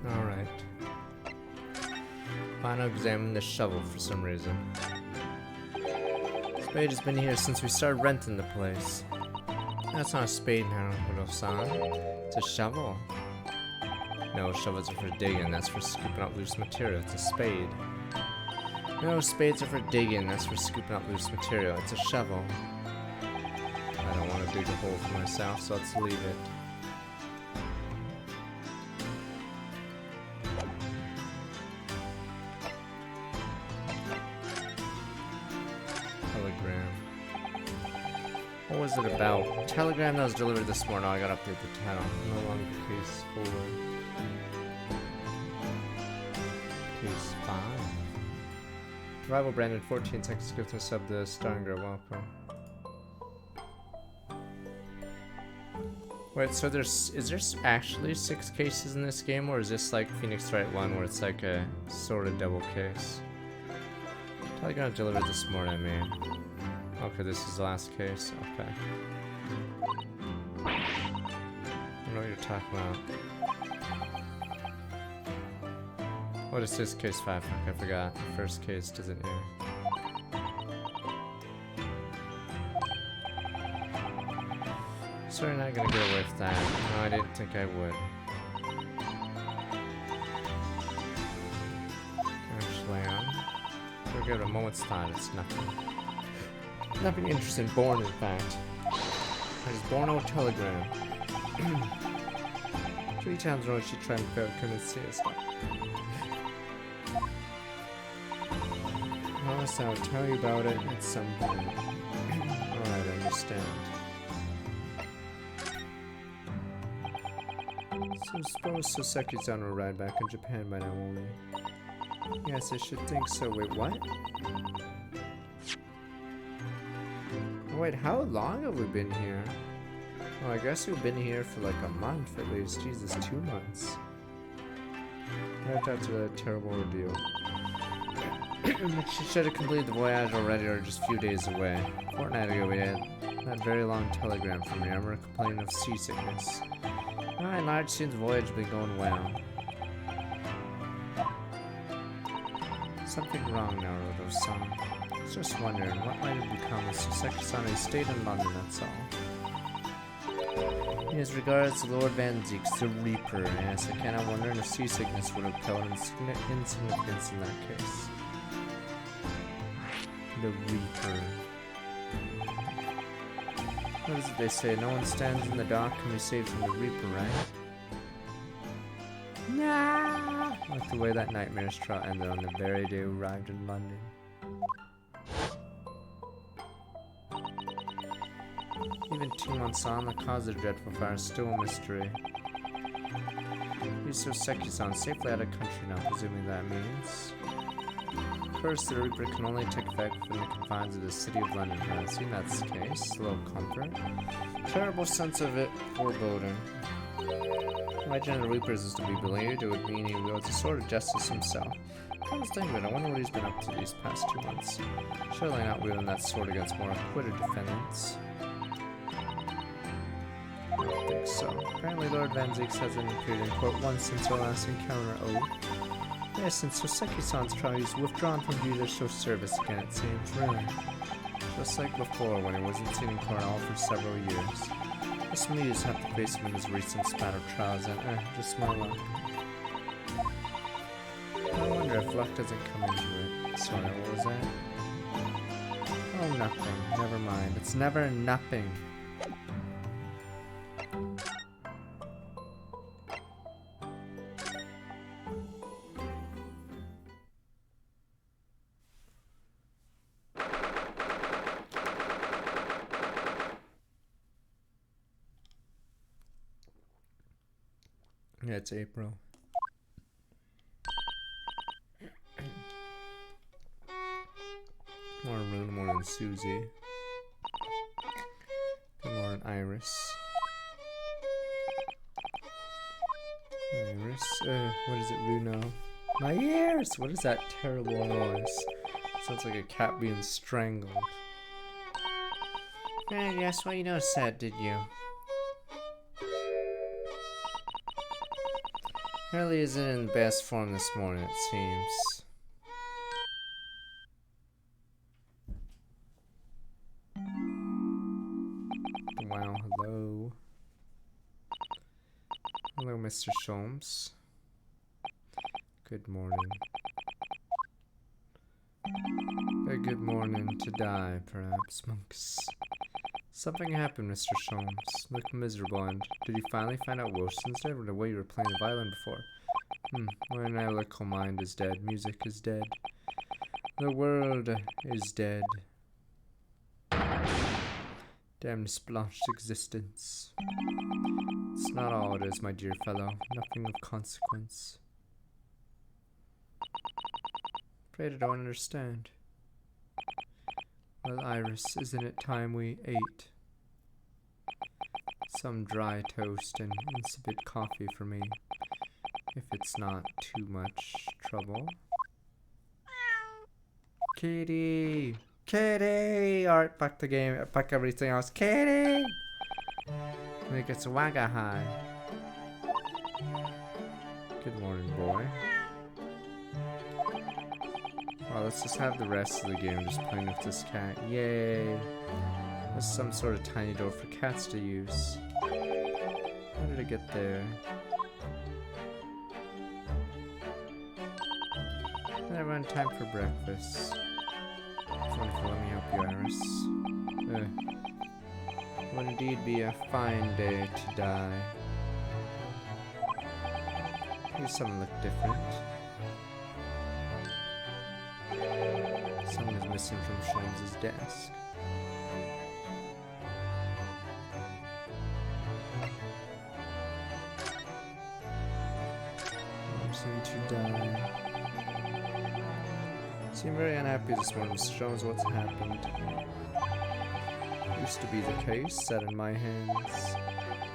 [SPEAKER 1] Alright. Final examine the shovel for some reason. Spade has been here since we started renting the place. That's not a spade now, Hiro-san. It's a shovel. No, shovels are for digging, that's for scooping up loose material. It's a spade. No, spades are for digging, that's for scooping up loose material. It's a shovel. I don't want to dig a hole for myself, so let's leave it. What was it about? Telegram that was delivered this morning. Oh, I gotta update the title. No longer case 4. Case 5. Rival branded 14 seconds gift and sub the Starnger. Welcome. Wait, so is there actually 6 cases in this game, or is this like Phoenix Wright 1 where it's like a sort of double case? Telegram delivered this morning, I mean. Okay, this is the last case. Okay. I don't know what you're talking about. What is this case 5? Okay, I forgot. The first case doesn't air. Sorry, not gonna get away with that. No, I didn't think I would. Actually, we'll give it a moment's thought. It's nothing. Nothing interesting. Born, in fact. I was born on a telegram. 3 times in a row she tried and failed, couldn't see us. Promise I'll tell you about it at some point. Alright, I understand. So suppose Soseki's on a ride back in Japan by now, won't he? Yes, I should think so. Wait, what? Wait, how long have we been here? Well, I guess we've been here for like a month at least. Jesus, 2 months. Right after that terrible ordeal. She should have completed the voyage already, or just a few days away. A fortnight ago we had that very long telegram from Yammer complaining of seasickness. By and large, seems the voyage has been going well. Something wrong, Naruto-san. Just wondering, what might have become of Soseki-san? He stayed in London, that's all. In his regards, Lord Van Zeek's the Reaper. Yes, I cannot wonder if seasickness would have held insignificance in that case. The Reaper. What is it they say? No one stands in the dock can be saved from the Reaper, right? Nah! Like the way that nightmare's trial ended on the very day we arrived in London. Even 2 months on, the cause of the dreadful fire is still a mystery. Soseki-san safely out of country now, presuming that means. Of course, the Reaper can only take effect within the confines of the city of London. I see that's the case. A little comfort. Terrible sense of it, foreboding. Imagine the Reaper's is to be believed, it would mean he wields a sword of justice himself. Come to think of it, I wonder what he's been up to these past 2 months. Surely not wielding that sword against more acquitted defendants. I don't think so. Apparently Lord Van Zeeks hasn't appeared in court once since our last encounter. Oh. Yes, since Soseki-san's trial, he's withdrawn from judicial service again, it seems. Really. Just like before, when he wasn't seen in court all for several years. Guess me just have to face him in his recent spat of trials and, just my luck. I wonder if luck doesn't come into it. Sorry, what was that? Oh, nothing. Never mind. It's never nothing. Yeah, it's April. Morning, Rune. Morning, Susie. Good morning, Iris. Iris. What is it, Runo? My ears! What is that terrible noise? Sounds like a cat being strangled. Yes, well, you noticed that, did you? Hurley isn't in the best form this morning, it seems. Wow, hello. Hello, Mr. Sholmes. Good morning. A good morning to die, perhaps, monks. Something happened, Mr. Sholmes. Look miserable, and did you finally find out Wilson's dead, or the way you were playing the violin before? My analytical mind is dead. Music is dead. The world is dead. Damn this blanched existence. It's not all it is, my dear fellow. Nothing of consequence. Afraid I don't understand. Well, Iris, isn't it time we ate? Some dry toast and insipid coffee for me, if it's not too much trouble. Kitty! Kitty! Alright, back the game, back everything else. Kitty! Make it swagger high. Good morning, boy. Well, let's just have the rest of the game just playing with this cat. Yay! There's some sort of tiny door for cats to use. How did I get there? Everyone, time for breakfast. It's wonderful, let me help you, Iris. Would indeed be a fine day to die. Here's something look different. Someone is missing from Sholmes' desk. Person to die. Seem very unhappy this morning, Mr. Sholmes. What's happened? Used to be the case, set in my hands.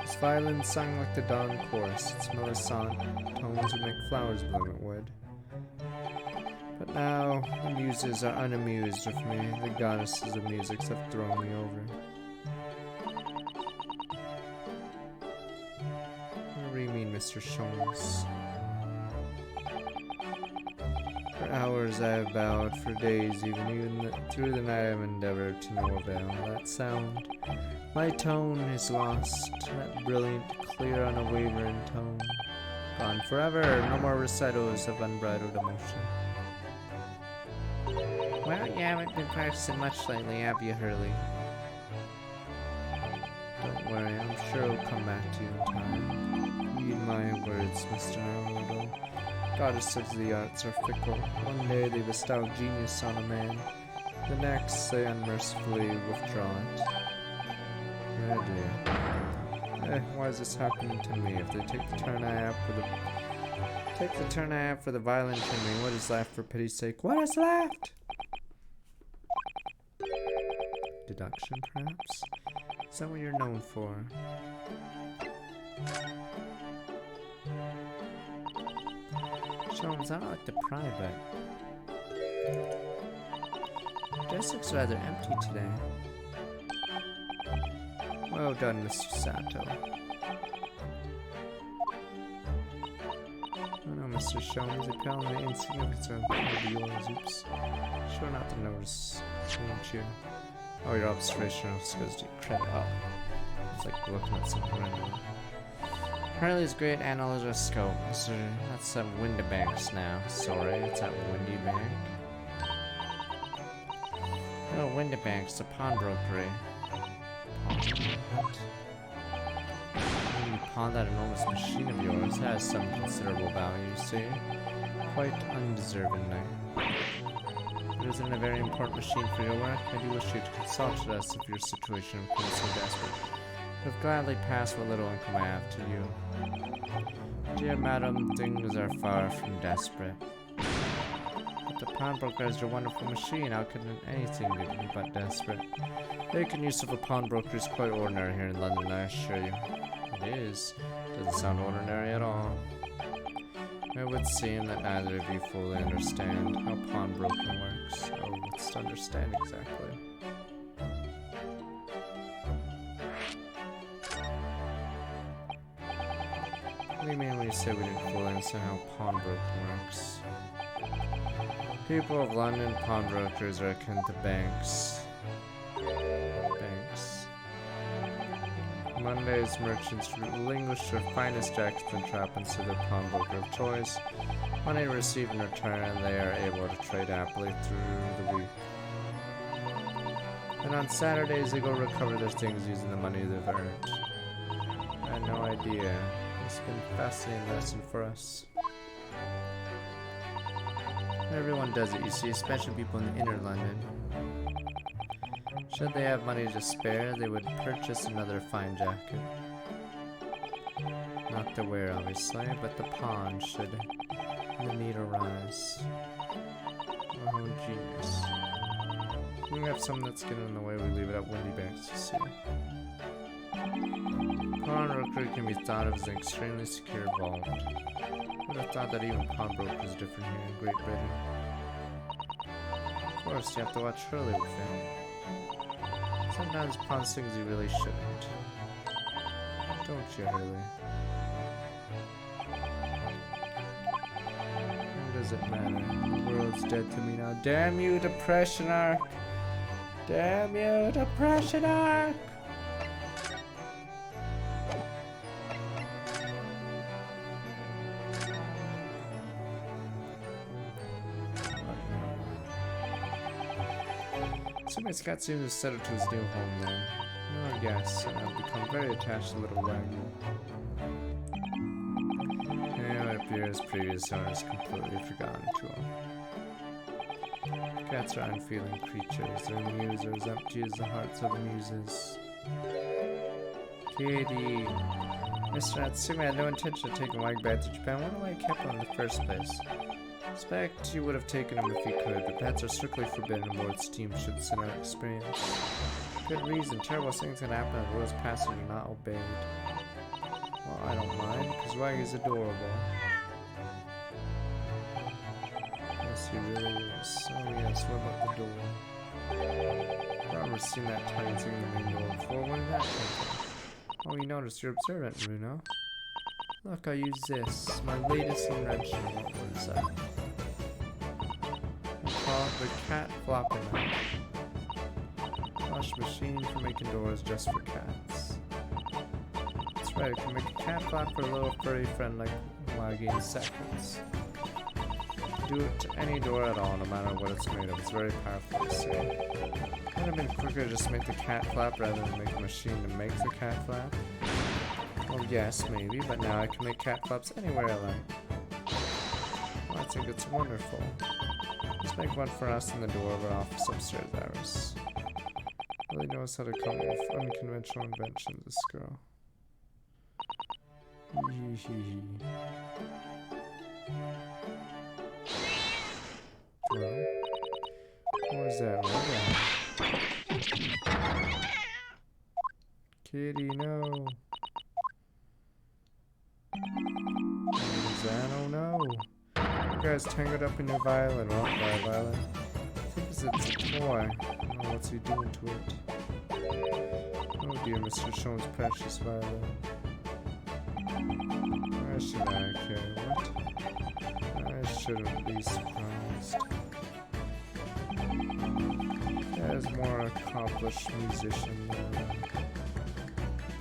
[SPEAKER 1] This violin sung like the dawn chorus. Its melisant tones would make flowers bloom, it would. But now, the muses are unamused with me. The goddesses of music have thrown me over. What do you mean, Mr. Sholmes? For hours I have bowed, for days even through the night I have endeavored to no avail. That sound, my tone is lost, that brilliant, clear, unwavering tone. Gone forever, no more recitals of unbridled emotion. Well, you haven't been practicing much lately, have you, Hurley? Don't worry, I'm sure it'll come back to you in time. Heed my words, Mr. Naruto. Goddesses of the arts are fickle. One day they bestow genius on a man, the next they unmercifully withdraw it. Oh dear. Why is this happening to me? If they take the turn I have for the violin from me, what is left for pity's sake? What is left? Deduction, perhaps? Is that what you're known for? Sholmes, I don't like to pry, but the desk looks rather empty today. Well done, Mr. Sato. Oh no, Mr. Sholmes, you're telling the insignificance of yours. Oops. Sure not to notice, won't you? Oh, your observational skills do credit up. It's like looking at something random. Hurley's great analytoscope. That's at Windybank's now. Sorry, it's at Windy Bank. Oh, Windybank's a pawnbrokery. What? When you pawn that enormous machine of yours, it has some considerable value, you see. Quite undeservingly. But isn't it a very important machine for your work? I do wish you to consult us if your situation becomes so desperate. have gladly passed what little income I have to you. Dear madam, things are far from desperate. But the pawnbroker has your wonderful machine. How could anything be but desperate? Making use of a pawnbroker is quite ordinary here in London, I assure you. It is. Doesn't sound ordinary at all. It would seem that neither of you fully understand how pawnbroking works. Oh, what's to understand exactly? What do you mean when you say we didn't fully understand how pawnbroking works? People of London, pawnbrokers are akin to banks. Monday's merchants relinquish their finest jackets and trappings to their pawnbroker of choice. Money received in return, they are able to trade happily through the week. And on Saturdays, they go recover their things using the money they've earned. I had no idea. It's been a fascinating lesson for us. Everyone does it, you see, especially people in inner London. Should they have money to spare, they would purchase another fine jacket. Not to wear, obviously, but the pawn should the need arise. Oh, genius. We have something that's getting in the way, we leave it at Windy Banks, you see. Pawnbroker can be thought of as an extremely secure vault. I would have thought that even pawnbrokers are different here in Great Britain. Of course, you have to watch Hurley with him. Sometimes pawns things you really shouldn't. Don't you, Hurley? What does it matter? The world's dead to me now. Damn you, Depression Arc! Damn you, Depression Arc! Scott seems to settle to his new home then. Oh yes, and I've become very attached to little Wagyu. And it appears previous owners completely forgotten to him. Cats are unfeeling creatures. Their mews are as empty as the hearts of muses. Kitty! Mr. Natsume had no intention of taking Wag back to Japan. Wonder why he kept him in the first place. I suspect he would have taken him if he could, but pets are strictly forbidden aboard steamships in our experience. Good reason. Terrible things can happen if rules passage are not obeyed. Well, I don't mind, because Wag is adorable. Yes, he really is. Oh yes, what about the door? I've never seen that tiny thing in the main door before. Where did that come from? Oh, you noticed you're observant, Bruno. Look, I use this. My latest invention. What was that? The cat flopping knife. Wash machine for making doors just for cats. That's right, it can make a cat flap for a little furry friend like Waggy in seconds. Do it to any door at all, no matter what it's made of. It's very powerful to see. Would have been quicker to just make the cat flap rather than make a machine to make the cat flap? Well, yes, maybe, but now I can make cat flaps anywhere I like. Well, I think it's wonderful. Just make one for us in the door of our office upstairs, Iris. Really knows how to come up with unconventional inventions, this girl. Hello? What was that? Kitty, no. Zano, no. You guys tangled up in your violin, well, by violin. I think it's a toy. I don't know what's he doing to it. Oh dear, Mr. Shone's precious violin. Why should I care? What? I shouldn't be surprised. That is more accomplished musician than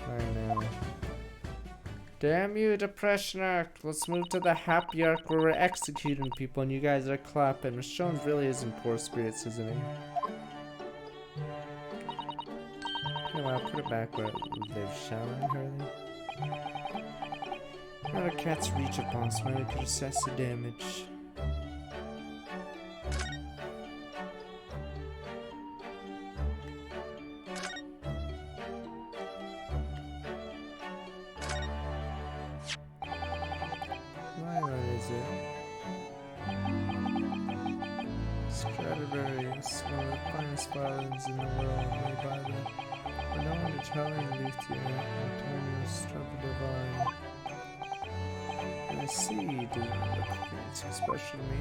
[SPEAKER 1] I know. Damn you, Depression Arc! Let's move to the happy arc where we're executing people and you guys are clapping. Mr. Jones really is in poor spirits, isn't he? No, I'll put it back where it lives, shall I, Hurley? Not a cat's reach upon Smiley could assess the damage. Yes, one of the finest violins in the world, made by the renowned Italian luthier Antonio Stradivari. And I see you didn't look anything special to me.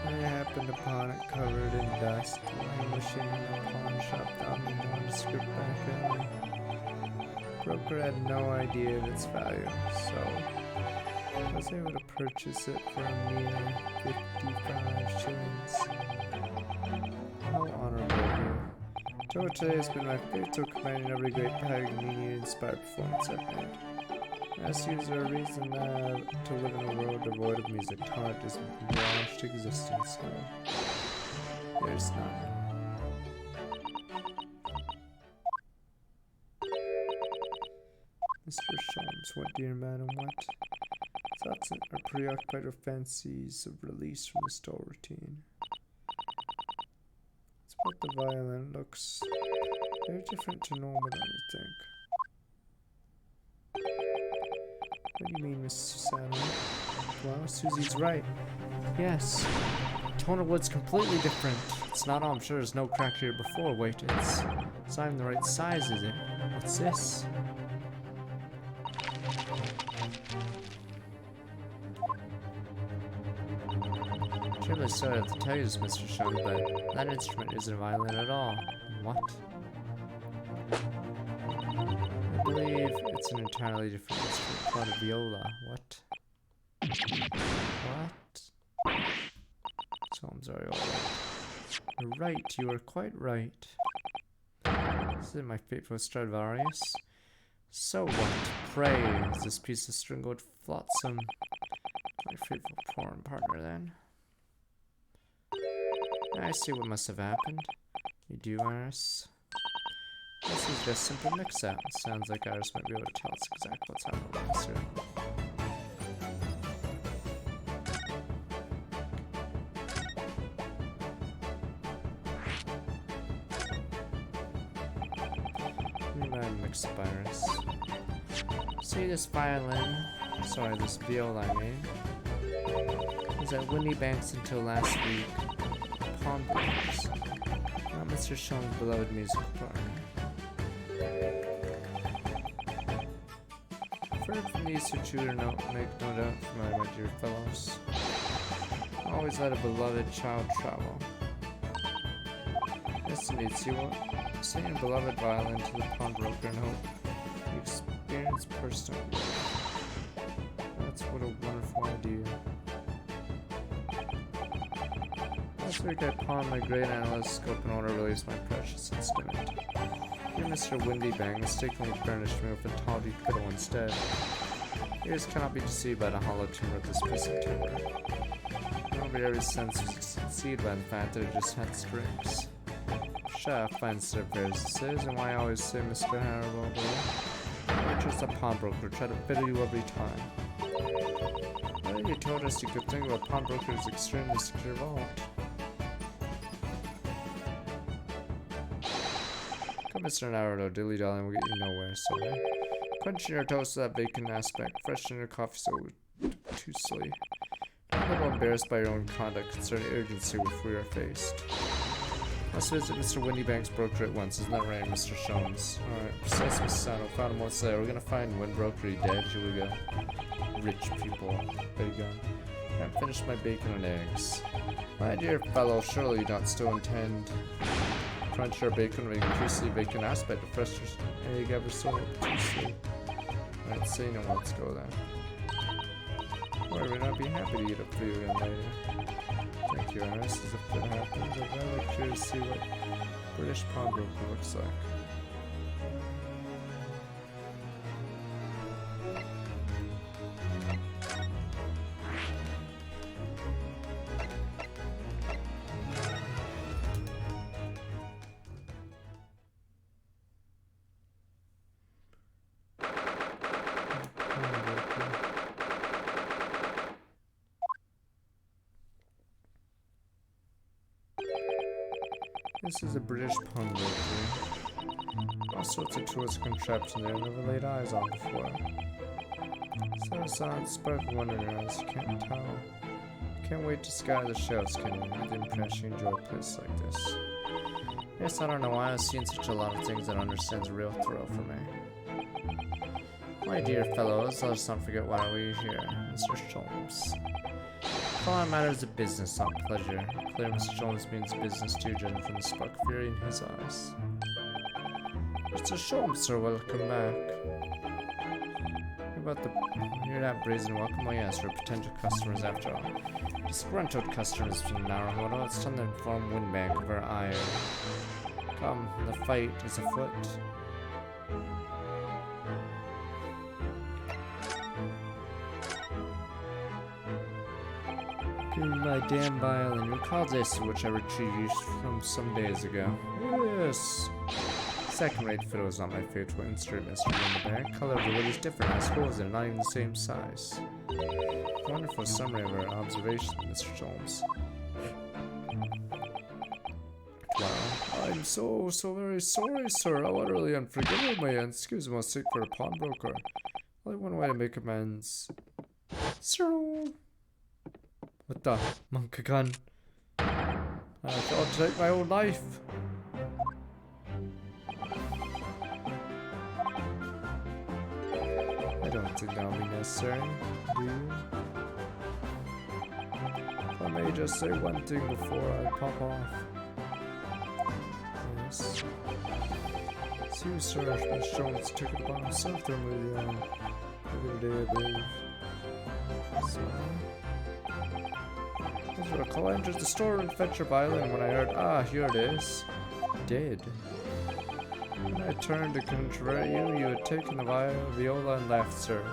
[SPEAKER 1] I happened upon it covered in dust, languishing in a pawn shop down the nondescript back alley. Broker had no idea of its value, so I was able to purchase it for a mere 55 shillings. How honorable of you. Till today has been my faithful companion every great Paganini-inspired performance I've made. As is there a reason to live in a world devoid of music? Art is washed existence, so there's none. Mr. Shams, what dear madam, what? Thoughts are preoccupied with fancies of release from the stole routine. It's about the violin looks very different to normal, don't you think? What do you mean, Miss Susanna? Well, Susie's right. Yes. Tone of wood's completely different. It's not all, I'm sure there's no crack here before. Wait, it's not even the right size, is it? What's this? Truly sorry to tell you this, Mr. Shum, but that instrument isn't a violin at all. What? I believe it's an entirely different instrument called a viola. What? What? So I'm sorry, alright. You're right, you are quite right. This is my faithful Stradivarius. So what, pray, is this piece of string-wood flotsam my faithful porn partner then? I see what must have happened. You do, Iris? This is just simple mix-up. Sounds like Iris might be able to tell us exactly what's happening with this here. Mix-up, Iris. See this violin? Sorry, this viola I made. Was at Windy Banks until last week. Pawnbrokers. Not Mr. Sean's beloved musical partner. I've heard from these who chew make no doubt familiar, my dear fellows. Always let a beloved child travel. Yes, indeed, see what? Send your beloved violin to the pawnbroker and hope you experience personal growth. That's what a wonderful idea. Last week I pawned my great analyst-scope in order to release my precious instrument. Dear Mr. Windybang mistakenly furnished me with a tawdry fiddle instead. Ears cannot be deceived by the hollow timbre of this piece of timber. Nobody every sense was deceived by the fact that it just had strings. Chef finds their affairs this is, and why I always say, Mr. Hannibal, you're just a pawnbroker, try to fiddle you every time. Well, you told us you could think of a pawnbroker's extremely secure vault. Come, Mr. Naruto, dilly-dally will get you nowhere, so crunch in your toast with that bacon aspect, fresh in your coffee so obtusely. I'm a little embarrassed by your own conduct concerning urgency with which we are faced. Let's visit Mr. Windybank's broker at once, isn't that right, Mr. Shones? Alright, precise Miss Sano, found him once there. We're gonna find Windbroker dead. Here we go. Rich people. Big gun. I haven't finished my bacon and eggs. My dear fellow, surely you don't still intend crunch your bacon with increasingly bacon aspect of fresh egg ever so obtusely. Alright, say no, let's go then. Or we'd not be happy to eat up for you again later. Thank you, Iris. As if that happens, I'm really curious to see what British pawnbroker looks like. This is a British pawnbroker. All sorts of tools and contraptions there I've never laid eyes on before. So silent spark of wonder in your eyes, you can't tell. Can't wait to scour the shelves, can you? I get the impression you enjoy a place like this. Yes, I don't know why I've seen such a lot of things that understands a real thrill for me. My dear fellows, let us not forget why we're here. Mr. Sholmes. All that matters is business, not pleasure. Clear Mr. Sholmes means business too, judging from the spark of fury in his eyes. Mr. Sholmes, sir, welcome back. About the hear that brazen welcome? Oh yes, we're potential customers after all. Disgruntled customers from Naruhodo. It's time to inform Windbank of our ire. Come, the fight is afoot. Give me my damn violin. Recall this, which I retrieved from some days ago. Yes. Second-rate fiddle is not my favorite instrument, Mr. Windbank. Color of the wood is different. I suppose they're not even the same size. Wonderful summary of our observation, Mr. Sholmes. Wow. I'm so very sorry, sir. How utterly unforgivable my excuse must seek for a pawnbroker. Only one way to make amends. Sir. What the? Monkey gun. I thought to take my own life. I don't think that'll be necessary, do you? If I may just say one thing before I pop off. Yes. It's you, sir. Miss Jones took it upon himself to remove the other day, I believe. So, as I recall, I entered the store and fetched your violin when I heard, ah, here it is. Dead. When I turned to contrary you had taken the viola and left, sir.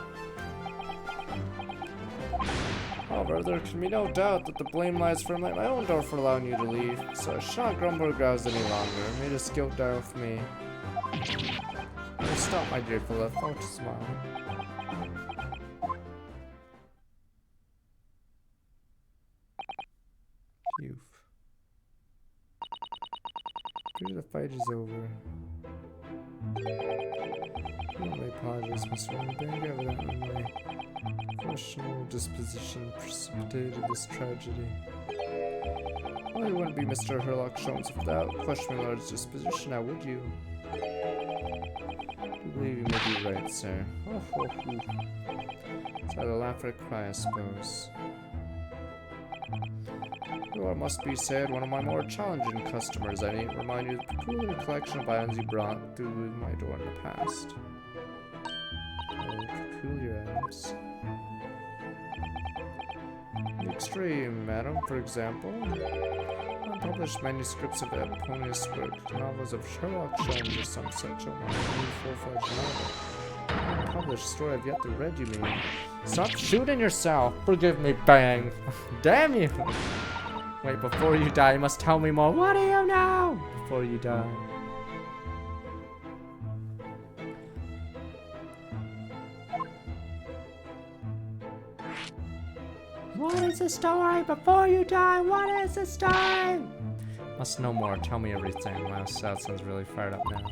[SPEAKER 1] However, there can be no doubt that the blame lies firmly at my own door for allowing you to leave, so I shall not grumble or grouse any longer. May this guilt die with me. Stop, my dear Philip. Oh, to smile. Phew. Good, the fight is over. I apologize, Mr. Windbank. Evidently, my questionable disposition precipitated this tragedy. Well, you wouldn't be Mr. Herlock Sholmes without questioning my lord's disposition, now would you? I believe you may be right, sir. Oh, ho, ho. It's either laugh or cry, I suppose. You are, must be said, one of my more challenging customers. I need to remind you of the peculiar collection of items you brought through my door in the past. Oh, peculiar items. The extreme, madam, for example. Unpublished manuscripts of Eponymous work, novels of Sherlock Holmes or some such, or my full-fledged novel. Unpublished story I've yet to read, you mean? Stop shooting yourself! Forgive me, bang! Damn you! Wait, before you die, you must tell me more. What do you know? Before you die. What is the story? Before you die, what is the story? Must know more. Tell me everything. Wow, that sounds really fired up now.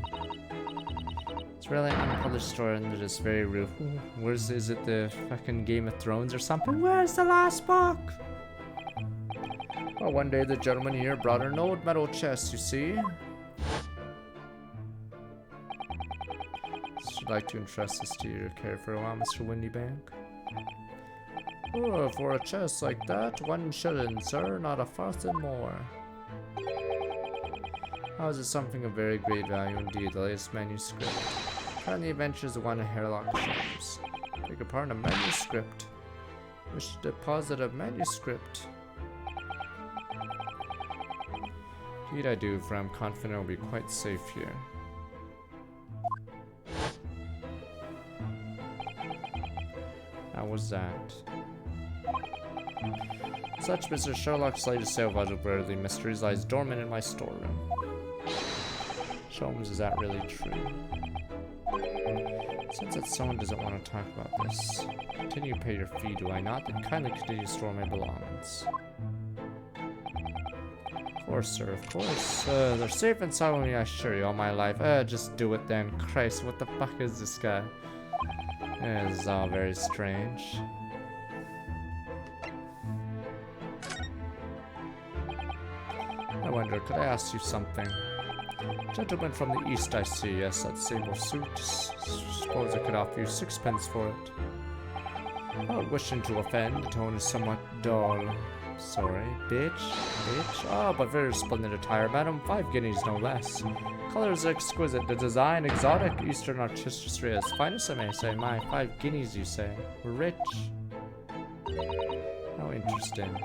[SPEAKER 1] It's really an unpublished story under this very roof. Is it the fucking Game of Thrones or something? Where's the last book? Well, one day the gentleman here brought an old metal chest, you see. Should like to entrust this to your care for a while, Mr. Windbank. Oh, for a chest like that, one shouldn't, sir, not a farthing more. How is it something of very great value indeed, the latest manuscript. Current the adventures of one Herlock Sholmes. Beg your pardon, a manuscript. Wish to deposit a manuscript. Indeed I do, for I'm confident it will be quite safe here. How was that? Such Mr. Sherlock's latest sale of otherworldly mysteries lies dormant in my storeroom. Sholmes, is that really true? Since that someone doesn't want to talk about this, continue to pay your fee, do I not? Then kindly continue to store my belongings. Of course, sir, of course. They're safe and sound with me, I assure you, all my life. Just do it then. Christ, what the fuck is this guy? This is all very strange. wonder, could I ask you something? Gentleman from the east, I see. Yes, that sable suit. Suppose I could offer you 6 pence for it. Not wishing to offend, the tone is somewhat dull. Sorry, bitch. Oh, but very splendid attire, madam. 5 guineas, no less. Colors exquisite, the design exotic, Eastern artistry as finest, I may say. My, 5 guineas, you say. We're rich. How interesting.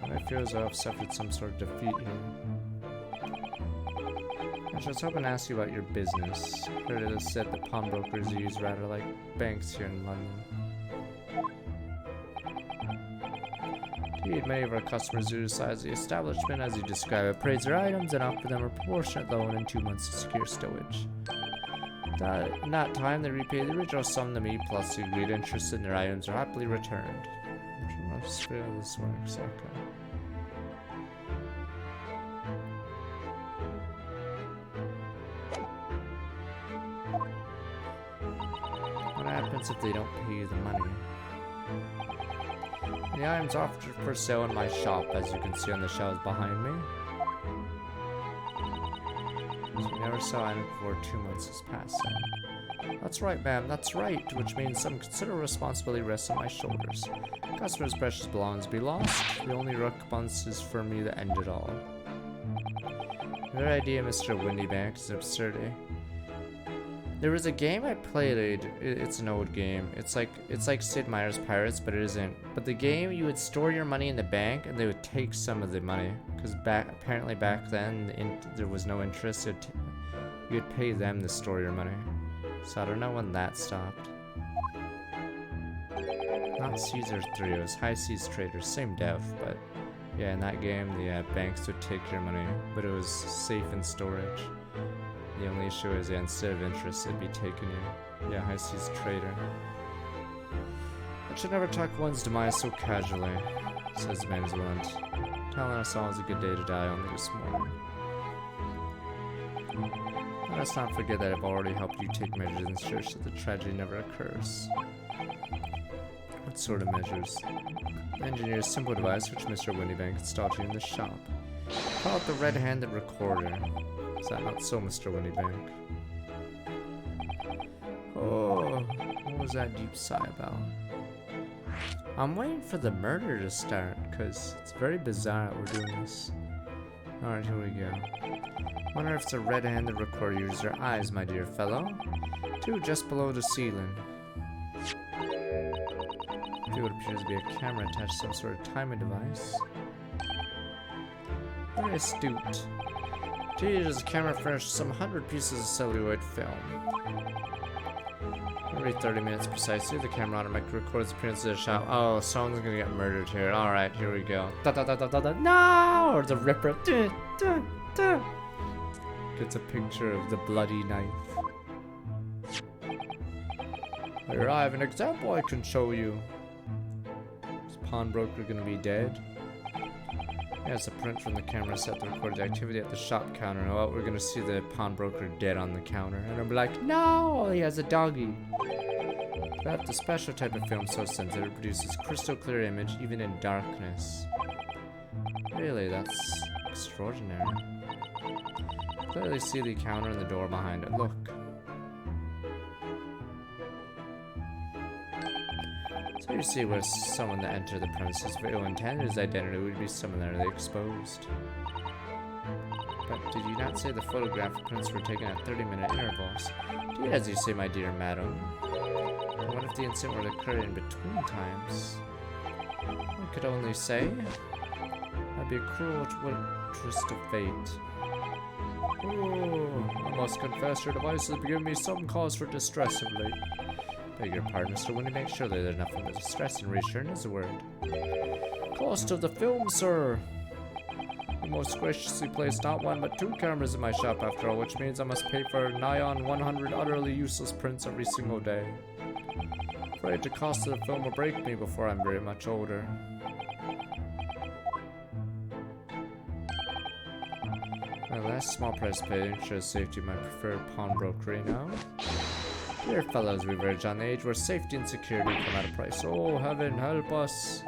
[SPEAKER 1] I feel as though I've suffered some sort of defeat here. I was hoping to ask you about your business. Heard it is said that pawnbrokers are used rather like banks here in London. Indeed, many of our customers utilize the establishment as you describe, appraise their items and offer them a proportionate loan and 2 months of secure stowage. In that time, they repay the original sum to me plus the agreed interest in their items are happily returned. Let's see how this works. Okay. What happens if they don't pay you the money? The items offered for sale in my shop, as you can see on the shelves behind me. So we never saw item before 2 months has passed. That's right, ma'am, that's right, which means some considerable responsibility rests on my shoulders. Customers' precious belongings be lost. The only recompense is for me to end it all. Your idea, Mr. Windybank, is absurdity. There was a game I played. It's an old game. It's like Sid Meier's Pirates, but it isn't. But the game, you would store your money in the bank, and they would take some of the money. Because apparently back then, there was no interest. You would pay them to store your money. So I don't know when that stopped. Not Caesar 3, it was High Seas Traders, same dev, but yeah, in that game the banks would take your money, but it was safe in storage. The only issue is instead of interest, it'd be taking you. Yeah, High Seas Trader. I should never talk one's demise so casually, says the man who's willing to telling us all it's a good day to die only this morning. Let's not forget that I've already helped you take measures in search that the tragedy never occurs. What sort of measures? Engineer's simple device which Mr. Windybank installed here in the shop. Call it the red-handed recorder. Is that not so, Mr. Windybank? Oh, what was that deep sigh about? I'm waiting for the murder to start, because it's very bizarre that we're doing this. Alright, here we go. Wonder if it's a red-handed recorder. Use your eyes, my dear fellow. 2 just below the ceiling. What appears to be a camera attached to some sort of timing device. Very astute. Gee, does the camera furnish some 100 pieces of celluloid film? Every 30 minutes precisely, the camera automatically records the appearance of the shop. Oh, someone's gonna get murdered here. Alright, here we go. Da da da da da da. No! Or the Ripper. Duh, duh, duh. Gets a picture of the bloody knife. Here, I have an example I can show you. Is pawnbroker gonna be dead? Yeah, it's a print from the camera set to record the activity at the shop counter. And well, we're gonna see the pawnbroker dead on the counter. And I'm like, no, he has a doggy. But the special type of film so sensitive, it produces crystal clear image even in darkness. Really, that's extraordinary. Clearly see the counter and the door behind it. Look. So you see where someone that entered the premises for ill intent, his identity would be similarly exposed. But did you not say the photographic prints were taken at 30-minute intervals? Do as you say, my dear madam. And what if the incident were to occur in between times? I could only say, that'd be a cruel twist of fate. Oh, I must confess your device has given me some cause for distress of late. Beg your pardon, Mr. Windybank. Surely there's nothing but distress and reassuring is a word. Cost of the film, sir. You most graciously placed not 1 but 2 cameras in my shop after all, which means I must pay for nigh on 100 utterly useless prints every single day. Afraid the cost of the film will break me before I'm very much older. My last small price paid ensures safety of my preferred pawnbrokery now. Dear fellows, we verge on the age where safety and security come at a price. Oh, heaven, help us.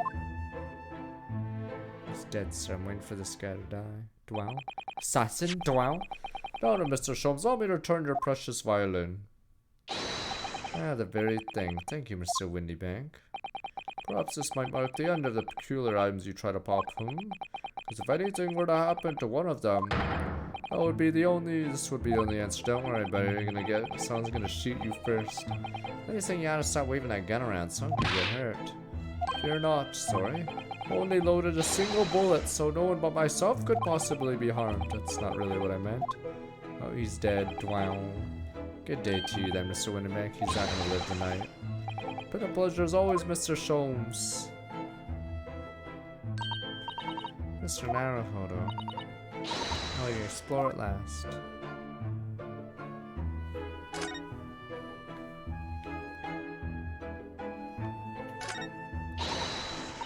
[SPEAKER 1] He's dead, sir. I'm waiting for this guy to die. Dwell? Assassin? Dwell? No, Mr. Sholmes, allow me to return your precious violin. Ah, the very thing. Thank you, Mr. Windybank. Perhaps this might mark the end of the peculiar items you try to pop, Because if anything were to happen to one of them, this would be the only answer. Don't worry about it. Someone's gonna shoot you first. I just think you ought to stop waving that gun around. Someone could get hurt. Fear not, sorry. Only loaded a single bullet, so no one but myself could possibly be harmed. That's not really what I meant. Oh, he's dead. Wow. Good day to you then, Mr. Windybank. He's not gonna live tonight. Been a pleasure as always, Mr. Sholmes. Mr. Naruhodo. Oh, you explore at last.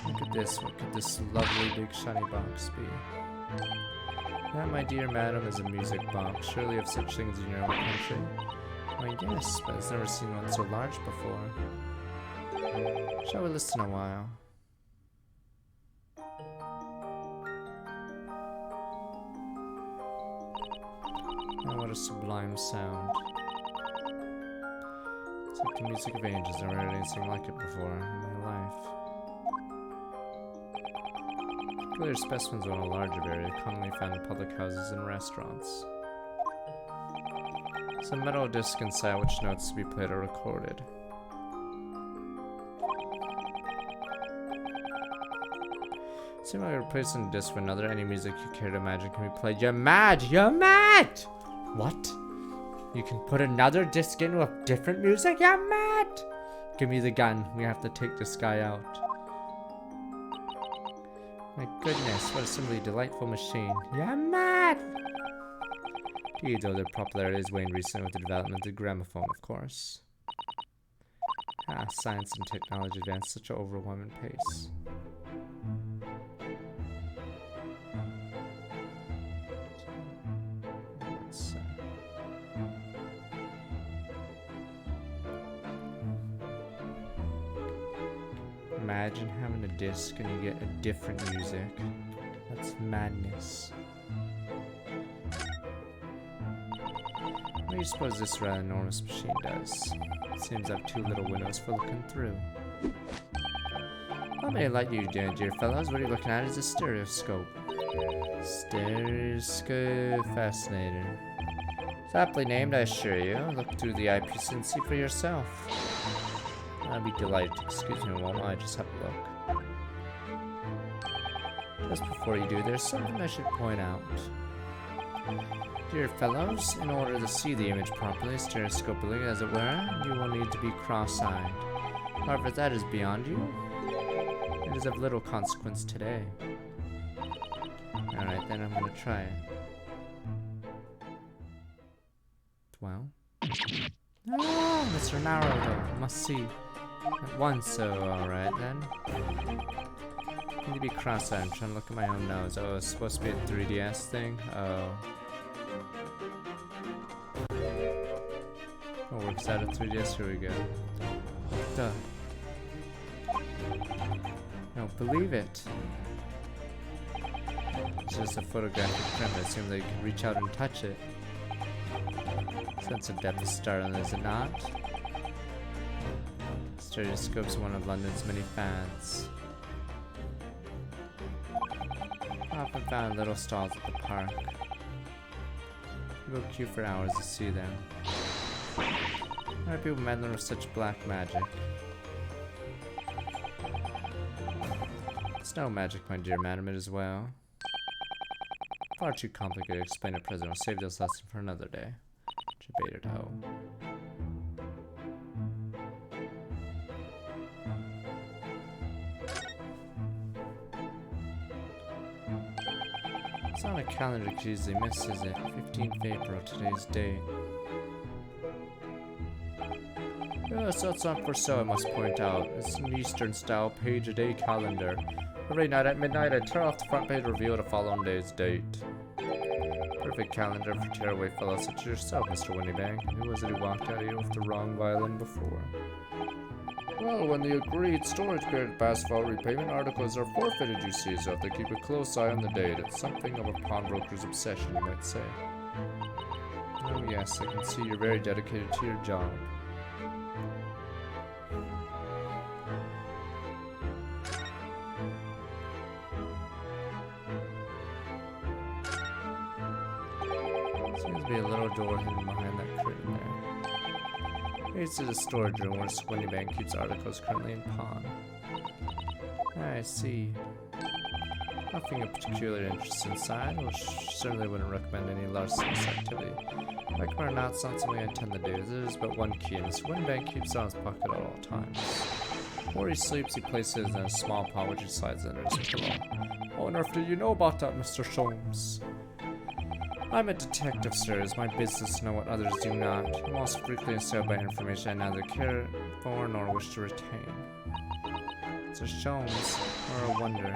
[SPEAKER 1] Look at this. What could this lovely big shiny box be? That, my dear madam, is a music box. Surely you have such things in your own country. Why, yes, but I've never seen one so large before. Shall we listen a while? Oh, what a sublime sound. It's like the music of angels. I've never heard anything like it before in my life. Clear specimens on a larger area, commonly found in public houses and restaurants. Some metal disc inside which notes to be played or recorded. Seems like replacing a disc with another. Any music you care to imagine can be played. You're mad! You're mad! What? You can put another disc in with different music? You're mad! Give me the gun. We have to take this guy out. My goodness, what a simply delightful machine. You're mad! Indeed, though their popularity has waned recently with the development of the gramophone, of course. Ah, science and technology advance at such an overwhelming pace. Imagine having a disc and you get a different music. That's madness. What do you suppose this rather enormous machine does? It seems to have two little windows for looking through. How may I like you, dear fellows? What are you looking at is a stereoscope. Stereoscope fascinating. It's aptly named, I assure you. Look through the eyepiece and see for yourself. I'd be delighted. Excuse me a moment, I just have a look. Just before you do, there's something I should point out. Dear fellows, in order to see the image properly, stereoscopically as it were, you will need to be cross-eyed. However, that is beyond you. It is of little consequence today. Alright, then I'm gonna try it. Well. Ah, Mr. Naruhodo, must see. At once, so alright then. Need to be cross-eyed. I'm trying to look at my own nose. Oh, it's supposed to be a 3DS thing? Oh. Oh, works out of 3DS. Here we go. Duh. No, believe it. It's just a photographic print. I assume that you can reach out and touch it. Sense of depth is startling, is it not? Stereoscope's one of London's many fads. Often found in little stalls at the park. People queue for hours to see them. Why are people meddling with such black magic? It's no magic, my dear madam, it is well. Far too complicated to explain at present. I'll save this lesson for another day. Debated how. It's not a calendar you can easily miss, is it? 15th April, today's date. Yes, that's not for so, I must point out. It's an Eastern-style page-a-day calendar. Every night at midnight, I turn off the front page to reveal the following day's date. Perfect calendar for tearaway fellows such as yourself, Mr. Windybank. Who was it who walked out of here with the wrong violin before? Well, when the agreed storage period passed for repayment, articles are forfeited, you see, so have to keep a close eye on the date. It's something of a pawnbroker's obsession, you might say. Oh yes, I can see you're very dedicated to your job. Seems to be a little door hidden behind that curtain there. Here's to the storage room where Swinnybank keeps articles currently in pawn. I see. Nothing of particular interest inside. I certainly wouldn't recommend any larcenous activity. Like or not, it's not something I intend to do. There's but one key, and Swinnybank keeps it in his pocket at all times. Before he sleeps, he places it in a small pot which he slides under his pillow. What on earth do you know about that, Mr. Sholmes? I'm a detective, sir. It's my business to know what others do not. I'm also frequently assailed by information I neither care for nor wish to retain. It's a Sholmes, or a wonder.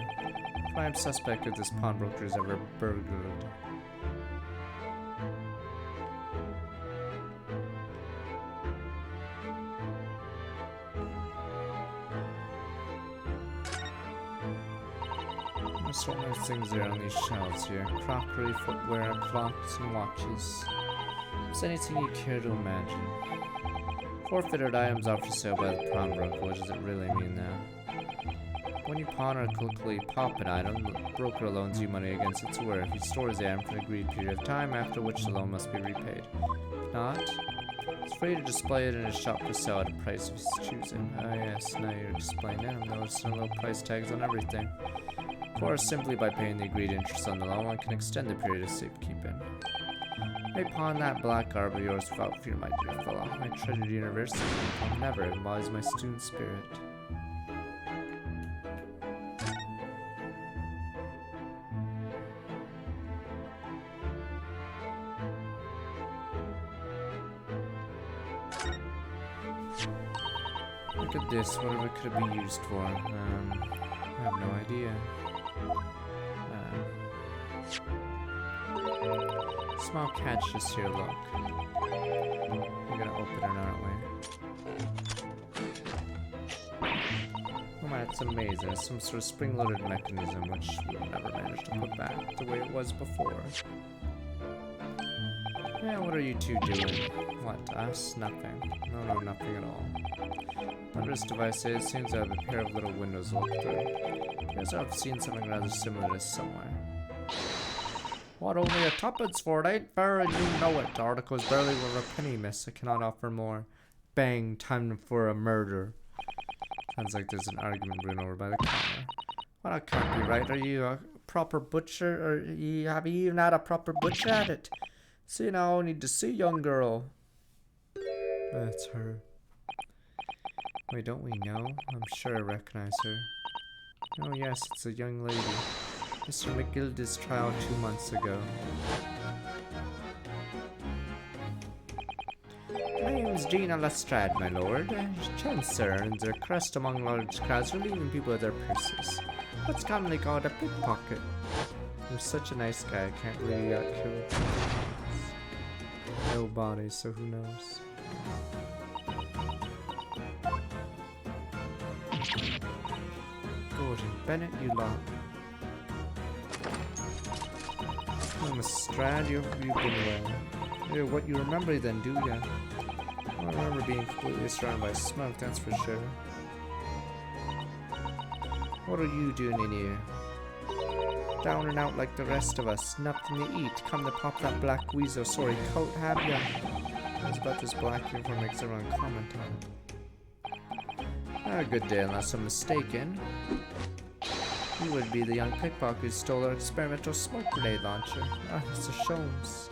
[SPEAKER 1] Prime suspect if this pawnbroker is ever burglared. There's so many things there on these shelves here. Crockery, footwear, clocks, and watches. Is anything you care to imagine? Forfeited items are for sale by the pawnbroker. What does it really mean now? When you pawn or quickly pop an item, the broker loans you money against its worth. He stores the item for an agreed period of time, after which the loan must be repaid. If not, it's free to display it in his shop for sale at a price of his choosing. Ah yes, now you're explaining. I'm noticing low price tags on everything. Of course, simply by paying the agreed interest on the loan, one can extend the period of safekeeping. I pawn that black garb of yours without fear, my dear fellow. My treasured university will never embodies my student spirit. Look at this, whatever could it be used for? I have no idea. Small catch just here, look. We're gonna open it, aren't we? Oh man, it's amazing. It's some sort of spring-loaded mechanism which we'll never manage to put back the way it was before. Yeah, what are you two doing? What, us? Nothing. No, nothing at all. Whatever this device is, seems to have a pair of little windows to look through. Appears I've seen something rather similar to this somewhere. What, only a tuppence for it? Ain't fair and you know it. The article's barely worth a penny, miss. I cannot offer more. Bang, time for a murder. Sounds like there's an argument brewing over by the counter. Well, that can't be right. Are you a proper butcher? Or have you even had a proper butcher at it? See now, I need to see, young girl. That's her. Wait, don't we know? I'm sure I recognize her. Oh yes, it's a young lady. Mr. McGilda's trial 2 months ago. My name's Gina Lestrade, my lord. Chance earns their crest among large crowds, relieving people of their purses. What's commonly called a pickpocket. He was such a nice guy, I can't believe he got killed. No body, so who knows? Gordon Bennett, you lot. Oh, Miss Strad, you've been well. Yeah, what you remember then, do ya? I remember being completely surrounded by smoke, that's for sure. What are you doing in here? Down and out like the rest of us. Nothing to eat. Come to pop that black weasel sorry coat, have ya? What's about this black uniform makes everyone comment on it. A good day, unless I'm mistaken. You would be the young pickpocket who stole our experimental smoke grenade launcher. Ah, Mr. Sholmes.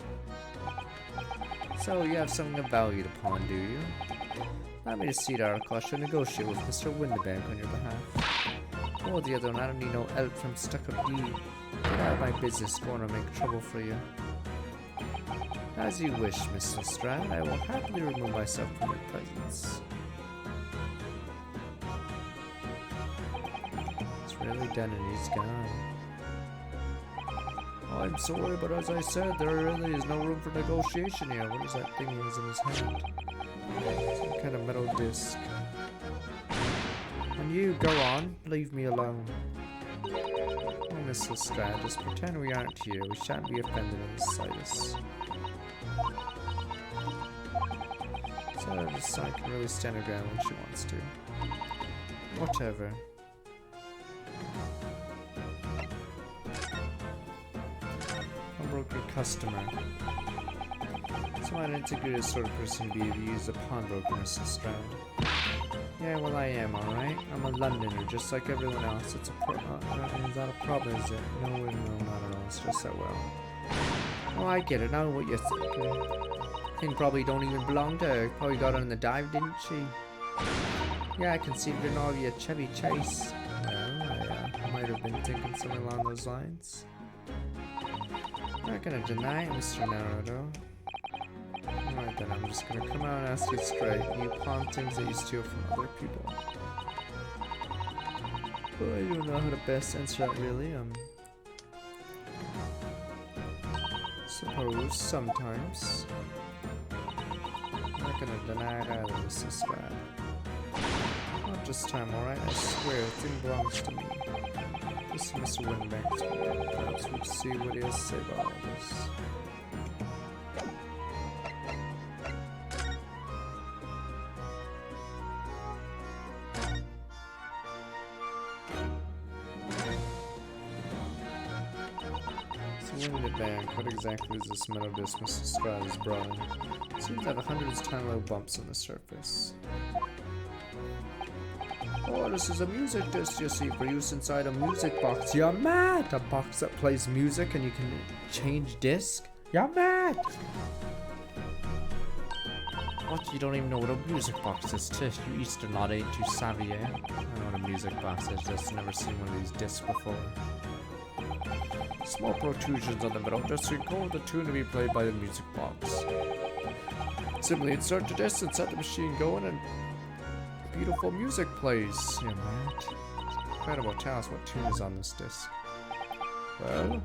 [SPEAKER 1] So you have something of value to pawn, do you? Allow me to see the article. I shall negotiate with Mr. Winterbank on your behalf. Oh, the other one, I don't need no help from stuck-up D. Get out of my business, going to make trouble for you. As you wish, Miss Lestrade. I will happily remove myself from your presence. It's really done and he's gone. Oh, I'm sorry, but as I said, there really is no room for negotiation here. What is that thing he has in his hand? Some kind of metal disc. You go on. Leave me alone. Oh, Miss Lestrade, just pretend we aren't here. We shan't be offended in the slightest. So the son can really stand her ground when she wants to. Whatever. Pawnbroker customer. So I didn't think you're the sort of person to be able to use a pawnbroker, Miss Lestrade. Yeah, well I am, alright? I'm a Londoner, just like everyone else. It's a is that a problem, is it? No, not at all. It's just that well. Oh, I get it. Now what you're thinking. Thing probably don't even belong to her. Probably got her in the dive, didn't she? Yeah, I can see it in all your Chevy Chase. Well, I might have been thinking something along those lines. I'm not gonna deny it, Mr. Naruto. Alright then, I'm just gonna come out and ask you straight. You pawn things that you steal from other people. Well, I don't know how to best answer that really. Suppose sometimes. I'm not gonna deny it either, Mrs. Scrap. Not this time, alright? I swear, the thing belongs to me. This is Mr. Winbank's way. Perhaps we'll see what he has to say about all this. Bank. What exactly is this metal disc Mr. Scott has brought in? It seems to have hundreds of tiny little bumps on the surface. Oh, this is a music disc, you see, for use inside a music box. You're mad! A box that plays music and you can change disc? You're mad! What? You don't even know what a music box is? Tish, you Easternot ain't too savvy, eh? I know what a music box is, just never seen one of these discs before. Small protrusions on the middle just record the tune to be played by the music box. Simply insert the disc and set the machine going and beautiful music plays. Yeah, Matt. Incredible. Tell us what tune is on this disc. Well,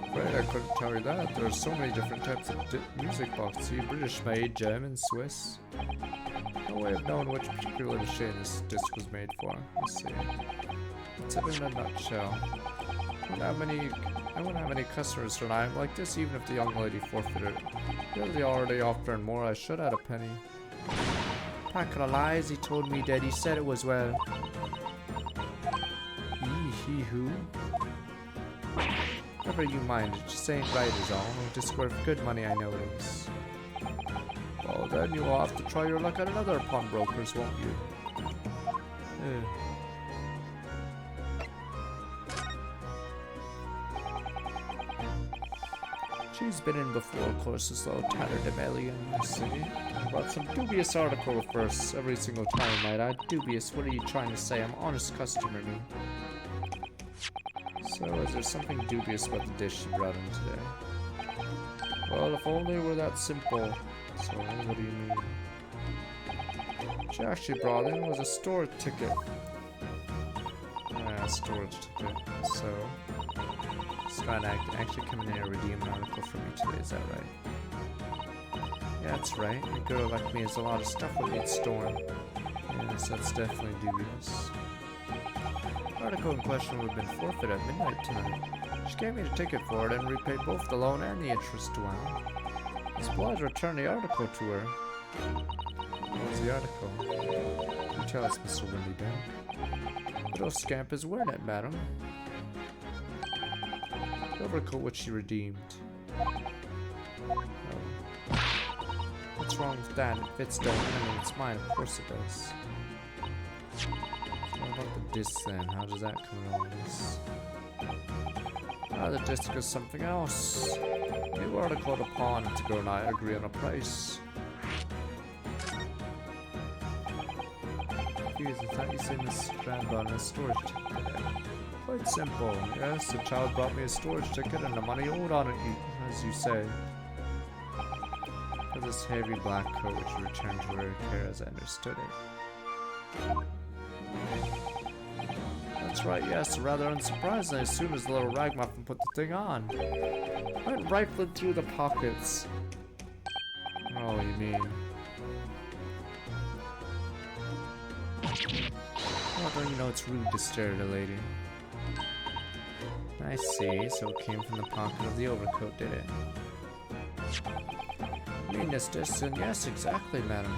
[SPEAKER 1] afraid I couldn't tell you that. There are so many different types of music boxes. See, British made, German, Swiss. No way of knowing which particular machine this disc was made for. Let's see. It's it in a nutshell. I wouldn't have any customers tonight like this, even if the young lady forfeited. Really already offering more, I should add a penny. Pack of lies, he told me that he said it was well. He who? Never you mind, it just ain't right is all. Just worth good money, I know it is. Well then you'll have to try your luck at another pawnbroker's, won't you? She's been in before, of course, this little tatterdemalion, you see. Brought some dubious article first, every single time, might I? Dubious, what are you trying to say? I'm honest customer, me. So, is there something dubious about the dish she brought in today? Well, if only it were that simple. So, what do you mean? She actually brought in was a store ticket. Storage ticket, so... Scott actually come in here and redeem an article for me today, is that right? Yeah, that's right. A girl like me has a lot of stuff with it stored. Yes, that's definitely dubious. The article in question would have been forfeit at midnight tonight. She gave me the ticket for it and repaid both the loan and the interest to her. I was obliged to return the article to her. What was the article? You tell us, Mr. Windybank. Little scamp is wearing it, madam. The overcoat which she redeemed. Oh. What's wrong with that? It fits the enemy. It's mine. Of course it does. What about the disc then? How does that come along with this? The disc is something else. New article to pawn to go and I agree on a price. Jeez, I thought you said Miss Strand brought a storage ticket. Quite simple. Yes, the child brought me a storage ticket and the money owed on it, as you say. For this heavy black coat which you returned to her care as I understood it. That's right, yes, rather unsurprisingly, as soon as the little ragamuffin put the thing on. Went rifling through the pockets. Oh, you mean... Oh, don't you know it's rude to stare at a lady? I see, so it came from the pocket of the overcoat, did it? Meanness distant, yes, exactly, madam.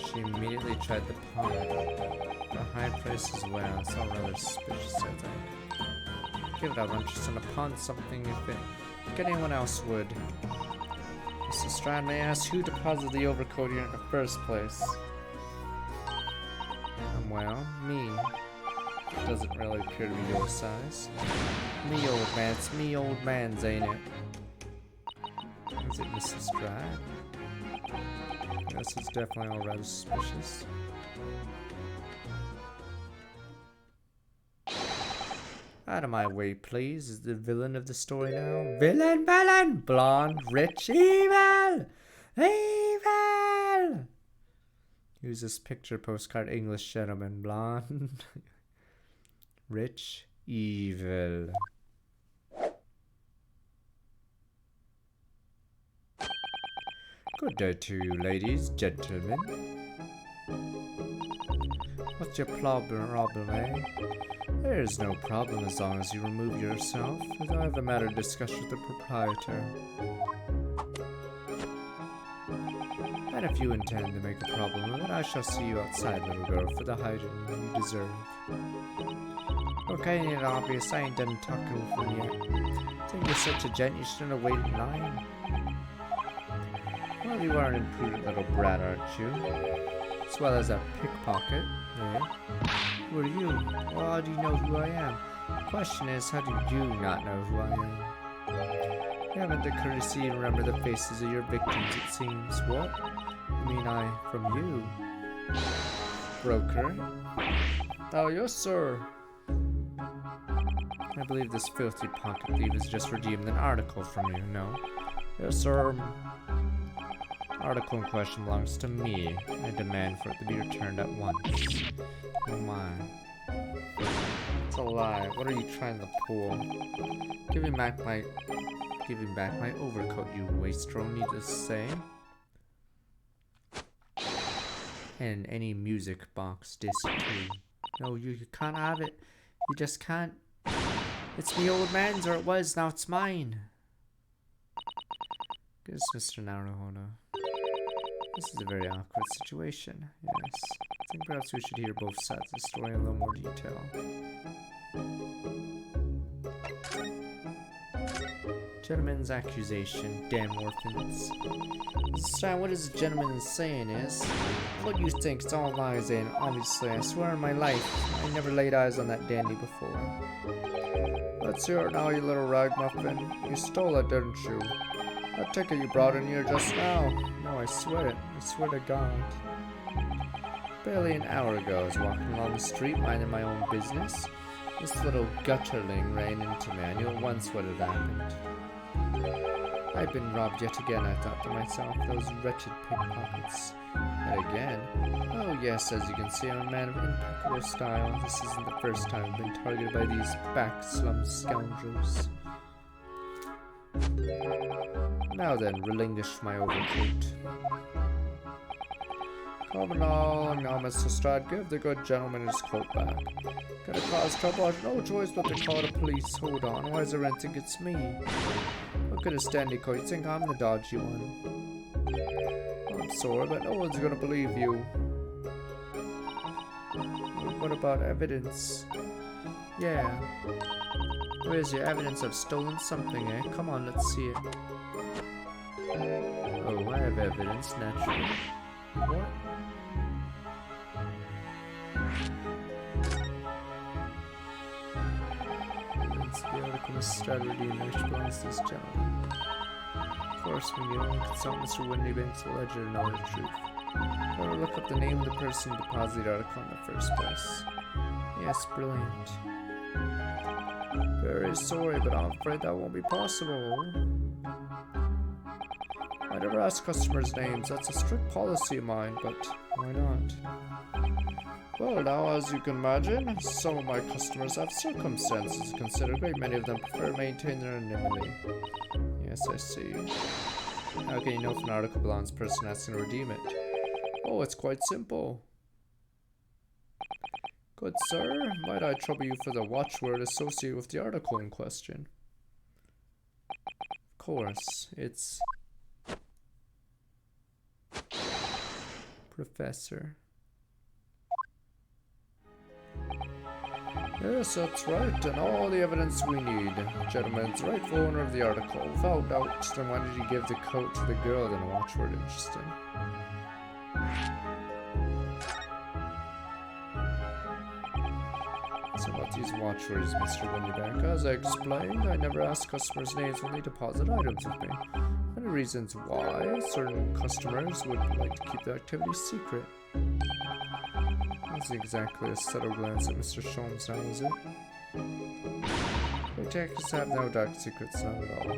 [SPEAKER 1] She immediately tried the palm. The high price as well, it's all rather suspicious, I think. Give it up, I'm just gonna pawn something if anyone else would. Mr. Strand, may I ask who deposited the overcoat here in the first place? Well, me. Doesn't really appear to be your size. Me old man, it's me old man's, ain't it? Is it Mrs. Strand? Yes, it's definitely all rather suspicious. Out of my way, please. Is the villain of the story now? Villain, villain! Blonde, rich, evil! Evil! Use this picture postcard, English gentleman. Blonde, rich, evil. Good day to you, ladies, gentlemen. What's your problem, eh? There's no problem as long as you remove yourself. I have a matter of discussion with the proprietor. And if you intend to make a problem of it, I shall see you outside, little girl, for the hiding you deserve. Okay, it's obvious I ain't done talking with him yet. Think you're such a gent, you shouldn't have waited in line. Well, you are an imprudent little brat, aren't you? As well as a pickpocket, eh? Who are you? Well, how do you know who I am? The question is, how do you not know who I am? You haven't the courtesy to remember the faces of your victims, it seems. What? You mean from you? Broker? Oh, yes, sir. I believe this filthy pocket thief has just redeemed an article from you, no? Yes, sir. Article in question belongs to me. I demand for it to be returned at once. Oh my. It's a lie. What are you trying to pull? Give me back my overcoat, you wastrel, needless to say. And any music box disc too. No, you can't have it. You just can't. It's me old man's, or it was, now it's mine. Guess Mr. Naruhodo. This is a very awkward situation, yes. I think perhaps we should hear both sides of the story in a little more detail. Gentleman's accusation, damn orphans. Sir, what this gentleman is saying is, what you think, it's all lies, and obviously, I swear on my life, I never laid eyes on that dandy before. Let's hear it now, you little ragamuffin. You stole it, didn't you? That ticket you brought in here just now. No, I swear it. I swear to God. Barely an hour ago, I was walking along the street, minding my own business. This little gutterling ran into me. I knew at once what had happened. I'd been robbed yet again, I thought to myself. Those wretched pickpockets. And again? Oh yes, as you can see, I'm a man of impeccable style. This isn't the first time I've been targeted by these back-slum scoundrels. Now then, relinquish my overcoat. Come along now, Mr. Strad, give the good gentleman his coat back. Gonna cause trouble, I've no choice but to call the police. Hold on, why does the rent think it's me? Look at his standy coat, you think I'm the dodgy one. I'm sorry, but no one's gonna believe you. What about evidence? Yeah. Where's your evidence I've stolen something, eh? Come on, let's see it. Oh, I have evidence, naturally. What? Evidence of the article Mrs. Stradley and which belongs to this gentleman. Of course, when you only consult Mr. Windybank's ledger to know the truth. Or look up the name of the person who deposited the article in the first place. Yes, brilliant. Very sorry, but I'm afraid that won't be possible. I never ask customers' names, that's a strict policy of mine, but why not? Well now, as you can imagine, some of my customers have circumstances to consider. A great many of them prefer to maintain their anonymity. Yes, I see. How can you know if an article belongs to the person asking to redeem it? Oh, it's quite simple. But sir, might I trouble you for the watchword associated with the article in question? Of course, it's Professor. Yes, that's right, and all the evidence we need. Gentleman's rightful owner of the article. Without doubt, then why did he give the coat to the girl then watchword interesting? So about these watchwords, Mr. Windybank. As I explained, I never ask customers' names when they deposit items with me. Many reasons why certain customers would like to keep their activities secret. That's exactly a subtle glance at Mr. Sholmes now, is it? Detectives have no dark secrets, not at all.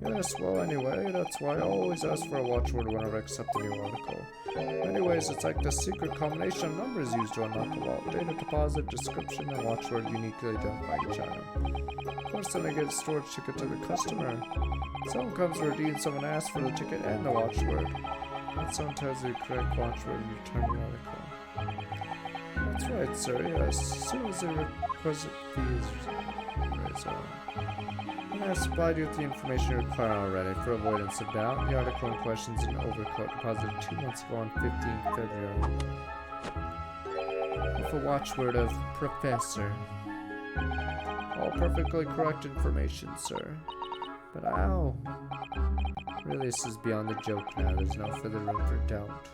[SPEAKER 1] Yes, well anyway, that's why I always ask for a watchword whenever I accept a new article. Anyways, it's like the secret combination of numbers used to unlock a vault. Data deposit, description, and watchword uniquely identify each item. Of course, then I give a storage ticket to the customer. Someone comes to redeem, someone asks for the ticket and the watchword. When someone tells you the correct watchword, you return the article. That's right, sir, yes. As soon as the requisite fee is raised on. I have supplied you with the information you require already. For avoidance of doubt, the article in question is an overcoat deposited 2 months ago on 15th February. With a watchword of Professor. All perfectly correct information, sir. But ow. Really, this is beyond the joke now. There's no further room for doubt.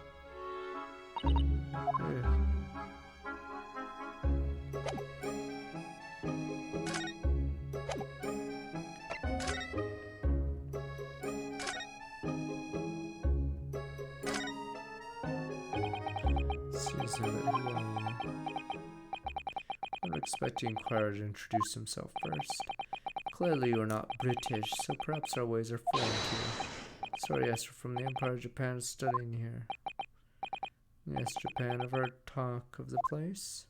[SPEAKER 1] Ew. I would expect the inquirer to introduce himself first. Clearly you are not British, so perhaps our ways are foreign to you. Sorry, yes, we're from the Empire of Japan studying here. Yes, Japan, I've heard talk of the place.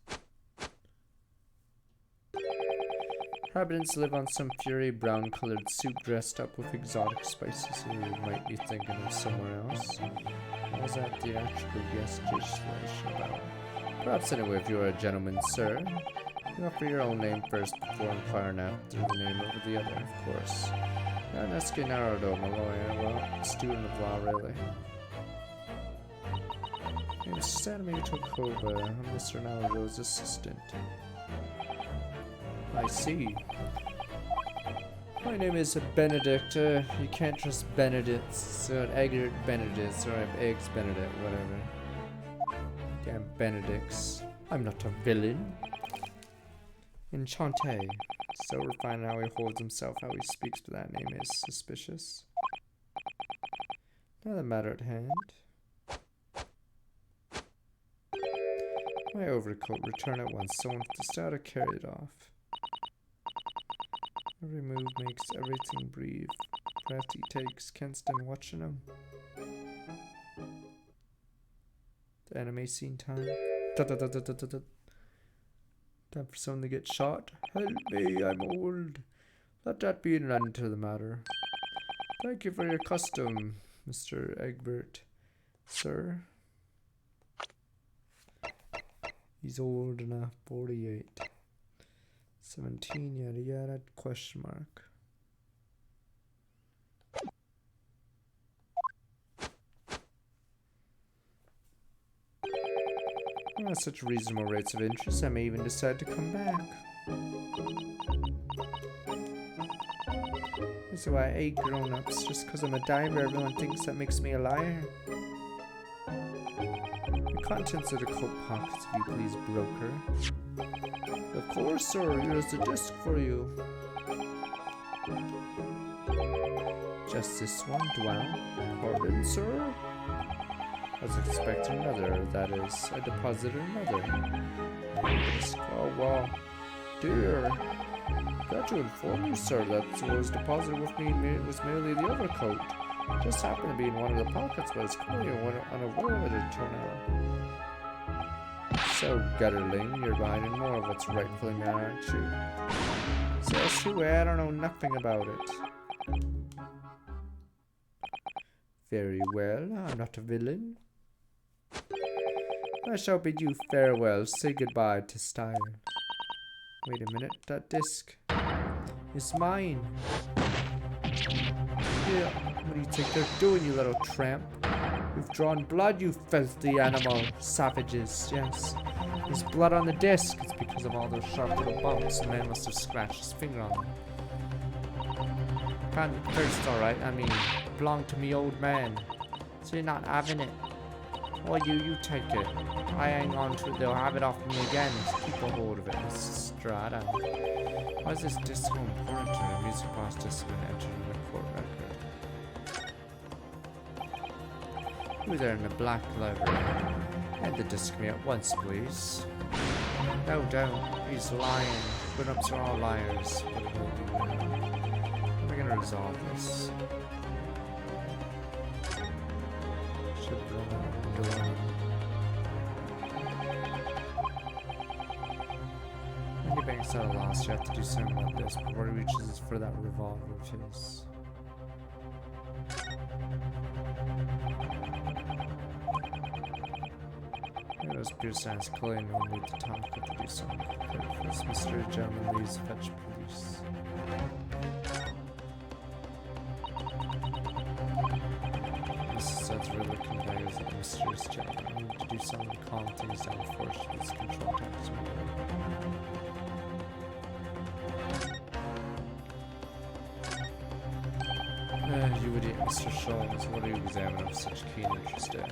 [SPEAKER 1] Inhabitants live on some fiery brown-colored soup dressed up with exotic spices. You might be thinking of somewhere else. What was that theatrical gesticulation about? Perhaps anyway, if you are a gentleman, sir, you offer your own name first before inquiring after the name over the other, of course. Yanesuke Naruto, my lawyer, well, student of law, really. Name is Sanami Tokoba. I'm Mr. Naruto's assistant. I see. My name is Benedict. You can't trust Benedicts. So an egg Benedicts, or I have eggs Benedict, whatever. Damn Benedicts. I'm not a villain. Enchante. So refined how he holds himself, how he speaks, but that name is suspicious. Now the matter at hand. My overcoat, return at once. Someone with the style to carry it off. Every move makes everything breathe. Breath he takes, Kenston watching him. The anime scene time. Time for someone to get shot. Help me, I'm old. Let that be an end to the matter. Thank you for your custom, Mr. Egbert. Sir. He's old enough, 48. 17, yada yada, question mark. At such reasonable rates of interest, I may even decide to come back. This is why I hate grown-ups. Just because I'm a diver, everyone thinks that makes me a liar. The contents of the coat pockets, if you please, broker. Of course, sir. Here's the disc for you. Just this one, Dwell. Pardon, sir? I was expecting another. That is, I deposited another. Disc. Oh, wow. Dear. Got to inform you, sir, that what was deposited with me was merely the overcoat. Just happened to be in one of the pockets, but it's clearly unaware of it until now. So, Gutterling, you're behind in more of what's rightfully mine, aren't you? Says who? I don't know nothing about it. Very well, I'm not a villain. I shall bid you farewell. Say goodbye to Styron. Wait a minute, that disc is mine. Yeah, what do you think they're doing, you little tramp? You've drawn blood, you filthy animal. Savages, yes. There's blood on the disc. It's because of all those sharp little bumps. A man must have scratched his finger on them. Found it first, alright. I mean, belonged to me old man. So you're not having it. Well, you take it. I hang on to it, they'll have it off me again. Just keep a hold of it. It's Strata. Why is this disc so important to a music box disc and entered in the court record? Who there in the black library? Hand the disc me at once, please. No, don't. He's lying. Grown-ups are all liars. How am I gonna resolve this? When your bank's at a loss, you have to do something about this before he reaches for that revolver of his. It was Pearson's calling no need to talk, but to do something quickly. First, Mr. Gentleman leaves fetch police. Mrs. really conveys that mysterious gentleman. I need to do something to calm things down before she gets control tax. You idiot, Mr. Sholmes. What are you examining with such keen interest in?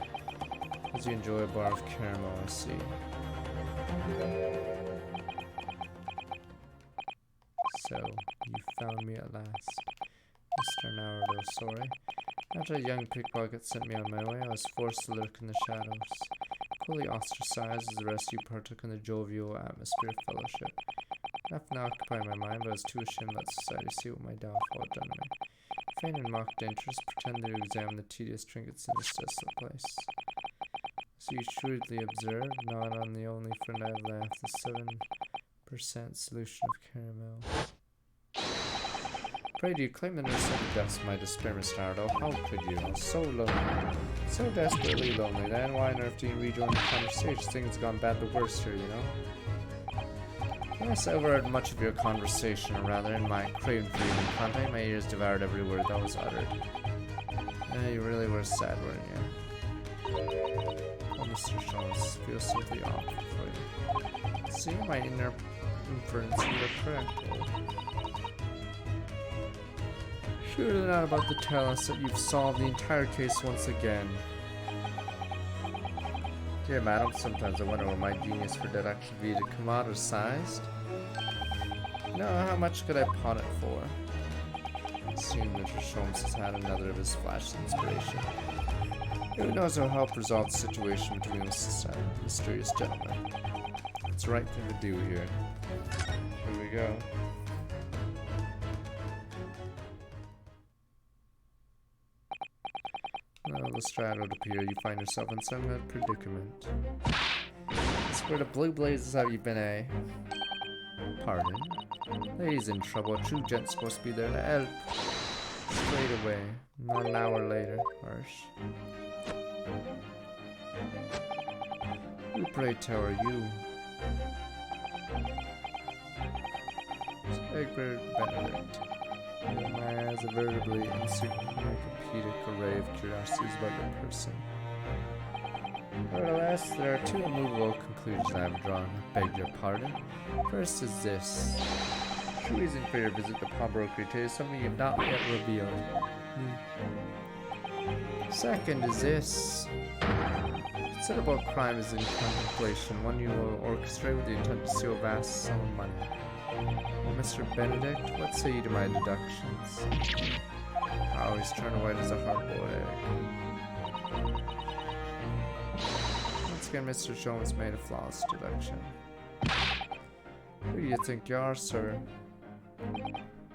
[SPEAKER 1] Does you enjoy a bar of caramel, I see. So, you found me at last. Mr. Naruto, sorry. After a young pickpocket sent me on my way, I was forced to lurk in the shadows. Fully ostracized as the rest of you partook in the jovial atmosphere of fellowship. Nothing occupied my mind, but I was too ashamed to let society see what my downfall had done to me. Feign and mocked interest, pretended to examine the tedious trinkets in this desolate place. So you shrewdly observed, not on the only friend I've left, the 7% solution of caramel. Pray do you claim the nurse of death's my despair, Mr. Naruto? How could you? I was so lonely. So desperately lonely. Then why on earth do you rejoin the conversation? Things gone bad the worst here, you know? Yes, I overheard much of your conversation, or rather, in my craving for human contact, my ears devoured every word that was uttered. You really were sad, weren't you? Oh, Mr. Jones, feels simply awful for you. See, my inner inference, you were correct. Surely not about to tell us that you've solved the entire case once again. Dear madam, sometimes I wonder where my genius for deduction be commoditized. No, how much could I pawn it for? It seems Mr. Sholmes has had another of his flashes of inspiration. Who knows how to help resolve the situation between this mysterious gentleman? It's the right thing to do here. Here we go. Well, Lestrade would appear you find yourself in some predicament. Where the blue blazes have you been, eh? Pardon? Lady's in trouble. A true gent's supposed to be there to help. Straight away. Not an hour later. Harsh. Who, pray tell, are you? Egbert Benedict. My eyes are veritably encyclopedic array of curiosities about your person. Nevertheless, there are two immovable conclusions I have drawn. I beg your pardon. First is this. True reason for your visit to pawnbrokery today is something you have not yet revealed. Second is this. Considerable crime is in contemplation, one you will orchestrate with the intent to steal a vast sum of money. Well, Mr. Benedict, what say you to my deductions? I always turn white as a hard-boiled egg. Once again, Mr. Jones made a flawless deduction. Who do you think you are, sir?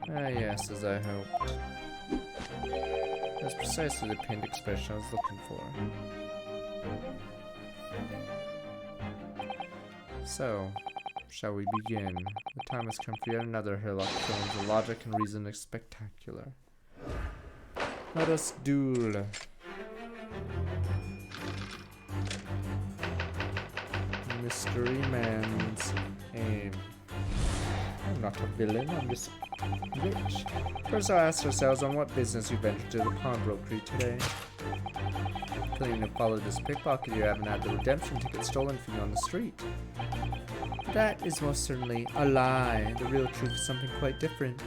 [SPEAKER 1] Ah, yes, as I hoped. That's precisely the pinned expression I was looking for. So, shall we begin? The time has come for yet another Hillock Films, the logic and reason is spectacular. Let us duel. mystery man's aim. I'm not a villain, I'm just rich. First I'll ask ourselves on what business you ventured to the pawnbrokery today. Claiming to follow this pickpocket, you haven't had the redemption ticket stolen from you on the street. That is most certainly a lie. The real truth is something quite different.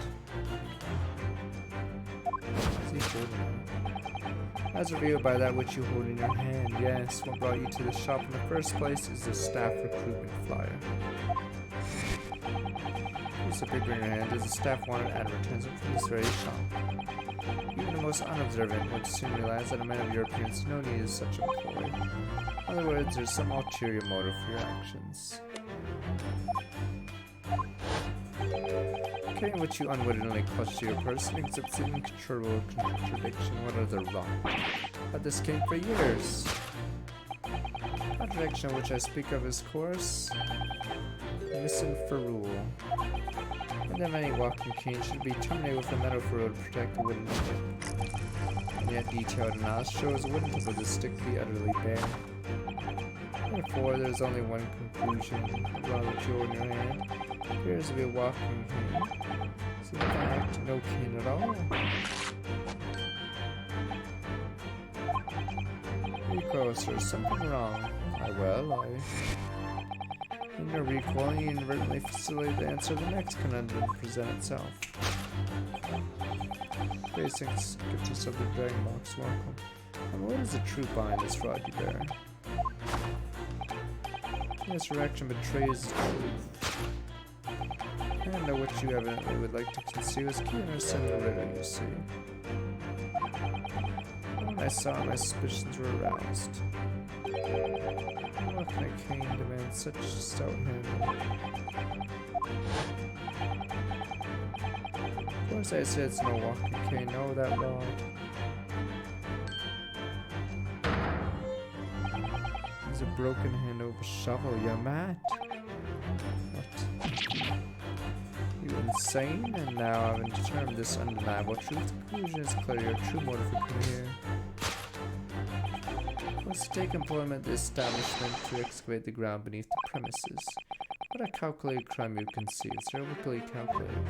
[SPEAKER 1] As revealed by that which you hold in your hand, yes, what brought you to the shop in the first place is the staff recruitment flyer. Piece of paper in your hand is a staff wanted advertisement from this very shop. Even the most unobservant would soon realize that a man of your appearance no need is such a ploy. In other words, there's some ulterior motive for your actions. Carrying which you unwittingly clutch to your person exhibits an incontrollable contradiction. What are the wrong? But this came for years. The contradiction of which I speak of is course missing for rule. And then any walking cane should be terminated with a metal ferrule to protect the wooden tip. And yet detailed analysis shows a wooden tip of the stick to be utterly bare. Therefore, there is only one conclusion. The rod which you hold in your hand appears to be a walking cane. So in fact, no cane at all. Recoil, sir, something wrong. In your recoil, you inadvertently facilitate the answer of the next conundrum to present itself. Facing skeptics of the dragon box, welcome. And what is the truth behind this rod you bear? This reaction betrays the truth. I know what you evidently would like to conceal is key in the riddle, you see. When I saw, my suspicions were aroused. What kind of cane demands such stout handle? Of course I said it's no walking cane, no, that rod. It's a broken handle of a shovel, you're mad? What? You insane? And now having determined this undeniable truth, the conclusion is clear. Your true motive for coming here was to take employment at the establishment to excavate the ground beneath the premises. What a calculated crime you conceive, sir, wickedly calculated.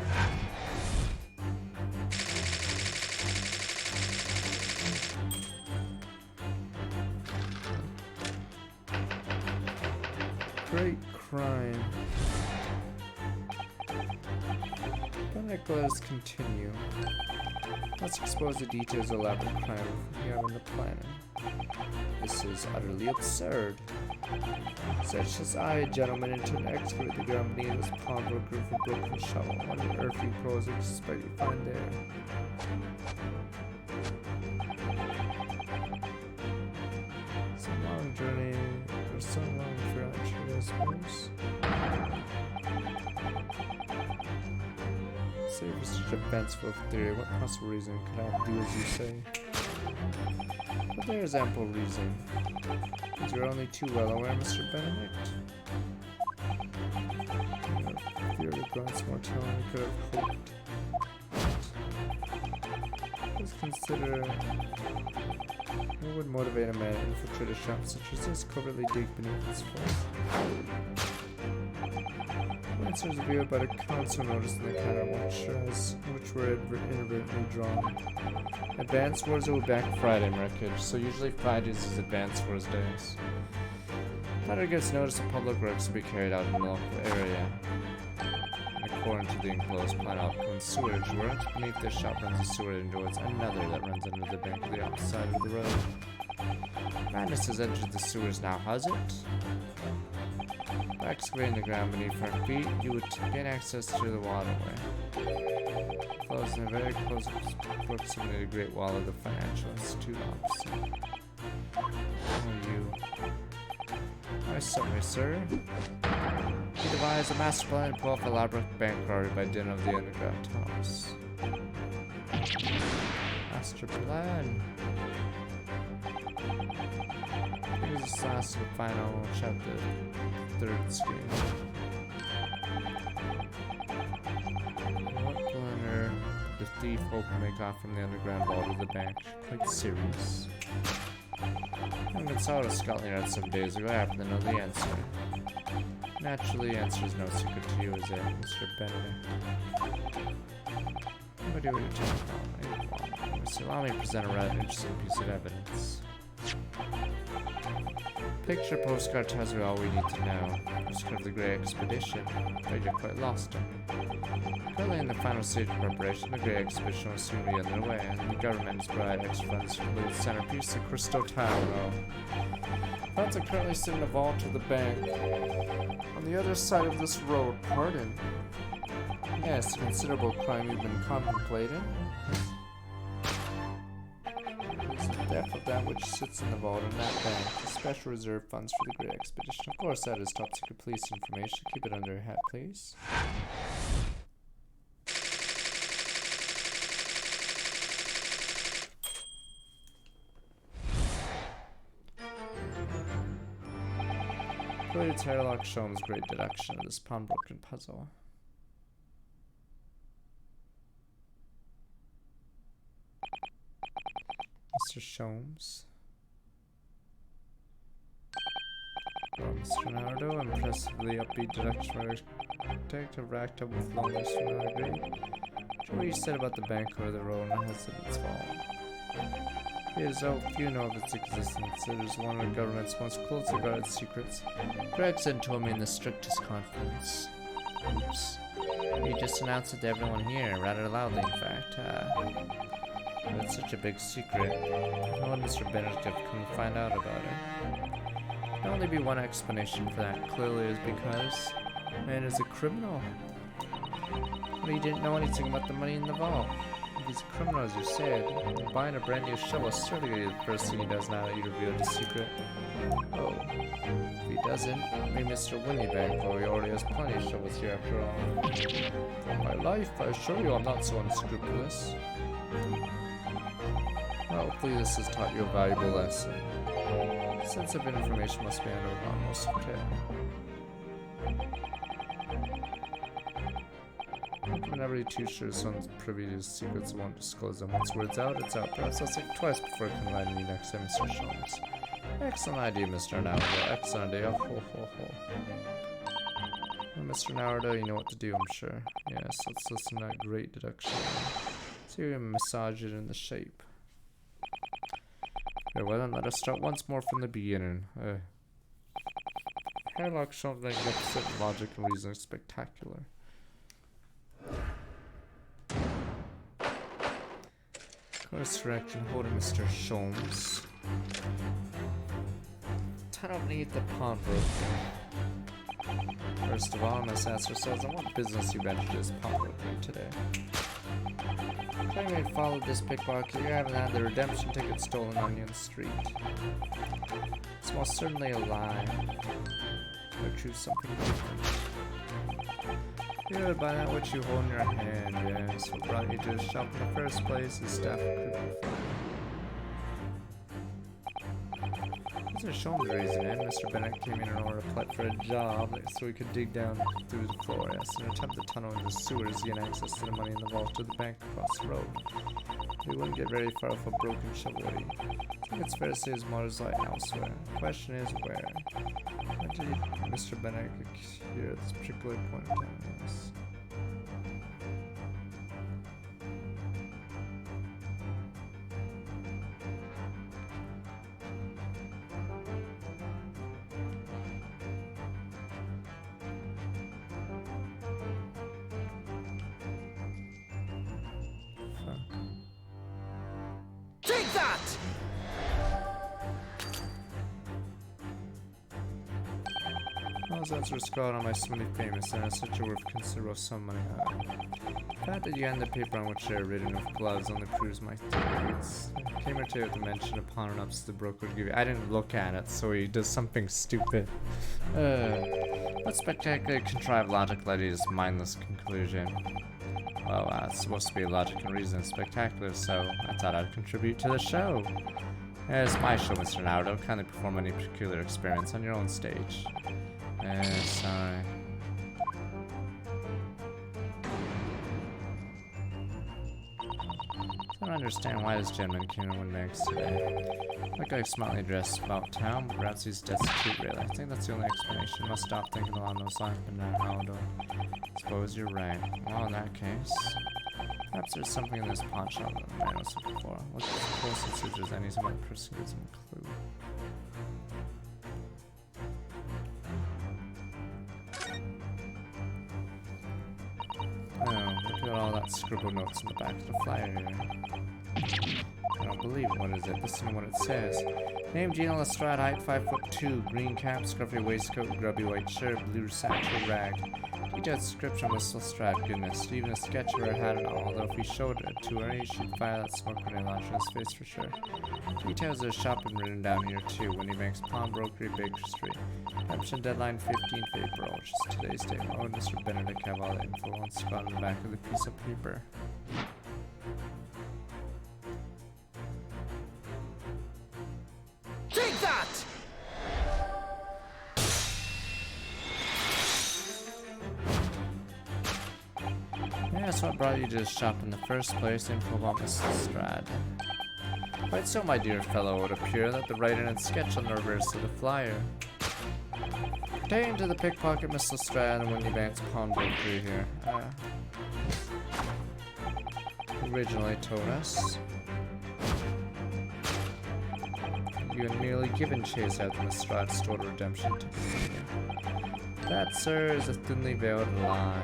[SPEAKER 1] Great crime. Let us continue. Let's expose the details of elaborate crime we have in the planning. This is utterly absurd. Such as I, gentlemen, intend to excavate the ground beneath this pawnbroker with a broken shovel. What on earth you pros expect you find there? It's a long journey, or so long for entry, I suppose. Say for such a fanciful theory, what possible reason could I do as you say? But there is ample reason. As you're only too well aware, Mr. Benedict. Your fear of Grant's mortality could have hoped. Let's consider what would motivate a man to infiltrate a shop such as this, covertly dig beneath its floor. Answers revealed by the council notice in the counterwatch, which were inadvertently drawn. Advance Wars will be back Friday, Wreckage. So usually Fridays is Advance Wars days. Later gets notice of public works will be carried out in the local area. And according to the enclosed plan outcomes sewage work, beneath this shop runs a sewer and towards another that runs under the bank of the opposite side of the road. Madness has entered the sewers now, has it? By excavating the ground beneath our feet, you would gain access to the waterway. It flows in a very close proximity to the Great Wall of the Financial Institute opposite. Oh, you. My summary, sir. He devised a master plan to pull off elaborate bank robbery by dint of the underground tunnels. Master plan. Here's the last and final chapter. Third screen. What planner the thief hoped to make off from the underground vault of the bank? Quite serious. I haven't saw a Scotland Yard some days ago. I happen to know the answer. Naturally, answer is no secret to you, is it, Mr. Benedict? What do we do? So allow me to present a rather interesting piece of evidence. Picture postcard tells me all we need to know. Postcard of the Grey Expedition, but you're quite lost on me. Currently in the final stage of preparation, the Grey Expedition will soon be underway, and the government has provided extra funds to complete the centerpiece, the Crystal Tower. Funds are currently sitting in a vault of the bank. On the other side of this road, pardon? Yes, a considerable crime you've been contemplating. It's the depth of that which sits in the vault in that bank. The special reserve funds for the Grey Expedition. Of course, that is top secret police information. Keep it under your hat, please. Clearly, Terlock Sholmes' great deduction of this pawnbroken puzzle. Mr. Sholmes. Well, Mr. Nardo, impressively upbeat deduction for detective racked up with long list from I agree. What you said about the bank over the road and has its fault. It is so few know of its existence. It is one of the government's most closely guarded secrets. Gregson told me in the strictest confidence. Oops. He just announced it to everyone here, rather loudly in fact. But it's such a big secret. No one Mr. Benedict can find out about it. There can only be one explanation for that. Clearly is because the man is a criminal. But he didn't know anything about the money in the vault. If he's a criminal, as you said, buying a brand new shovel is certainly the first thing he does now that you revealed the secret. Oh, if he doesn't, maybe Mr. Winniebank, for he already has plenty of shovels here after all. For my life, I assure you I'm not so unscrupulous. Well, hopefully this has taught you a valuable lesson. Sensitive information must be handled with utmost care. I'm never really too sure someone's privy to his secrets and won't disclose them. Once word's out, it's out. Perhaps I'll think twice before confiding me next time, Mr. Sholmes. Excellent idea, Mr. Nardo. Excellent idea. Ho, ho, ho. Well, Mr. Nardo, you know what to do, I'm sure. Yes, let's listen to that great deduction. See if we can massage it in the shape. Very well, then let us start once more from the beginning. Hairlock Sholmes' magnificent logic and reasoning spectacular. Course direction, hold it, Mr. Sholmes. Tunnel beneath the pawnbroker. First of all, I must ask ourselves on what business you ventured this pawnbroking today. Claiming you followed this pickpocket, you haven't had the redemption ticket stolen on Onion Street. It's most certainly a lie. Or choose something different. Good, by that which you hold in your hand, yes. What brought you to the shop in the first place is staff recruitment. Mr. Sholmes raising in. Mr. Benedict came in order to apply for a job so we could dig down through the floor, yes, and attempt the tunnel into the sewers to gain access to the money in the vault to the bank across the road. We wouldn't get very far off a broken shovel. I think it's fair to say his motives lie elsewhere. The question is where. When did Mr. Benedict hear at this particular point in time? Yes.
[SPEAKER 2] Take that!
[SPEAKER 1] Those answers were scrawled on my smithy famous, and as such a worth considerable sum money. The fact that you had the paper on which they are written with gloves on the cruise my theories. Came or two with the mention of pawn and ups to the broker to give you. I didn't look at it, so he does something stupid. What spectacularly contrived logic led you to this mindless conclusion? Well, it's supposed to be logic and reason spectacular, so I thought I'd contribute to the show. It's my show, Mr. Nardo. Kindly perform any peculiar experiments on your own stage. Sorry. understand why this gentleman came in one next today. Looked like smartly dressed about town, but perhaps he's destitute really. I think that's the only explanation. Must stop thinking along those lines, but now how do I suppose you're right. Well, in that case, perhaps there's something in this pawn shop that the man was looking for. Look close and see if there's any other person gives him a clue. Oh, look at all that scribbled notes in the back of the flyer here. I don't believe it. What is it? Listen to what it says. Name Gina Lestrade, height 5'2", green cap, scruffy waistcoat, grubby white shirt, blue satchel rag. Detailed description was Lestrade, goodness. Even a sketch of her had it all, although if he showed it to her, she'd fire that smoke grenade launcher in his face for sure. Details of the shop have been written down here too. When he makes pawnbrokery, Baker Street. Redemption deadline 15th April, which is today's date. Oh, Mr. Benedict have all the info on spot on the back of the piece of paper.
[SPEAKER 2] Take that!
[SPEAKER 1] Yeah, that's what brought you to this shop in the first place, info about Miss Lestrade. Quite so, my dear fellow, it would appear that the writing and sketch on the reverse of the flyer pertain to the pickpocket Miss Lestrade and Wendy Banks pawnbrokery here. Originally told us you had merely given chase after Lestrade stored redemption to continue. That, sir, is a thinly veiled lie.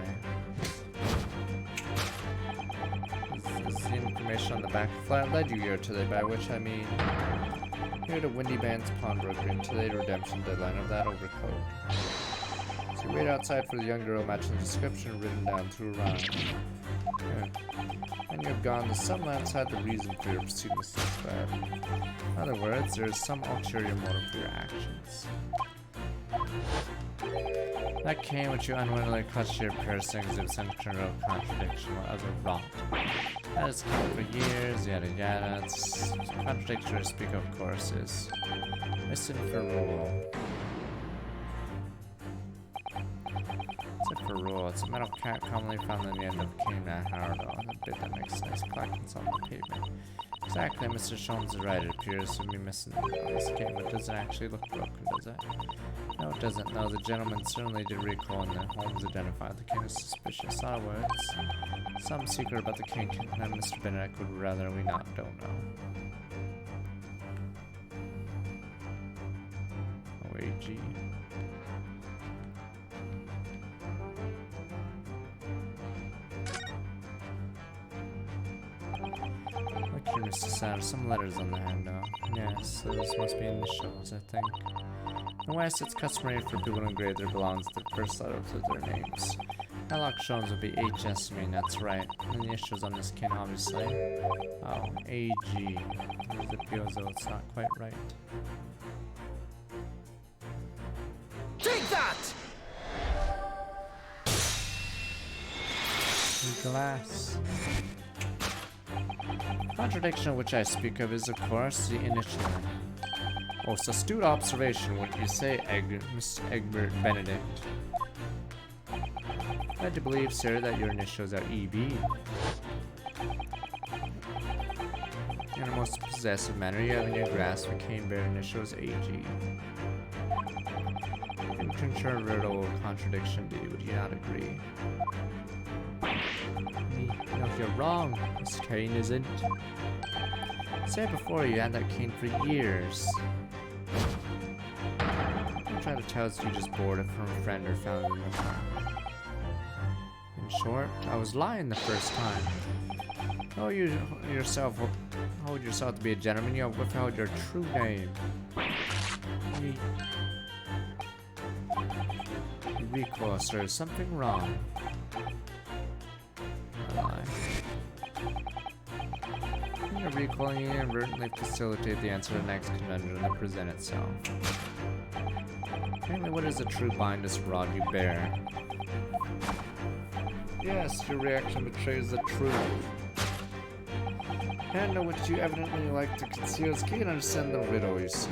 [SPEAKER 1] This is the information on the back of the flyer led you here today, by which I mean here to Wendy Band's pawnbrokery and today the redemption deadline of that overcoat. So wait outside for the young girl matching the description written down through a rhyme. Here. And you have gone to some outside the reason for your pursuit, Mr. Lestrade. In other words, there is some ulterior motive for your actions. That came which you unwittingly clutched your piercings of some internal contradiction or other rot. That has come for years, yada yada. It's contradictory to speak of course is missing for rule. Except for rule, it's a metal cap commonly found in the end of a cane that hard on the bit that makes nice clackings on the pavement. Exactly, Mr. Sholmes is right. It appears to be missing on this cane, but it doesn't actually look broken, does it? No, it doesn't. No, the gentleman certainly did recall, and that Holmes identified the cane as suspicious. In other words, some secret about the cane that Mr. Benedict would rather we don't know. OAG. Look here, Mr. Sanders, some letters on the handout. Yes, those must be initials, I think. In the West, it's customary for people to engrave their belongings to the first letter of their names. Alec Jones would be HS, I mean, that's right. And the initials on this cane, obviously. Oh, AG. It feels though it's not quite right.
[SPEAKER 2] Take that!
[SPEAKER 1] Glass. Contradiction of which I speak of is, of course, the initial. Most astute observation, would you say, Mr. Egbert Benedict? Led to believe, sir, that your initials are EB. In a most possessive manner, you have in your grasp a cane-bearer initials AG. Incontrovertible contradiction, would you not agree? No, you're wrong. This cane isn't. Said before, you had that cane for years. Don't try to tell us you just borrowed it from a friend or found it in the car. In short, I was lying the first time. Hold yourself to be a gentleman. You have withheld your true name. You recoil, sir. Is something wrong? Your recoiling inadvertently facilitate the answer to the next conundrum that present itself. Apparently, what is the true bindest rod you bear? Yes, your reaction betrays the truth. And which you evidently like to conceal is key to understand the riddle, you see.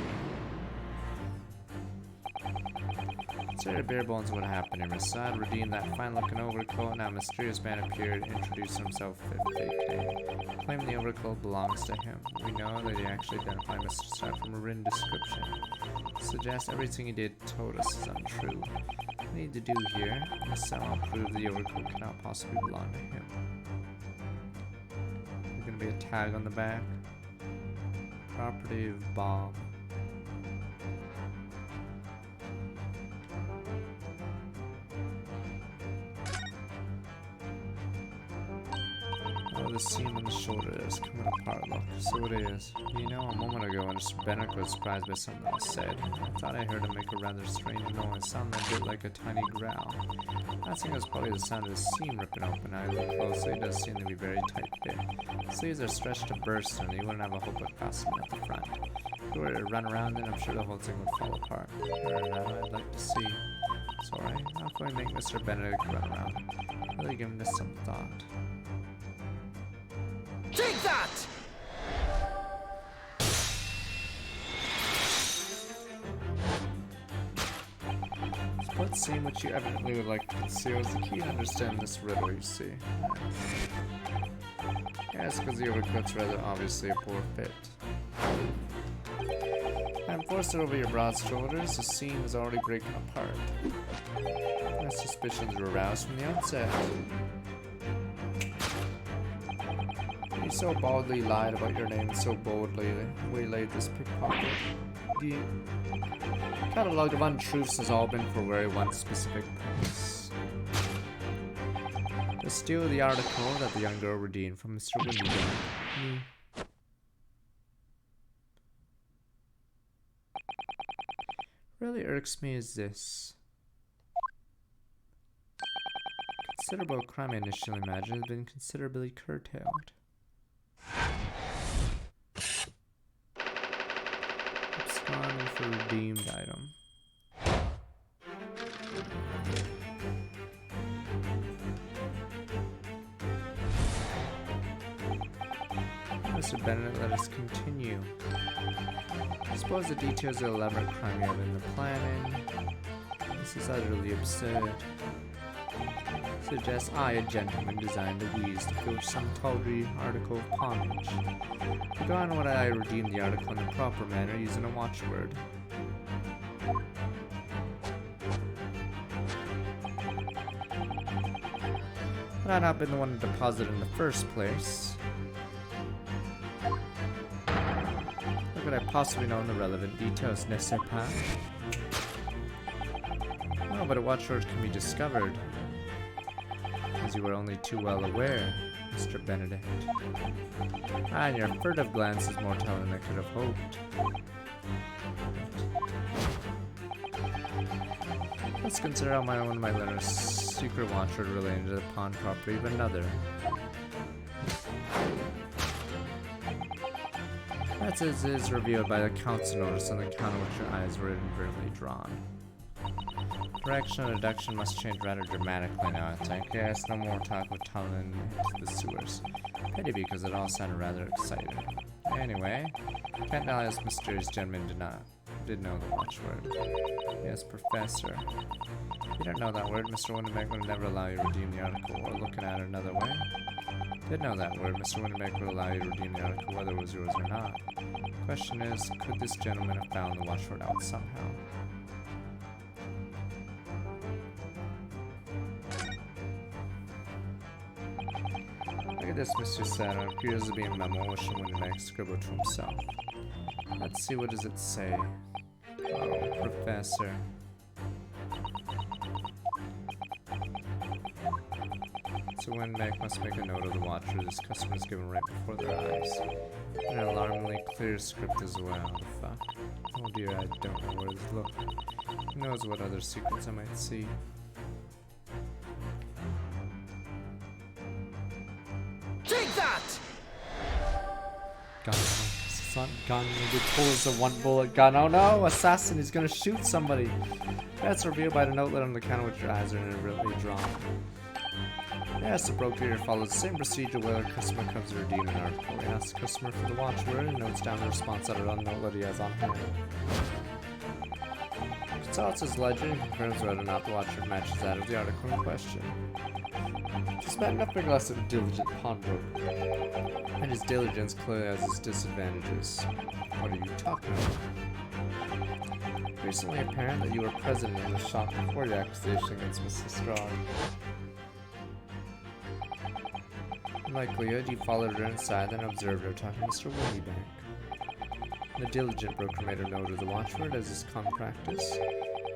[SPEAKER 1] Terry Barebones, what happened here? Masad redeemed that fine-looking overcoat. Now a mysterious man appeared, introduced himself fake, claiming the overcoat belongs to him. We know that he actually identified Mr. Sad from a written description. Suggests everything he did told us is untrue. What we need to do here is somehow prove the overcoat cannot possibly belong to him. There's gonna be a tag on the back. Property of Bob. Oh, the seam on the shoulder there is coming apart, look. So it is. You know, a moment ago when Mr. Bennett was surprised by something I said, I thought I heard him make a rather strange noise. It sounded a bit like a tiny growl. I think it was probably the sound of the seam ripping open. I look closely, it does seem to be very tight fit. Sleeves are stretched to burst, and you wouldn't have a hope of fastening at the front. If you were to run around it, I'm sure the whole thing would fall apart. I'd like to see. Sorry, how can we make Mr. Benedict run around? Really giving this some thought.
[SPEAKER 2] Take that!
[SPEAKER 1] Split seam which you evidently would like to conceal is the key to understand this riddle, you see. Yes, because the overcoat's rather obviously a poor fit. I'm forced it over your broad shoulders, the seam is already breaking apart. My suspicions were aroused from the outset. You so boldly lied about your name and so boldly waylaid this pickpocket. The catalogue of untruths has all been for very one specific purpose. To steal the article that the young girl redeemed from Mr. Windygaard. Really irks me is this. Considerable crime I initially imagined has been considerably curtailed. Absconding for redeemed item. Mr. Bennett, let us continue. I suppose the details of the elaborate crime you have in the planning. This is utterly absurd. Suggests I, a gentleman, designed the wheeze to filch some tawdry article of pawnage. Forgotten what I redeemed the article in the proper manner using a watchword. Had I not been the one to deposit in the first place, how could I possibly know the relevant details, n'est-ce pas? No, but a watchword can be discovered. As you were only too well aware, Mr. Benedict. And your furtive glance is more telling than I could have hoped. Let's consider how one of my letters secret watchword related to the pawn property of another. That's as is revealed by the council notice on the account of which your eyes were inadvertently drawn. Direction and deduction must change rather dramatically now, I think. Yes, no more talk of tunneling into the sewers. Pity because it all sounded rather exciting. Anyway, can't deny this mysterious gentleman did know the watchword. Yes, Professor. If you don't know that word, Mr. Windermere would never allow you to redeem the article, or looking at it another way. Did know that word, Mr. Windermere would allow you to redeem the article whether it was yours or not. The question is, could this gentleman have found the watchword out somehow? Look at this, Mr. Saturn. Appears to be a memo which Windermere scribbled to himself. Let's see, what does it say? Oh, Professor. So Windermere must make a note of the watchword this customer is given right before their eyes. An alarmingly clear script as well. Fuck. Oh dear, I don't know where to look. Who knows what other secrets I might see.
[SPEAKER 2] Take that!
[SPEAKER 1] Gun. It's not gun. Maybe pulls a one bullet gun. Oh no! Assassin! He's gonna shoot somebody! That's revealed by the note on the counter which your eyes are really drawn. Yes, the broker here follows the same procedure whether a customer comes to redeem an article. He asks the customer for the watchword and notes down the response that on note that he has on hand. consults his ledger and confirms whether or not the watcher matches that of the article in question. This man nothing less than a diligent pawnbroker, and his diligence clearly has its disadvantages. What are you talking about? Recently apparent that you were present in the shop before the accusation against Mrs. Strahd. In likelihood, you followed her inside and observed her talking to Mr. Windybank. The diligent broker made a note of the watchword as his common practice.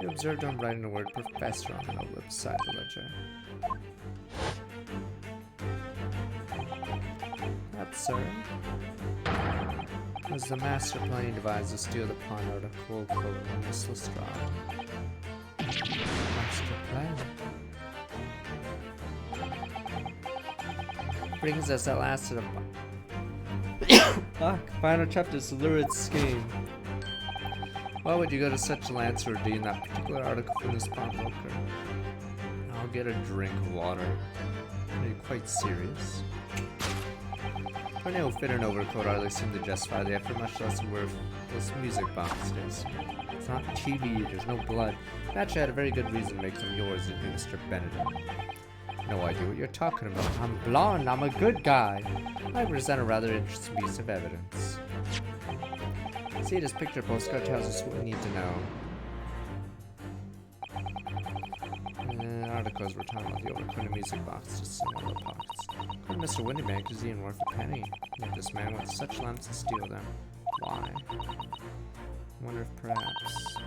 [SPEAKER 1] He observed him writing the word professor on the note beside the ledger. That, sir, was the master plan he devised to steal the pawn article from Miss Lestrade. Master plan. Brings us at last to the final chapter's lurid scheme. Why would you go to such lengths to redeem that particular article from this pawnbroker? I'll get a drink of water. Are you quite serious? Her new fit and overcoat hardly seem to justify the effort, much less a worthless music box is. It's not TV, there's no blood. Naturally, I had a very good reason to make them yours, didn't you, Mr. Benedict? No idea what you're talking about. I'm blonde, I'm a good guy. I present a rather interesting piece of evidence. See, this picture postcard tells us what we need to know. Articles were talking about the overcrowded music box, just similar pockets. According to Mr. Windybank, is even worth a penny. Yet this man went to such lengths to steal them. Why? I wonder if perhaps...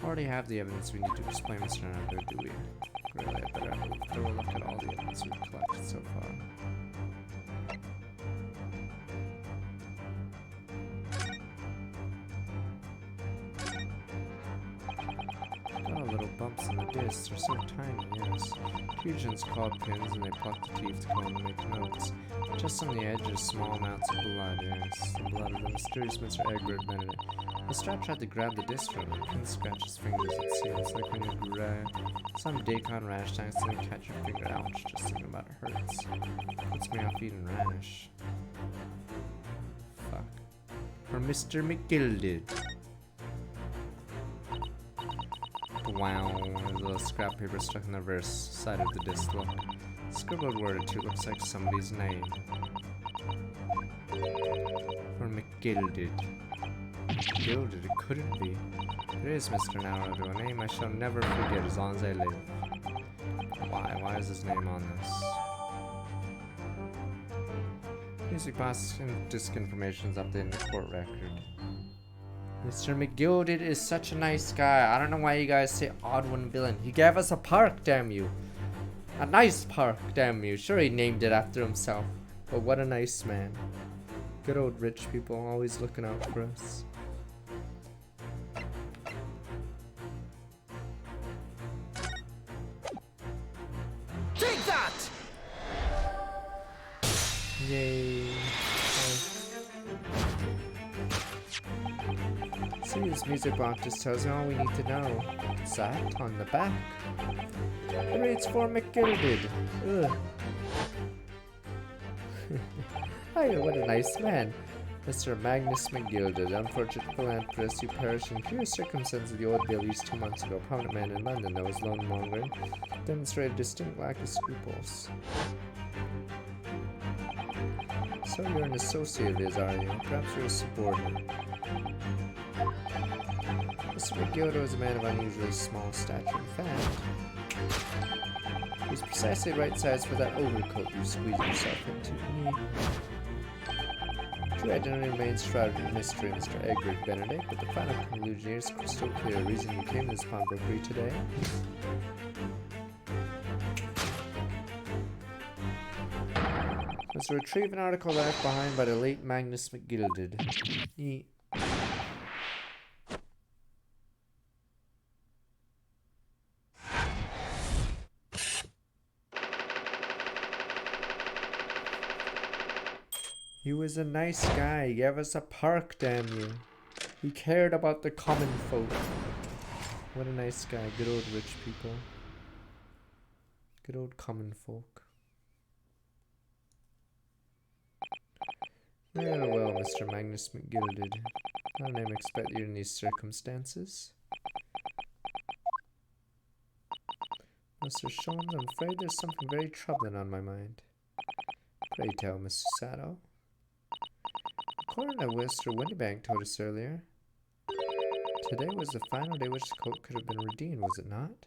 [SPEAKER 1] already have the evidence we need to explain Mr. Ronaldo, do we? Really, I better have a thorough look at all the evidence we've collected so far. Got a little bumps in the discs, they're so tiny, yes. Fusions called pins and they pluck the teeth to go and make notes. Just on the edge are small amounts of blood, yes. The blood of the mysterious Mr. Egbert Benedict. Lestrade tried to grab the disc from it, couldn't scratch his fingers, it seems, like when you grab some Dacon rash tanks and then catch your finger. Ouch, just thinking about it hurts. Puts me off eating rash. Fuck. For Mr. McGilded. Wow, there's a little scrap paper stuck in the reverse side of the disc. Look. Scribbled word or two looks like somebody's name. For McGilded. Gilded, it couldn't be. It is Mr. Naruto, a name I shall never forget as long as I live. Why is his name on this? Music box and disc information is updated in the court record. Mr. McGilded is such a nice guy. I don't know why you guys say odd one villain. He gave us a park, damn you. A nice park, damn you. Sure, he named it after himself. But what a nice man. Good old rich people always looking out for us.
[SPEAKER 2] Take that!
[SPEAKER 1] Yay. See, this music box just tells me all we need to know. What's that on the back? It reads for McGilded. Ugh. Oh, what a nice man. Mr. Magnus McGilded, unfortunate philanthropist who perished in curious circumstances of the Old Bailey's 2 months ago. Prominent man in London that was lone mongering, demonstrated distinct lack of scruples. So you're an associate of his, are you? Perhaps you're a subordinate. Mr. McGilded was a man of unusually small stature. In fact, he was precisely right size for that overcoat you squeezed yourself into. True identity remains shrouded in mystery, Mr. Egbert Benedict, but the final conclusion here is crystal clear. The reason you came to this pawnbrokery today was to retrieve an article left behind by the late Magnus McGilded. He was a nice guy. He gave us a park, damn you. He cared about the common folk. What a nice guy. Good old rich people. Good old common folk. Well, well, Mr. Magnus McGilded. I didn't expect you in these circumstances. Mr. Sholmes, I'm afraid there's something very troubling on my mind. Pray tell, Mr. Saddle. According to what Mr. Windybank told us earlier, today was the final day which the coat could have been redeemed, was it not?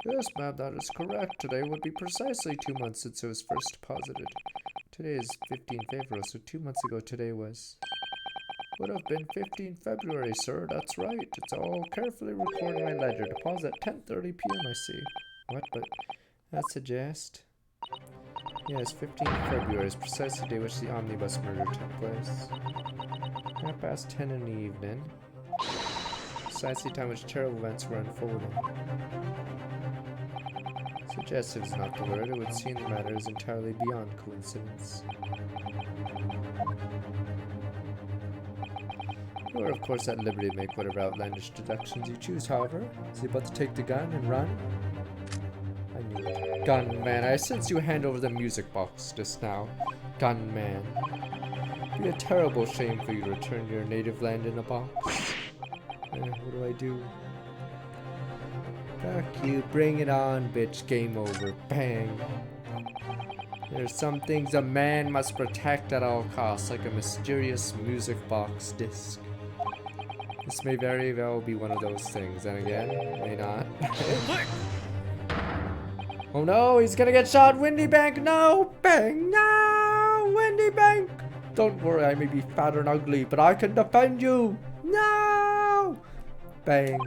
[SPEAKER 1] Yes, ma'am, that is correct. Today would be precisely 2 months since it was first deposited. Today is 15 February, so 2 months ago today would have been 15 February, sir. That's right. It's all carefully recorded in my ledger. Deposit 10:30 p.m. I see. What? But that suggests. Yes, 15 February is precisely the day which the omnibus murder took place. 10:30 in the evening. Precisely the time which terrible events were unfolding. Suggestive is not the word. It would seem the matter is entirely beyond coincidence. You are, of course, at liberty to make whatever outlandish deductions you choose, however. Is he about to take the gun and run? I knew it. Gunman, I sense you hand over the music box just now. Gunman. It'd be a terrible shame for you to return to your native land in a box. What do I do? Fuck you, bring it on, bitch. Game over. Bang. There's some things a man must protect at all costs, like a mysterious music box disc. This may very well be one of those things, and again, may not. Oh no, he's gonna get shot! Windybank, no! Bang, no! Windybank! Don't worry, I may be fat and ugly, but I can defend you! No! Bang.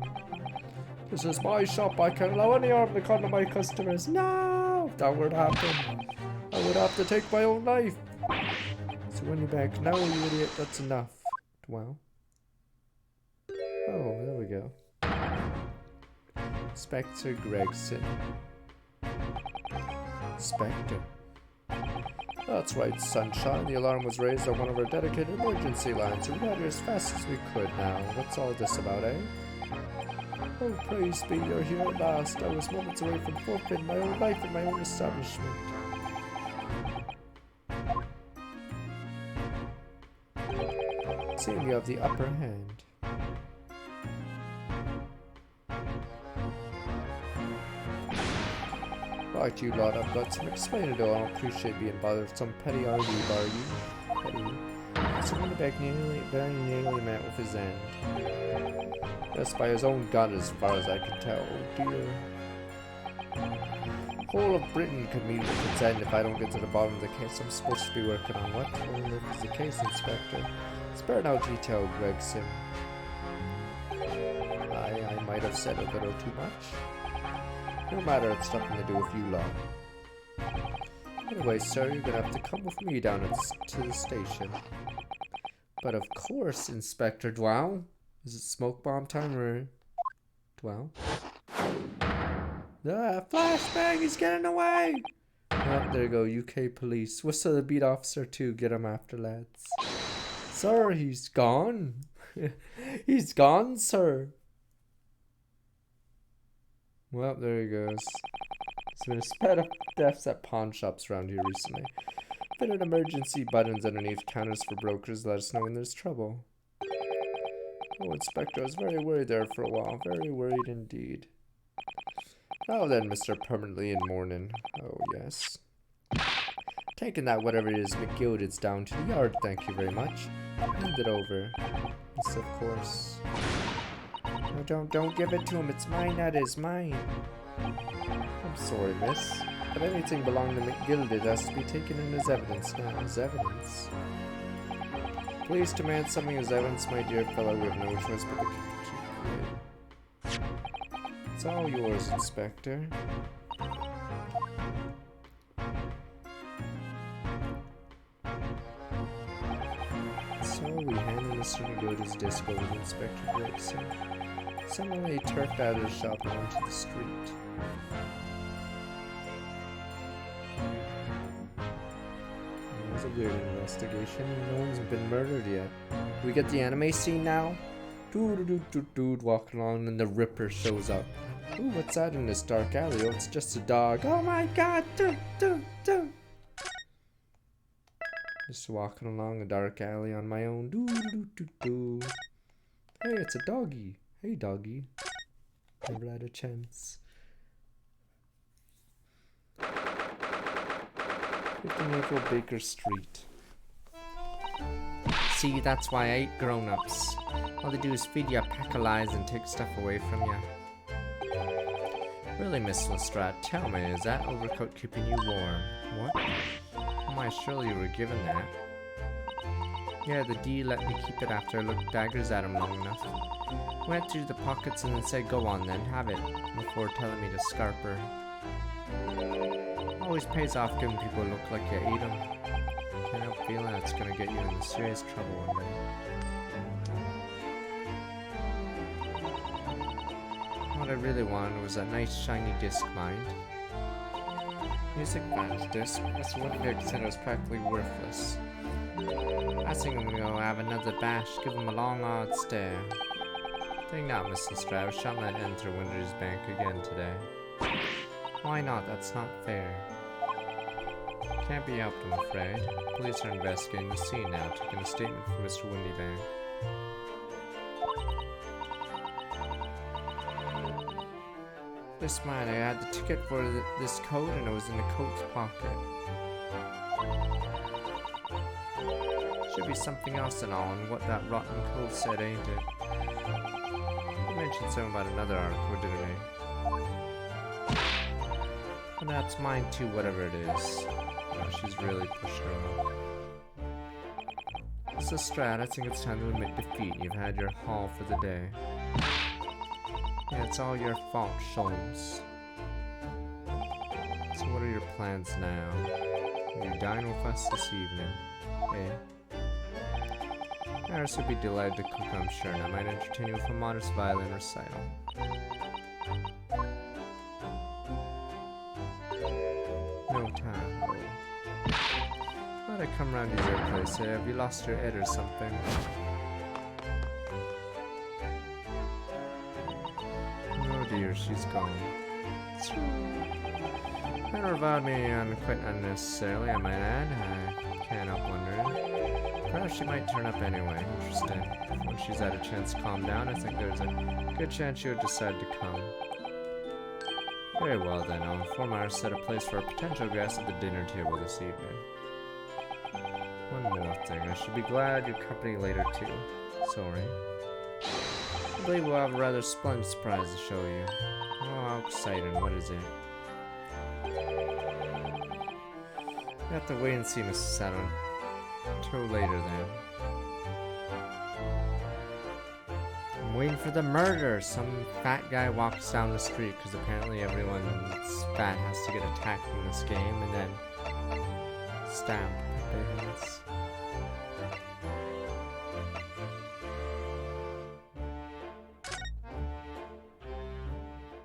[SPEAKER 1] This is my shop, I can't allow any harm to come to my customers. No! If that were to happen, I would have to take my own life. So Windybank, no, you idiot, that's enough. Well. Oh, there we go. Inspector Gregson. Inspector. That's right, sunshine. The alarm was raised on one of our dedicated emergency lines. We got here as fast as we could now. What's all this about, eh? Oh, praise be, you're here at last. I was moments away from forfeiting my own life in my own establishment. Seeing you have the upper hand. Right, you lot, I've got some explaining to do. I don't appreciate being bothered with some petty argy-bargy. Petty. So Windybank very nearly met with his end. Yes, by his own gun as far as I can tell. Oh dear. Whole of Britain could meet with its end if I don't get to the bottom of the case I'm supposed to be working on. What is the case, Inspector? Spare no detail, Gregson. I might have said a little too much. No matter, it's nothing to do with you lot. Anyway, sir, you're gonna have to come with me down to the station. But of course, Inspector Dwow. Is it smoke bomb time or... Dwow? Ah, flashbang, he's getting away! Oh, there you go, UK police. Whistle the beat officer too, get him after, lads. Sir, he's gone. He's gone, sir. Well, there he goes. There's been a spread of thefts at pawn shops around here recently. Fitted emergency buttons underneath counters for brokers let us know when there's trouble. Oh, Inspector, I was very worried there for a while. Very worried indeed. Now then, Mr. Permanently in Mourning. Oh, yes. Taking that whatever it is McGilded's down to the yard, thank you very much. Hand it over. Yes, of course. No, don't give it to him. It's mine, that is mine. I'm sorry, miss. But anything belonging to McGilded has to be taken in as evidence now. As evidence? Please demand something as evidence, my dear fellow. We have no choice but to keep it. It's all yours, Inspector. So we hand Mr. McGilded's disc over to Inspector Gregson. Suddenly turfed out of the shop and onto the street. It was a weird investigation. No one's been murdered yet. We get the anime scene now? Dude walking along and the Ripper shows up. Ooh, what's that in this dark alley? Oh, it's just a dog. Oh my god! Just walking along a dark alley on my own. Hey, it's a doggy. Hey, doggy. Never had a chance. King Evil Baker Street. See, that's why I hate grown-ups. All they do is feed you a pack of lies and take stuff away from you. Really, Miss Lestrade, tell me, is that overcoat keeping you warm? What? Oh my, surely you were given that. Yeah, the D let me keep it after I looked daggers at him long enough. Went through the pockets and then said, go on then, have it, before telling me to scarp her. Always pays off giving people a look like you ate them. Can't help feeling it's gonna get you into serious trouble one day. What I really wanted was that nice shiny disc, mind. Music box disc, that's one big said it was practically worthless. I think I'm gonna go have another bash, give him a long odd stare. Think not, Miss Lestrade, I shall not enter Winter's Bank again today. Why not? That's not fair. Can't be helped, I'm afraid. Police are investigating the scene now, taking a statement from Mr. Windybank. This man, I had the ticket for this coat and it was in the coat's pocket. Should be something else and all, and what that rotten coat said, ain't it? He mentioned something about another article, didn't he? And that's mine too, whatever it is. Oh, she's really pushing her luck. So Strat, I think it's time to admit defeat. You've had your haul for the day. Yeah, it's all your fault, Sholmes. So what are your plans now? Will you dine with us this evening? Eh? Harris would be delighted to cook, I'm sure, and I might entertain you with a modest violin recital. No time. Thought I'd come round to your place. Have you lost your head or something? Oh dear, she's gone. That reviled me quite unnecessarily, I might add. I can't help wondering. Perhaps she might turn up anyway. Interesting. When she's had a chance to calm down, I think there's a good chance she would decide to come. Very well then, I'll inform our set a place for a potential guest at the dinner table this evening. One more thing, I should be glad your company later too. Sorry. I believe we'll have a rather splendid surprise to show you. Oh, how exciting, what is it? You have to wait and see, Mrs. Saturn. Till later then. I'm waiting for the murder! Some fat guy walks down the street because apparently everyone that's fat has to get attacked in this game and then stabbed with their hands.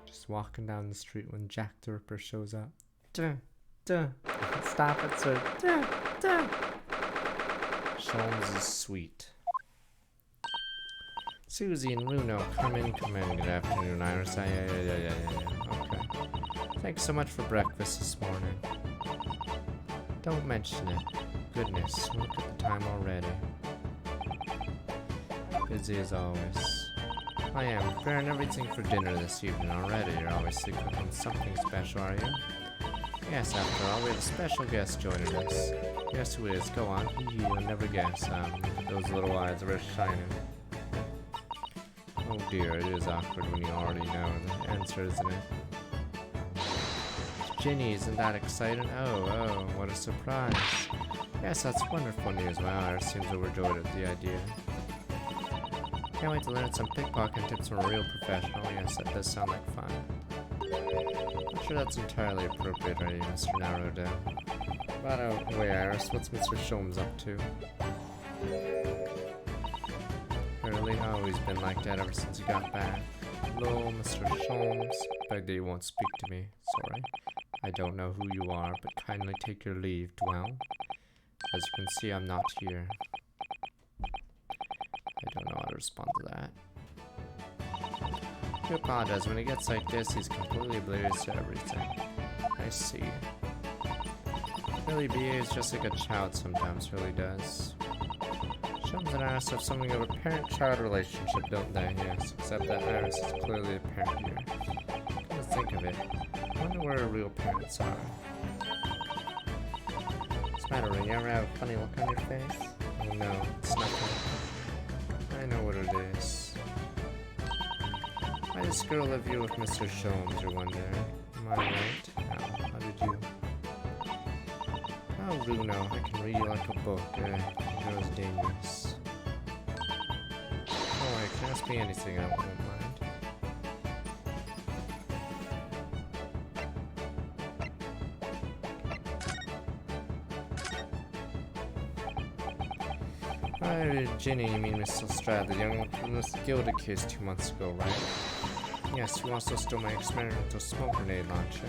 [SPEAKER 1] Just walking down the street when Jack the Ripper shows up. Duh, duh. Stop it, sir. Duh, duh. Sholmes is sweet. Susie and Runo, come in. Good afternoon, Iris. Yeah. Okay. Thanks so much for breakfast this morning. Don't mention it. Goodness, look at the time already. Busy as always. I am preparing everything for dinner this evening already. You're obviously cooking something special, are you? Yes, after all, we have a special guest joining us. Guess who is? Go on. You'll never guess. Those little eyes are shining. Oh dear, it is awkward when you already know the answer, isn't it? Ginny, isn't that exciting? Oh, what a surprise. Yes, that's wonderful news. Wow, Iris seems overjoyed at the idea. Can't wait to learn some pickpocketing tips from a real professional. Yes, that does sound like fun. I'm sure that's entirely appropriate, are you, Mr. Narrowdown? By the way, Iris, what's Mr. Sholmes up to? Really? Oh, he's been like that ever since he got back. Hello, Mr. Sholmes. Beg that you won't speak to me. Sorry. I don't know who you are, but kindly take your leave, Dwell. As you can see, I'm not here. I don't know how to respond to that. I apologize. When he gets like this, he's completely oblivious to everything. I see. Really behaves just like a child sometimes, really does. Sholmes and Iris have something of a parent-child relationship, don't they? Yes, except that Iris is clearly a parent here. Come to think of it, I wonder where her real parents are. matter? You ever have a funny look on your face? Oh no, it's nothing. I know what it is. Why does this girl live here with Mr. Sholmes, you're wondering? Am I right? How did you? Oh, Bruno, I can read you like a book. It was dangerous. Oh, I can ask me anything, I won't mind. Ginny, you mean Miss Lestrade, the young one from the Gilded case 2 months ago, right? Yes, who also stole my experimental smoke grenade launcher.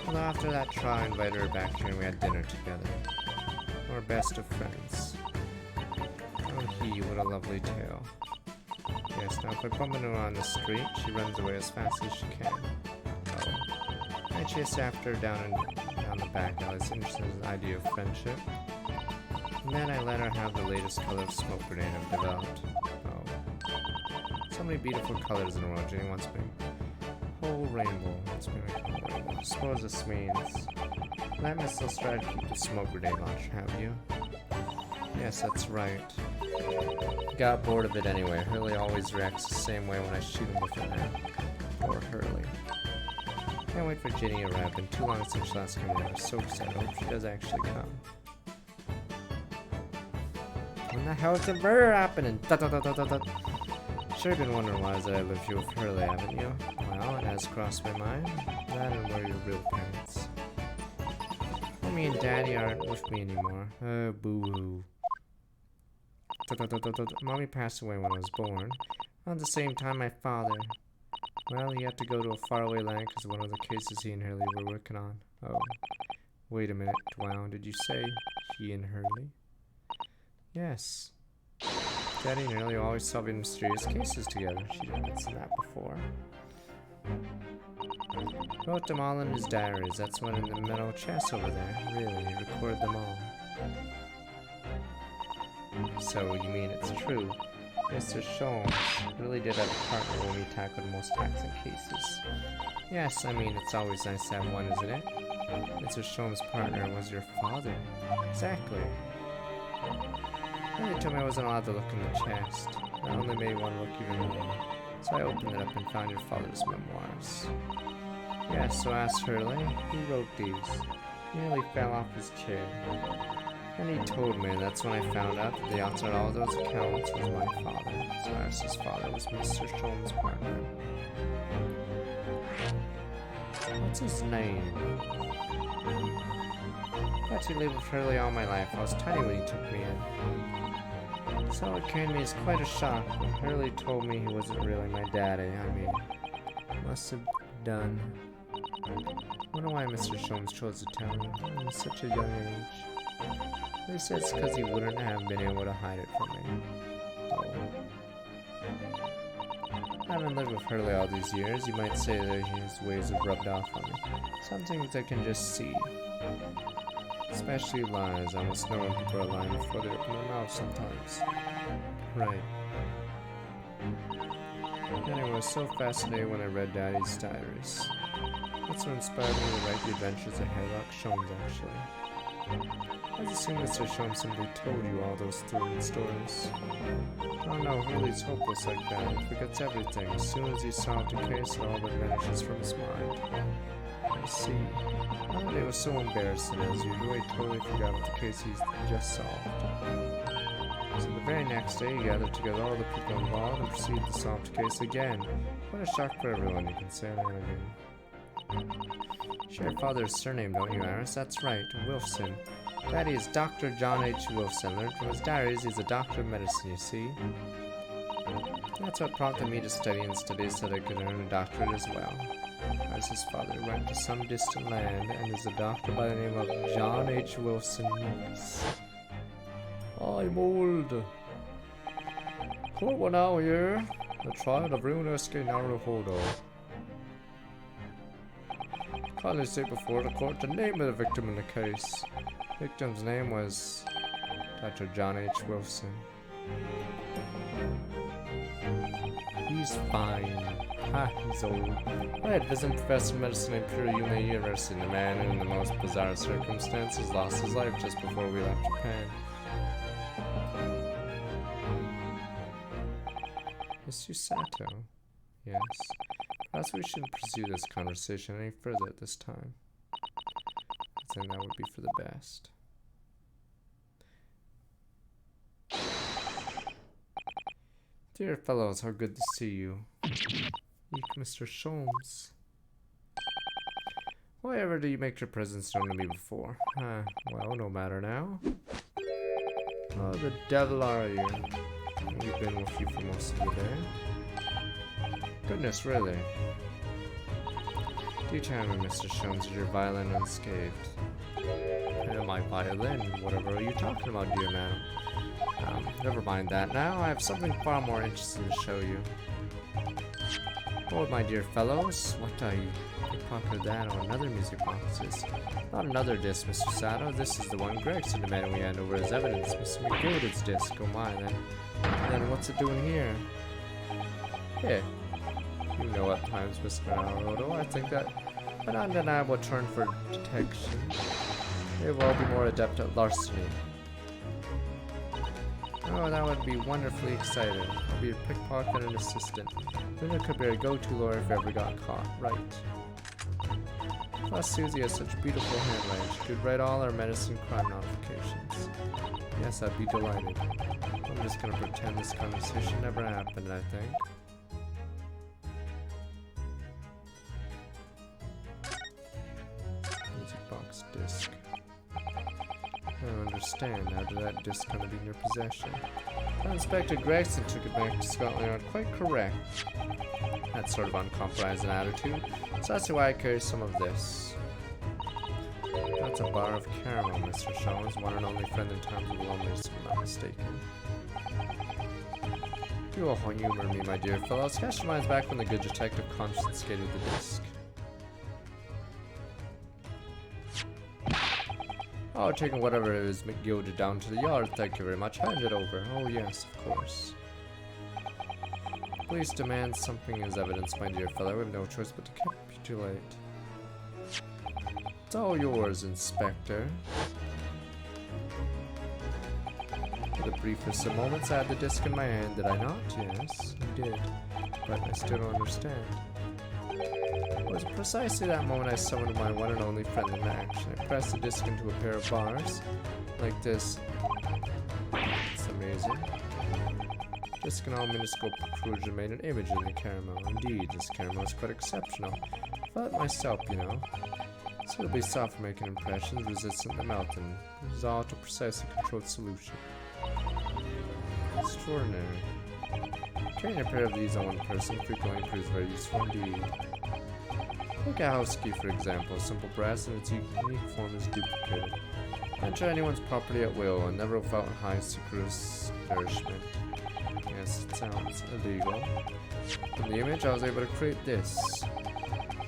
[SPEAKER 1] Well, after that trial, I invited her back here and we had dinner together. We're best of friends. Oh, what a lovely tale. Yes, now if I bump into her on the street, she runs away as fast as she can. Oh. I chased after her down the back alley, interested in the idea of friendship. And then I let her have the latest color of smoke grenade I've developed. Oh. So many beautiful colors in the world. Jenny wants me. Whole rainbow. Wants me to make a whole rainbow. I suppose this means. Let Miss Lestrade keep the smoke grenade launcher, have you? Yes, that's right. Got bored of it anyway. Hurley always reacts the same way when I shoot him with it now. Poor Hurley. Can't wait for Ginny to arrive. Been too long since she last came over. So excited. I hope she does actually come. When the hell is the murder happening? Sure been wondering why that I live here with Hurley, haven't you? Well, it has crossed my mind. That and where your real parents. Mommy and Daddy aren't with me anymore. Oh, boo-hoo. Mommy passed away when I was born. At the same time, my father. Well, he had to go to a faraway land because of one of the cases he and Hurley were working on. Oh. Wait a minute. Wow, did you say he and Hurley? Yes. Daddy and Hurley always solving mysterious cases together. She didn't mention that before. Wrote them all in his diaries. That's one in the metal chest over there. Really, he recorded them all. So, you mean it's true? Mr. Sholmes really did have a partner when we tackled most taxing cases. Yes, I mean, it's always nice to have one, isn't it? Mr. Sholmes' partner was your father. Exactly. They told me I wasn't allowed to look in the chest. That only made one look even more. So I opened it up and found your father's memoirs. Yes, so I asked Hurley. Who wrote these? He nearly fell off his chair. And he told me, that's when I found out that the author of all those accounts was my father. So I asked his father was Mr. Sholmes' partner. What's his name? I had to live with Hurley all my life. I was tiny when he took me in. So it came to me as quite a shock when Hurley told me he wasn't really my daddy. I mean, must have done. I wonder why Mr. Sholmes chose to tell me at such a young age. They said it's because he wouldn't have been able to hide it from me. Oh. I haven't lived with Hurley all these years. You might say that his ways have rubbed off on me. Some things I can just see. Especially lies. I almost know when people are lying before they open their mouths sometimes. Right. Anyway, I was so fascinated when I read Daddy's diaries. That's what inspired me to write The Adventures of Herlock Sholmes, actually. I just assume Mr. Sholmes simply told you all those thrilling stories. Oh no, Hurley's hopeless like that. He forgets everything. As soon as he solved a case, it all but vanishes from his mind. I see. Well, it was so embarrassing, as usual. He totally forgot what the case he just solved. So the very next day, he gathered together all the people involved and proceeded to solve the case again. What a shock for everyone, you can say that again. Share your father's surname, don't you, Iris? That's right, Wilson. Daddy is Dr. John H. Wilson. Learned from his diaries he's a doctor of medicine, you see. That's what prompted me to study and study so that I could earn a doctorate as well. As his father went to some distant land and is a doctor by the name of John H. Wilson. I'm old. Court one now here. The trial of Runesque Naruhodo. Kindly state before the court the name of the victim in the case. Victim's name was Dr. John H. Wilson. He's fine. Ha, he's old. Right, visiting professor of medicine at Pure Yume University, the man who in the most bizarre circumstances lost his life just before we left Japan. Mr. Sato? Yes. Perhaps we shouldn't pursue this conversation any further at this time. I think that would be for the best. Dear fellows, how good to see you. Meet Mr. Sholmes. Why ever do you make your presence known to me before? Well, no matter now. Oh, the devil are you? We've been with you for most of the day. Goodness, really? Do tell me, Mr. Sholmes, is your violin unscathed? My violin? Whatever are you talking about, dear man? Never mind that now. I have something far more interesting to show you. Oh, my dear fellows, what are you? Pickpocketed that or another music boxes? Not another disc, Mr. Sato. This is the one Gregson demanded we hand over as evidence. Mr. McGilded's disc. Oh my, then what's it doing here? Hey, you know at times, Mr. Naruto, I think that an undeniable turn for detection. They will all be more adept at larceny. Oh, that would be wonderfully exciting. I'll be a pickpocket and assistant. Then it could be a go-to lawyer if ever got caught. Right. Plus, Susie has such beautiful handwriting. She could write all our medicine crime notifications. Yes, I'd be delighted. I'm just gonna pretend this conversation never happened, I think. Music box disc. I don't understand. How did that disc come to be in your possession? Inspector Gregson took it back to Scotland Yard. Quite correct. That sort of uncompromising attitude. So that's why I carry some of this. That's a bar of caramel, Mr. Sholmes. One and only friend in times of loneliness, if I'm not mistaken. You will humor me, my dear fellows. Cast your minds back when the good detective confiscated the disc. Oh, taking whatever it is McGilded down to the yard, thank you very much. Hand it over. Oh yes, of course. Police demand something as evidence, my dear fellow. We have no choice but to capitulate. It's all yours, Inspector. For the briefest of moments, I had the disc in my hand, did I not? Yes, you did. But I still don't understand. It was precisely that moment I summoned my one and only friend in action. I pressed the disc into a pair of bars, like this. It's amazing. Disc and all minuscule protrusion made an image in the caramel. Indeed, this caramel is quite exceptional. I thought myself, you know. Suitably soft for making impressions, resistant to melting. Resolved to precisely controlled solution. Extraordinary. Carrying a pair of these on one person frequently proves very useful indeed. Take a house key, for example. Simple brass in its unique form is duplicated. Enter anyone's property at will and never without high secret nourishment. Yes, it sounds illegal. From the image, I was able to create this.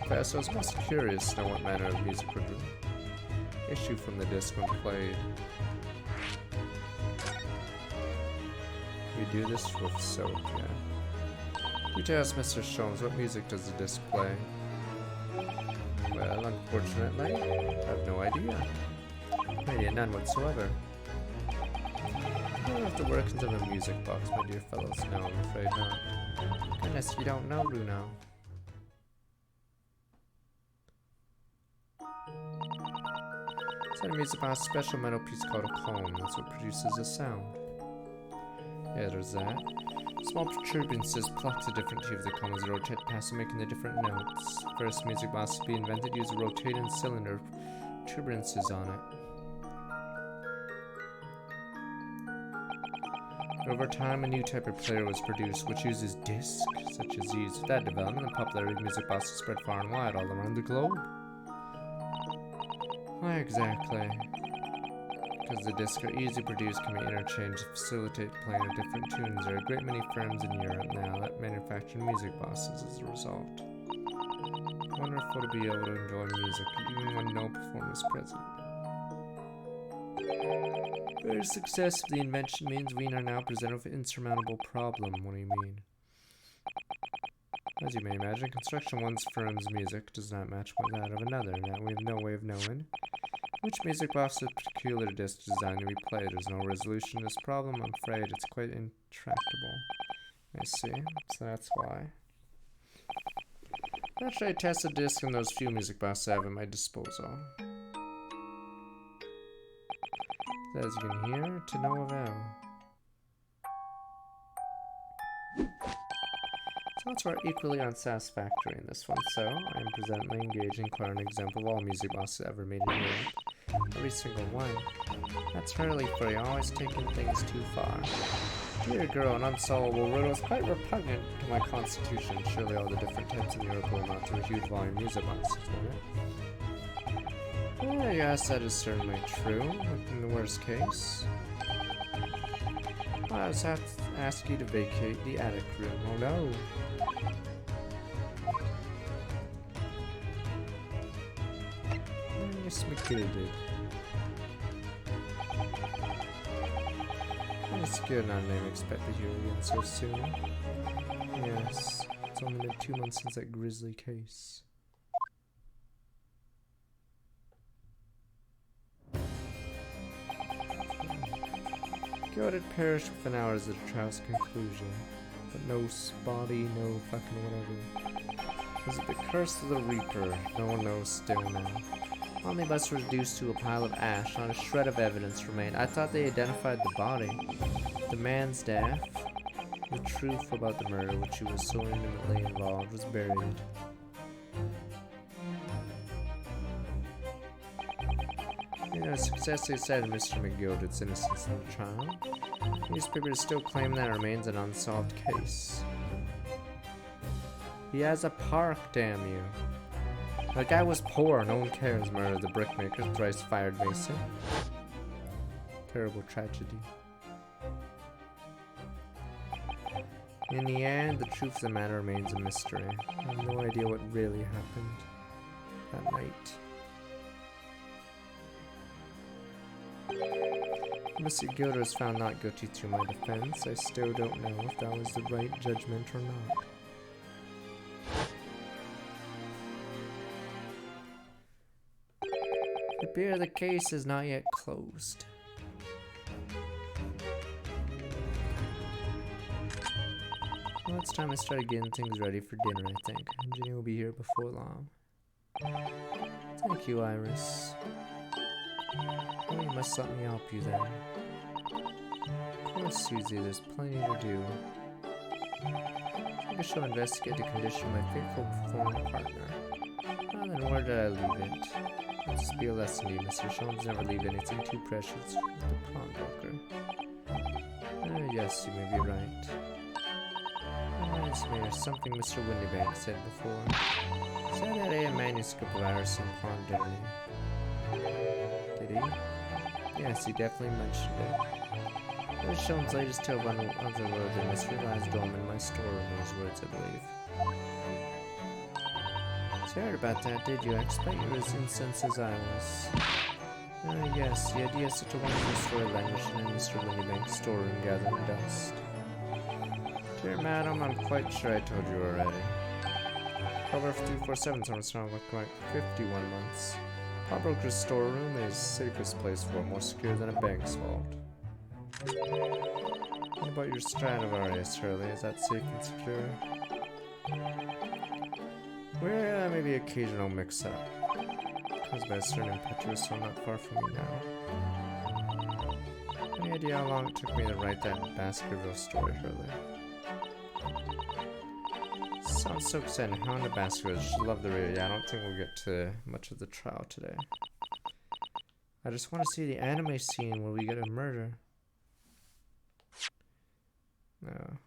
[SPEAKER 1] In fact, I was most curious to know what manner of music would issue from the disc when played. We do this with soap, yeah. You tell us, Mr. Sholmes, what music does the disc play? Well, unfortunately, I have no idea. Maybe none whatsoever. I don't have the workings of a music box, my dear fellows. No, I'm afraid not. Goodness, you don't know, Bruno. Inside a music box, a special metal piece called a comb. That's what produces a sound. Yeah, there's that. Small protuberances pluck the different tube of the comb as they rotate past them, making the different notes. First music box to be invented used a rotating cylinder with protuberances on it. Over time, a new type of player was produced, which uses discs, such as these. With that development, the popularity of music boxes spread far and wide all around the globe. Why exactly? Because the discs are easily produced, can be interchanged to facilitate playing of different tunes. There are a great many firms in Europe now that manufacture music boxes as a result. Wonderful to be able to enjoy music, even when no performer is present. The success of the invention means we are now presented with an insurmountable problem. What do you mean? As you may imagine, construction of one firm's music does not match with that of another, and that we have no way of knowing which music box a particular disc is designed to be played. There's no resolution to this problem. I'm afraid it's quite intractable. I see, so that's why. Naturally, I test the disc in those few music boxes I have at my disposal. As you can hear, to no avail. Results are equally unsatisfactory in this one, so I am presently engaged in quite an example of all music boxes ever made in Europe. Every single one. That's rarely for you, always taking things too far. Dear girl, an unsolvable riddle is quite repugnant to my constitution. Surely all the different types in Europe will amount to a huge volume of music boxes, won't it? Yes, that is certainly true, in the worst case. I just have to ask you to vacate the attic room. Oh no! Yes, McGill. It's good I didn't expect to hear again so soon. Yes, it's only been 2 months since that grisly case. God had perished within hours of the trial's conclusion, but no body, no fucking whatever. Was it the curse of the Reaper? No one knows still now. Omnibus was reduced to a pile of ash, not a shred of evidence remained. I thought they identified the body. The man's death, the truth about the murder, which he was so intimately involved, was buried. You know, successfully cited Mr. McGilded's innocence in the trial. The newspaper is still claiming that it remains an unsolved case. He has a park, damn you. The guy was poor, no one cares. Murdered the brickmaker, thrice fired mason. Terrible tragedy. In the end, the truth of the matter remains a mystery. I have no idea what really happened that night. Mr. Gilder is found not guilty through my defense. I still don't know if that was the right judgment or not. It appears the case is not yet closed. Well, it's time I started getting things ready for dinner, I think. Jenny will be here before long. Thank you, Iris. Oh, you must let me help you then. Of course, Susie, there's plenty to do. I think I shall investigate the condition of my faithful performing partner. Well, then where did I leave it? It'll just be a lesson to you, Mr. Sholmes. Never leave anything too precious with the pawnbroker. Yes, you may be right. Reminds me of something Mr. Windybank said before. He said that a manuscript of Iris and pawned, didn't he? Did he? Yes, he definitely mentioned it. It was Sholmes' latest tale of otherworldly mystery lies dormant in my storeroom, those words, I believe. So you heard about that, did you? I expect you were as incensed as I was. Yes, the idea of such a wonderful story languishing in Mr. Windybank's storeroom gathering dust. Dear madam, I'm quite sure I told you already. Paragraph 347 sounds like 51 months. Pawnbroker's storeroom is the safest place for it, more secure than a bank's vault. What about your Stradivarius, Hurley? Is that safe and secure? Well, maybe occasional mix-up. Caused by a certain impetuous soul not far from me now. Any idea how long it took me to write that Baskerville story, Hurley? Sounds so exciting. How in the Baskerville? Just love the radio. Yeah, I don't think we'll get to much of the trial today. I just want to see the anime scene where we get a murder. No.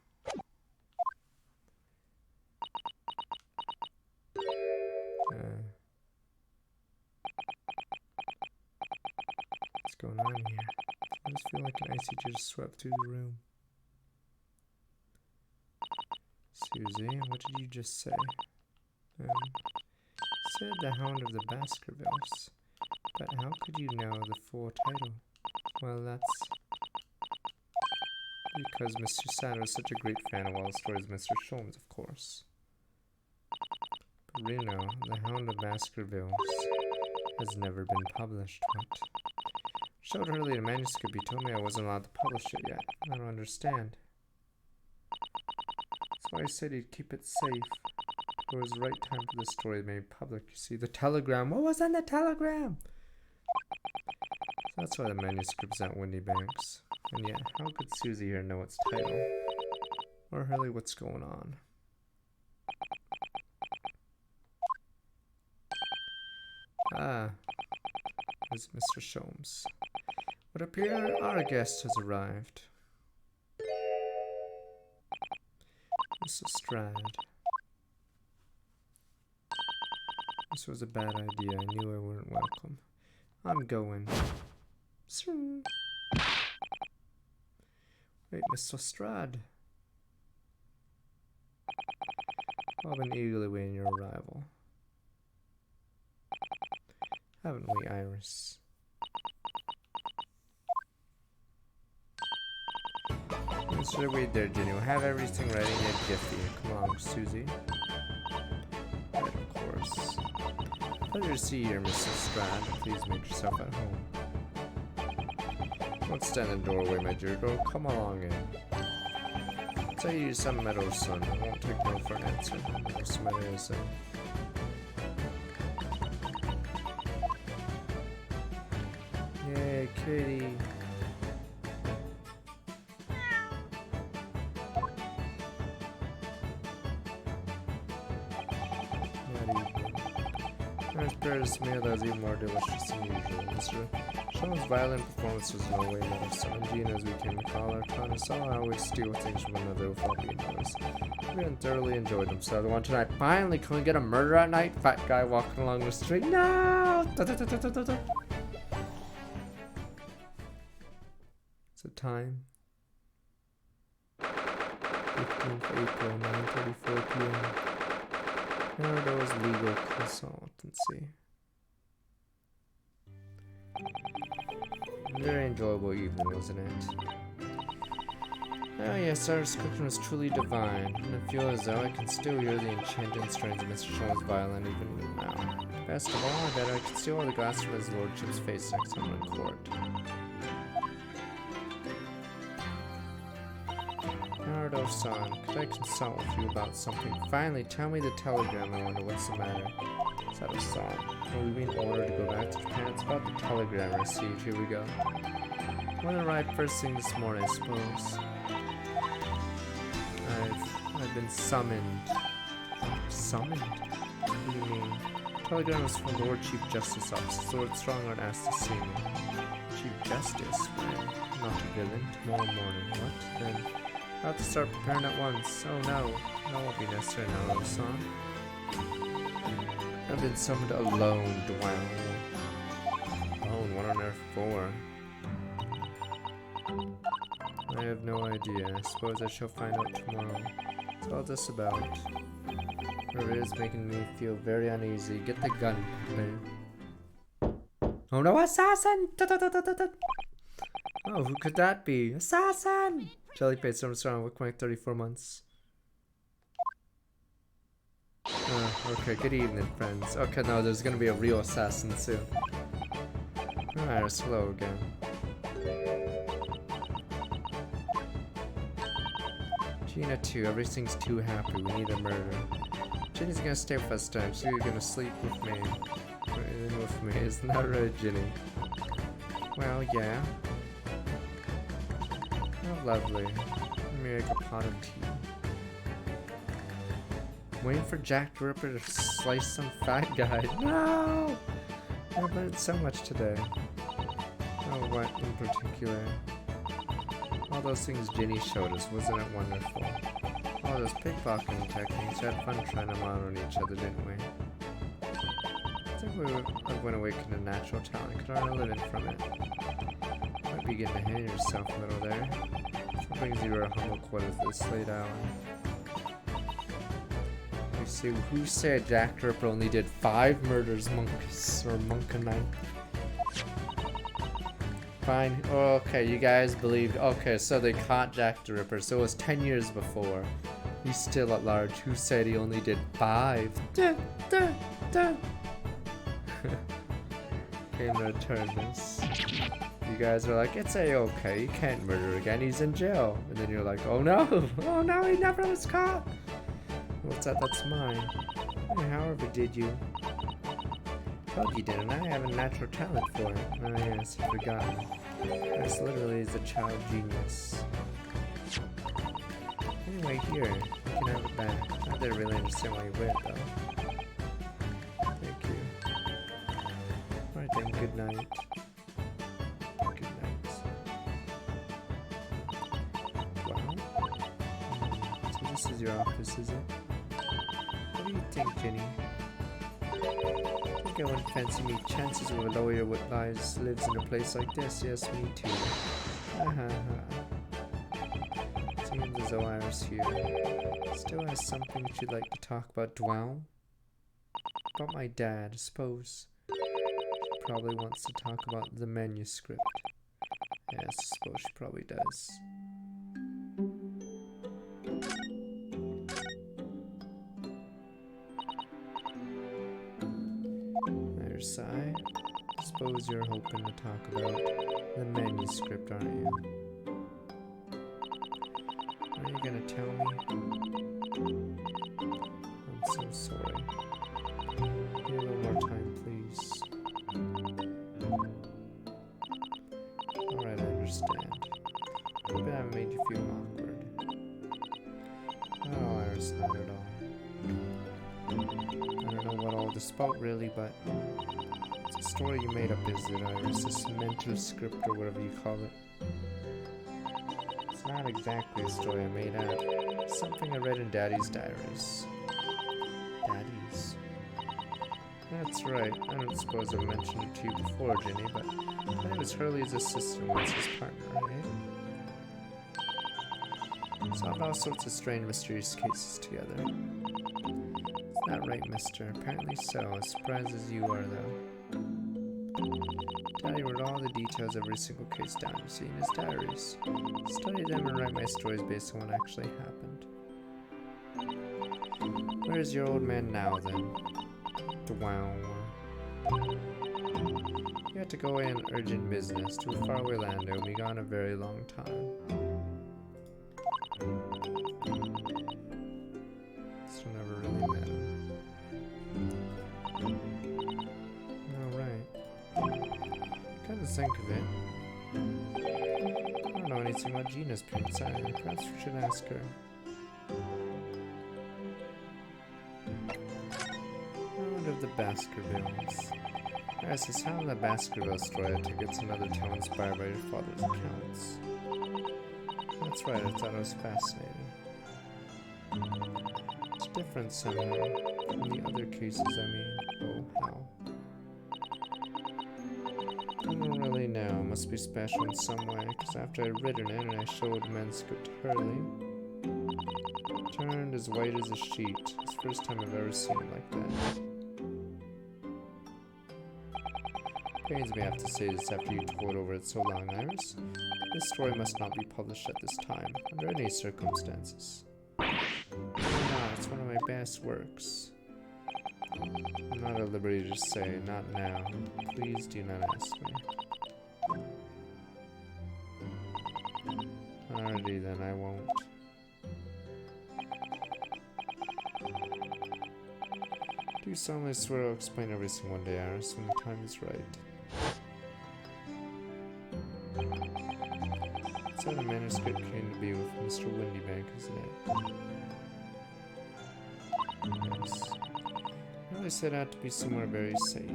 [SPEAKER 1] What's going on here? I just feel like an icy just swept through the room. Susie, what did you just say? Said the Hound of the Baskervilles. But how could you know the full title? Well, that's because Mr. Satter is such a great fan of all the stories of Mr. Sholmes, of course. Reno, the Hound of Baskervilles, has never been published. What? Showed earlier the manuscript. He told me I wasn't allowed to publish it yet. I don't understand. That's why I said he'd keep it safe. It was the right time for the story made public. You see, the telegram. What was in the telegram? So that's why the manuscript's at Windy Banks. And yet, how could Susie here know its title? Or really what's going on? Ah, it's Mr. Sholmes. Would appear our guest has arrived. Mrs. Strad. This was a bad idea. I knew I weren't welcome. I'm going. Soon. Wait, Mr. Strad. I've been eagerly awaiting your arrival. Haven't we, Iris? Mr. Wait there, Jenny. We'll have everything ready and a gift for you. Come along, Susie. Right, of course. Pleasure to see you here, Mrs. Strad. Please make yourself at home. Don't stand in the doorway, my dear girl. Come along in. I'll tell you some meadow, son. I won't take no for an answer. What's the matter, is it? Yay, kitty. There's Paris meal that was even more delicious than usual. Mr. Sean's violent performance was no way better. So Gina, as we came to call her, taught us all how we steal things from another without being noticed. We thoroughly enjoyed themselves. The one tonight, finally, can we get a murder at night? Fat guy walking along the street. No! It's a time. 15th April, 9:34 p.m. Nardo's legal consultancy. Very enjoyable evening, wasn't it? Oh yes, our description was truly divine, and I feel as though I can still hear the enchanting strains of Mr. Sean's violin even now. Best of all, I bet I could steal the glass from his lordship's face next time in court. Nardo-san, could I consult with you about something? Finally, tell me the telegram. I wonder what's the matter. Sato-san, are we being ordered to go back to Japan? It's about the telegram I received. Here we go. I'm gonna arrive first thing this morning, I suppose. I've been summoned. Summoned? What do you mean? Telegram was from Lord Chief Justice Office. Lord Stronghorn asked to see me. Chief Justice? When? Not a villain. Tomorrow morning. What? Then I have to start preparing at once. Oh no. That won't be necessary now, son. I've been summoned alone. Wow. Alone? What on earth for? I have no idea. I suppose I shall find out tomorrow. What's all this about? Whatever it is making me feel very uneasy. Get the gun, babe. Oh no, assassin! Oh, who could that be? Assassin! Jellyface, I'm strong. Look like 34 months. Okay, good evening, friends. Okay, no, there's gonna be a real assassin soon. Alright, it's slow again. Gina too, everything's too happy. We need a murder. Ginny's gonna stay with us tonight, so you're gonna sleep with me. With me, isn't that right, Ginny? Well, yeah. Oh, lovely. Let me make a pot of tea. Waiting for Jack the Ripper to slice some fat guy. No! I've learned so much today. Oh, what in particular? All those things Ginny showed us, wasn't it wonderful? All those pickpocketing techniques, we had fun trying them out on each other, didn't we? I think we would awaken a natural talent, could earn a living from it. Might be getting ahead of yourself a little there. What brings you to our humble quarters at this late hour? You see, who said Jack the Ripper only did 5 murders, monks, or monkanite? Fine. Oh, okay, you guys believed. Okay, so they caught Jack the Ripper, so it was 10 years before. He's still at large. Who said he only did 5? Came to return this. You guys are like, it's a-okay, he can't murder again, he's in jail. And then you're like, oh no, he never was caught. What's that? That's mine. Hey, however did you? Told you, didn't I? I have a natural talent for it. Oh yes, I've forgotten. This literally is a child genius. Anyway, here, you can have it back. I didn't really understand why you wear it though. Thank you. Alright then, good night. Good night. Wow. So this is your office, is it? What do you think, Jenny? I think I wouldn't fancy me chances with a lawyer what lives lives in a place like this. Yes, me too. Seems as though Iris here still has something she'd like to talk about. Dwell? About my dad, I suppose. She probably wants to talk about the manuscript. Yes, I suppose she probably does. Iris, I suppose you're hoping to talk about the manuscript, aren't you? Are you gonna tell me? I'm so sorry. Give me a little more time, please. Alright, I understand. Hope I haven't made you feel awkward. Oh, Iris, not at all. I don't know what all this about really, but it's a story you made up, is it, Iris? This mental script or whatever you call it. It's not exactly a story I made up. It's something I read in Daddy's diaries. Daddy's? That's right. I don't suppose I mentioned it to you before, Jenny, but it was Hurley's assistant was his partner, right? Solved all sorts of strange, mysterious cases together. Is that right, mister? Apparently so. As surprised as you are, though. Daddy wrote all the details of every single case down, you see, in his diaries. Study them and write my stories based on what actually happened. Where's your old man now, then? Wow. You had to go away on urgent business to a faraway land and be gone a very long time. This will never really matter. Alright. Come to think of it, I don't know anything about Gina's parents either. Perhaps we should ask her. Of the Baskervilles. Yes, it's how in the Baskerville story I took it's another tale inspired by your father's accounts. That's right, I thought it was fascinating. It's different somehow from the other cases, I mean. Oh, how? I don't really know. It must be special in some way, because after I'd written it and I showed the manuscript to Hurley, it turned as white as a sheet. It's the first time I've ever seen it like that. Pains me I have to say this after you told over it so long, Iris. This story must not be published at this time, under any circumstances. Why not? It's one of my best works. I'm not at liberty to say, not now. Please do not ask me. Alrighty then, I won't. Do solemnly swear I'll explain everything one day, Iris, when the time is right. That's how the manuscript came to be with Mr. Windybank, isn't it? Yes. I always set out to be somewhere very safe.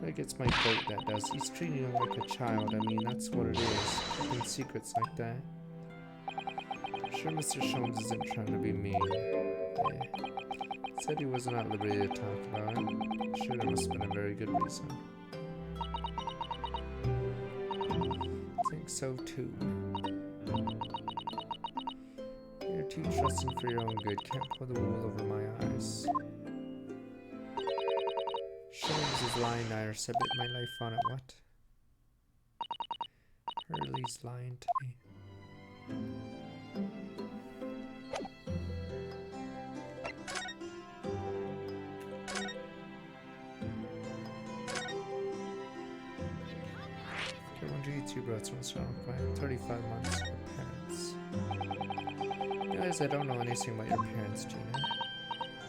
[SPEAKER 1] That gets my goat, that does. He's treating him like a child. I mean, that's what it is. Keeping secrets like that. I'm sure Mr. Sholmes isn't trying to be mean. Yeah. Said he wasn't at liberty to talk about it. I'm sure there must have been a very good reason. I think so too. You're too trusting for your own good. Can't pull the wool over my eyes. Sholmes is lying, Iris. I bet my life on it. What? Hurley's lying to me. two brothers, one son, requiring 35 months for parents. Realize I don't know anything about your parents, Gina.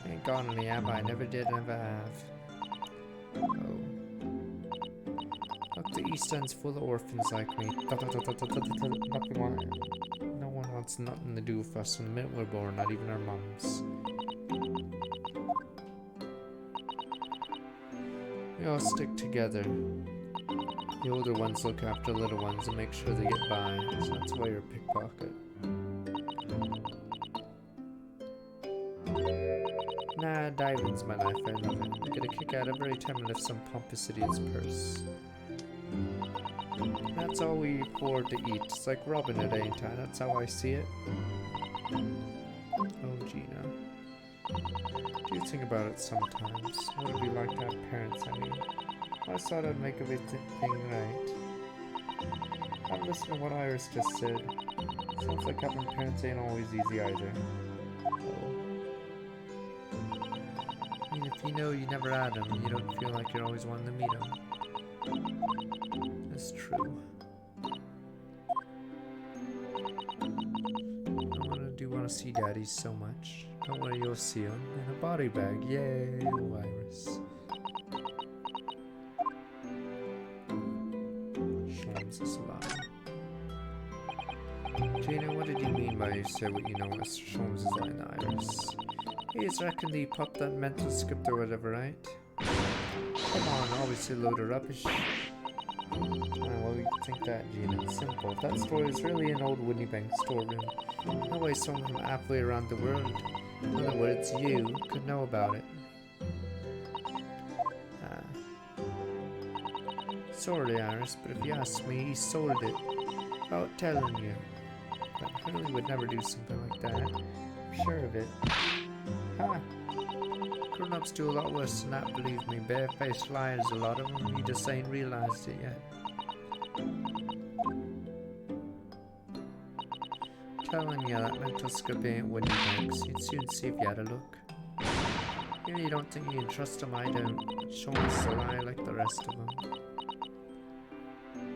[SPEAKER 1] I ain't got any, have I? Never did, never have. Oh. Look, the East End's full of orphans like me. No one wants nothing to do with us from the minute we're born, not even our mums. We all stick together. The older ones look after the little ones and make sure they get by, so that's why you're a pickpocket. Nah, diving's my life, I love it. I get a kick out every time I lift some pompous idiot's purse. That's all we afford to eat. It's like robbing it, ain't I? That's how I see it. Oh, Gina. Do you think about it sometimes? What would it be like to have parents, I mean? I thought I'd make everything right. I've listened to what Iris just said. Sounds like having parents ain't always easy either. Oh. I mean, if you know you never had them, you don't feel like you're always wanting to meet them. That's true. I want to see Daddy so much. Don't worry, you'll see him in a body bag. Yay, oh Iris. Sholmes is alive. Gina, what did you mean by you said what you know as Sholmes is lying to Iris? He's reckoned he popped that mental script or whatever, right? Come on, obviously load of rubbish. Well, you think that, Gina. It's simple. If that story is really an old Winniebank storeroom, no way someone from halfway around the world, in other words, you, could know about it. Sorry, Iris, but if you ask me, he sold it. Without telling you. But Hurley would never do something like that. I'm sure of it. Ha! Grown-ups do a lot worse than that, believe me. Bare-faced liars, a lot of them. You just ain't realized it yet. Telling you that mental script ain't Winnie Banks. You'd soon see if you had a look. Maybe you don't think you can trust him, I don't. Show us a lie like the rest of them.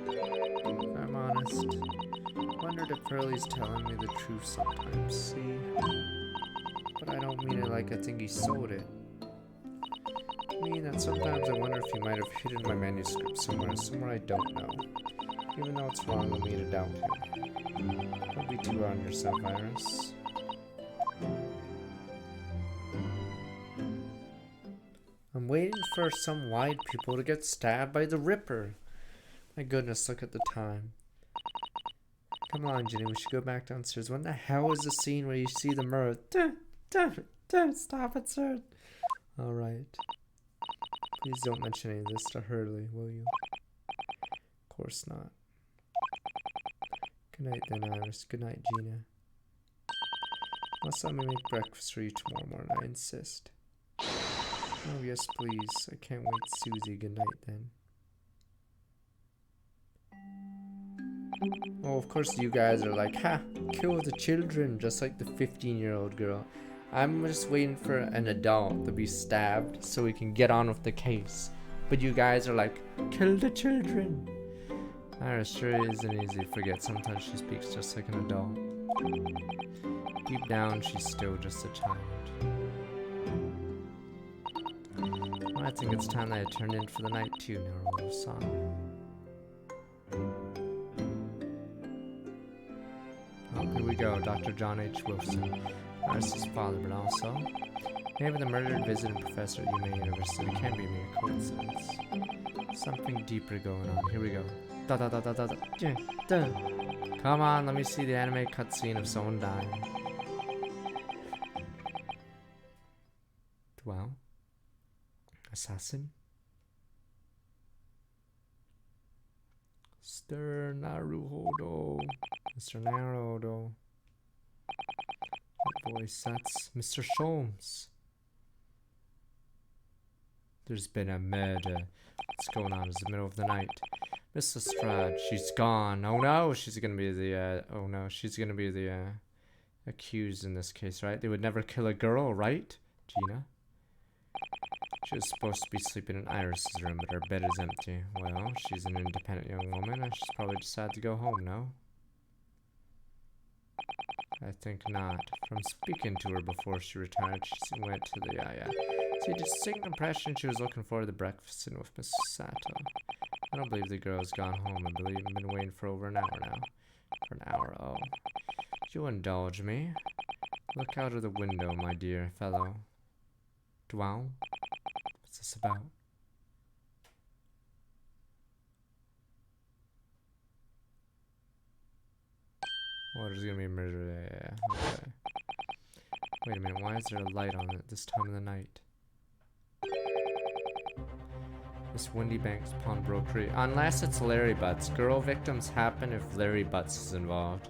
[SPEAKER 1] If I'm honest, wondered if Hurley's telling me the truth sometimes, see? But I don't mean it like I think he sold it. I mean that sometimes I wonder if he might have hidden my manuscript somewhere I don't know. Even though it's wrong of me to doubt him. Don't be too hard on yourself, Iris. I'm waiting for some white people to get stabbed by the Ripper. My goodness, look at the time. Come on, Ginny, we should go back downstairs. When the hell is the scene where you see the mirror? Don't stop it, sir. Alright. Please don't mention any of this to Hurley, will you? Of course not. Good night then, Iris. Good night, Gina. Must let me make breakfast for you tomorrow morning, I insist. Oh, yes, please. I can't wait, Susie. Good night then. Oh, of course you guys are like, ha! Kill the children, just like the 15-year-old girl. I'm just waiting for an adult to be stabbed so we can get on with the case. But you guys are like, kill the children. Iris sure isn't easy to forget. Sometimes she speaks just like an adult. Deep down, she's still just a child. Well, I think it's time that I turn in for the night too, Neuro-san. Oh, here we go, Dr. John H. Wilson. Iris' father, but also maybe the murdered visiting professor at Yuma University can't be mere coincidence. Something deeper going on. Here we go. Da da da da da da. Da. Come on, let me see the anime cutscene of someone dying. Well, assassin. Mr. Naruhodo. Mr. Naruhodo. What voice? That's Mr. Sholmes. There's been a murder. What's going on? It's the middle of the night. Miss Lestrade, she's gone. Oh no, she's gonna be the, accused in this case, right? They would never kill a girl, right, Gina? She was supposed to be sleeping in Iris's room, but her bed is empty. Well, she's an independent young woman, and she's probably decided to go home, no? I think not. From speaking to her before she retired, she went to the, See, distinct impression she was looking forward to the breakfast in with Mrs. Sato. I don't believe the girl's gone home. I believe I've been waiting for over an hour now. For an hour, oh. You indulge me. Look out of the window, my dear fellow. Wow. What's this about? Oh, there's gonna be a murder. Yeah, okay. Wait a minute, why is there a light on at this time of the night? Miss Wendy Banks pawnbrokery. Unless it's Larry Butts. Girl victims happen if Larry Butts is involved.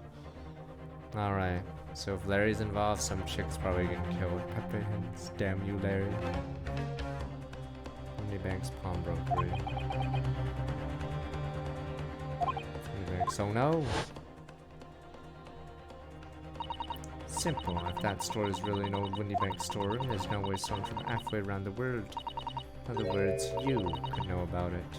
[SPEAKER 1] Alright. So if Larry's involved, some chick's probably getting killed. Pepe Hens. Damn you, Larry. Wendy Banks pawnbrokery. Wendy Banks. Oh no! Simple. If that store is really an old Wendy Banks store, there's no way someone from halfway around the world. In other words, you could know about it.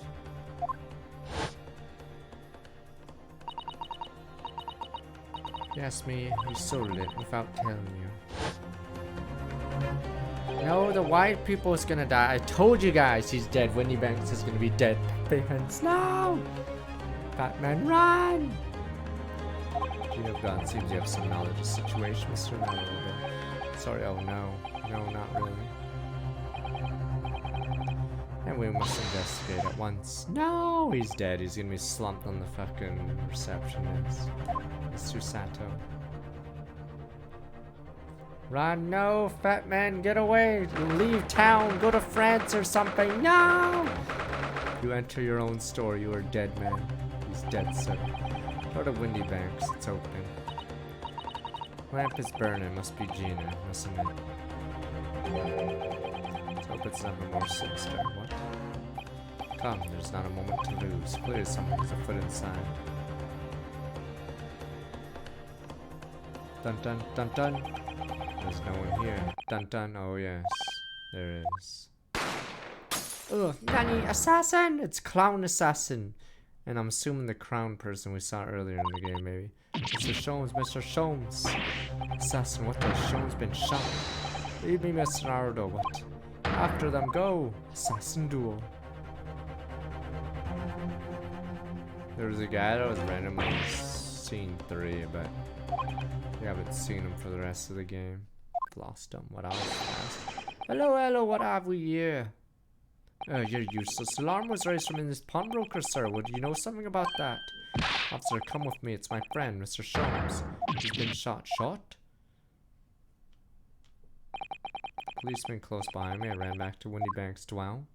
[SPEAKER 1] You asked me, you sold it without telling you. No, the white people is gonna die. I told you guys he's dead. Wendy Banks is gonna be dead. Pepe-Hens, no! Batman, run! Gina Gunn seems you have some knowledge of the situation, Mr. Not a little bit. Sorry, oh no. No, not really. And we must investigate at once. No! He's dead. He's gonna be slumped on the fucking receptionist. Mr. Sato. Run, no, fat man, get away. Leave town, go to France or something. No! You enter your own store, you are dead, man. He's dead, sir. Go to Wendy Banks, it's open. Lamp is burning, must be Gina, mustn't it? Let's hope it's nothing more sinister. What? Come, there's not a moment to lose. Please, someone's a foot inside. Dun dun dun dun. There's no one here. Dun dun, oh yes. There is. Ugh, Nani, assassin! It's Clown Assassin. And I'm assuming the crown person we saw earlier in the game, maybe. Mr. Sholmes, Mr. Sholmes! Assassin, what the? Sholmes been shot. Leave me, Mr. Nardo, what? After them, go! Assassin duel. There was a guy that was randomly in scene 3, but we haven't seen him for the rest of the game. Lost him. What else? Hello, hello, what have we here? Your useless alarm was raised from this pawnbroker, sir. Would you know something about that? Officer, come with me. It's my friend, Mr. Sholmes. He's been shot. Shot? Policeman close behind me. I ran back to Wendy Banks' dwell.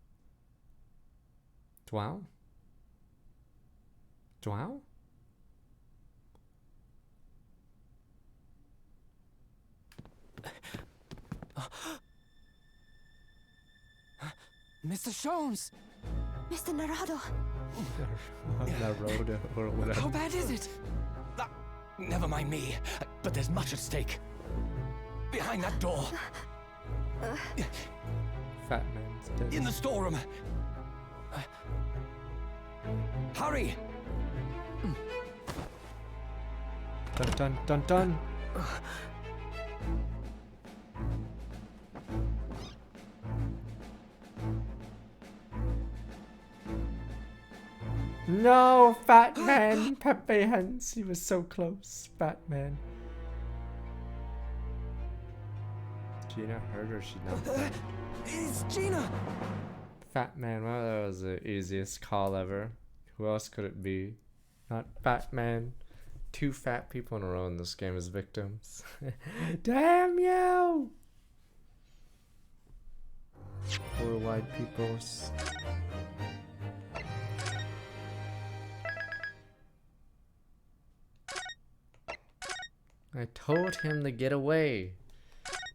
[SPEAKER 1] Dwell? Dwell?
[SPEAKER 5] Mr. Sholmes!
[SPEAKER 3] Mr. Narado.
[SPEAKER 1] Narado or whatever.
[SPEAKER 5] How bad is it? Never mind me, but there's much at stake. Behind that door.
[SPEAKER 1] Fat man's dead.
[SPEAKER 5] In the storeroom. Hurry!
[SPEAKER 1] Dun dun dun dun. No, fat man, Pepe Hens. He was so close, fat man. Gina heard or she not?
[SPEAKER 5] It's Gina!
[SPEAKER 1] Fat man, well, that was the easiest call ever. Who else could it be? Not fat man. 2 fat people in a row in this game as victims. Damn you! Poor white peoples. I told him to get away.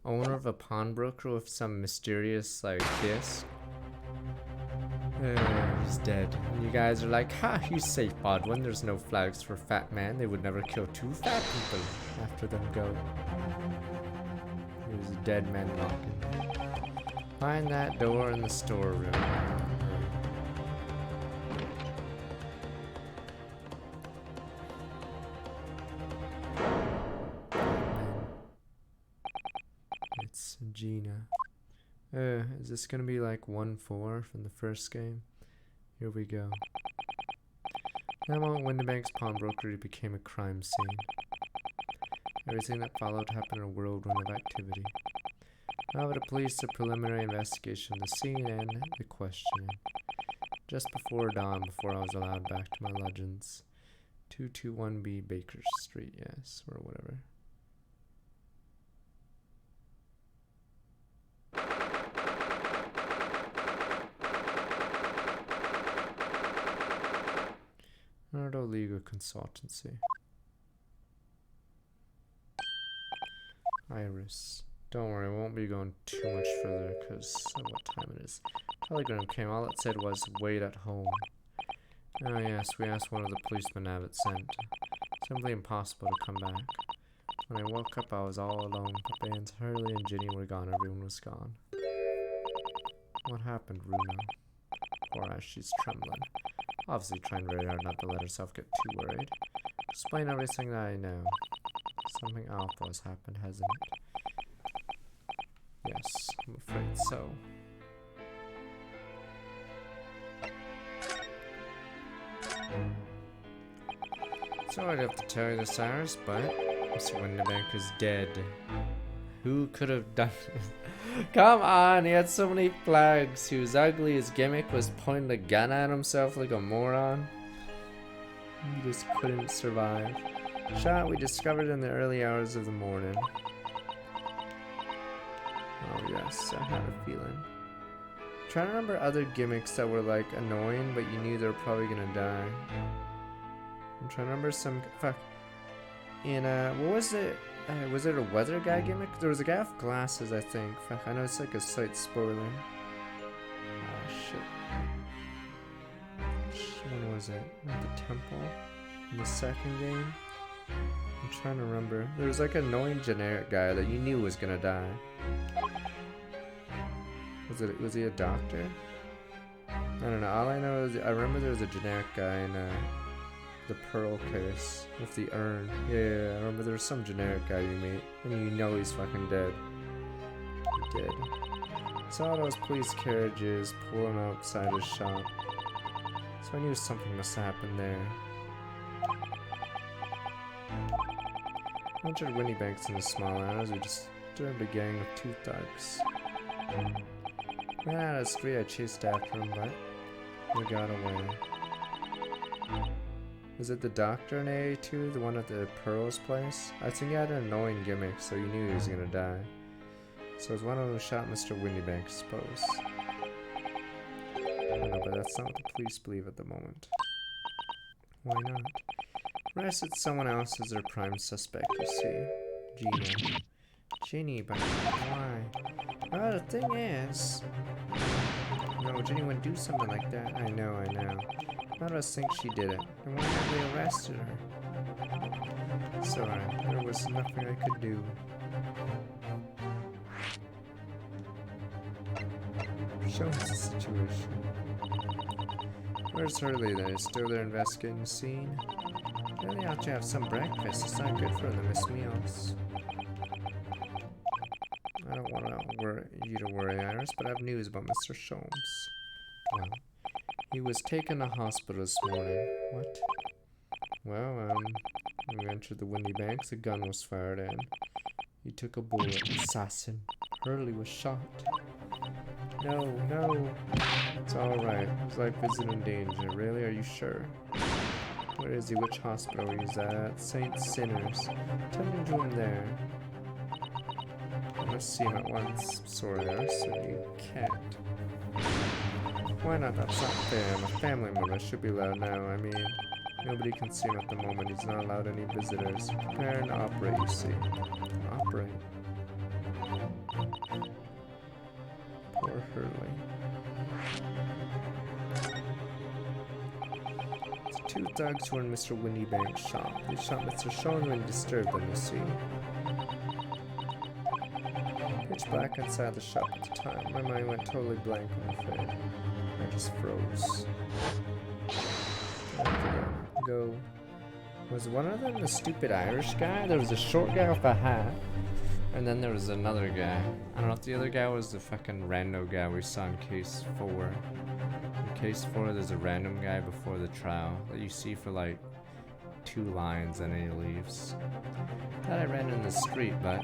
[SPEAKER 1] Owner of a pawnbroker with some mysterious, like, disc. He's dead. And you guys are like, ha, he's safe, bud. When there's no flags for fat man, they would never kill 2 fat people after them go. There's a dead man walking. Find that door in the storeroom. It's Gina. Is this gonna be like 1-4 from the first game? Here we go. That moment, Windybank's pawnbrokery became a crime scene. Everything that followed happened in a whirlwind of activity. Now the police, the preliminary investigation, the scene, and the questioning. Just before dawn, before I was allowed back to my legends. 221B Baker Street, yes, or whatever. Nardo Legal Consultancy. Iris. Don't worry, I won't be going too much further because of what time it is. Telegram came, all it said was, wait at home. Oh yes, we asked one of the policemen to have it sent. Simply impossible to come back. When I woke up, I was all alone. Papa and Hurley and Ginny were gone, everyone was gone. What happened, Runo? Poor Ash, she's trembling. Obviously trying very hard not to let herself get too worried. Explain everything that I know. Something awful has happened, hasn't it? Yes, I'm afraid so. Sorry to have to tell you this, Cyrus, but Mr. Windybank is dead. Who could have done this? Come on, he had so many flags. He was ugly, his gimmick was pointing a gun at himself like a moron. He just couldn't survive. Shot we discovered in the early hours of the morning. Oh yes, I had a feeling. Trying to remember other gimmicks that were like annoying, but you knew they were probably gonna die. I'm trying to remember some. Fuck. In what was it? Was it a weather guy gimmick? There was a guy with glasses, I think. Fuck, I know it's like a slight spoiler. Ah shit. When was it? At the temple? In the second game? I'm trying to remember. There was like an annoying generic guy that you knew was gonna die. Was he a doctor? I don't know. All I know is I remember there was a generic guy in the Pearl case with the urn. Yeah, I remember there was some generic guy you meet and you know he's fucking dead. He did. Saw those police carriages pulling outside his shop. So I knew something must have happened there. I entered Windybank's in the small hours. We disturbed a gang of 2 thugs. Ran out of the street, I chased after him, but we got away. Was it the doctor in AA2, the one at the Pearl's place? I think he had an annoying gimmick, so you knew he was gonna die. So it was one of them who shot Mr. Windybank, I suppose. I don't know, but that's not what the police believe at the moment. Why not? Arrested someone else as their prime suspect, you see. Gina. Ginny, but why? Well, the thing is... No, Ginny wouldn't do something like that. I know. None of us think she did it. And why have they arrested her? Sorry, there was nothing I could do. Show us the situation. Where's Hurley then? Is still there investigating the scene? Really ought to have some breakfast. It's not good for them to miss meals. I don't want you to worry, Iris, but I have news about Mr. Sholmes. Well, he was taken to hospital this morning. What? Well, when we entered the Windybanks, a gun was fired in. He took a bullet. Assassin. Hurley was shot. No. It's alright. His life isn't in danger. Really? Are you sure? Where is he? Which hospital he's at? St. Sinners. Tell me to him there. I must see him at once. Sorry, Iris, you can't. Why not? That's not fair. I'm a family member. I should be allowed now. I mean, nobody can see him at the moment. He's not allowed any visitors. Prepare and operate, you see. Operate. Poor Hurley. The 2 thugs were in Mr. Windybank's shop. They shot Mr. Sholmes and disturbed them, you see. Pitch black inside the shop at the time. My mind went totally blank, I'm afraid. I just froze. Okay, go. Was one of them the stupid Irish guy? There was a short guy with a hat. And then there was another guy. I don't know if the other guy was the fucking rando guy we saw in case 4. In case 4, there's a random guy before the trial that you see for like 2 lines and then he leaves. Thought I ran in the street, but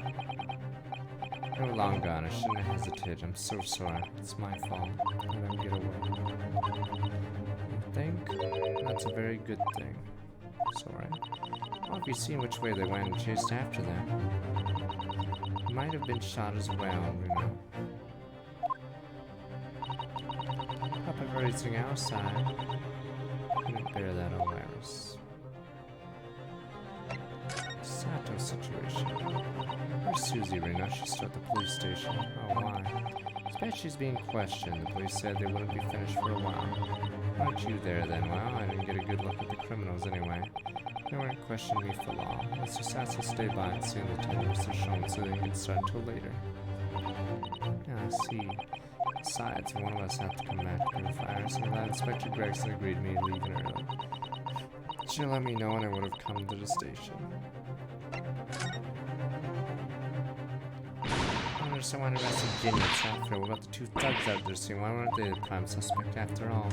[SPEAKER 1] they were long gone. I shouldn't have hesitated. I'm so sorry. It's my fault. I didn't get away. I think that's a very good thing. Sorry. Well, if you've seen which way they went and chased after them, might have been shot as well, you know. Up everything outside. Couldn't bear that awareness. Sato situation. Where's Susie right now? She's still at the police station. Oh, why? I bet she's being questioned. The police said they wouldn't be finished for a while. Why aren't you there then? Well, I didn't get a good look at the criminals anyway. They weren't questioning me for long. Let's just have to stay by and see when the 10 minutes are shown so they can start until later. Yeah, I see. Besides, one of us had to come back to the fire, so that Inspector Gregson agreed me leaving early. She let me know and I would have come to the station. Someone arrested Ginny at Southfield. What about the 2 thugs out there seeing? Why weren't they the prime suspect after all?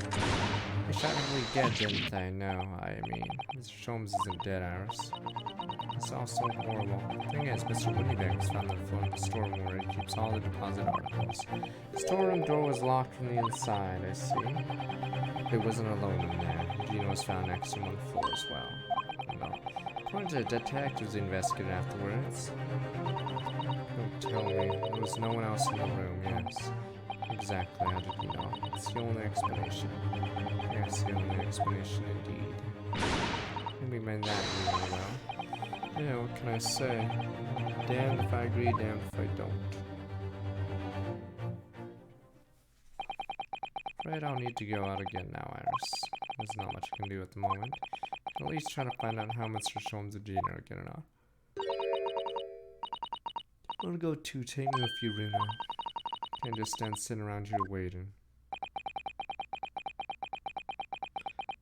[SPEAKER 1] They shot him dead, didn't they? No, I mean, Mr. Sholmes isn't dead, Iris. It's all so horrible. The thing is, Mr. Winnybag was found on the floor of the storeroom where he keeps all the deposit articles. The storeroom door was locked from the inside, I see. It wasn't alone in there. Gina was found next to him on the floor as well. No. According to the detectives who investigated afterwards, don't tell me. There was no one else in the room, yes. Exactly, how did you know? It's the only explanation. Yes, the only explanation indeed. Maybe made that really well. Yeah, what can I say? Damned if I agree, damned if I don't. Afraid I'll need to go out again now, Iris. There's not much I can do at the moment. I can at least try to find out how Mr. Sholmes and Gina are getting on. I'll go too. Take me with you, Runa. Can't just stand sitting around here waiting.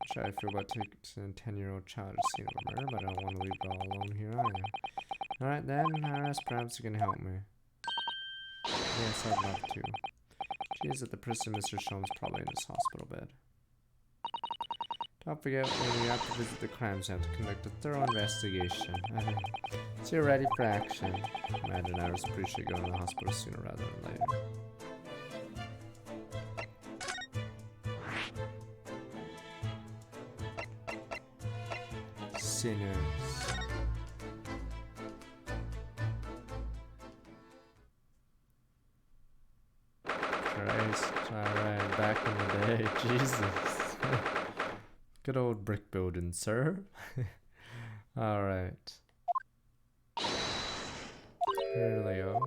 [SPEAKER 1] I'm sure I feel about taking a 10-year-old child to see a murder, but I don't want to leave her all alone here either. Alright then, Iris, perhaps you can help me. Yes, I'd love to. She is at the prison. Mr. Sholmes probably in his hospital bed. Don't forget, when you have to visit the crime scene to conduct a thorough investigation. So you're ready for action. Imagine Iris appreciate going to the hospital sooner rather than later. Sinners. Christ, alright, back in the day, Jesus. Good old brick building, sir. Alright. Leo.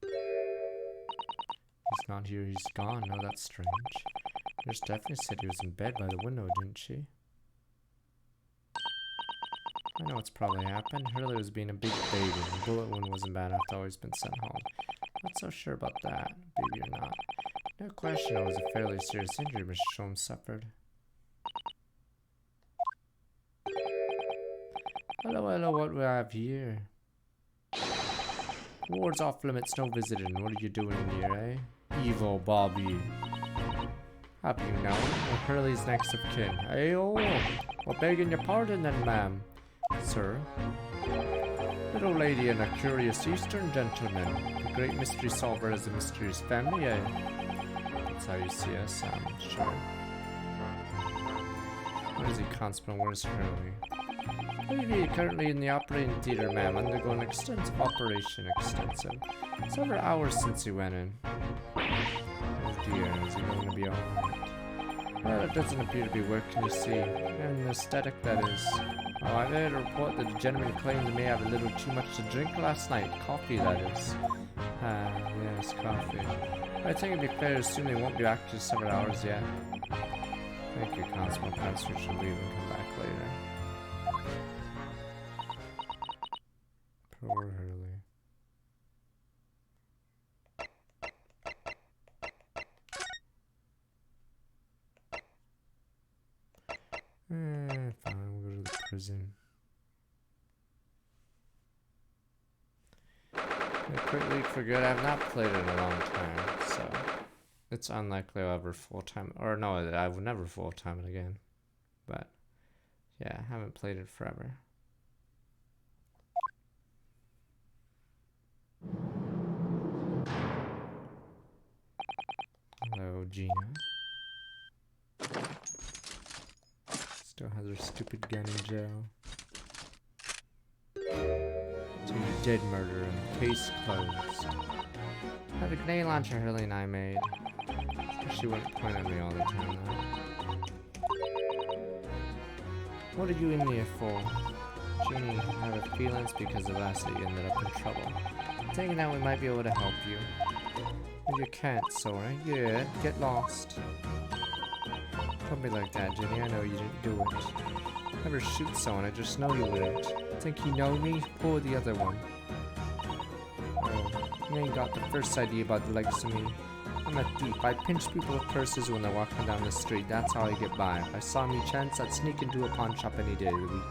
[SPEAKER 1] He's not here, he's gone. No, that's strange. Nurse Stephanie said he was in bed by the window, didn't she? I know what's probably happened. Hurley was being a big baby. The bullet wound wasn't bad after always been sent home. Not so sure about that, baby or not. No question it was a fairly serious injury Mr. Sholmes suffered. Hello, hello, what do we have here? Ward's off limits, no visiting. What are you doing here, eh? Evil Bobby. Have you known? Well, Hurley's next of kin. Ayo! Well, begging your pardon then, ma'am. Sir? Little lady and a curious Eastern gentleman. The great mystery solver is a mysterious family, eh? That's how you see us, I'm sure. What is he, Constable? Where's Hurley? Lady currently in the operating theater, ma'am, undergoing extensive operation. Extensive. Several hours since he went in. Oh dear, is he going to be alright? Well, it doesn't appear to be working, you see. Anesthetic, that is. Oh, I heard a report that a gentleman claimed he may have a little too much to drink last night. Coffee, that is. Ah, yes, coffee. I think it'd be fair to assume they won't be back for several hours yet. Thank you, Constable. Perhaps we should leave and come back later. Poor Hurley. Fine, we'll go to the prison. I quickly forget I've not played in a long time, so it's unlikely I'll ever full-time, or no, I will never full-time it again. But yeah, I haven't played it forever. Hello, Gina. Still has her stupid gun in jail. So you did murder him. Case closed. Oh, the grenade launcher Hurley and I made. She wouldn't point at me all the time though. What are you in here for? Ginny, I have a feeling it's because of us that you ended up in trouble. Thinking that we might be able to help you. Well, you can't, sorry. Yeah, get lost. Don't be like that, Ginny. I know you didn't do it. Never shoot someone, I just know you wouldn't. Think you know me? Pull the other one. Oh, you ain't got the first idea about the likes of me. I'm a thief. I pinch people with purses when they're walking down the street. That's how I get by. If I saw me chance, I'd sneak into a pawn shop any day of the week.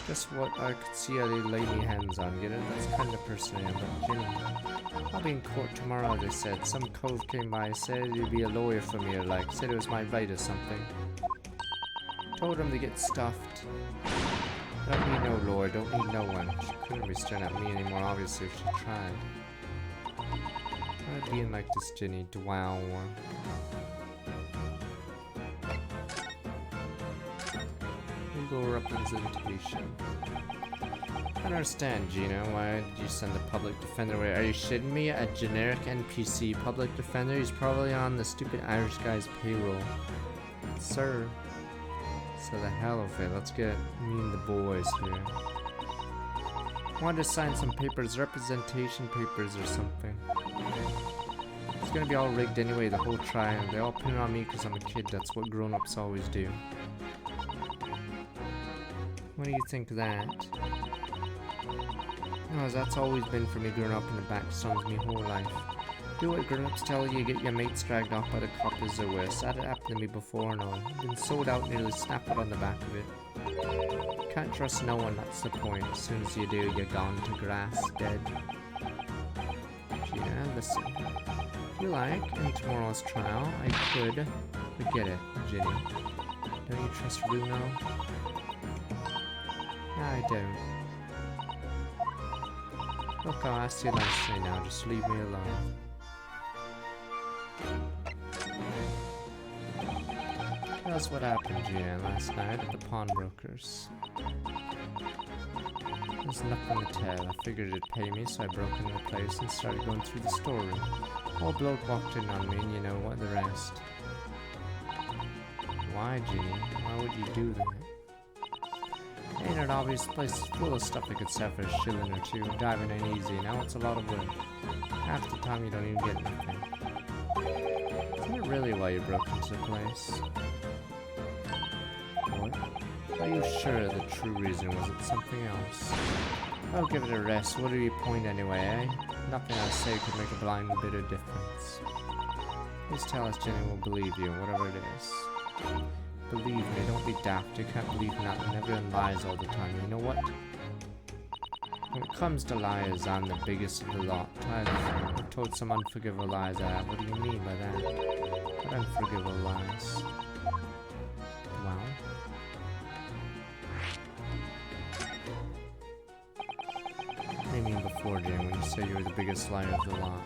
[SPEAKER 1] Guess what? I could see how they lay me hands on. Get it? That's the kind of person I am. But Ginny, I'll be in court tomorrow, they said. Some cove came by, said he'd be a lawyer for me, or like, said it was my right or something. Told him to get stuffed. I don't need no lawyer, don't need no one. She couldn't be staring at me anymore, obviously, if she tried. I'd being like this, Ginny. Wow. Legal representation. I don't understand, Gina. Why did you send a public defender away? Are you shitting me? A generic NPC public defender? He's probably on the stupid Irish guy's payroll. Sir. So the hell of it. Let's get me and the boys here. I wanted to sign some papers, representation papers or something. It's gonna be all rigged anyway, the whole trial. They all pin it on me because I'm a kid. That's what grown-ups always do. What do you think of that? No, that's always been for me growing up in the backstones me whole life. Do what grown-ups tell you, get your mates dragged off by the coppers or worse. That had happened to me before and all. Been sold out, nearly snapped on the back of it. Can't trust no one, that's the point. As soon as you do, you're gone to grass, dead. Gina, listen. If you like, in tomorrow's trial, I could forget it, Ginny. Don't you trust Bruno? I don't. Look, I'll ask you nicely now, just leave me alone. That's what happened, Gina, last night at the pawnbrokers. There's nothing to tell. I figured it'd pay me, so I broke into the place and started going through the storeroom. Old bloke walked in on me, and you know what, the rest. Why, Ginny? Why would you do that? Ain't an obvious place full of stuff that could sell for a shilling or two. Diving ain't easy. Now it's a lot of work. Half the time you don't even get nothing. Is that really why you broke into the place? What? Are you sure the true reason wasn't something else? I'll give it a rest. What do you point anyway, eh? Nothing I say could make a blind bit of difference. Please tell us Jenny will believe you, whatever it is. Believe me, don't be daft. You can't believe nothing. Everyone lies all the time. You know what? When it comes to liars, I'm the biggest of the lot. I've told some unforgivable lies I have. What do you mean by that? What unforgivable lies? Wow. What do you mean before, Jane, when you say you were the biggest liar of the lot?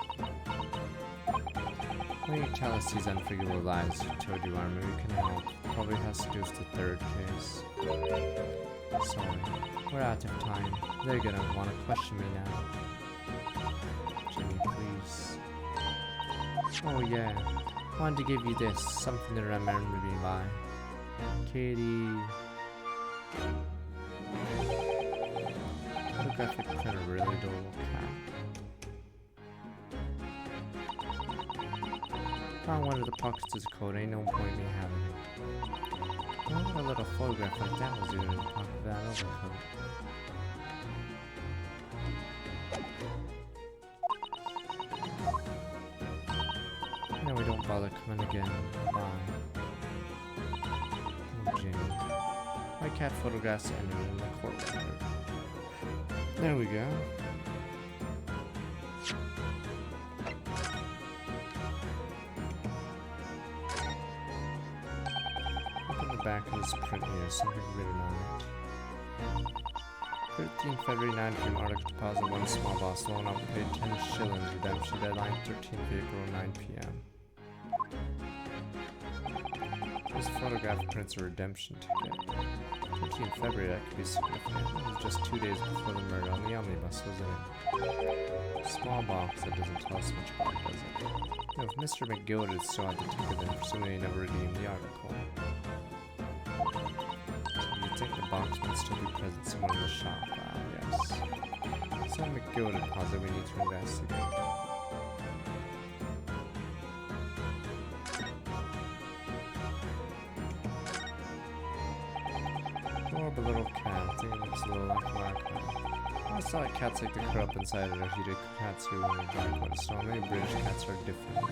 [SPEAKER 1] Why don't you tell us these unforgivable lies you told you are? Maybe we can help. Probably has to do with the third case. Sorry, we're out of time. They're gonna want to question me now. Jimmy, please. Oh yeah, wanted to give you this, something to remember me by. Katie. Photographic print, a really adorable cat. Found one of the pockets of the coat, ain't no point me having it. I wonder what a little photograph like that was doing in the pocket of that overcoat. No, we don't bother coming again. Bye. Oh, Jane. My cat photographs ended in the court record. There we go. Look at the back of this print here, something written on it. 13th February 9 p.m. Arctic deposit 1 small boss loan up paid 10 shillings. Redemption deadline 13th April 9 p.m. This photograph prints a redemption ticket. 13th February, that could be significant. It was just 2 days before the murder on the omnibus, wasn't it? Small box that doesn't tell us much about it, does it? You know, if Mr. McGillicuddy still had the ticket, then presumably he never redeemed the article. I think the box might still be present somewhere in the shop. Yes. So McGillicuddy deposit we need to investigate. Adorable little cat. I think it looks a little like Wacko. I always thought cats like to curl up inside of their heated cats who when they drive by the snow. Maybe British cats are different.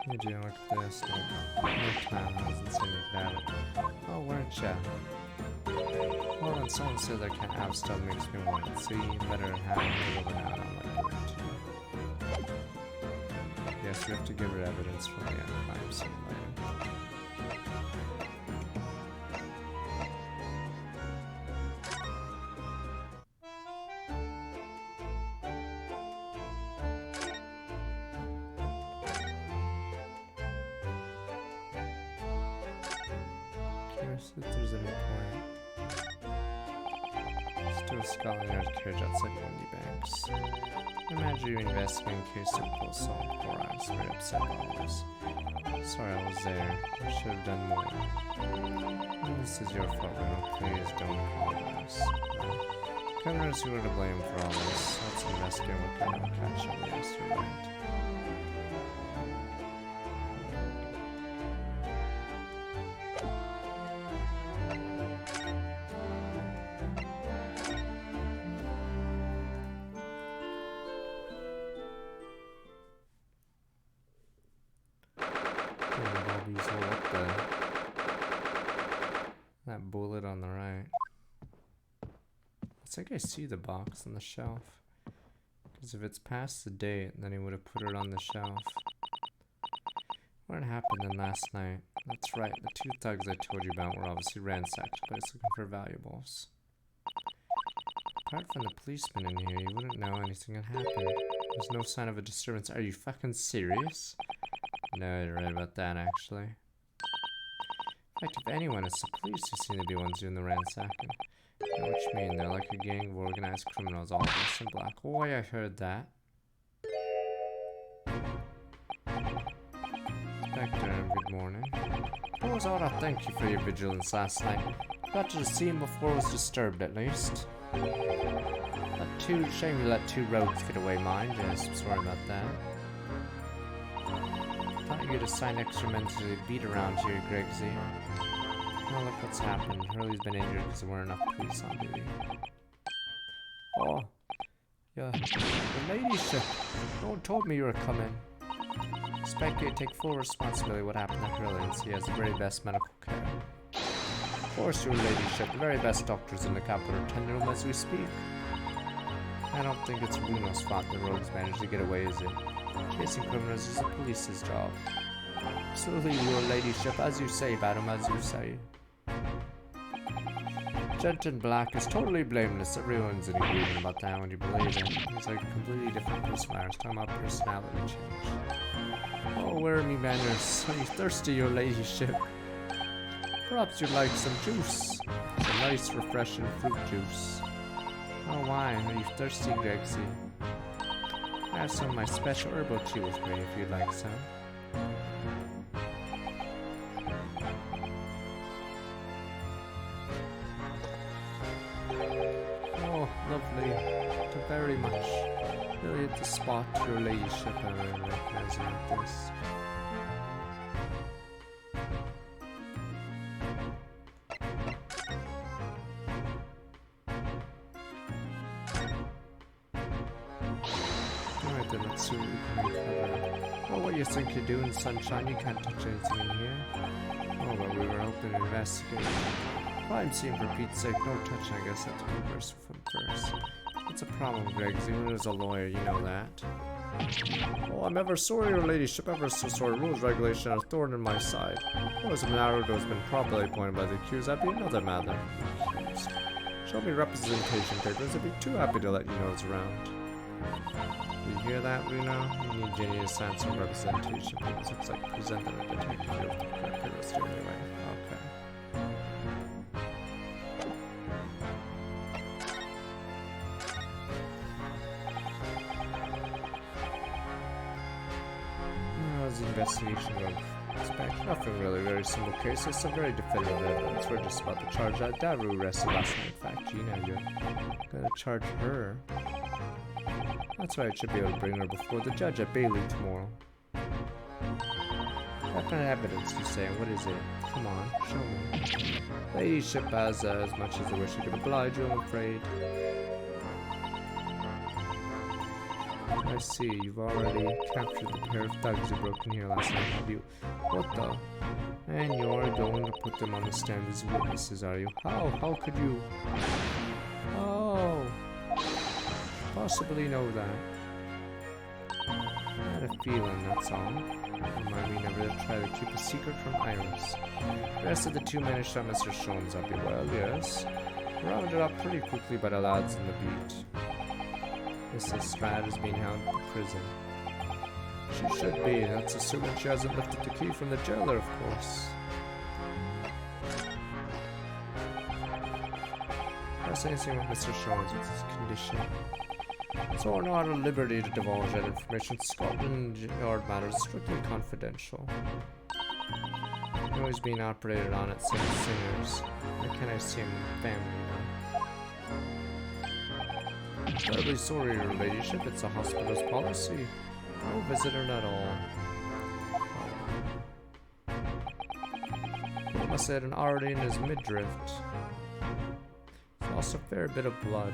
[SPEAKER 1] You do look at this, like, no clown hasn't seen it about it. Oh, weren't ya? Well, when someone says I can't have stuff makes me want it, so you better have it over now, and I'm like it. Yes, we have to give her evidence from the crime scene later. Curious if there's any point. Let's do a Scotland Yard carriage outside Wendy Banks. Imagine you investing in case of post song. Poor eyes, very upset about this. Sorry I was there. I should have done more. And this is your fault, Reno. Please don't apologize. Governors who are to blame for all this. Let's investigate what kind of catch up. Yes, you're right. That bullet on the right. I think I see the box on the shelf. Because if it's past the date, then he would have put it on the shelf. What happened then last night? That's right, the two thugs I told you about were obviously ransacked the place looking for valuables. Apart from the policeman in here, you wouldn't know anything had happened. There's no sign of a disturbance. Are you fucking serious? No, you're right about that, actually. In fact, if anyone, it's the police who seem to be ones doing the ransacking. You know what you mean? They're like a gang of organized criminals, all dressed in black. Oh, I heard that. Inspector, good morning. It was alright, thank you for your vigilance last night. Got to the scene before it was disturbed, at least. Shame you let two rogues get away, mind. Yes, I'm sorry about that. Thought you'd assign extra men to the beat around here, Gregson. Oh, look what's happened. Hurley's been injured because there weren't enough police on duty. Oh, yeah, the ladyship. No one told me you were coming. Expect you to take full responsibility what happened to Hurley and he has the very best medical care. Of course, your ladyship, the very best doctors in the capital tender room as we speak. I don't think it's Bruno's fault the rogues managed to get away, is it? Chasing criminals is the police's job. Absolutely, your ladyship, as you say, madam, as you say. Gent in Black is totally blameless. Everyone's in agreement about that when you believe it. He's like a completely different person. I was talking about personality change. Oh, where are me manners? Are you thirsty, your ladyship? Perhaps you'd like some juice. Some nice, refreshing fruit juice. Oh, why? Are you thirsty, Gregson? I have some of my special herbal tea with me if you'd like some. Oh, lovely. Thank you very much. ability to spot your ladyship and recognize you like this. Alright then, let's see what we can recover. Oh, what you think you're doing, sunshine? You can't touch anything in here. Oh, but we were helping investigate. Crime scene for Pete's sake, no touching. I guess I have to converse with him first. What's a problem, Gregson? Even as a lawyer, you know that. Oh, I'm ever sorry, your ladyship, ever so sorry. Rules, regulation are a thorn in my side. Oh, as a matter has been properly appointed by the accused, that'd be another matter. Show me representation papers. I'd be too happy to let you know it's around. You hear that, Reno? You need Jenny to sign some representation papers. Looks like presented a detective here with the correct papers anyway. Okay. How's the investigation going? Nothing really, very simple case. It's some very definitive evidence. We're just about to charge that Daru arrested last night. In fact, Gina, you're gonna charge her. That's right, I should be able to bring her before the judge at Bailey tomorrow. What kind of evidence you say? What is it? Come on, show me. Ladyship has as much as I wish I could oblige you, I'm afraid. I see, you've already captured the pair of thugs who broke in here last night, have you? What the? And you're going to put them on the stand as witnesses, are you? How? How could you? Oh. Possibly know that. I had a feeling, that's all. Remind me never to try to keep a secret from Iris. The rest of the two men who shot Mr. Sholmes up you well, yes. Rounded up pretty quickly by the lads in the beat. Mrs. Strad is being held in prison. She should be, that's assuming she hasn't lifted the key from the jailer, of course. That's anything with Mr. Sholmes with his condition. So we're not at liberty to divulge that information. Scotland Yard matters strictly confidential. I know he's being operated on at St. Singer's. Why can't I see him in the family now? Terribly sorry, your ladyship. It's a hospital's policy. No visitor at all. He must have had an already in his midriff. It's also a fair bit of blood.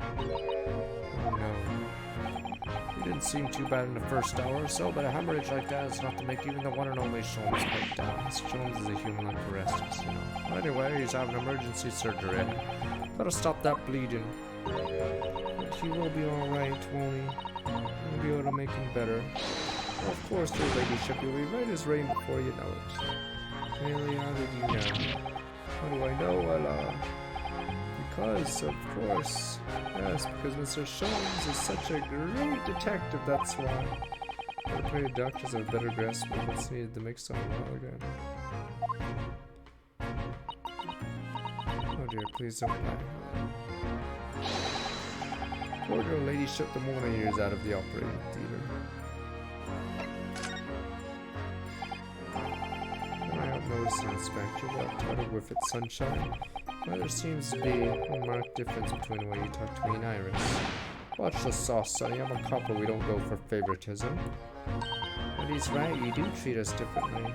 [SPEAKER 1] Oh no. It didn't seem too bad in the first hour or so, but a hemorrhage like that is enough to make even the one and only Sholmes break down. Sholmes is a human like the rest of us, you know. Anyway, he's having emergency surgery. Gotta stop that bleeding. But he will be alright, won't he? We'll be able to make him better. Well, of course, your ladyship, you'll be right as rain before you know it. Really, how did you know? How do I know? Well, because, of course. Yes, because Mr. Sholmes is such a great detective, that's why. I pray the doctors have a better grasp of what's needed to make someone well again. Oh dear, please don't die. Pour your ladyship the morning years out of the operating theater. I have noticed an inspector walked out of with its sunshine. Well, there seems to be a marked difference between the way you talk to me and Iris. Watch the sauce, Sonny. I'm a copper. We don't go for favoritism. But he's right. You do treat us differently.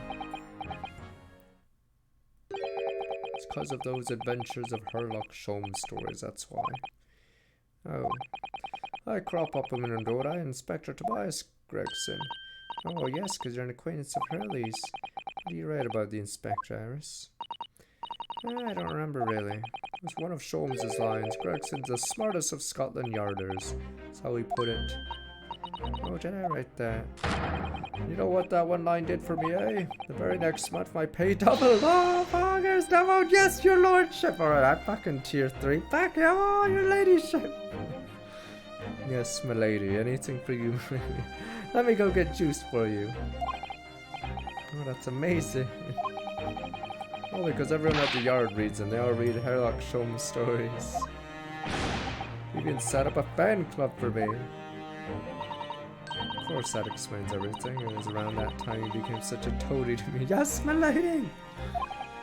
[SPEAKER 1] It's because of those adventures of Herlock Sholmes stories, that's why. Oh. I crop up a minute, don't I? Inspector Tobias Gregson. Oh, yes, because you're an acquaintance of Hurley's. What do you write about the inspector, Iris? I don't remember really. It was one of Sholmes' lines. Gregson's the smartest of Scotland Yarders. That's how he put it. Oh, did I write that? You know what that one line did for me, eh? The very next month my pay doubled. Oh, boggers, doubled. Yes, your lordship. Alright, I'm back in tier 3. Back, oh, your ladyship. Yes, my lady. Anything for you, Let me go get juice for you. Oh, that's amazing. Oh, because everyone at the yard reads and they all read Herlock Sholmes stories. You can set up a fan club for me. Of course that explains everything. It was around that time you became such a toady to me. Yes, my lady!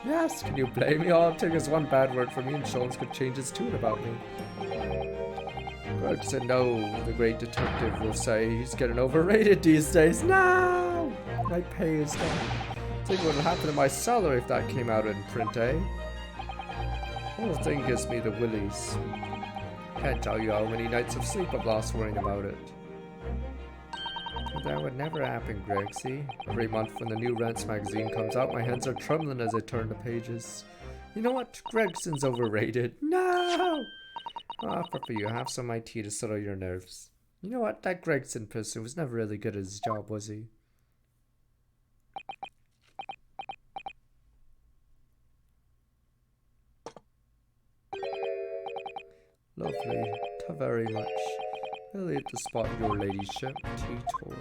[SPEAKER 1] Yes, can you blame me? All it took is one bad word from me and Sholmes could change his tune about me. Gregson, no, the great detective will say he's getting overrated these days. No! My pay is down. Think what would happen to my salary if that came out in print, eh? The whole thing gives me the willies. Can't tell you how many nights of sleep I've lost worrying about it. But that would never happen, Greg, see? Every month when the new Rents magazine comes out, my hands are trembling as I turn the pages. You know what? Gregson's overrated. No! I'll offer for you half some of my tea to settle your nerves. You know what? That Gregson person was never really good at his job, was he? Lovely. Ta very much. Really at the spot, your ladyship. Teetotal.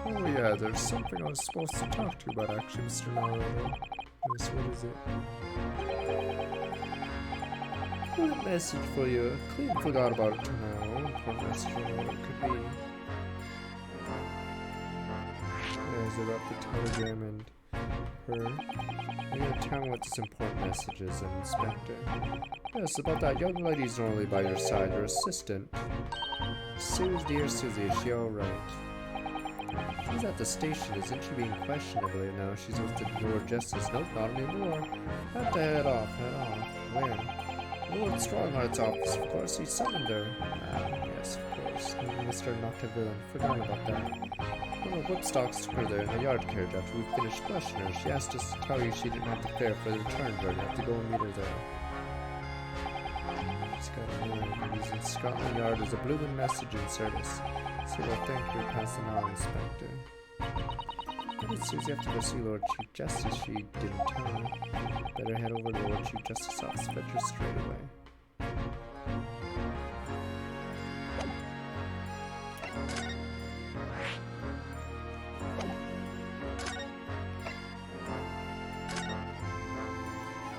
[SPEAKER 1] Oh yeah, there's something I was supposed to talk to you about actually, Mr. Naruto. Yes, what is it? What message for you? Clean forgot about it now. What message for what it could be. Yeah, is it about the telegram and her? You're gonna tell me what this important message is, Inspector. Yes, about that young lady's normally by your side, your assistant. Susie, dear Susie, is she alright? She's at the station, isn't she being questioned? I believe now she's with the Lord Justice. Nope, not anymore. Have to head off. Where? Lord Strongheart's office, of course, he summoned her. Ah, yes, of course. Mr. Noctaville, forgot about that. Well, Whipstocks took her there in a yard carriage after we finished questioning her. She asked us to tell you she didn't have the fare for the return journey. You have to go and meet her there. He's in Scotland Yard as a bloomin' messaging service. So well, thank you, pass them on, Inspector. Why did Susie have to go see Lord Chief Justice? She didn't tell me. Better head over to Lord Chief Justice's office, fetch her straight away.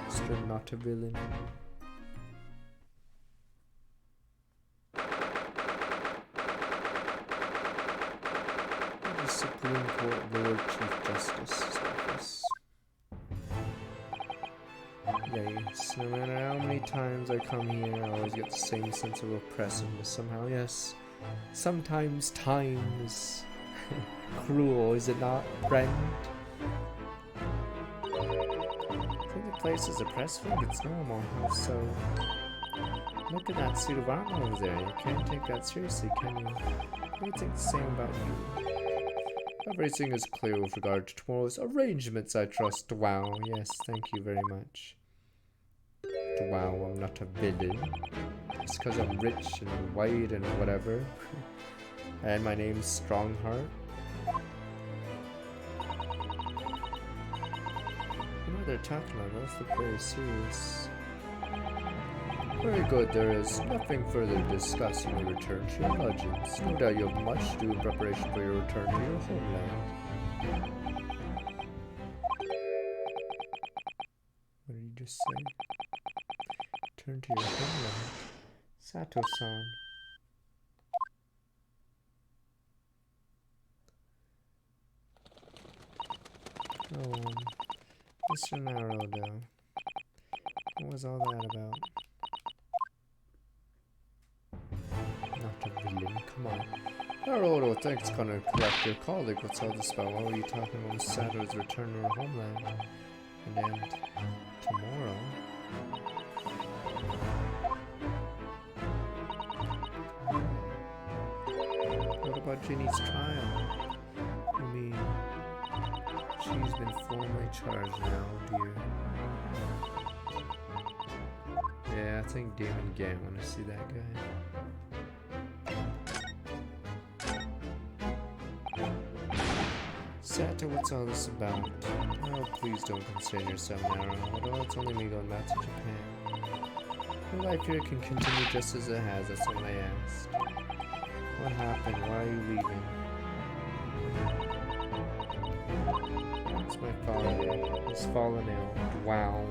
[SPEAKER 1] Mr. Not a Villain. Supreme Court Lord Chief Justice's office. Yes, no matter how many times I come here, I always get the same sense of oppressiveness somehow, yes. Sometimes time is cruel, is it not, friend? I think the place is oppressive, it's normal, so... Look at that suit of armor over there, you can't take that seriously, can you? What do you think the same about you? Everything is clear with regard to tomorrow's arrangements, I trust. Wow, yes, thank you very much. Wow, I'm not a villain. Just because I'm rich and white and whatever. And my name's Strongheart. You know what they're talking about, those look very serious. Very good, there is nothing further to discuss when you return to your lodgings. No doubt you have much to do in preparation for your return to your homeland. What did you just say? Return to your homeland? Sato-san. Oh, Mr. Naruto. What was all that about? Not a villain, come on. Naruto, thanks, gonna collect your colleague. What's all this about? What were you talking about Sato's return to her homeland? And then, tomorrow? What about Ginny's trial? I mean, she's been formally charged now, dear. Yeah, I think Damon Gang wanna see that guy. Sato, what's all this about? Oh, please don't concern yourself, Naruto. It's only me going back to Japan. Your life here can continue just as it has, that's all I asked. What happened? Why are you leaving? It's my father. He's fallen ill. Wow.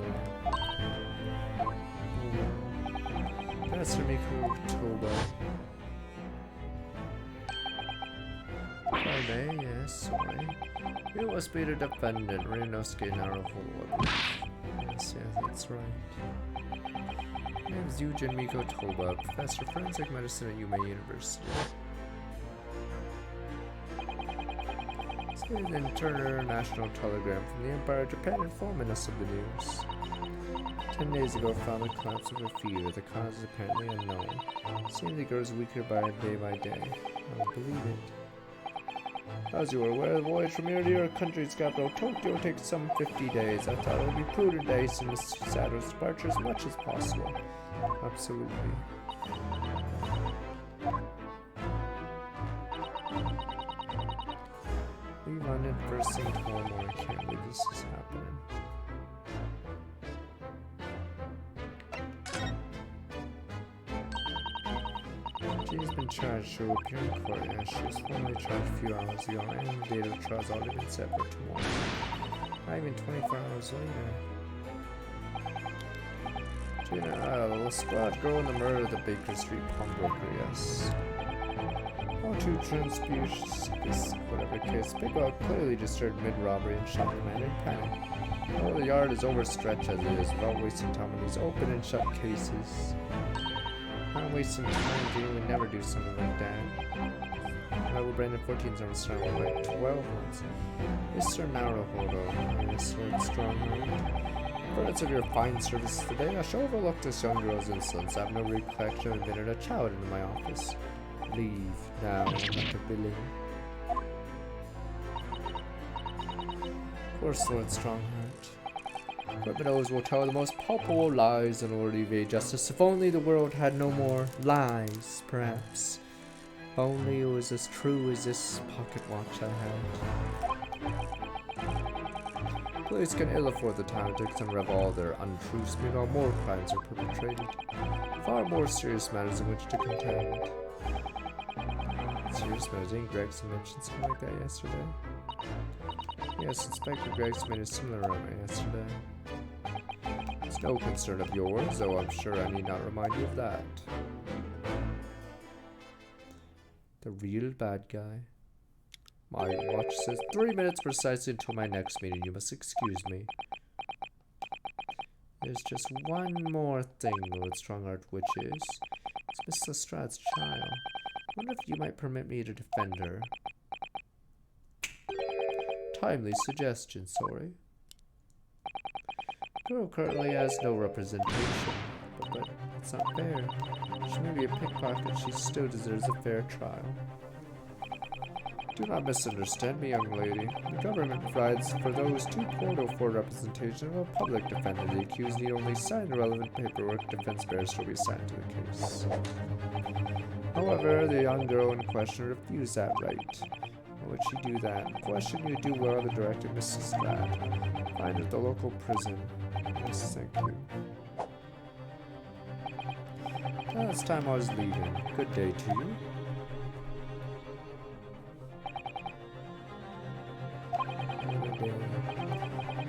[SPEAKER 1] That's Miku Toba. If I may, yes, sorry. You must be the defendant, Ryunosuke Naruto. Yes, that's right. My name is Eugen Miko Toba, Professor of Forensic Medicine at Yuma University. This is an international telegram from the Empire of Japan informing us of the news. 10 days ago, found a collapse of her fever. The cause is apparently unknown. Seems it grows weaker by day. I don't believe it. As you are aware, the voyage from here to your country's capital, Tokyo, takes some 50 days. I thought it would be prudent to hasten Mr. Sato's departure as much as possible. Absolutely. Leave London first thing tomorrow morning. I can't believe this is happening. She's been charged. She will appear in court. Yes, she was formally charged a few hours ago, and the date of the trial has already been set for tomorrow. Not even 24 hours later. Gina, the squad girl in the murder of the Baker Street pawnbroker, yes. All too transpucious, this whatever case. Bigwell clearly disturbed mid-robbery and shot the man in panic. Well, the yard is overstretched as it is, without wasting time on these open and shut cases. Not wasting time, Gina would never do something like that. Level Brandon 14's arm started like 12 months. Mr. Naruhodo, Miss Sword Stronghold. Birds of your fine services today, I shall overlook this young girl's insolence. I have no recollection of admitting a child into my office. Leave now, Dr. Billing. Poor Lord Strongheart. Criminals will tell the most palpable lies in order to evade justice. If only the world had no more lies, perhaps. If only it was as true as this pocket watch I had. Police can ill afford the time it takes to unravel all their untruths, meanwhile more crimes are perpetrated. Far more serious matters in which to contend. Serious matters? Didn't Gregson mention something like that yesterday? Yes, Inspector Gregson made a similar remark yesterday. It's no concern of yours, though I'm sure I need not remind you of that. The real bad guy. My watch says 3 minutes precisely until my next meeting. You must excuse me. There's just one more thing, Lord Strongheart, which is... It's Miss Lestrade's child. I wonder if you might permit me to defend her. Timely suggestion, sorry. Girl currently has no representation, but it's not fair. She may be a pickpocket, she still deserves a fair trial. Do not misunderstand me, young lady. The government provides for those too poor to afford representation of a public defender. The accused need only sign the relevant paperwork. Defense barrister will be assigned to the case. However, the young girl in question refused that right. How would she do that? Question you do well to direct Mrs. Ladd. Find her at the local prison. Yes, thank you. Well, it's time I was leaving. Good day to you.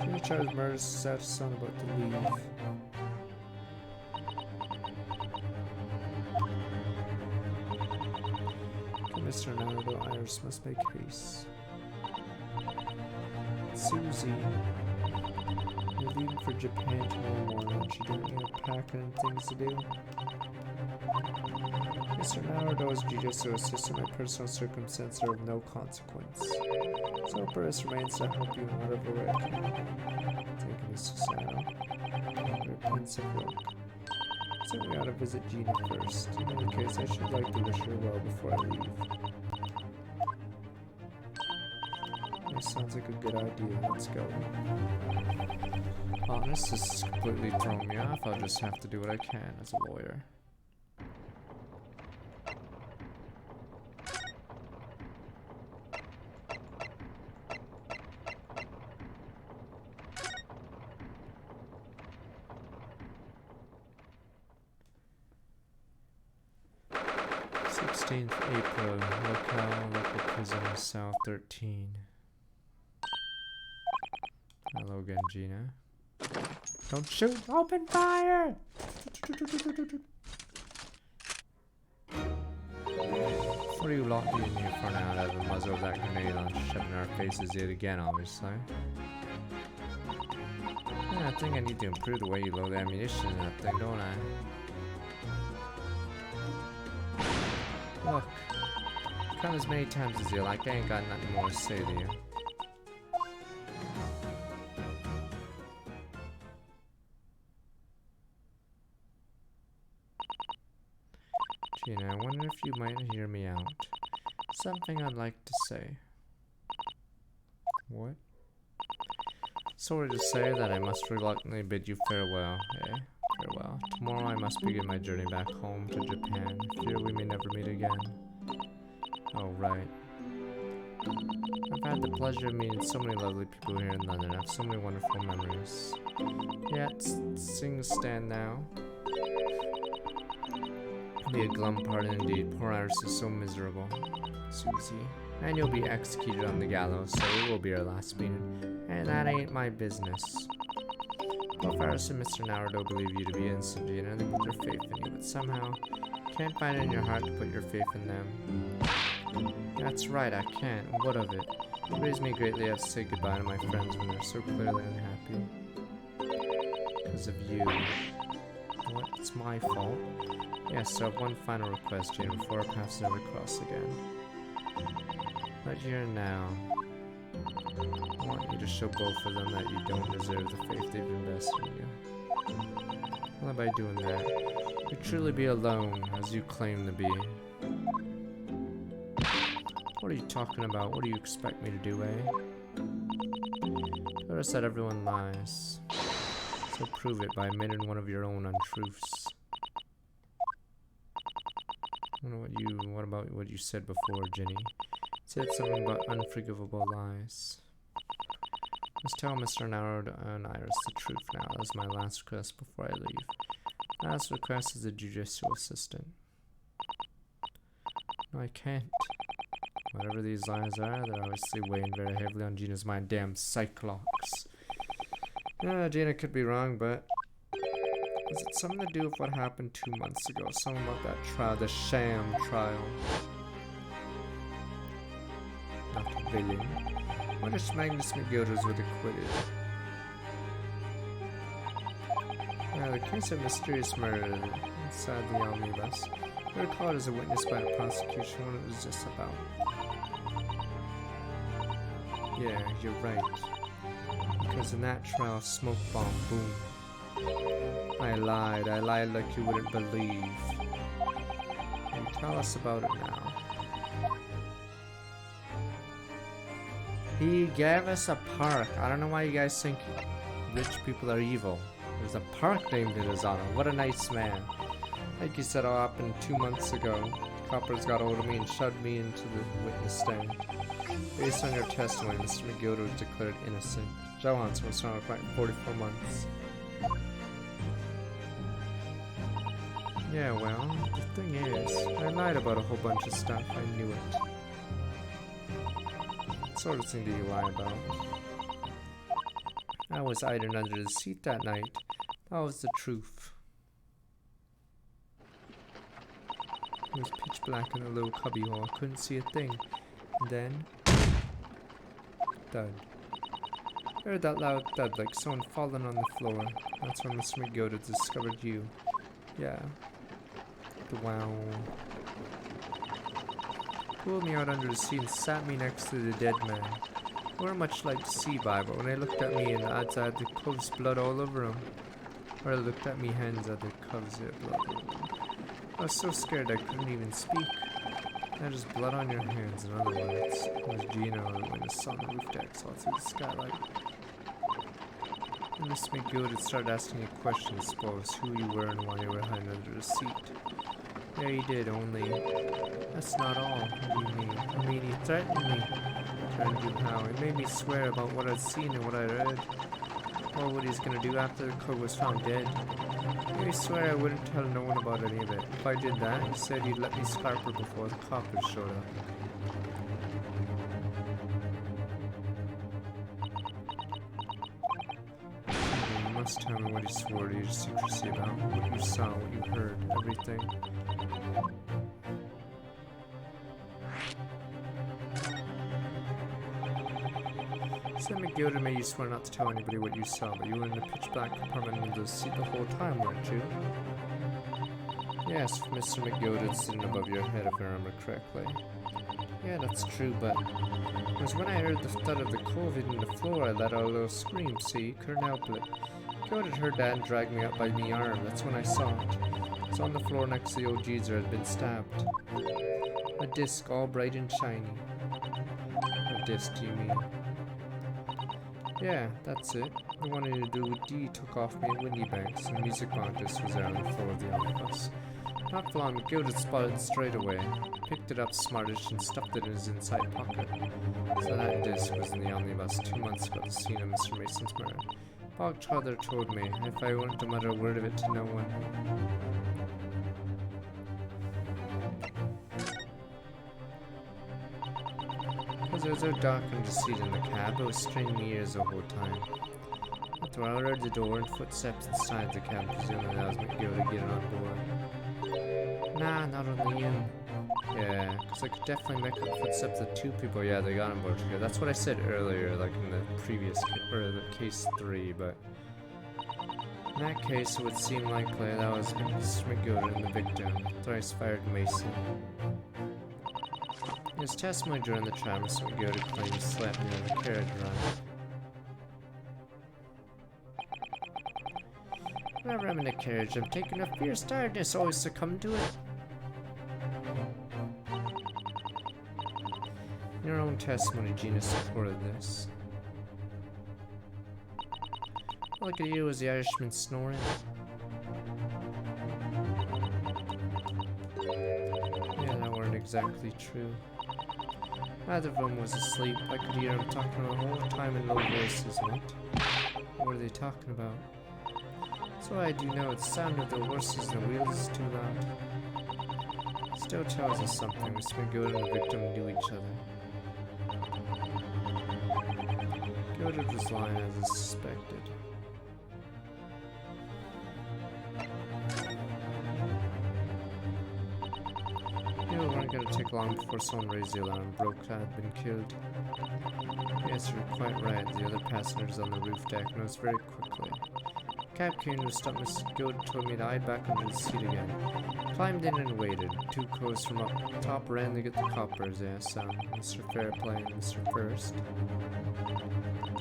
[SPEAKER 1] Junior Charles murders Sat's son about to leave. Mr. Naruto, Iris must make haste. Susie, you're leaving for Japan tomorrow morning. Aren't you doing your packing and things to do? Mr. Naruto's jujutsu assistant, my personal circumstances are of no consequence. So Paris remains to help you in whatever way I can. Thank you, Mr. Sato. Your pensive look. Certainly ought to visit Gina first. In any case, I should like to wish her well before I leave. This sounds like a good idea. Let's go. Honest, this is completely throwing me off. I'll just have to do what I can as a lawyer. April, local prison, South 13. Hello again, Gina. Don't shoot! Open fire! What are you lot doing here for now? That the muzzle of that grenade on shoving our faces yet again, obviously. Yeah, I think I need to improve the way you load ammunition in that thing, don't I? Look, come as many times as you like. I ain't got nothing more to say to you. Gina, I wonder if you might hear me out. Something I'd like to say. What? Sorry to say that I must reluctantly bid you farewell, eh? Farewell. Tomorrow I must begin my journey back home to Japan. I fear we may never meet again. Oh, right. I've had the pleasure of meeting so many lovely people here in London. I have so many wonderful memories. Yet, things stand now. Be a glum pardon indeed. Poor Iris is so miserable. Susie. And you'll be executed on the gallows, so it will be our last meeting. And that ain't my business. Both Iris and Mr. Naruto believe you to be innocent, Gina, and they put their faith in you, but somehow can't find it in your heart to put your faith in them. That's right, I can't. What of it? It grieves me greatly I have to say goodbye to my friends when they're so clearly unhappy. Because of you. What? It's my fault? Yes, so I have one final request, Jane, before our paths never cross again. Right here and now, I want you to show both of them that you don't deserve the faith they've invested in you. Only by doing that, you'll truly be alone, as you claim to be. What are you talking about? What do you expect me to do, eh? Notice that everyone lies. So prove it by admitting one of your own untruths. What about what you said before, Ginny? You said something about unforgivable lies. Must tell Mr. Naruto and Iris the truth now. That is my last request before I leave. Last request is a judicial assistant. No, I can't. Whatever these lies are, they're obviously weighing very heavily on Gina's mind. Damn Cyclops. Yeah, Gina could be wrong, but is it something to do with what happened 2 months ago? Something about that trial, the sham trial. Not villain. What if Magnus McGilders was acquitted? The case of mysterious murder inside the omnibus. You were called as a witness by the prosecution. What it was just about. Yeah, you're right. Because in that trial, smoke bomb, boom. I lied like you wouldn't believe. And tell us about it now. He gave us a park. I don't know why you guys think rich people are evil. There's a park named in his honor. What a nice man. Like you said, it all happened 2 months ago. Coppers got hold of me and shoved me into the witness stand. Based on your testimony, Mr. McGilder was declared innocent. Johansson was found for 44 months. Yeah, well, the thing is, I lied about a whole bunch of stuff. I knew it. What sort of thing do you lie about? I was hiding under the seat that night. That was the truth. It was pitch black in the little cubby hole. I couldn't see a thing. And then... thud. I heard that loud thud like someone falling on the floor. That's when Mr. McGilder discovered you. Yeah. The wow. Pulled me out under the seat and sat me next to the dead man. They weren't much like to see by, but when they looked at me and the odds I had the cubs blood all over them. Or they looked at me hands had the cubs blood all over them. I was so scared I couldn't even speak. Now just blood on your hands, in other words. It was Gina when the sun roof deck saw through the skylight. And Miss McGill started asking you questions, suppose, who you were and why you were hiding under the seat. Yeah, he did, only... that's not all. What do you mean? I mean, he threatened me. Threatened you how? He made me swear about what I'd seen and what I'd read. Or what he's gonna do after the cub was found dead. I swear I wouldn't tell no one about any of it. If I did that, he said he'd let me scarp her before the coppers showed up. You must tell me what he swore to you secrecy about. What you saw, what you heard, everything. Said McGilder made you swear not to tell anybody what you saw, but you were in the pitch black compartment under the seat the whole time, weren't you? Yes, Mr. McGilded's sitting above your head if I remember correctly. Yeah, that's true, but it was when I heard the thud of the COVID in the floor I let out a little scream, see? Couldn't help it. Gilded heard that and dragged me up by me arm. That's when I saw it. It's on the floor next to the old geezer had been stabbed. A disc all bright and shiny. A disc, do you mean? Yeah, that's it. The one to do with D took off me at Windy Banks, and the music contest was there on the floor of the omnibus. Not for long, McGilded spotted it straight away, picked it up smartish, and stuffed it in his inside pocket. So that disc was in the omnibus 2 months ago, the scene of Mr. Mason's murder. Bogfather told me, if I wanted to mutter a word of it to no one. Because it was so dark and deceit in the cab, it was straining my ears the whole time. After I heard the door and footsteps inside the cab, presuming that was McGill getting on board. Nah, not only you. Yeah, because I could definitely make out footsteps of 2 people. Yeah, they got on board together. That's what I said earlier, like in the previous, or the case 3, but in that case, it would seem likely that was McGill and the victim. Thrice fired Mason. In his testimony during the trial, Mr. McGill claimed he slept near the carriage ride. Whenever I'm in a carriage, I'm taking a fierce tiredness, always succumb to it. In your own testimony, Gina supported this. Look at you as the Irishman snoring. Yeah, that weren't exactly true. Neither of them was asleep. I could hear them talking the whole time in low voices. What were they talking about? So I do know the sound of the horses and the wheels is too loud. Still tells us something. Mr. McGill and the victim knew each other. Gilded was lying as I suspected. It weren't going to take long before someone raised the alarm. Broke had been killed. Yes, you're quite right. The other passengers on the roof deck noticed very quickly. Cab came to a stop. Mr. Gilded told me to hide back under the seat again. Climbed in and waited. 2 crows from up top ran to get the coppers. Yes, Mr. Fairplay and Mr. First.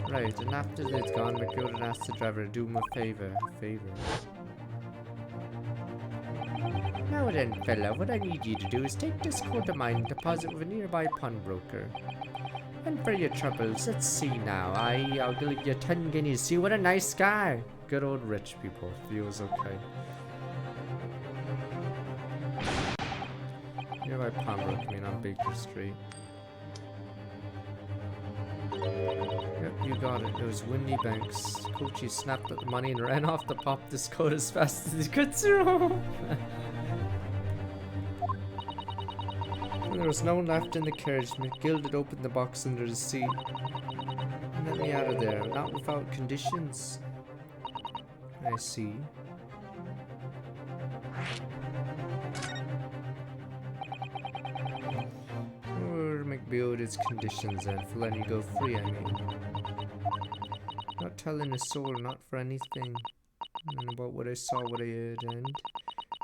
[SPEAKER 1] Right, and after they'd gone, McGilded asked the driver to do him a favor. Now then, fella, what I need you to do is take this coat of mine and deposit with a nearby pawnbroker. And for your troubles, let's see now. I'll give you 10 guineas. See, what a nice guy. Good old rich people. Feels okay. Nearby pawnbroker, I mean on Baker Street. Yep, you got it. It was Windy Banks. Coachy snapped at the money and ran off to pop this coat as fast as he could throw. When there was no one left in the carriage, McGilded opened the box under the seat and let me out of there, not without conditions. I see. Or McGilded's conditions then, for letting you go free, I mean. Not telling a soul, not for anything. And about what I saw, what I heard, and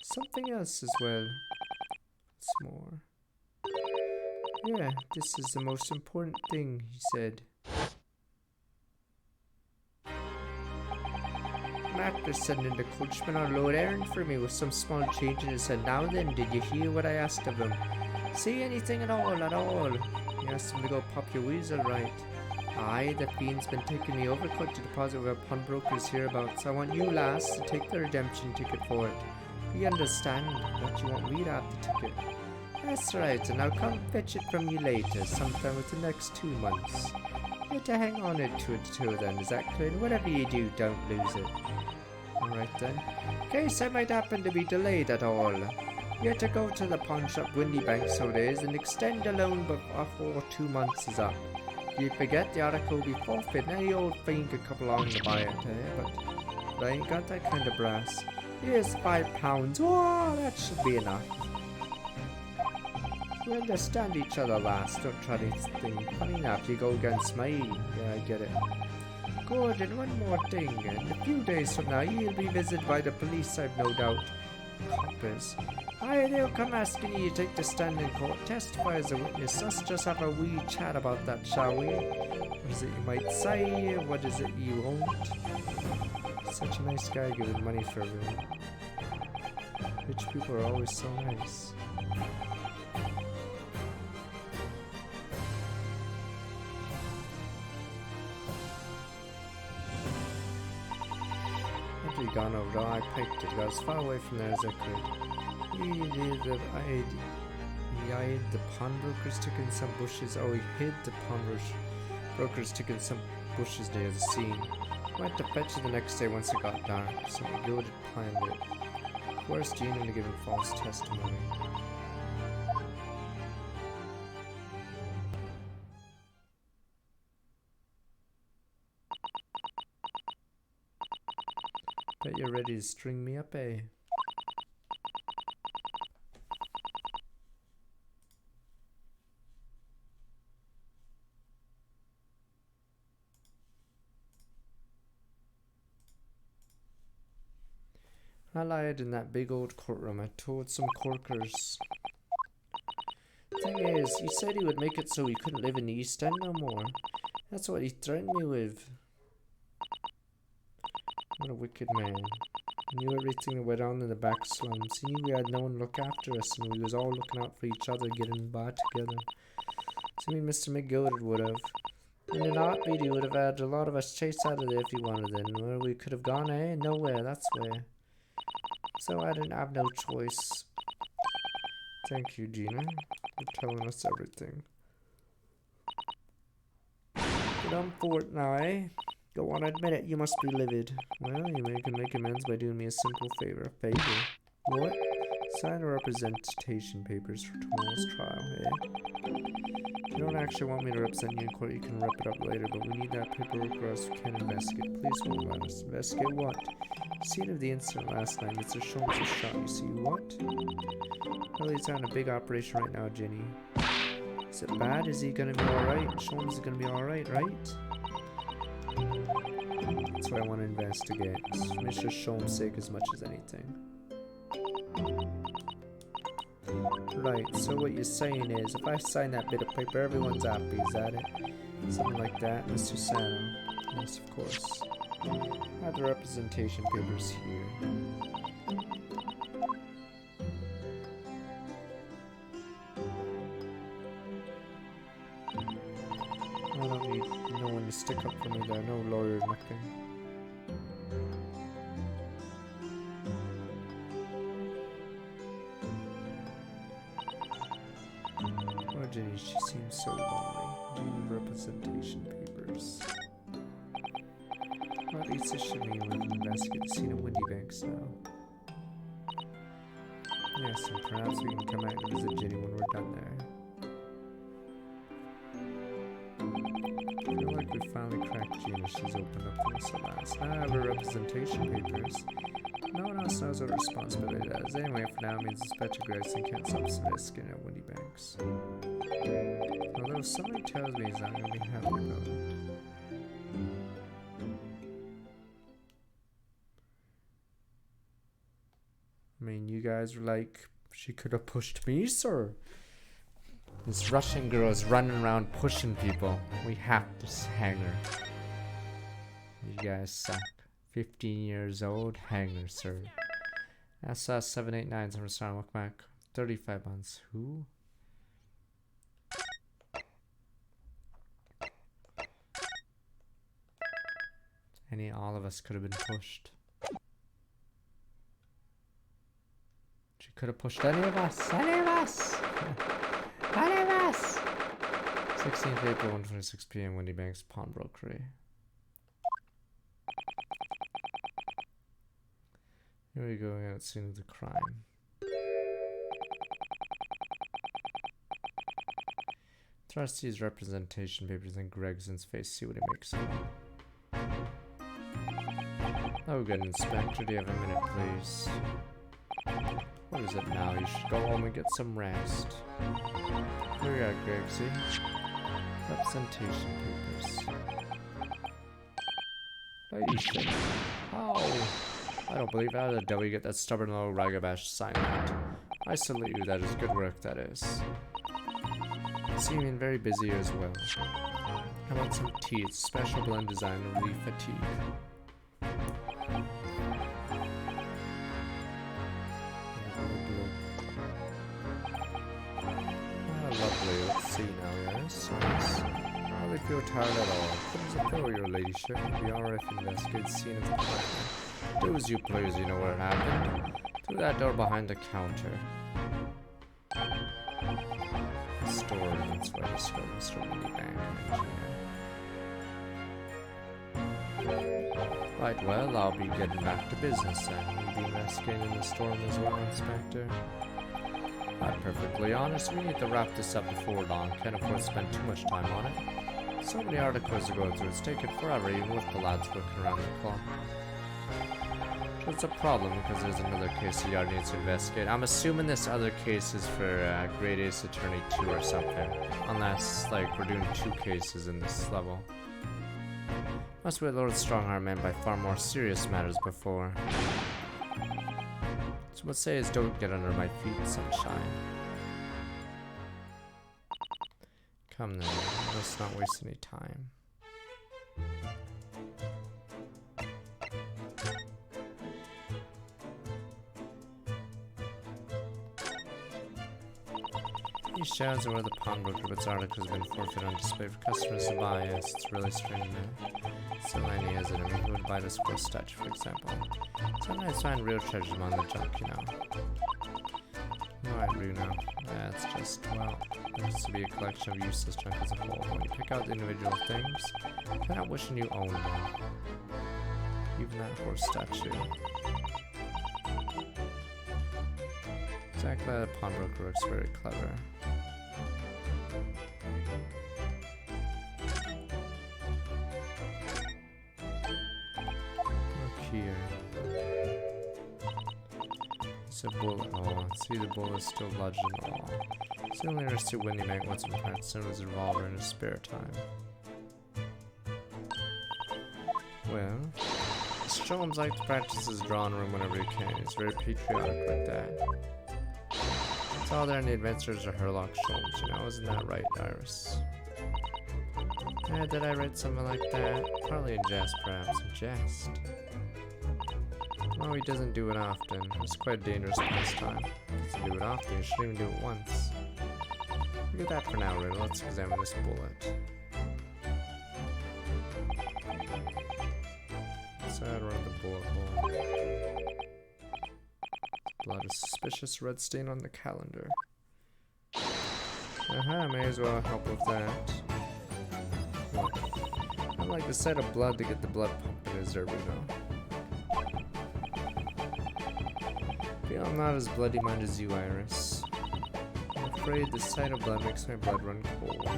[SPEAKER 1] something else as well. What's more? Yeah, this is the most important thing, he said. After sending the coachman on a load errand for me with some small change in his head. Now then, did you hear what I asked of him? Say anything at all, You asked him to go pop your weasel, right? Aye, the fiend's been taking the overcoat to deposit with a pawnbroker's hereabouts. I want you, lass, to take the redemption ticket for it. You understand that you want me to have the ticket? That's right, and I'll come fetch it from you later, sometime within the next 2 months. You have to hang on to it till then, is that clear? Whatever you do, don't lose it. Alright then. In case I might happen to be delayed at all. You have to go to the pawn shop Windy Bank, so it is, and extend the loan before 2 months is up. If you forget, the article will be forfeit, and any old fiend could come along to buy it, but I ain't got that kind of brass. Here's £5. Oh, that should be enough. We understand each other, lass. Don't try to think funny enough. You go against me. Yeah, I get it. Good, and one more thing. In a few days from now, you'll be visited by the police, I've no doubt. cop is. Hi, they'll come asking you to take the stand in court, testify as a witness. Let's just have a wee chat about that, shall we? What is it you might say? What is it you won't? Such a nice guy giving money for everyone. Rich people are always so nice. After he'd gone over, I picked it. I got as far away from there as I could. He eyed the pawnbrokers taking some bushes. Oh, he hid the pawnbrokers taking some bushes near the scene. Went to fetch it the next day once it got dark. So we had planned it. Where's Gene into giving false testimony? Bet you're ready to string me up, eh? I lied in that big old courtroom. I told some corkers. Thing is, he said he would make it so he couldn't live in the East End no more. That's what he threatened me with. What a wicked man. He knew everything that went on in the back slums. He knew we had no one to look after us, and we was all looking out for each other, getting by together. So me and Mr. McGilded would have. And in a heartbeat, he would have had a lot of us chased out of there if he wanted it. And where we could have gone, eh? Nowhere, that's where. So I didn't have no choice. Thank you, Gina, for telling us everything. Get on for it now, eh? Go on, admit it, you must be livid. Well, you can make amends by doing me a simple favor. Favor? What? Sign the representation papers for tomorrow's trial, eh? If you don't actually want me to represent you in court, you can wrap it up later, but we need that paperwork or else we can't investigate. Please won't let us investigate what? Scene of the incident last night. Mr. Sholmes was shot. You see what? Well, he's on a big operation right now, Jenny. Is it bad? Is he gonna be alright? Sholmes is gonna be alright, right? That's why I want to investigate. For Mr. Sholmes' sake as much as anything. Right, so what you're saying is, if I sign that bit of paper, everyone's happy, is that it? Something like that, Mr. Sano. Yes, of course. I have the representation papers here. I don't need no one to stick up for me there, no lawyer, nothing. Oh, Jenny, she seems so lonely. Do you need representation papers? Well, Lisa should be able to investigate the scene of Windy Banks now. Yes, and perhaps we can come out and visit Jenny when we're done there. I feel like we finally cracked Gina. She's opened up to us at last. Now I have her representation papers. No one else knows what responsibility that is. Anyway, for now, it means Inspector Gregson can't stop investigating at Windy Banks. Although somebody tells me he's not going to be happy about it. I mean, you guys were like, she could have pushed me, sir. This Russian girl is running around pushing people. We have to hang her. You guys suck. 15 years old, hang her, sir. SR 789, I'm sorry, welcome back. 35 months. Who? All of us could have been pushed. She could have pushed any of us. Any of us! Any of us! 16th April, 1:26 p.m. Windy Banks Pawnbrokery. Here we go, at scene of the crime. Thrust these representation papers in Gregson's face, see what he makes of them. Oh, good, Inspector, do you have a minute, please? What is it now? You should go home and get some rest. Here we are, Gregsy. Representation papers. Lady shit. Oh! I don't believe out of the devil you get that stubborn little ragabash to sign that. I salute you, that is good work, that is. Seeming very busy as well. How about some tea? It's special blend designed to relieve fatigue. Ah, lovely. Let's see now, yes. Yes. Hardly feel tired at all. Comes a pillow, your ladyship. It'll be alright if you investigate the scene of the crime. Do as you please, you know where it happened. Through that door behind the counter. Store, that's where the store in the bank. Right, well, I'll be getting back to business then. You'll be investigating the storm as well, Inspector. I'm perfectly honest, we need to wrap this up before long. Can't afford to spend too much time on it. So many articles to go through, it's taking forever even with the lads working around the clock. It's a problem because there's another case the yard needs to investigate. I'm assuming this other case is for Grade Ace Attorney 2 or something. Unless, like, we're doing 2 cases in this level. Must be what Lord Stronghart meant by far more serious matters before. So what say is don't get under my feet, sunshine. Come then, let's not waste any time. These shadows are where the pawnbroker puts articles have been forfeited on display for customers to buy. Yes, it's really strange, man. Selene is it? I mean, who would buy this gold statue, for example? Sometimes find real treasures among the junk, you know. Alright, Bruno. Yeah, it's just, well, there has to be a collection of useless junk as a whole. When you pick out the individual things, you're not wishing you owned them. Even that horse statue. Exactly, the pawnbroker looks very clever. Look here. It's a bullet. Oh, see the bullet is still lodged in the wall. It's the only interested Windy Bank wants him practicing with his revolver in his spare time. Well, Sholmes likes to practice his drawing room whenever he can. He's very patriotic like that. It's all there in the Adventures of Herlock Sholmes, you know, isn't that right, Iris? Yeah, did I write something like that? Probably in jest, perhaps. In jest? No, he doesn't do it often. It's quite a dangerous pastime. He doesn't do it often, he shouldn't even do it once. Look at that for now, Riddle. Let's examine this bullet. So I'd run the bullet hole. Blood, a suspicious red stain on the calendar. May as well help with that. What? I'd like the sight of blood to get the blood pumping, is there, Bruno? Feel I'm not as bloody-minded as you, Iris. I'm afraid the sight of blood makes my blood run cold.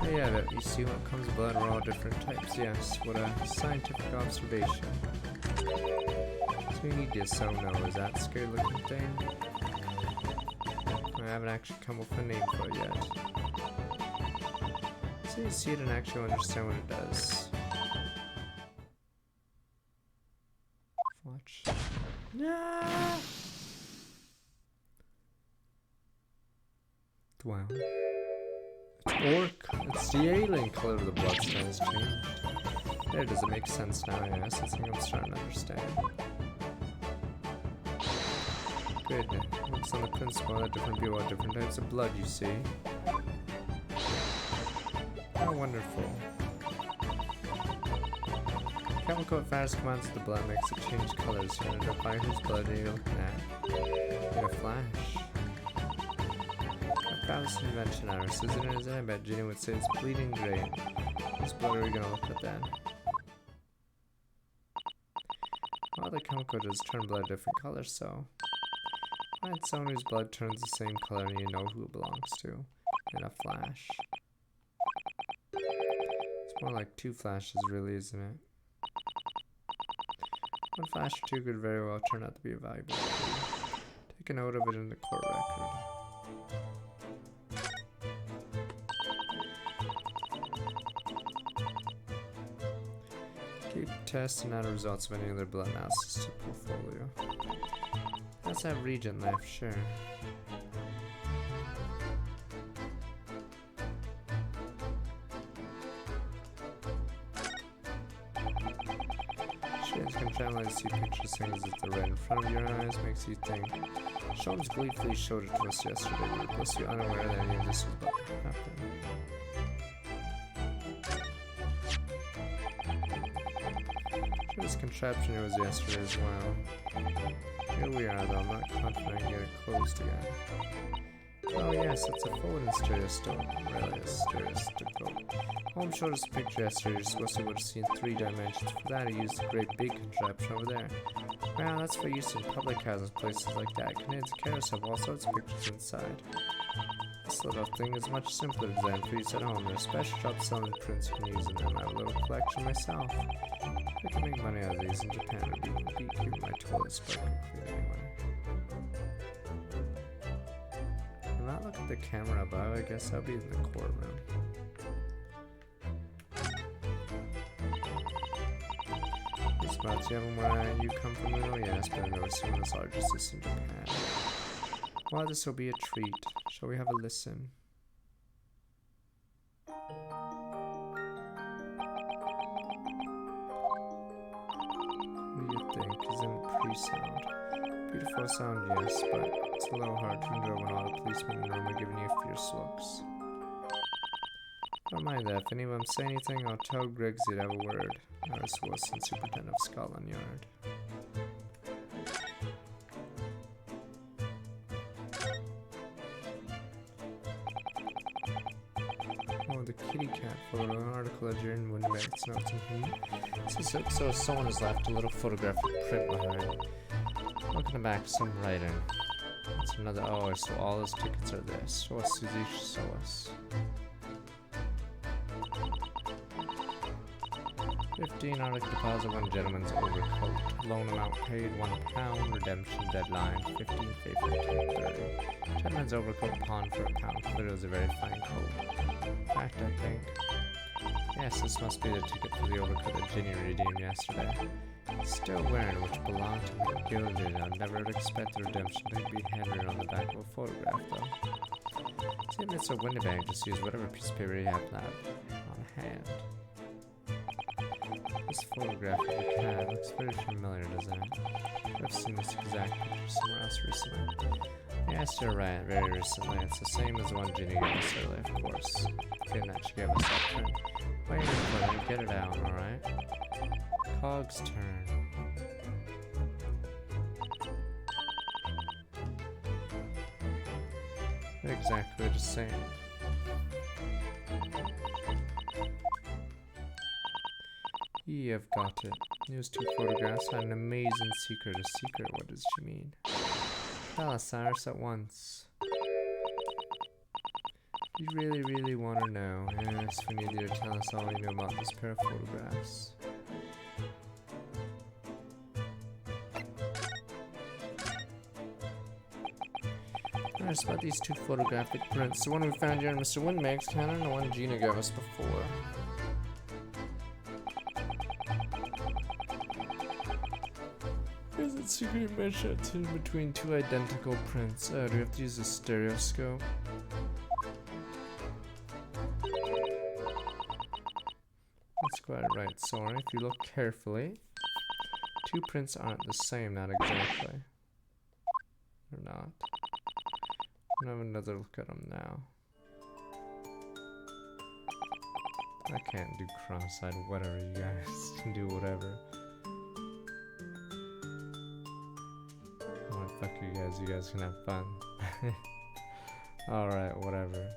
[SPEAKER 1] Oh yeah, you see when it comes to blood, we're all different types. Yes, what a scientific observation. So you need to so know, is that scary looking thing? I haven't actually come up with a name for it yet. So you see it and actually understand what it does. Watch. No! Wow. It's orc. It's the alien color of the bloodstain has changed. There, does it make sense now? Yes, I think I'm starting to understand. Good. Looks on the principle that different people have different types of blood, you see. How wonderful. Chemical at fast commands the blood makes it change colors. You identify whose blood are you looking at in a flash. A fabulous invention, Iris, isn't it? I bet Ginny would say it's bleeding gray. Whose blood are we gonna look at then? Well, the chemical does turn blood different colors, so find someone whose blood turns the same color and you know who it belongs to in a flash. It's more like 2 flashes, really, isn't it? 1 flash or 2 could very well turn out to be a valuable clue. Take a note of it in the court record. Keep test and add the results of any other blood analysis to portfolio. Let's have Regent left, sure. Shades can generally see pictures things as they're right in front of your eyes, makes you think. Sholmes gleefully showed it to us yesterday. We were blissfully unaware that any of this was about to happen. Sure, this contraption it was yesterday as well. Here we are, though. I'm not confident I can get it closed again. Oh yes, it's a forward and stereoscope. Really, a stereoscope. Holmes showed us a picture yesterday. You're supposed to be able to see in 3 dimensions. For that, he used the great big contraption over there. Wow, that's for use in public houses, places like that. Canadians and carousel have all sorts of pictures inside. This little thing is much simpler to design for use at home. There are special shops selling prints you can use in them. I have a little collection myself. I can make money out of these in Japan. It would be keeping my toilet sparkling clean anyway. Can I look at the camera above? I guess I'll be in the courtroom. These spots, you have them where you come from? Oh yes, but I've never seen one as large as this in Japan. Well, this will be a treat. Shall we have a listen? What do you think? Isn't it pretty sound? Beautiful sound, yes, but it's a little hard to endure when all the policemen in the room are giving you fierce looks. Don't mind that. If any of them say anything, I'll tell Gregson to have a word. Ours Wilson, Superintendent of Scotland Yard. Oh, the kitty cat photo. An article that you're in Windex notes and so someone has left a little photographic print behind. Look in the back, some writing. It's another. Oh, so all those tickets are this. Show us, Susie. Show us. 15 Arctic deposit, 1 gentleman's overcoat. Loan amount paid, £1. Redemption deadline, 15 favorite 10:30. Gentleman's overcoat pawned for £1. Clearly was a very fine coat. In fact, I think. Yes, this must be the ticket for the overcoat that Ginny redeemed yesterday. Still wearing, which belonged to me, gilded. I never would expect the redemption to be handwritten on the back of a photograph, though. See, it's a Winnebago, just use whatever piece of paper you have on hand. This photograph of the cat looks very familiar, doesn't it? I've seen this exact picture somewhere else recently. Yes, you're right, very recently. It's the same as the one Ginny gave us earlier, of course. Getting that she gave us that turn. Wait a minute, get it out, alright? Cog's turn. Exactly the same. You've got it. Here's 2 photographs. Had an amazing secret. A secret? What does she mean? Tell us, Cyrus, at once. You really want to know. Yes, we need you to tell us all you know about this pair of photographs. It's about these 2 photographic prints. The one we found here in Mr. Windmake's canon and the one Gina gave us before. There's a secret measurement in between 2 identical prints. Do we have to use a stereoscope? That's quite right, Soren. If you look carefully, 2 prints aren't the same, not exactly. They're not. I'm gonna have another look at them now. I can't do cross-eyed, whatever, you guys can do whatever. Oh, fuck you guys can have fun. Alright, whatever.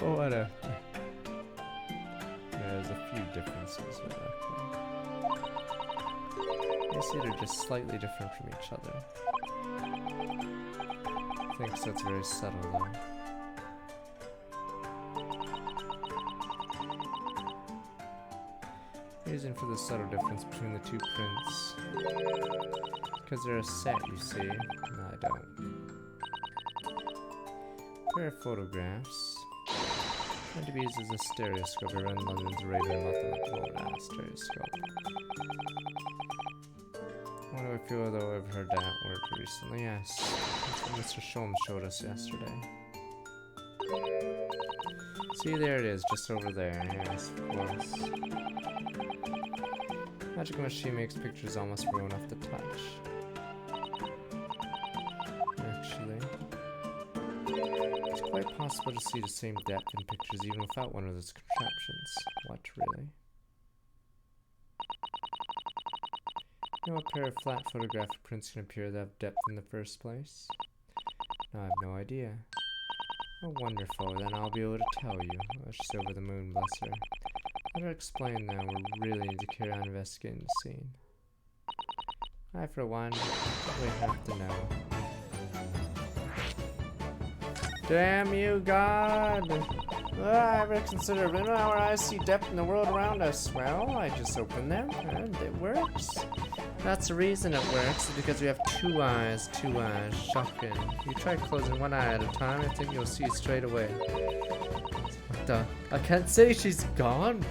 [SPEAKER 1] Oh, whatever. Yeah, there's a few differences with that thing. You see, they're just slightly different from each other. I think so, it's very subtle though. Reason for the subtle difference between the two prints. Because they're a set, you see. No, I don't. Pair of photographs. Meant to be used as a stereoscope. I run London's radar multiple stereoscope. What do I feel though I've heard that word recently? Yes. That's what Mr. Sholmes showed us yesterday. See, there it is, just over there. Yes, of course. Magic machine makes pictures almost ruin off the touch. Actually, it's quite possible to see the same depth in pictures even without one of those contraptions. What, really? You know, a pair of flat photographic prints can appear that have depth in the first place? No, I have no idea. Oh, wonderful. Then I'll be able to tell you. Oh, she's over the moon, bless her. Let her explain now. We really need to carry on investigating the scene. I, for one, probably have to know. Damn you, God! I reconsider. Now our eyes see depth in the world around us. Well, I just opened them, and it works. That's the reason it works, because we have two eyes. Shocking. You try closing one eye at a time, I think you'll see straight away. What the? I can't say she's gone.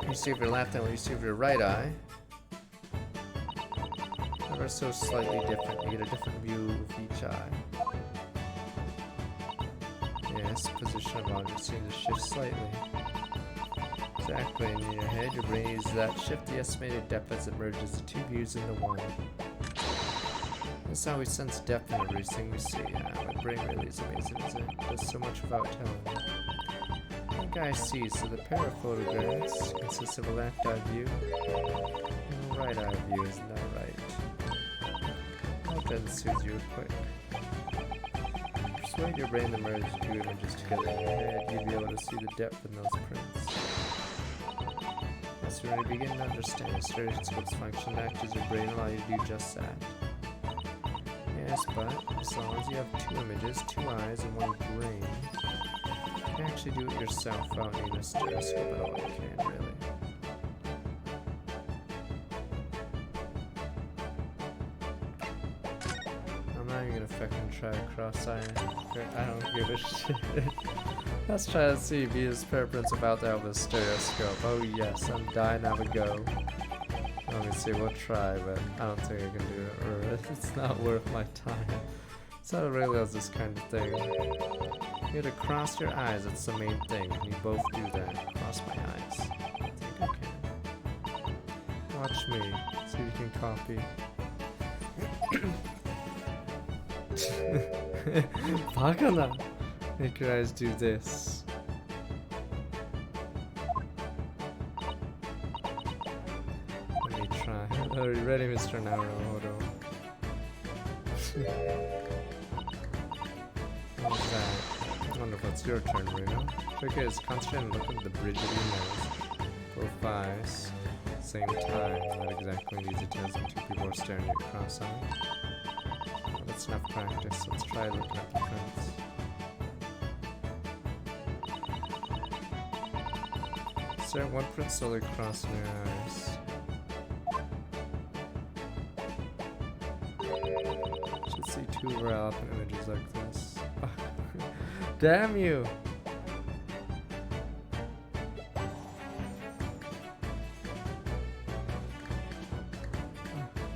[SPEAKER 1] You see with your left eye, you see with your right eye. Ever so slightly different. You get a different view of each eye. Yes, position of objects seems to shift slightly. Exactly, in your head, your brain uses that shift the estimated depth as it merges the two views into one. That's how we sense depth in everything we see. My brain really is amazing, isn't it? It does so much without telling me. I think I see, so the pair of photographs consists of a left eye view and a right eye view, isn't that right? I hope that suits you quick. Persuade your brain to merge the two images together in your head, you'll be able to see the depth in those prints. As you begin to understand a stereoscope's function, acts as your brain allow you to do just that. Yes, but as long as you have two images, two eyes, and one brain, you can actually do it yourself without needing a stereoscope at all. You can, really. I'm not even gonna fucking try to cross-eye. I don't give a shit. Let's try to see if his fingerprints about to have a stereoscope. Oh yes, I'm dying to have a go. Let me see, we'll try, but I don't think I can do it, or it's not worth my time. So I realize this kind of thing. You have to cross your eyes, that's the main thing. You both do that. Cross my eyes. I think I can. Watch me. See if you can copy. Bagana! Make your eyes do this. Let me try. Are you ready, Mr. Naruhodo? What's that? Wonderful, it's your turn, Reno. Trick is concentrate and look at the bridge of your nose. Both eyes. Same time. Not exactly in these details when two people are staring at your cross-eyed. Well, that's enough practice. Let's try looking at the prints. Stare at one print slowly crossing your eyes. Should see two overlapping images like this. Damn you!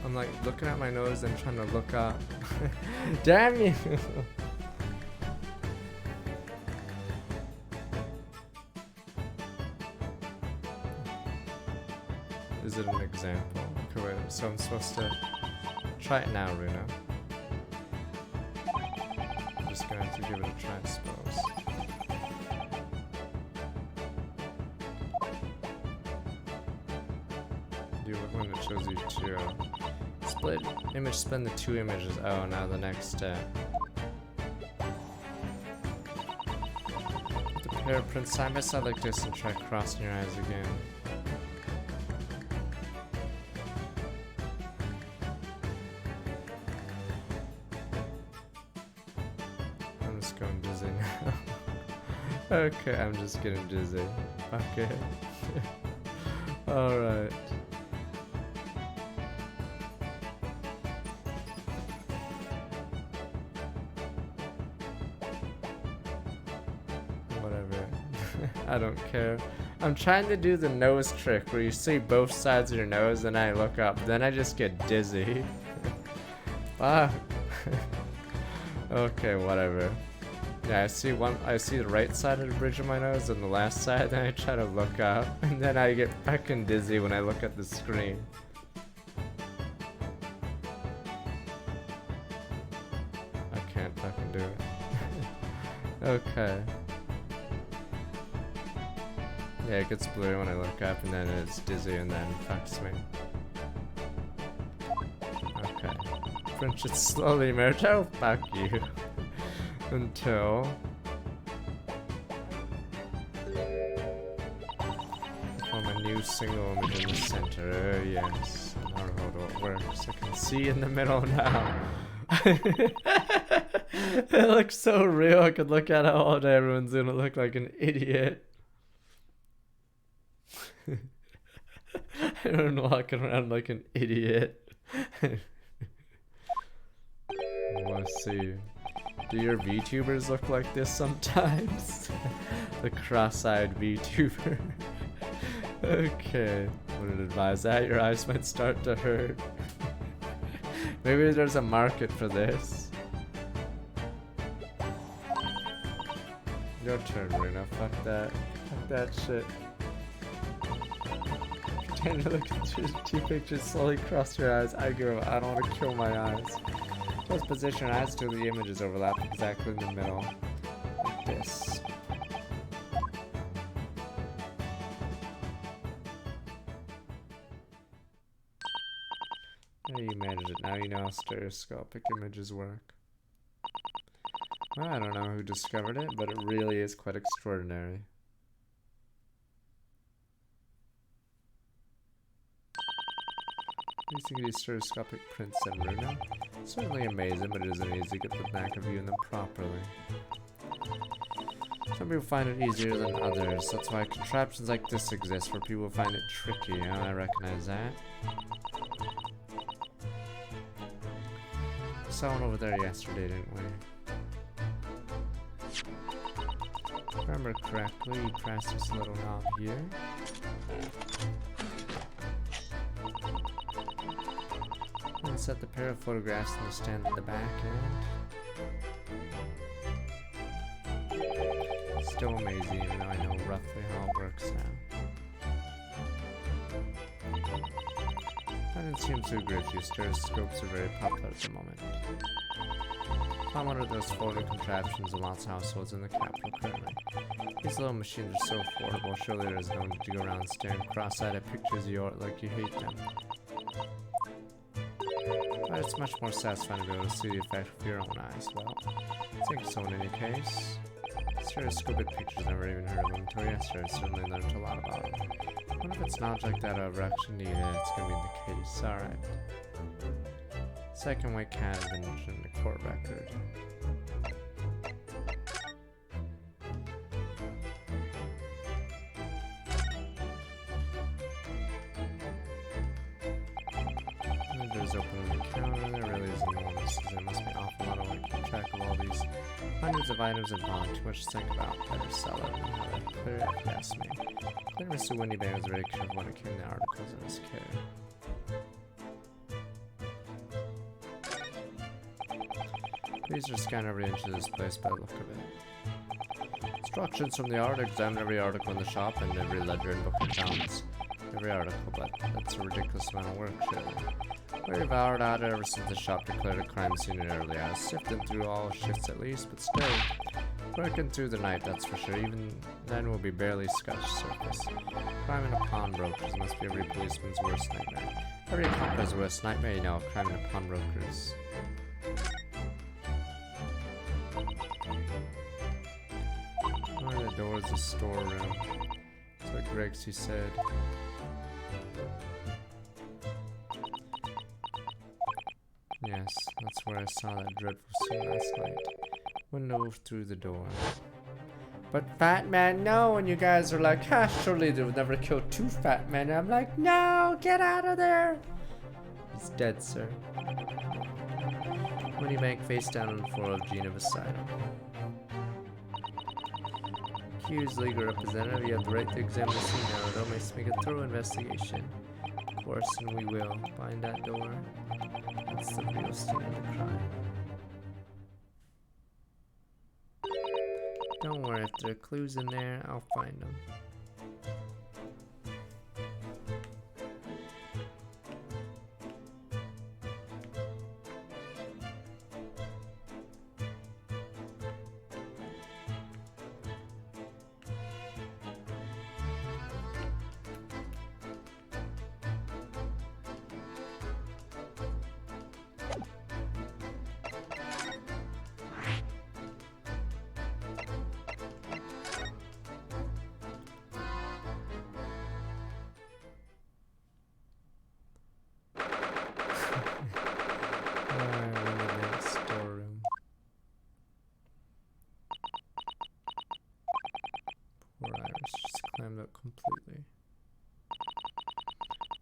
[SPEAKER 1] I'm like looking at my nose and trying to look up. Damn you! Is it an example? Okay, wait, so I'm supposed to try it now, Runa. I'm just going to give it a try, I suppose. Do it when it shows you two. Split image, spin the two images. Oh, now the next step. Put the pair of prints side by side like this and try crossing your eyes again. Okay, I'm just getting dizzy. Okay. Alright. Whatever. I don't care. I'm trying to do the nose trick where you see both sides of your nose and I look up. Then I just get dizzy. Fuck. Okay, whatever. Yeah, I see the right side of the bridge of my nose and the last side, then I try to look up, and then I get fucking dizzy when I look at the screen. I can't fucking do it. Okay. Yeah, it gets blurry when I look up, and then it's dizzy, and then fucks me. Okay. French it slowly emerge. Oh, fuck you. Until form a new single image in the center. Oh yes, Naruhodo, it works. I can see in the middle now. It looks so real. I could look at it all day. Everyone's gonna look like an idiot. Everyone walking around like an idiot. Let's see. Do your VTubers look like this sometimes? The cross-eyed VTuber. Okay. Wouldn't advise that. Your eyes might start to hurt. Maybe there's a market for this. Your turn, Runa. Fuck that. Fuck that shit. Pretend to look at your two pictures, slowly cross your eyes. I give up. I don't want to kill my eyes. Let's position your eyes till the images overlap exactly in the middle. Like this. There, you managed it. Now you know how stereoscopic images work. Well, I don't know who discovered it, but it really is quite extraordinary. Using these stereoscopic prints and Runa. Certainly amazing, but it isn't easy to get the knack of viewing them properly. Some people find it easier than others. That's why contraptions like this exist, where people find it tricky. I recognize that. We saw one over there yesterday, didn't we? If I remember correctly, you press this little knob here. And set the pair of photographs in the stand at the back end. Still amazing, even though I know roughly how it works now. I didn't seem too glitchy. Stereoscopes are very popular at the moment. Found one of those photo contraptions in lots of households in the capital currently. These little machines are so affordable, surely there's no need to go around staring cross-eyed at pictures of yours like you hate them. But it's much more satisfying to be able to see the effect with your own eyes. Well, I think so in any case. Stereoscopic pictures, never even heard of them until yesterday. Certainly learned a lot about them. What if it's not like that, I've actually needed it? It's gonna be the case. Alright. Second white cat has been mentioned in the court record. Doors open on the counter. There really isn't one. There must be an awful lot of way to keep track of all these hundreds of items and bond. Too much to think about. Better sell it and have it clear if you ask me. Clear Mr. Windybank was very careful when it came to articles in his care. Please just scan every inch of this place by the look of it. Instructions from the art: examine every article in the shop and every ledger and book accounts. Every article, but that's a ridiculous amount of work, surely. We've devoured out ever since the shop declared a crime scene in early hours. Sifted through all shifts at least, but still. Working through the night, that's for sure. Even then we'll be barely scratched surface. Crime in a pawnbroker's must be every policeman's worst nightmare. Every accomplice's worst nightmare, you know, crime in a pawnbroker's. Oh, the door is a storeroom. That's what Gregson said. Yes, that's where I saw that dreadful scene last night. Window through the door. But fat man, no. And you guys are like, ha, surely they would never kill 2 fat men. And I'm like, no, get out of there. He's dead, sir. Money bank face down on the floor of Geneva Asylum. Accused legal representative, you have the right to examine the scene now. It makes make a thorough investigation. Of course, and we will. Find that door. That's the real scene of the crime. Don't worry, if there are clues in there, I'll find them. Completely.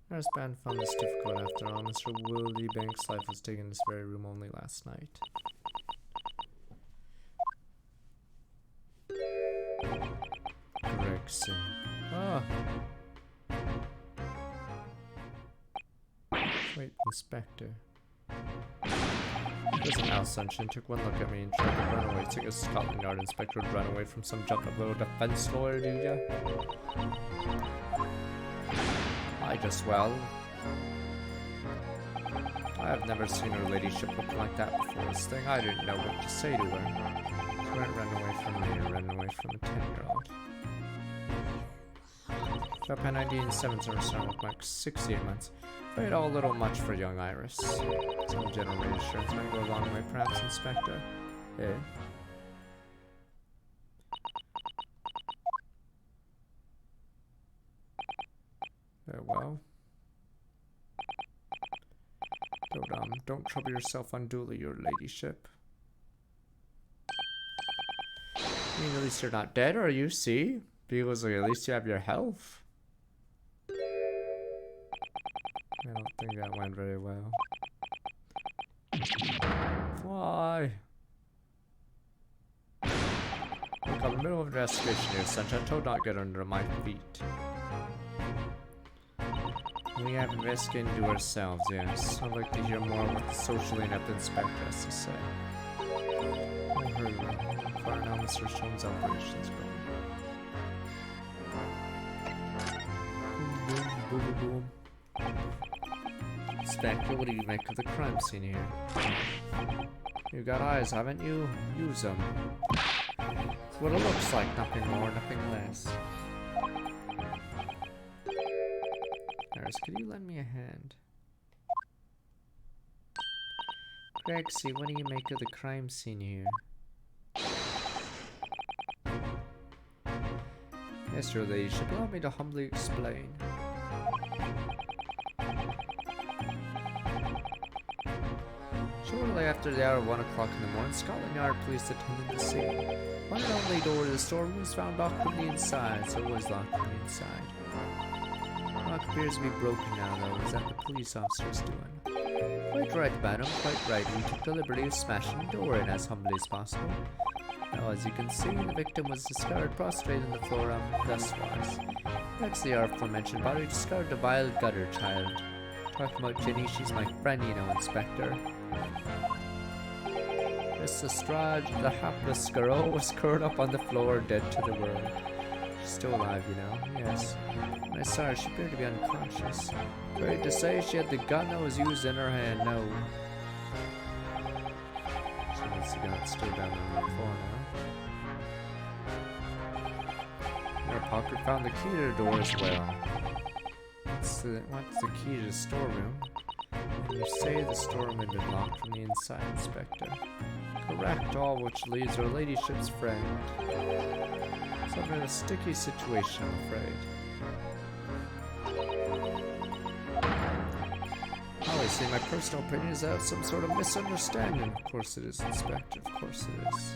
[SPEAKER 1] Our span found this difficult after all. Mr. Willie Banks' life was taken in this very room only last night. Gregson. Ah! Wait, Inspector. Listen now, Sunshine. Took one look at me and tried to run away. Took a Scotland Yard inspector would run away from some jumped-up little defense lawyer, do ya? I have never seen her ladyship look like that before. This thing, I didn't know what to say to her. She went run away from me or run away from a 10-year-old. Up at 1987, so her son looked like 68 months. Afraid all a little much for young Iris. Some general reassurance might go a long way, perhaps, Inspector. Eh? Very well. Don't trouble yourself unduly, your ladyship. I mean, at least you're not dead, are you? See? Because like, at least you have your health. I don't think that went very well. Why? Look, I'm in the middle of an investigation here, Sunshine. Told not get under my feet. We have investigated into ourselves, yes. I'd like to hear more of what the socially inept inspector has to say. Oh, hurry, inquire now Mr. Sholmes' operations going. Boom, boom, boom, boom. Inspector, what do you make of the crime scene here? You got eyes, haven't you? Use them. It's what it looks like, nothing more, nothing less. Could you lend me a hand? Gregson, what do you make of the crime scene here? Yes, your ladyship, allow me to humbly explain. Shortly after the hour of 1 o'clock in the morning, Scotland Yard police attended the scene. One and only door to the storeroom was found locked from the inside, so it was locked from the inside. Lock appears to be broken now, though. Is that the police officer's doing? Quite right, madam, quite right. We took the liberty of smashing the door in as humbly as possible. Now, as you can see, the victim was discovered prostrate on the floor thuswise. Next to the aforementioned body, discovered a vile gutter child. Talking about Jenny, she's my friend, you know, Inspector. Miss Lestrade, the hapless girl, was curled up on the floor, dead to the world. She's still alive, you know, yes. When I saw her, she appeared to be unconscious. Afraid to say she had the gun that was used in her hand, no. She must have got still down on the floor now. In her pocket found the key to the door as well. What's the key to the storeroom? And you say the storeroom had been locked from the inside, Inspector. Correct, all which leaves her ladyship's friend. Something of a sticky situation, I'm afraid. Obviously, my personal opinion is that some sort of misunderstanding. Of course it is, Inspector, of course it is.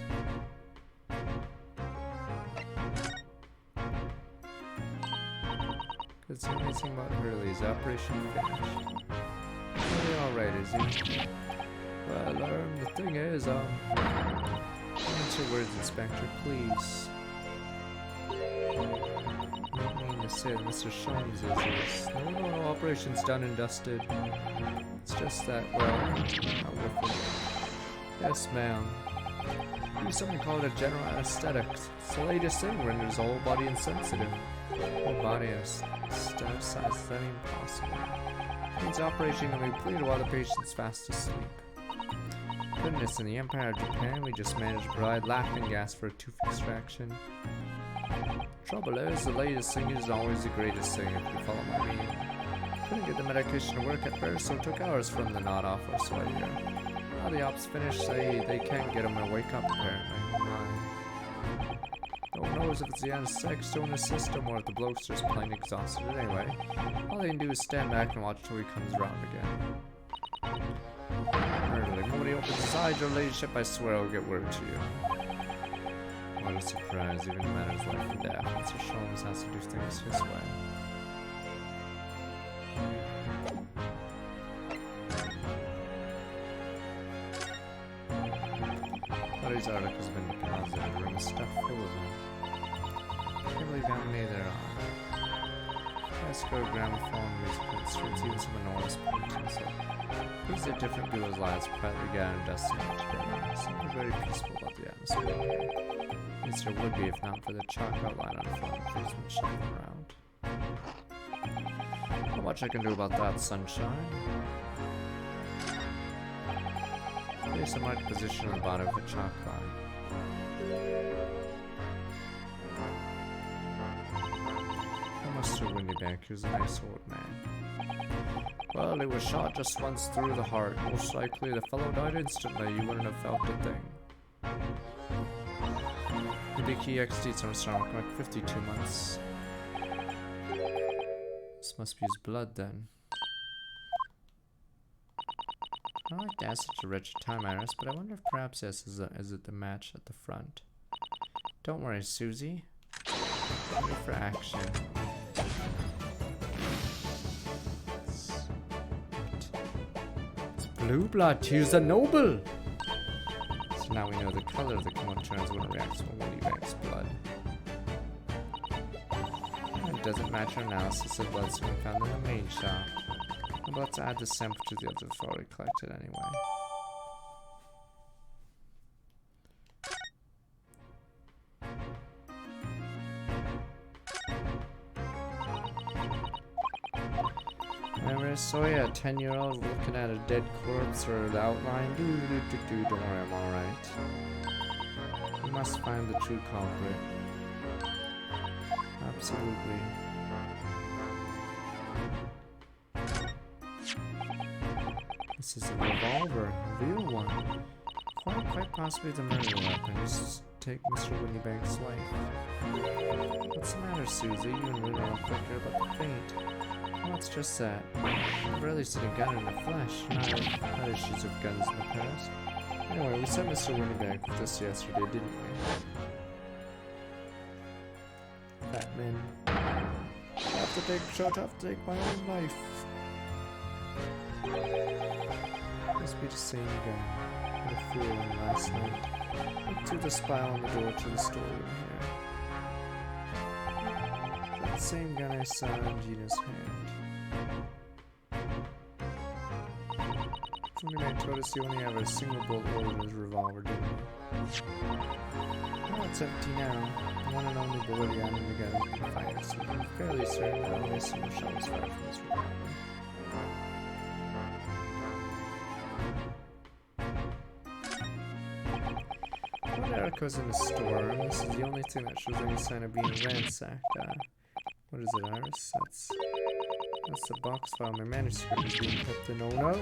[SPEAKER 1] That's the only thing about Hurley. Is operation finished? Hurley alright, is he? Well, the thing is, what's your words, Inspector, please? I don't mean to say that Mr. Sholmes is this. No, operation's done and dusted. It's just that, well, not worth it. Yes, ma'am. Use something called a general anesthetic. It's the latest thing, renders the whole body insensitive. Whole body anestheticized, is that impossible? Means operation can be completed while the patient's fast asleep. Goodness, in the Empire of Japan, we just managed to provide laughing gas for a tooth extraction. Trouble is, the latest thing is always the greatest thing, if you follow my meaning. Couldn't get the medication to work at first, so it took hours from the nod off or so I hear. Now the ops finished, they can't get him to wake up apparently. Oh my. No one knows if it's the anesthetic still in his system or if the bloke's just plain exhausted anyway. All they can do is stand back and watch till he comes around again. If nobody opens his eyes, your ladyship, I swear I'll get word to you. What a surprise, even in matters of life and death. Mr. Sholmes has to do things his way. Buddy's article's been deposited, the room is stuffed full of them. Can't believe how many there are. Escrow, gramophone, musical instruments, even some enormous paintings. These are different people's lives quietly gathered dusting it together. Something very peaceful about the atmosphere here. At least there would be if not for the chalk outline on the front. Please been shuffling around. Not much I can do about that, sunshine. Place a marked position on the bottom of the chalk line. Mr. Windybank, he was a nice old man. Well, he was shot just once through the heart. Most likely the fellow died instantly. You wouldn't have felt a thing. The big EXD from stomach, like 52 months. This must be his blood then. I don't like to ask such a wretched time, Iris, but I wonder if perhaps this is it the match at the front. Don't worry, Susie. Ready for action. It's blue blood. Choose the noble. So now we know the color of the chemotreans when it reacts to Windybank's blood. It doesn't match our analysis of blood soon found in the main shop. I'm about to add the sample to the others we've already collected anyway. Remember, so yeah, a 10-year-old looking at a dead corpse or the outline. Don't worry, I'm alright. We must find the true culprit. Absolutely. This is a revolver, a real one. Quite possibly the murder weapon used to take Mr. Windybank's life. What's the matter, Susie? You and Rudy all quicker about the faint. Well, it's just that. I've rarely seen a gun in the flesh, not issues of guns in the past. Anyway, we sent Mr. Windybank with this yesterday, didn't we? Batman. Shut up to take my own life. Must be the same guy. What a fool last night. Look through the spile on the door to the storeroom here. That same gun I saw in Gina's hand. Windybank told us he only had a single bullet hole in his revolver, didn't he? Well, it's empty now. The one and only bullet he had in the gun is fired, so I'm fairly certain that only a single shot was fired from his revolver. Erica's in the store, and this is the only thing that shows any sign of being ransacked. What is it, Iris? That's the box file my manuscript is being kept in. Oh no!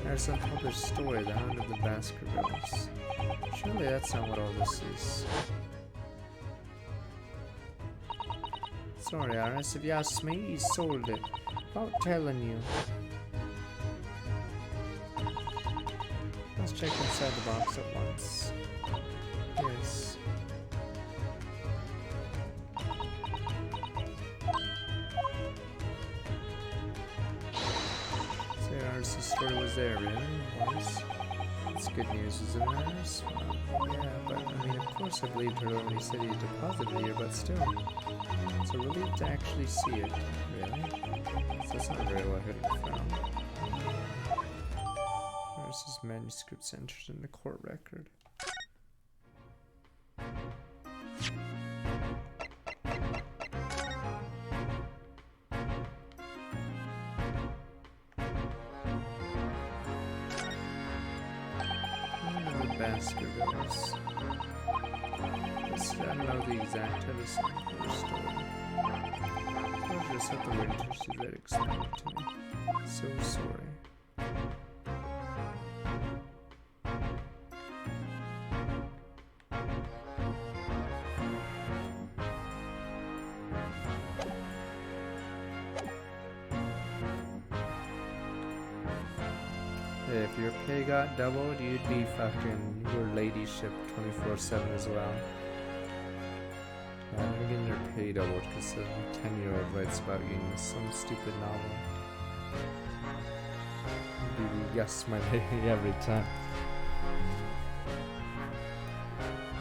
[SPEAKER 1] Iris' unpublished story, The Hound of the Baskervilles. Surely that's not what all this is. Sorry, Iris, if you ask me, he sold it. Without telling you. Let's check inside the box at once. Yes. nurse's story was there, really? It was. It's good news, is it, nurse? Yeah, but I mean, of course I believed her when he said he deposited here, but still. It's a relief to actually see it. Really? So that's not very well hidden from. Nurse's manuscripts entered in the court record. Baskervilles. I don't know the exact episode of the story. I just had the winter she read explain it to me. So sorry. If your pay got doubled, you'd be fucking your ladyship 24/7 as well. I'm getting your pay doubled because some 10-year-old writes about you in some stupid novel. You guess my lady every time.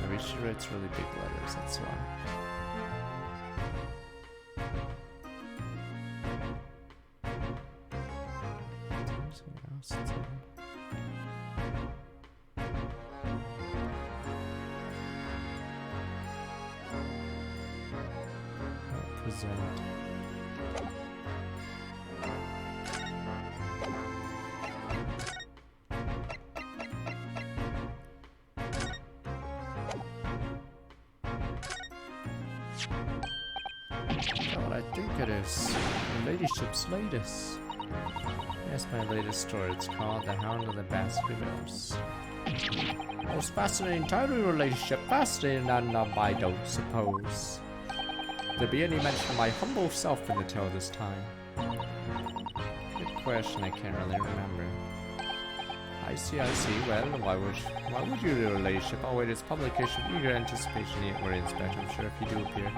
[SPEAKER 1] Maybe she writes really big letters, that's why. What I think it is. Your ladyship's latest. Yes, my latest story. It's called The Hound of the Baskervilles. Most fascinating title, your ladyship. Fascinating enough, I don't suppose. There be any mention of my humble self in the tale this time? Good question, I can't really remember. I see. Well, why would you, your ladyship? I'll wait its publication, eager anticipation, yet worry inspect. I'm sure if you do appear,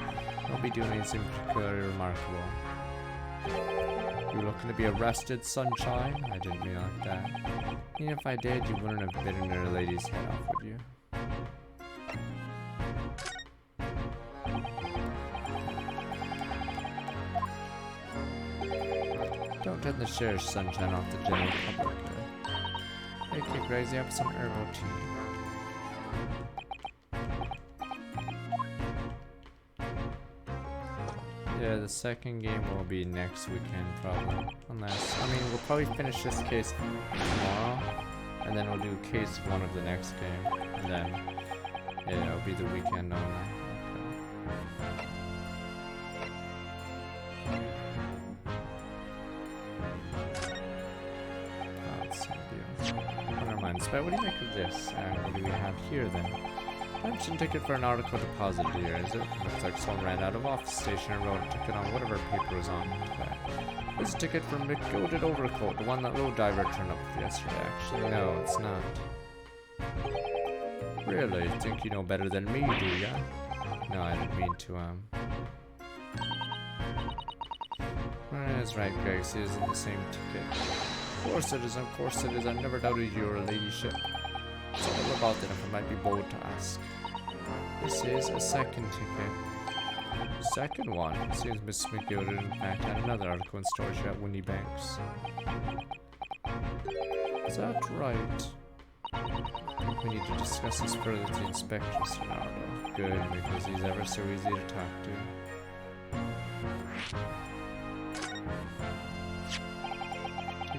[SPEAKER 1] you'll be doing anything particularly remarkable. You looking to be arrested, sunshine? I didn't mean like that. Even if I did, you wouldn't have bitten your lady's head off, would you? Don't turn the sheriff's sunshine off the general public. Make it crazy up some herbal tea. Yeah, the second game will be next weekend probably. Unless, I mean, we'll probably finish this case tomorrow, and then we'll do case 1 of the next game, and then yeah, it'll be the weekend only. But what do you make of this? What do we have here then? Pension ticket for an article deposit here, is it? Looks like someone ran out of office station and wrote a ticket on whatever paper was on it. This ticket from the gilded overcoat, the one that low diver turned up with yesterday. Actually, no, it's not. Really? Think you know better than me, do ya? No, I didn't mean to, That's right, Gregson, it isn't the same ticket. Of course it is, I've never doubted your ladyship. So all about it if I might be bold to ask. This is a second ticket. Second one? It seems Miss McGilded in fact had another article in storage at Winnie Banks. Is that right? I think we need to discuss this further with the inspector, Sonardo. Good, because he's ever so easy to talk to.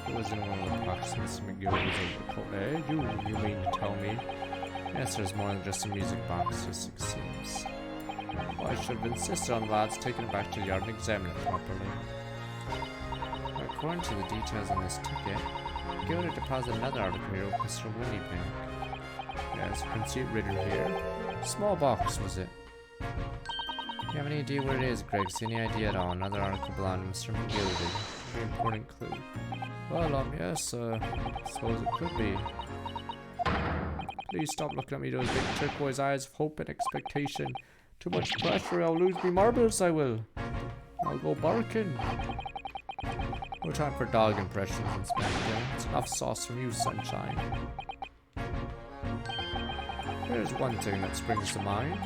[SPEAKER 1] It was in one of the pockets Miss McGill's overcoat. Eh? You mean to tell me? Yes, there's more than just a music box, just it seems. Well, I should have insisted on the lads taking it back to the yard and examine it properly. According to the details on this ticket, Gilda deposited another article here with Mr. Winniebank. Yes, you can see it written here. Small box, was it? Do you have any idea what it is, Gregson? Any idea at all? Another article belonging to Mr. McGildy. Very important clue. Well, yes, I suppose it could be. Please stop looking at me with those big turquoise eyes of hope and expectation. Too much pressure, I'll lose me marbles, I will. I'll go barking. No time for dog impressions, Inspector. It's enough sauce from you, Sunshine. There's one thing that springs to mind.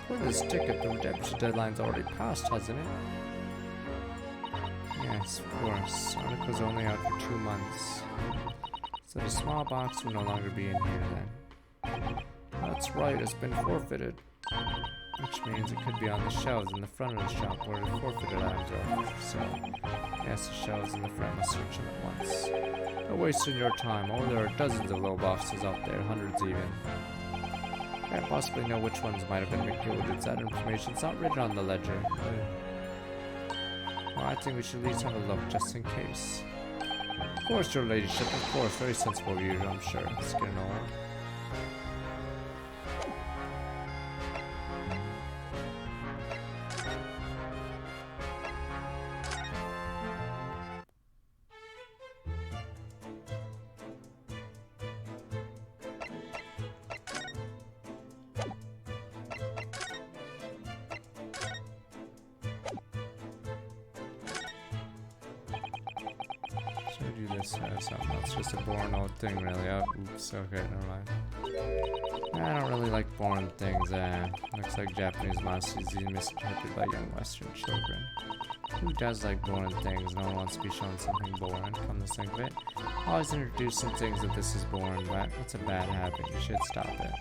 [SPEAKER 1] Well, this ticket, the redemption deadline's already passed, hasn't it? Yes, of course. Article's only out for 2 months. So the small box will no longer be in here then. That's right, it's been forfeited. Which means it could be on the shelves in the front of the shop where the forfeited items are. So, yes, the shelves in the front must search them at once. Don't waste your time. Oh, there are dozens of low boxes out there, hundreds even. Can't possibly know which ones might have been recorded. That information's not written on the ledger. Well, I think we should at least have a look just in case. Of course, your ladyship, of course. Very sensible of you, I'm sure. Let's get an oil. Do this something else, just a boring old thing really. Oh, oops, okay, never mind. I don't really like boring things. Looks like Japanese monsters easily misinterpreted by young Western children. Who does like boring things? No one wants to be shown something boring, come to think of it. Always introduce some things that this is boring, but that's a bad habit. You should stop it.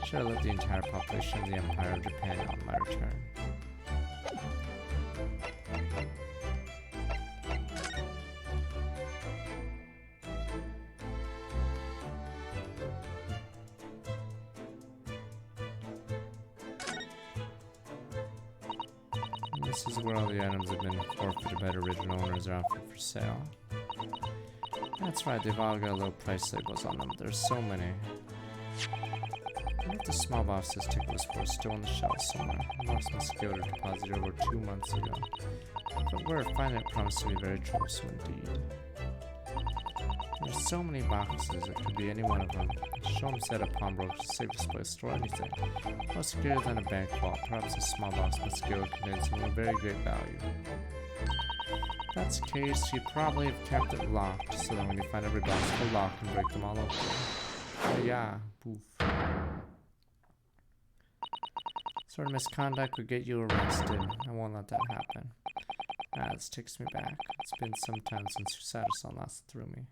[SPEAKER 1] Should have let the entire population of the Empire of Japan on my return. This is where all the items have been forfeited by the original owners are offered for sale. That's right, they've all got little price labels on them. There's so many. I wonder if the small box this ticket was for is still on the shelf somewhere. The box must go to deposit over 2 months ago. If it were, finding it promised to be very troublesome indeed. There's so many boxes, it could be any one of them. Show them set up pawnbrokers, safest place to store anything. More secure than a bank vault. Perhaps a small box must go contain something of very great value. If that's the case, you probably have kept it locked, so that when you find every box, you'll lock and break them all open. Oh yeah, poof. Sort of misconduct would get you arrested. I won't let that happen. Ah, this takes me back. It's been some time since you sat us on last through me.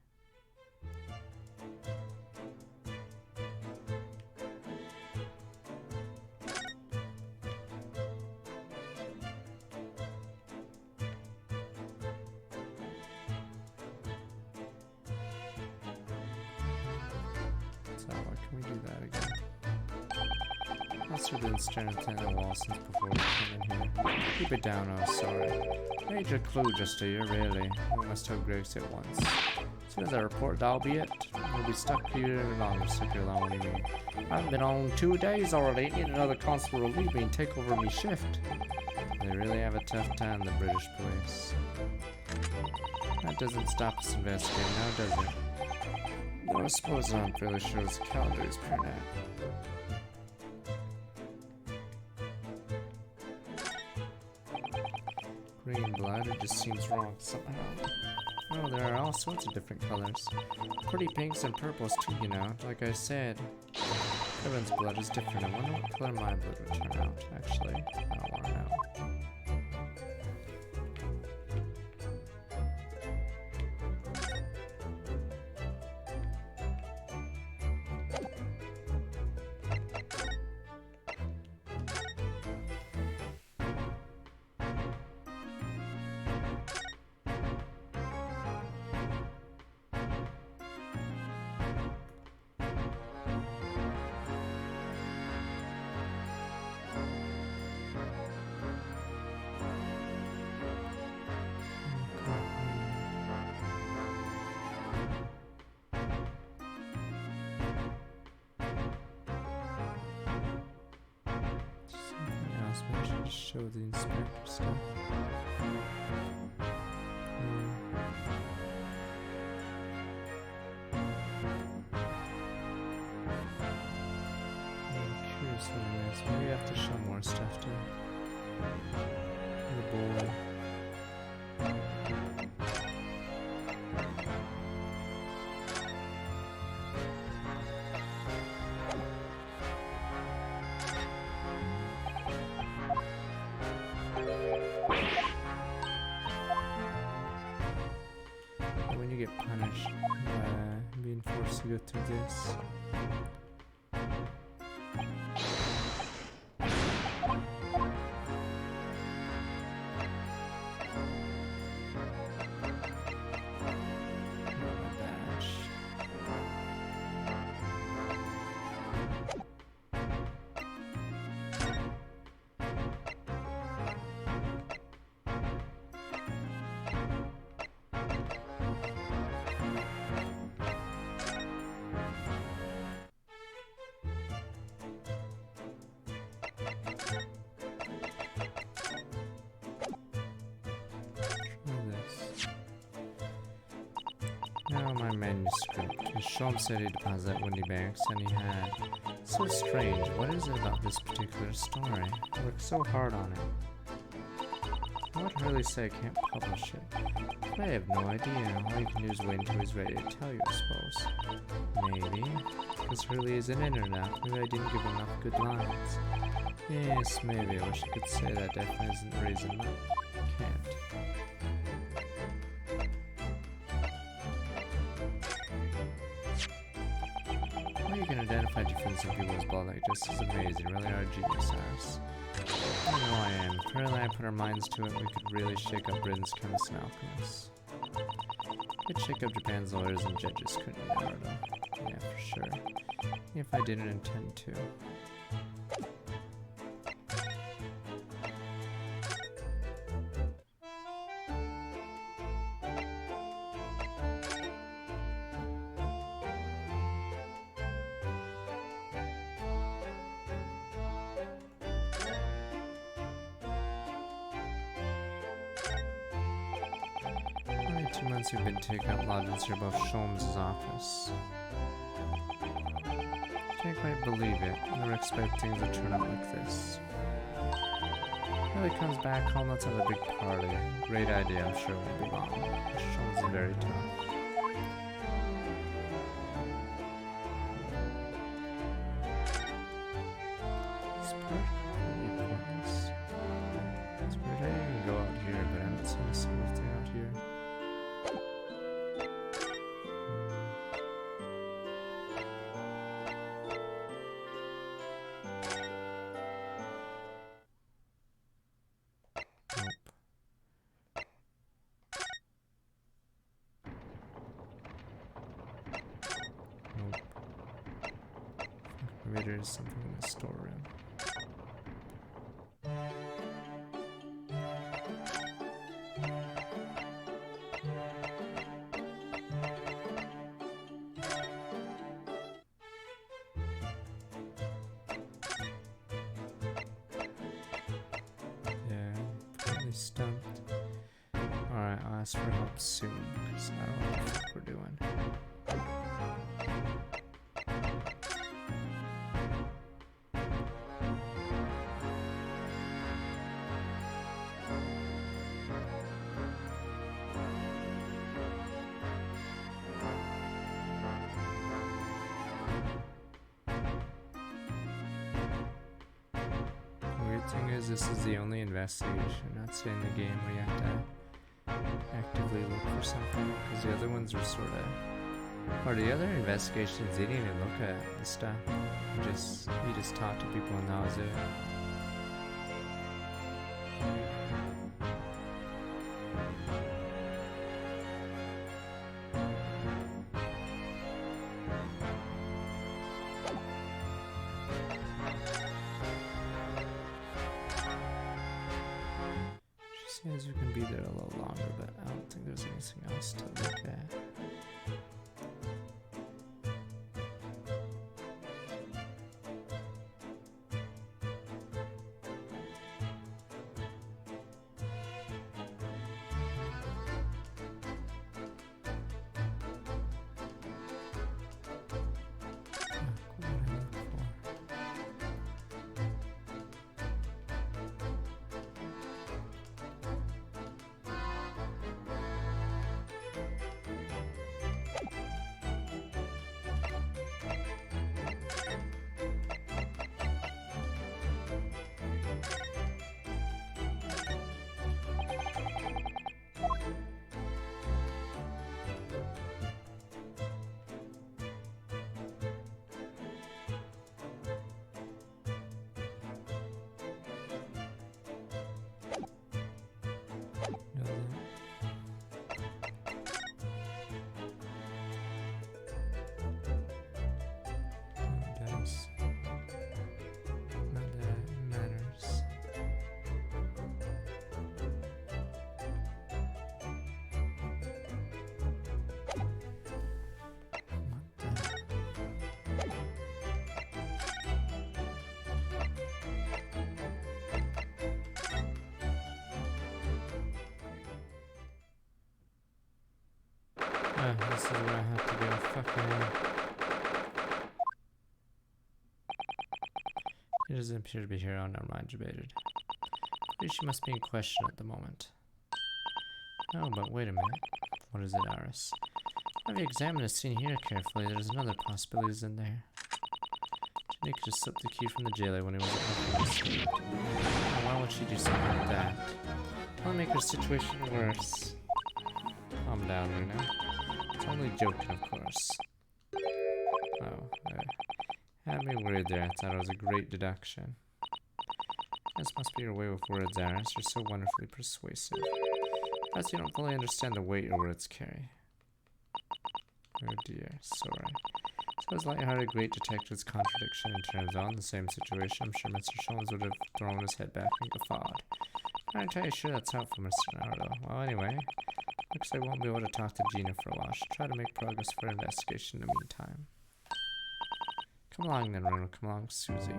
[SPEAKER 1] So, can we do that again? Must have been staring at the wall since before we came in here. Keep it down, oh sorry. Major clue just here, really. We must have Gregson at once. As soon as I report, that'll be it. We'll be stuck here longer, stick here long, what do you mean? I've been on 2 days already. Need another constable to relieve me and take over my shift. They really have a tough time, the British police. That doesn't stop us investigating now, does it? Though I suppose I'm fairly sure the calendar is paired out. Green blood, it just seems wrong somehow. Oh, there are all sorts of different colors. Pretty pinks and purples too, you know. Like I said, everyone's blood is different. I wonder what color my blood would turn out, actually. I don't want to know. Show the inspector stuff. I'm curious what it is. Maybe we have to show more stuff to the boy. when you get punished, being forced to go through this. Now my manuscript. Sholm said he deposited at Windy Banks, and he had. So strange. What is it about this particular story? I worked so hard on it. I would really say I can't publish it. I have no idea. All you can do is wait until he's ready to tell you, I suppose. Maybe. Because Hurley isn't in enough. Maybe I didn't give enough good lines. Yes, maybe. I wish I could say that definitely isn't the reason. But I can't. You can identify difference in people's blood like this is amazing. Really are a genius, Cyrus. I know I am. If Hurley and I put our minds to it, we could really shake up Britain's chemists and alchemists. We'd shake up Japan's lawyers and judges, couldn't we, Naruto? Yeah, for sure. If I didn't intend to. Only 2 months you've been taking up lodgings here above Sholmes' office. Can't quite believe it. Never expect things to turn out like this. Really comes back home, let's have a big party. Great idea, I'm sure it won't be long. Sholmes is very tough. This part really pointless. It's weird, I didn't even go out here, but I haven't seen a single thing out here. Maybe there's something in the storeroom. Yeah, probably stumped. Alright, I'll ask for help soon, because I don't know what the fuck we're doing. Thing is, this is the only investigation, not say in the game where you have to actively look for something, because the other ones are sort of, or the other investigations, they didn't even look at the stuff. You just talk to people and that was it. Says you can be there a little longer, but I don't think there's anything else to look at. This is where I have to go. Fucking hell. He doesn't appear to be here. Oh, never mind. Debated. She must be in question at the moment. Oh, but wait a minute. What is it, Aris? If you examine the scene here carefully, there's another possibility in there. Janika just slipped the key from the jailer when he was at oh, why would she do something like that? That'll make her situation worse. Calm down, Runa. It's only joking, of course. Oh, had me worried there. I thought it was a great deduction. This must be your way with words, Aris. You're so wonderfully persuasive. Perhaps you don't fully understand the weight your words carry. Oh dear, sorry. So his light-hearted great detective's contradiction in terms on the same situation. I'm sure Mr. Sholmes would have thrown his head back and guffawed. I'm entirely sure that's helpful, Mr. Nardo. Well, anyway, looks like I won't be able to talk to Gina for a while. She'll try to make progress for investigation in the meantime. Come along then, Reno. Come along, Susie.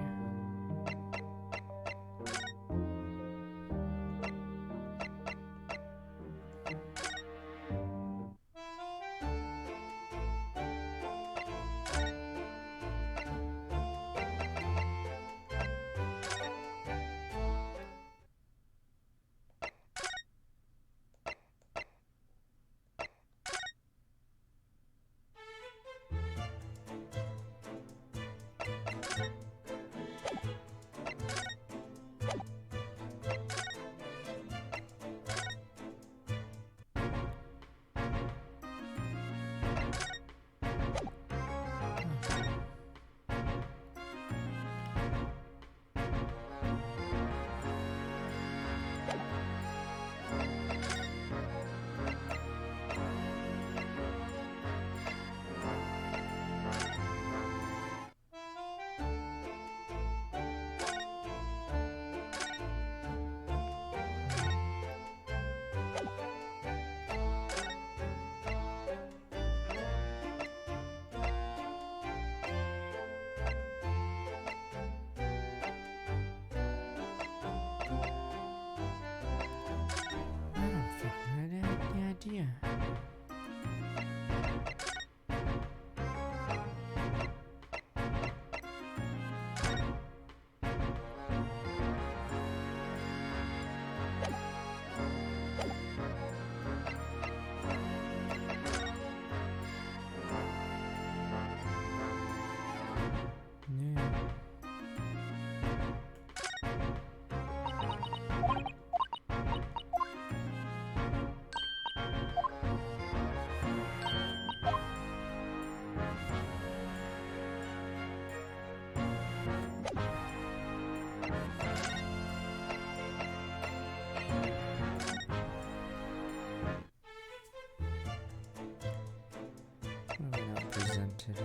[SPEAKER 1] Not presented.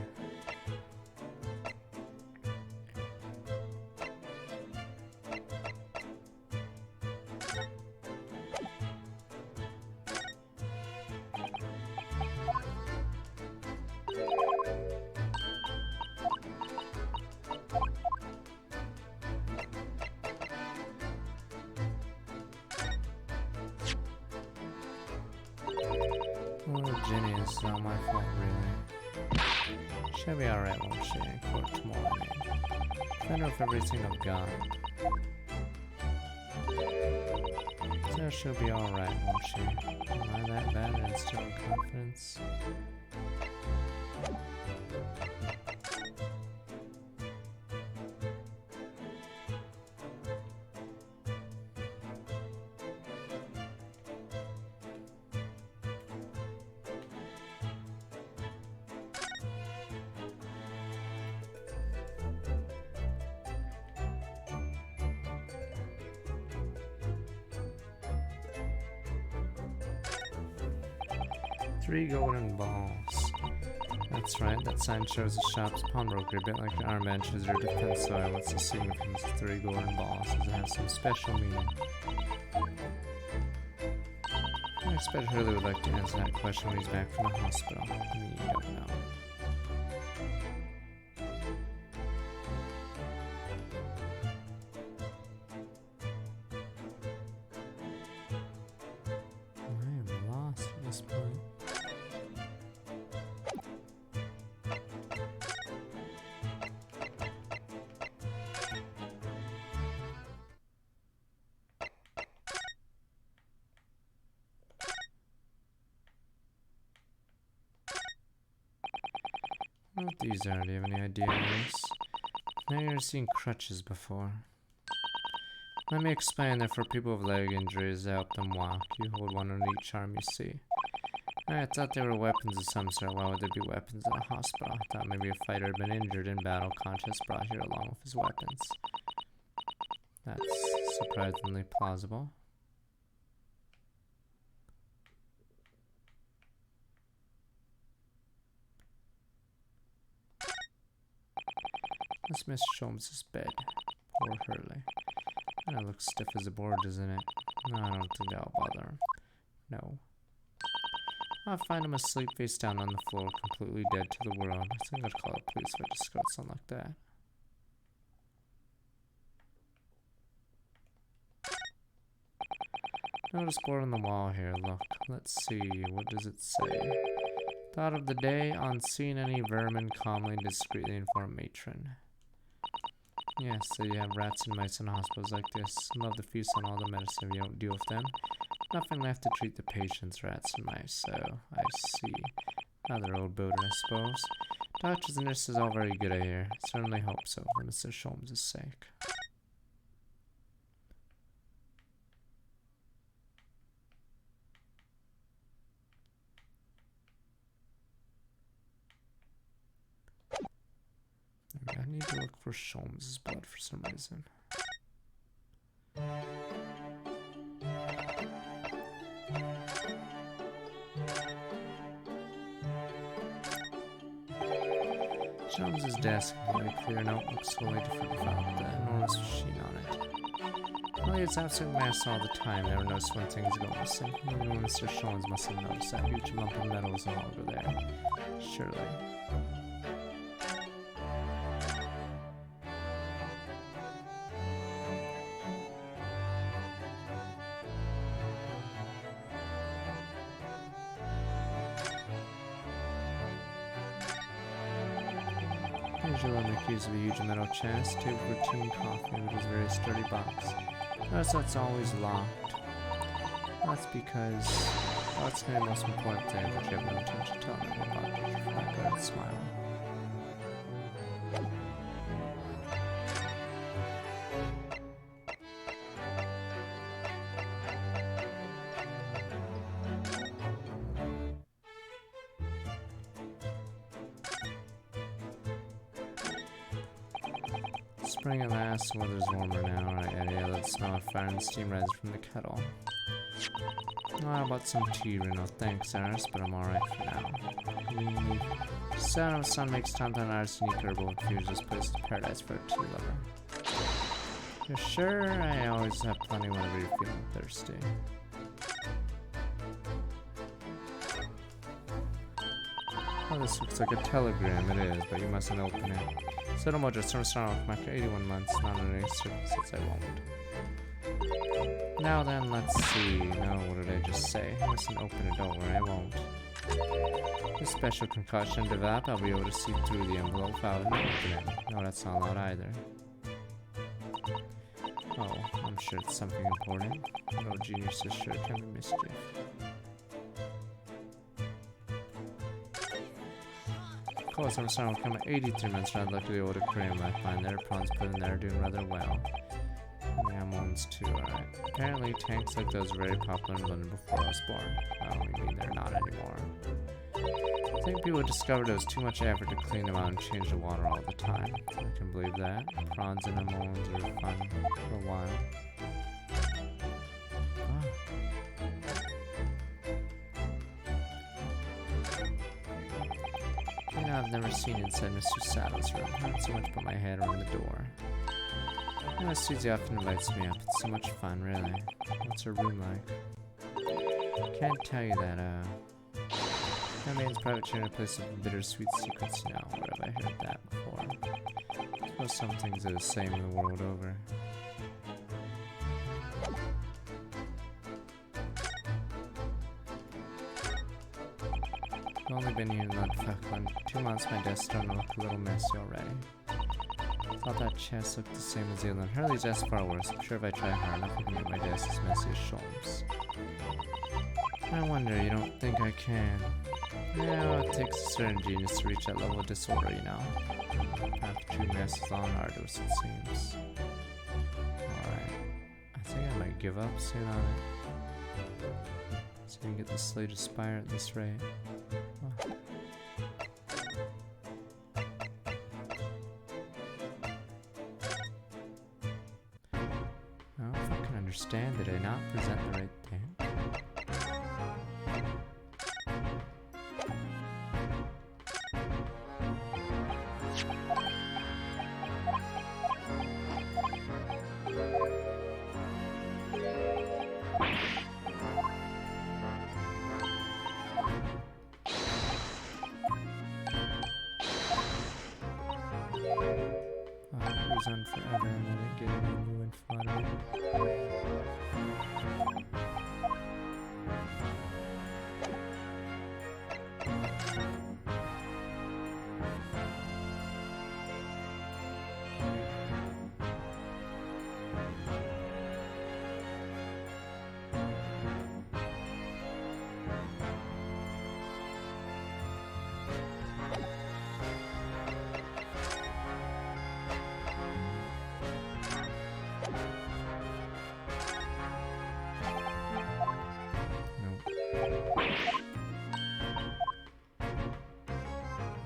[SPEAKER 1] Oh, Jenny, it's not my fault, really. She'll be alright, won't she? In court tomorrow morning. I know if everything I've got. So she'll be alright, won't she? Am I that bad and still in confidence? Three golden balls. That's right, that sign shows the shop's pawnbroker, a bit like the armband shows their defense soil. What's the significance of three golden balls? Does it have some special meaning? I expect Hurley would like to answer that question when he's back from the hospital. We don't know. I am lost at this point. What these are? Do you have any idea of this? I've never seen crutches before. Let me explain that for people with leg injuries, to help them walk. You hold one on each arm you see. I thought they were weapons of some sort. Why would there be weapons in a hospital? I thought maybe a fighter had been injured in battle, conscious, brought here along with his weapons. That's surprisingly plausible. That's Miss Sholmes' bed. Poor Hurley. That looks stiff as a board, doesn't it? No, I don't think that'll bother him. No. I'll find him asleep face down on the floor, completely dead to the world. I think I'd call the police if I discovered something like that. Notice board on the wall here. Look, let's see. What does it say? Thought of the day, on seeing any vermin, calmly and discreetly inform matron. Yes, so you have rats and mice in hospitals like this. Love to feast on all the medicine if you don't deal with them. Nothing left to treat the patients, rats and mice, so I see. Another old boater, I suppose. Doctors and nurses all very good, I hear. Certainly hope so, for Mr. Sholmes' sake. I need to look for Sholmes' blood for some reason. Sholmes' desk, very clear notebook, slowly different without the enormous machine on it. Well, it's absolute mess all the time. Never noticed when things go missing. Even Mr. Sholmes must have noticed that huge lump of metal is no longer there. Surely. Usually I'm accused of a huge metal chest, table for tea and coffee, which is a very sturdy box. Notice that's always locked. That's because that's the most important thing, but you have no intention of telling me about it. I go and smile. Spring at last, weather's warmer now. Alright, yeah, let's smell of fire and steam rises from the kettle. Oh, how about some tea, Reno? Thanks, Iris, but I'm alright for now. Sound of sun makes Tonton Iris unique herbal and fuse this place to paradise for a tea lover. You're sure? I always have plenty whenever you're feeling thirsty. Oh, this looks like a telegram. It is, but you mustn't open it. Settle just from start off after 81 months, not under any circumstances I won't. Now then, let's see. No, what did I just say? I mustn't open it, don't worry, I won't. This special concoction developed, I'll be able to see through the envelope without an opening. No, that's not allowed either. Oh, I'm sure it's something important. No genius is sure it can be mischief. Of course, I'm sorry, we'll come at 83 months rather luckily old aquarium I find there. Prawns put in there are doing rather well. Yeah, ones too, alright. Apparently tanks like those were very popular in London before I was born. Well, I mean they're not anymore. I think people discovered it was too much effort to clean them out and change the water all the time. I can believe that. Prawns and ammons are fun for a while. You know, I've never seen inside Mr. Saddle's room. Not so much put my head around the door. You know, Susie often invites me up. It's so much fun, really. What's her room like? Can't tell you that, that man's private chair in a place of bittersweet secrets now. Where have I heard that before? I suppose some things are the same the world over. I've only been here in Ludfakland 2 months. My desk's starting to look a little messy already. Thought that chest looked the same as the other one. Hurley's desk far worse. I'm sure if I try hard enough, I can make my desk as messy as Sholmes. I wonder, you don't think I can? Yeah, it takes a certain genius to reach that level of disorder, you know. Path to true mass is long and arduous, it seems. Alright. I think I might give up soon on it. So we can get the slate to spire at this rate. Oh. I don't fucking understand. Did I not present the right thing? It was on forever and I didn't get any new info out of it.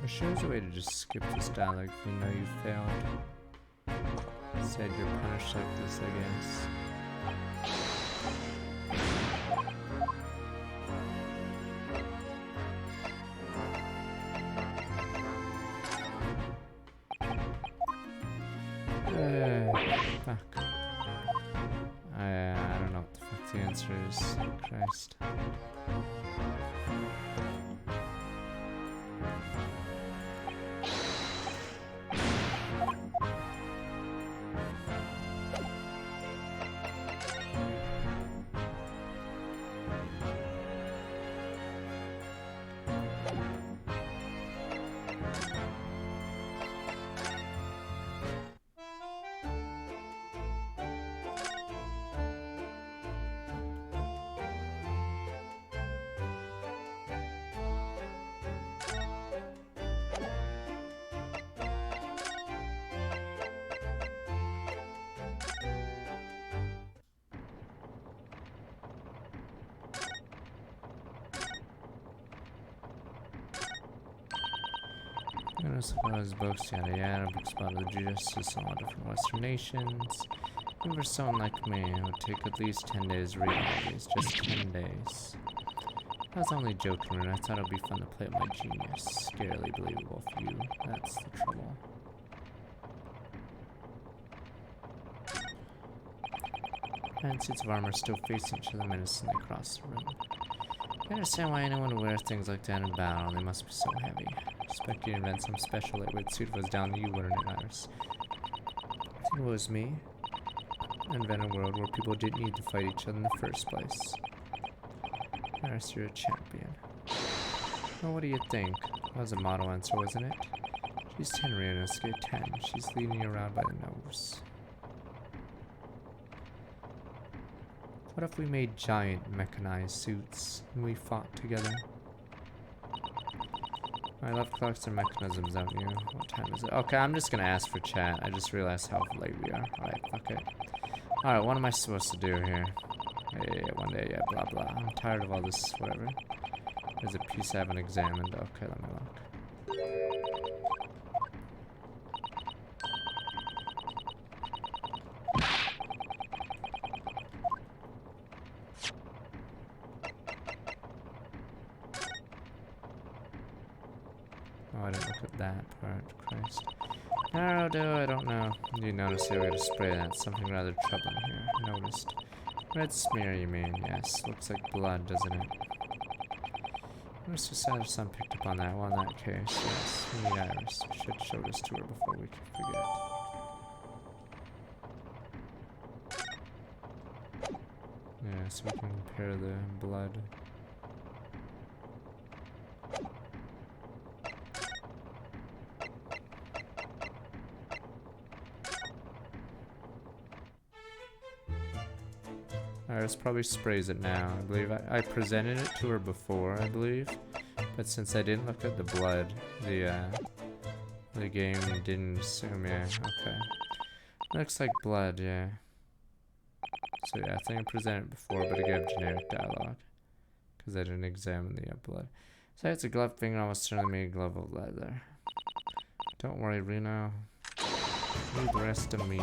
[SPEAKER 1] Sure there's a way to just skip this dialogue if you know you failed. Instead you're punished like this, I guess. Fuck. I don't know what the fuck the answer is. Christ. I suppose books, yada, books about the justice in all different Western nations. Even for someone like me, it would take at least 10 days to read all these, just 10 days. I was only joking, and I thought it would be fun to play with my genius. Scarily believable for you, that's the trouble. And suits of armor still facing each other menacingly across the room. I understand why anyone would wear things like that in battle, they must be so heavy. I expect you to invent some special lightweight suit if it was down to you, wouldn't it, Iris? I think it was me. I invented a world where people didn't need to fight each other in the first place. Iris, you're a champion. Well, what do you think? That was a model answer, wasn't it? She's 10, Realistic 10. She's leading you around by the nose. What if we made giant mechanized suits and we fought together? I love clocks and mechanisms, don't you? What time is it? Okay, I'm just gonna ask for chat. I just realized how late we are. Alright, fuck it. Alright, what am I supposed to do here? Yeah, one day, yeah, blah blah. I'm tired of all this, whatever. There's a piece I haven't examined. Okay, let me look. Oh, I didn't look at that part. Christ. No, I don't know. You notice here we gotta spray that. Something rather troubling here. Noticed. Red smear, you mean? Yes. Looks like blood, doesn't it? Mr. Sanderson picked up on that. Well, in that case, yes. We need Iris. We should show this to her before we can forget. Yeah, so we can compare the blood. Iris probably sprays it now. I believe I presented it to her before, I believe. But since I didn't look at the blood, the game didn't assume, yeah, okay. Looks like blood, yeah. So yeah, I think I presented it before, but I gave generic dialogue. Because I didn't examine the blood. So it's a glove finger, almost certainly made a glove of leather. Don't worry, Reno. Leave the rest to me.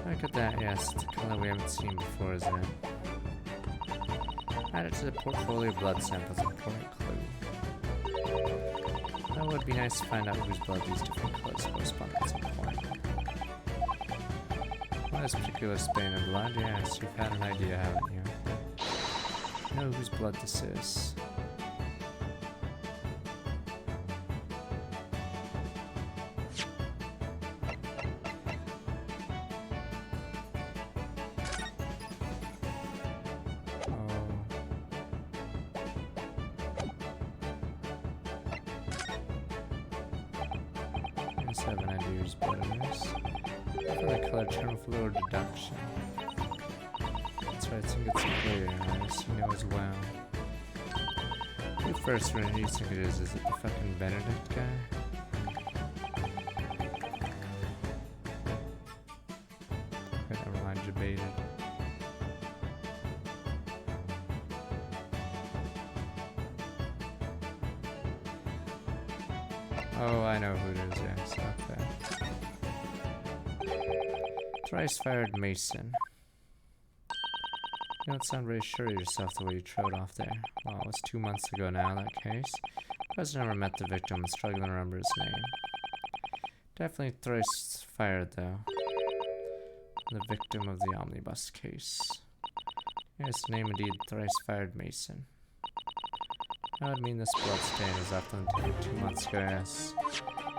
[SPEAKER 1] Look at that, yes, it's a color we haven't seen before, isn't it? Add it to the portfolio of blood samples, important clue. That would be nice to find out whose blood these different colors correspond at some point. Well, this particular stain of blood, yes, you've had an idea, haven't you? Know whose blood this is. Deduction. That's right, I think it's clear. I guess you know as well. Who first run do you think it is? Is it the fucking Benedict guy? Okay, never mind, debated. Oh, I know who it is, yes, okay. Thrice-fired Mason. You don't sound very sure of yourself the way you trode off there. Well, it was 2 months ago now, in that case. President never met the victim and struggling to remember his name. Definitely thrice-fired, though. The victim of the omnibus case. Yes, name indeed, thrice-fired Mason. That would mean this bloodstain was left on the ticket 2 months ago, yes.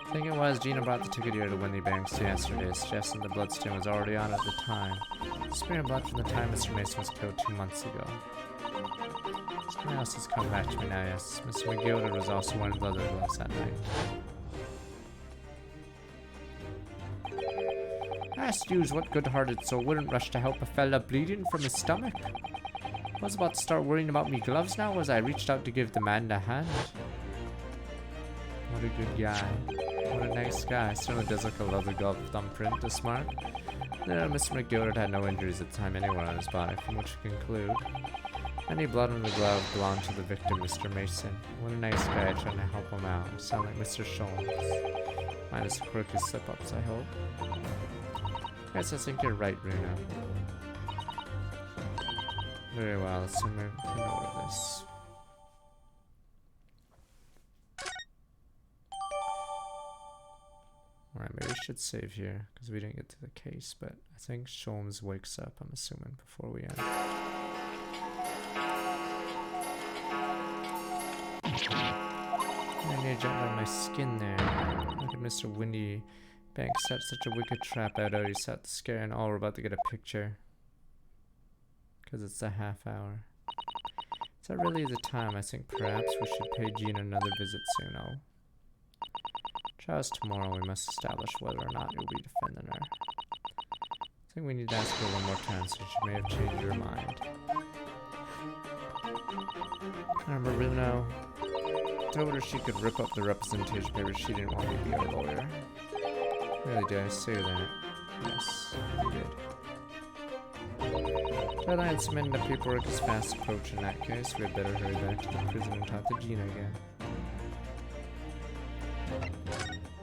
[SPEAKER 1] I think it was Gina brought the ticket here to Windy Banks yesterday, suggesting the bloodstain was already on at the time. Smear of blood from the time Mr. Mason was killed 2 months ago. Something else has come back to me now, yes. Mr. McGilder was also wearing leather gloves that night. Asked yous what good-hearted soul wouldn't rush to help a fella bleeding from his stomach. I was about to start worrying about me gloves now as I reached out to give the man a hand. What a good guy. What a nice guy. Certainly does look a leather glove thumbprint to smart. There, Mr. McGillard had no injuries at the time anywhere on his body, from which you conclude any blood on the glove belonged to the victim, Mr. Mason. What a nice guy trying to help him out. Sound like Mr. Sholmes. Minus the quirky slip-ups, I hope. Yes, I think you're right, Bruno. Very well, let's see if I can order this. Alright, maybe we should save here, because we didn't get to the case, but I think Sholmes wakes up, I'm assuming, before we end. I need to jump on my skin there. Look at Mr. Windy Banks set such a wicked trap out he set to scare and all. We're about to get a picture. Because it's a half hour. Is that really the time? I think perhaps we should pay Gina another visit soon. Oh. Trial's tomorrow. We must establish whether or not you'll be defending her. I think we need to ask her one more time so she may have changed her mind. Remember, Bruno told her she could rip up the representation papers. She didn't want me to be our lawyer. Really, did I say that? Yes, you did. Deadline submitting the paperwork is fast approaching. In that case, we had better hurry back to the prison and talk to Gina again.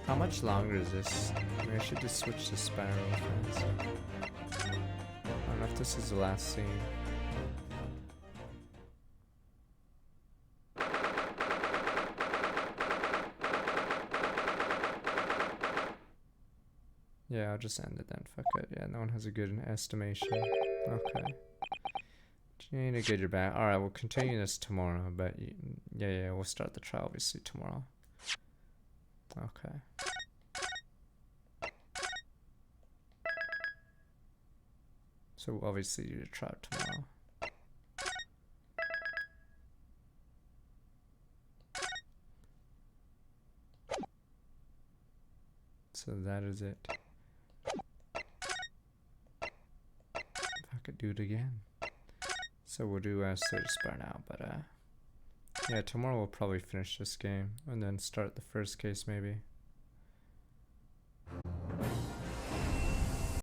[SPEAKER 1] How much longer is this? Maybe I should just switch to Spiral Friends. I don't know if this is the last scene. Yeah, I'll just end it then. Fuck it. Yeah, no one has a good estimation. Okay. You need to get your back. Alright, we'll continue this tomorrow, but yeah, we'll start the trial obviously tomorrow. Okay. So we'll obviously do the trial tomorrow. So that is it. could do it again. So we'll do Surge Spar now, but yeah, tomorrow we'll probably finish this game and then start the first case maybe.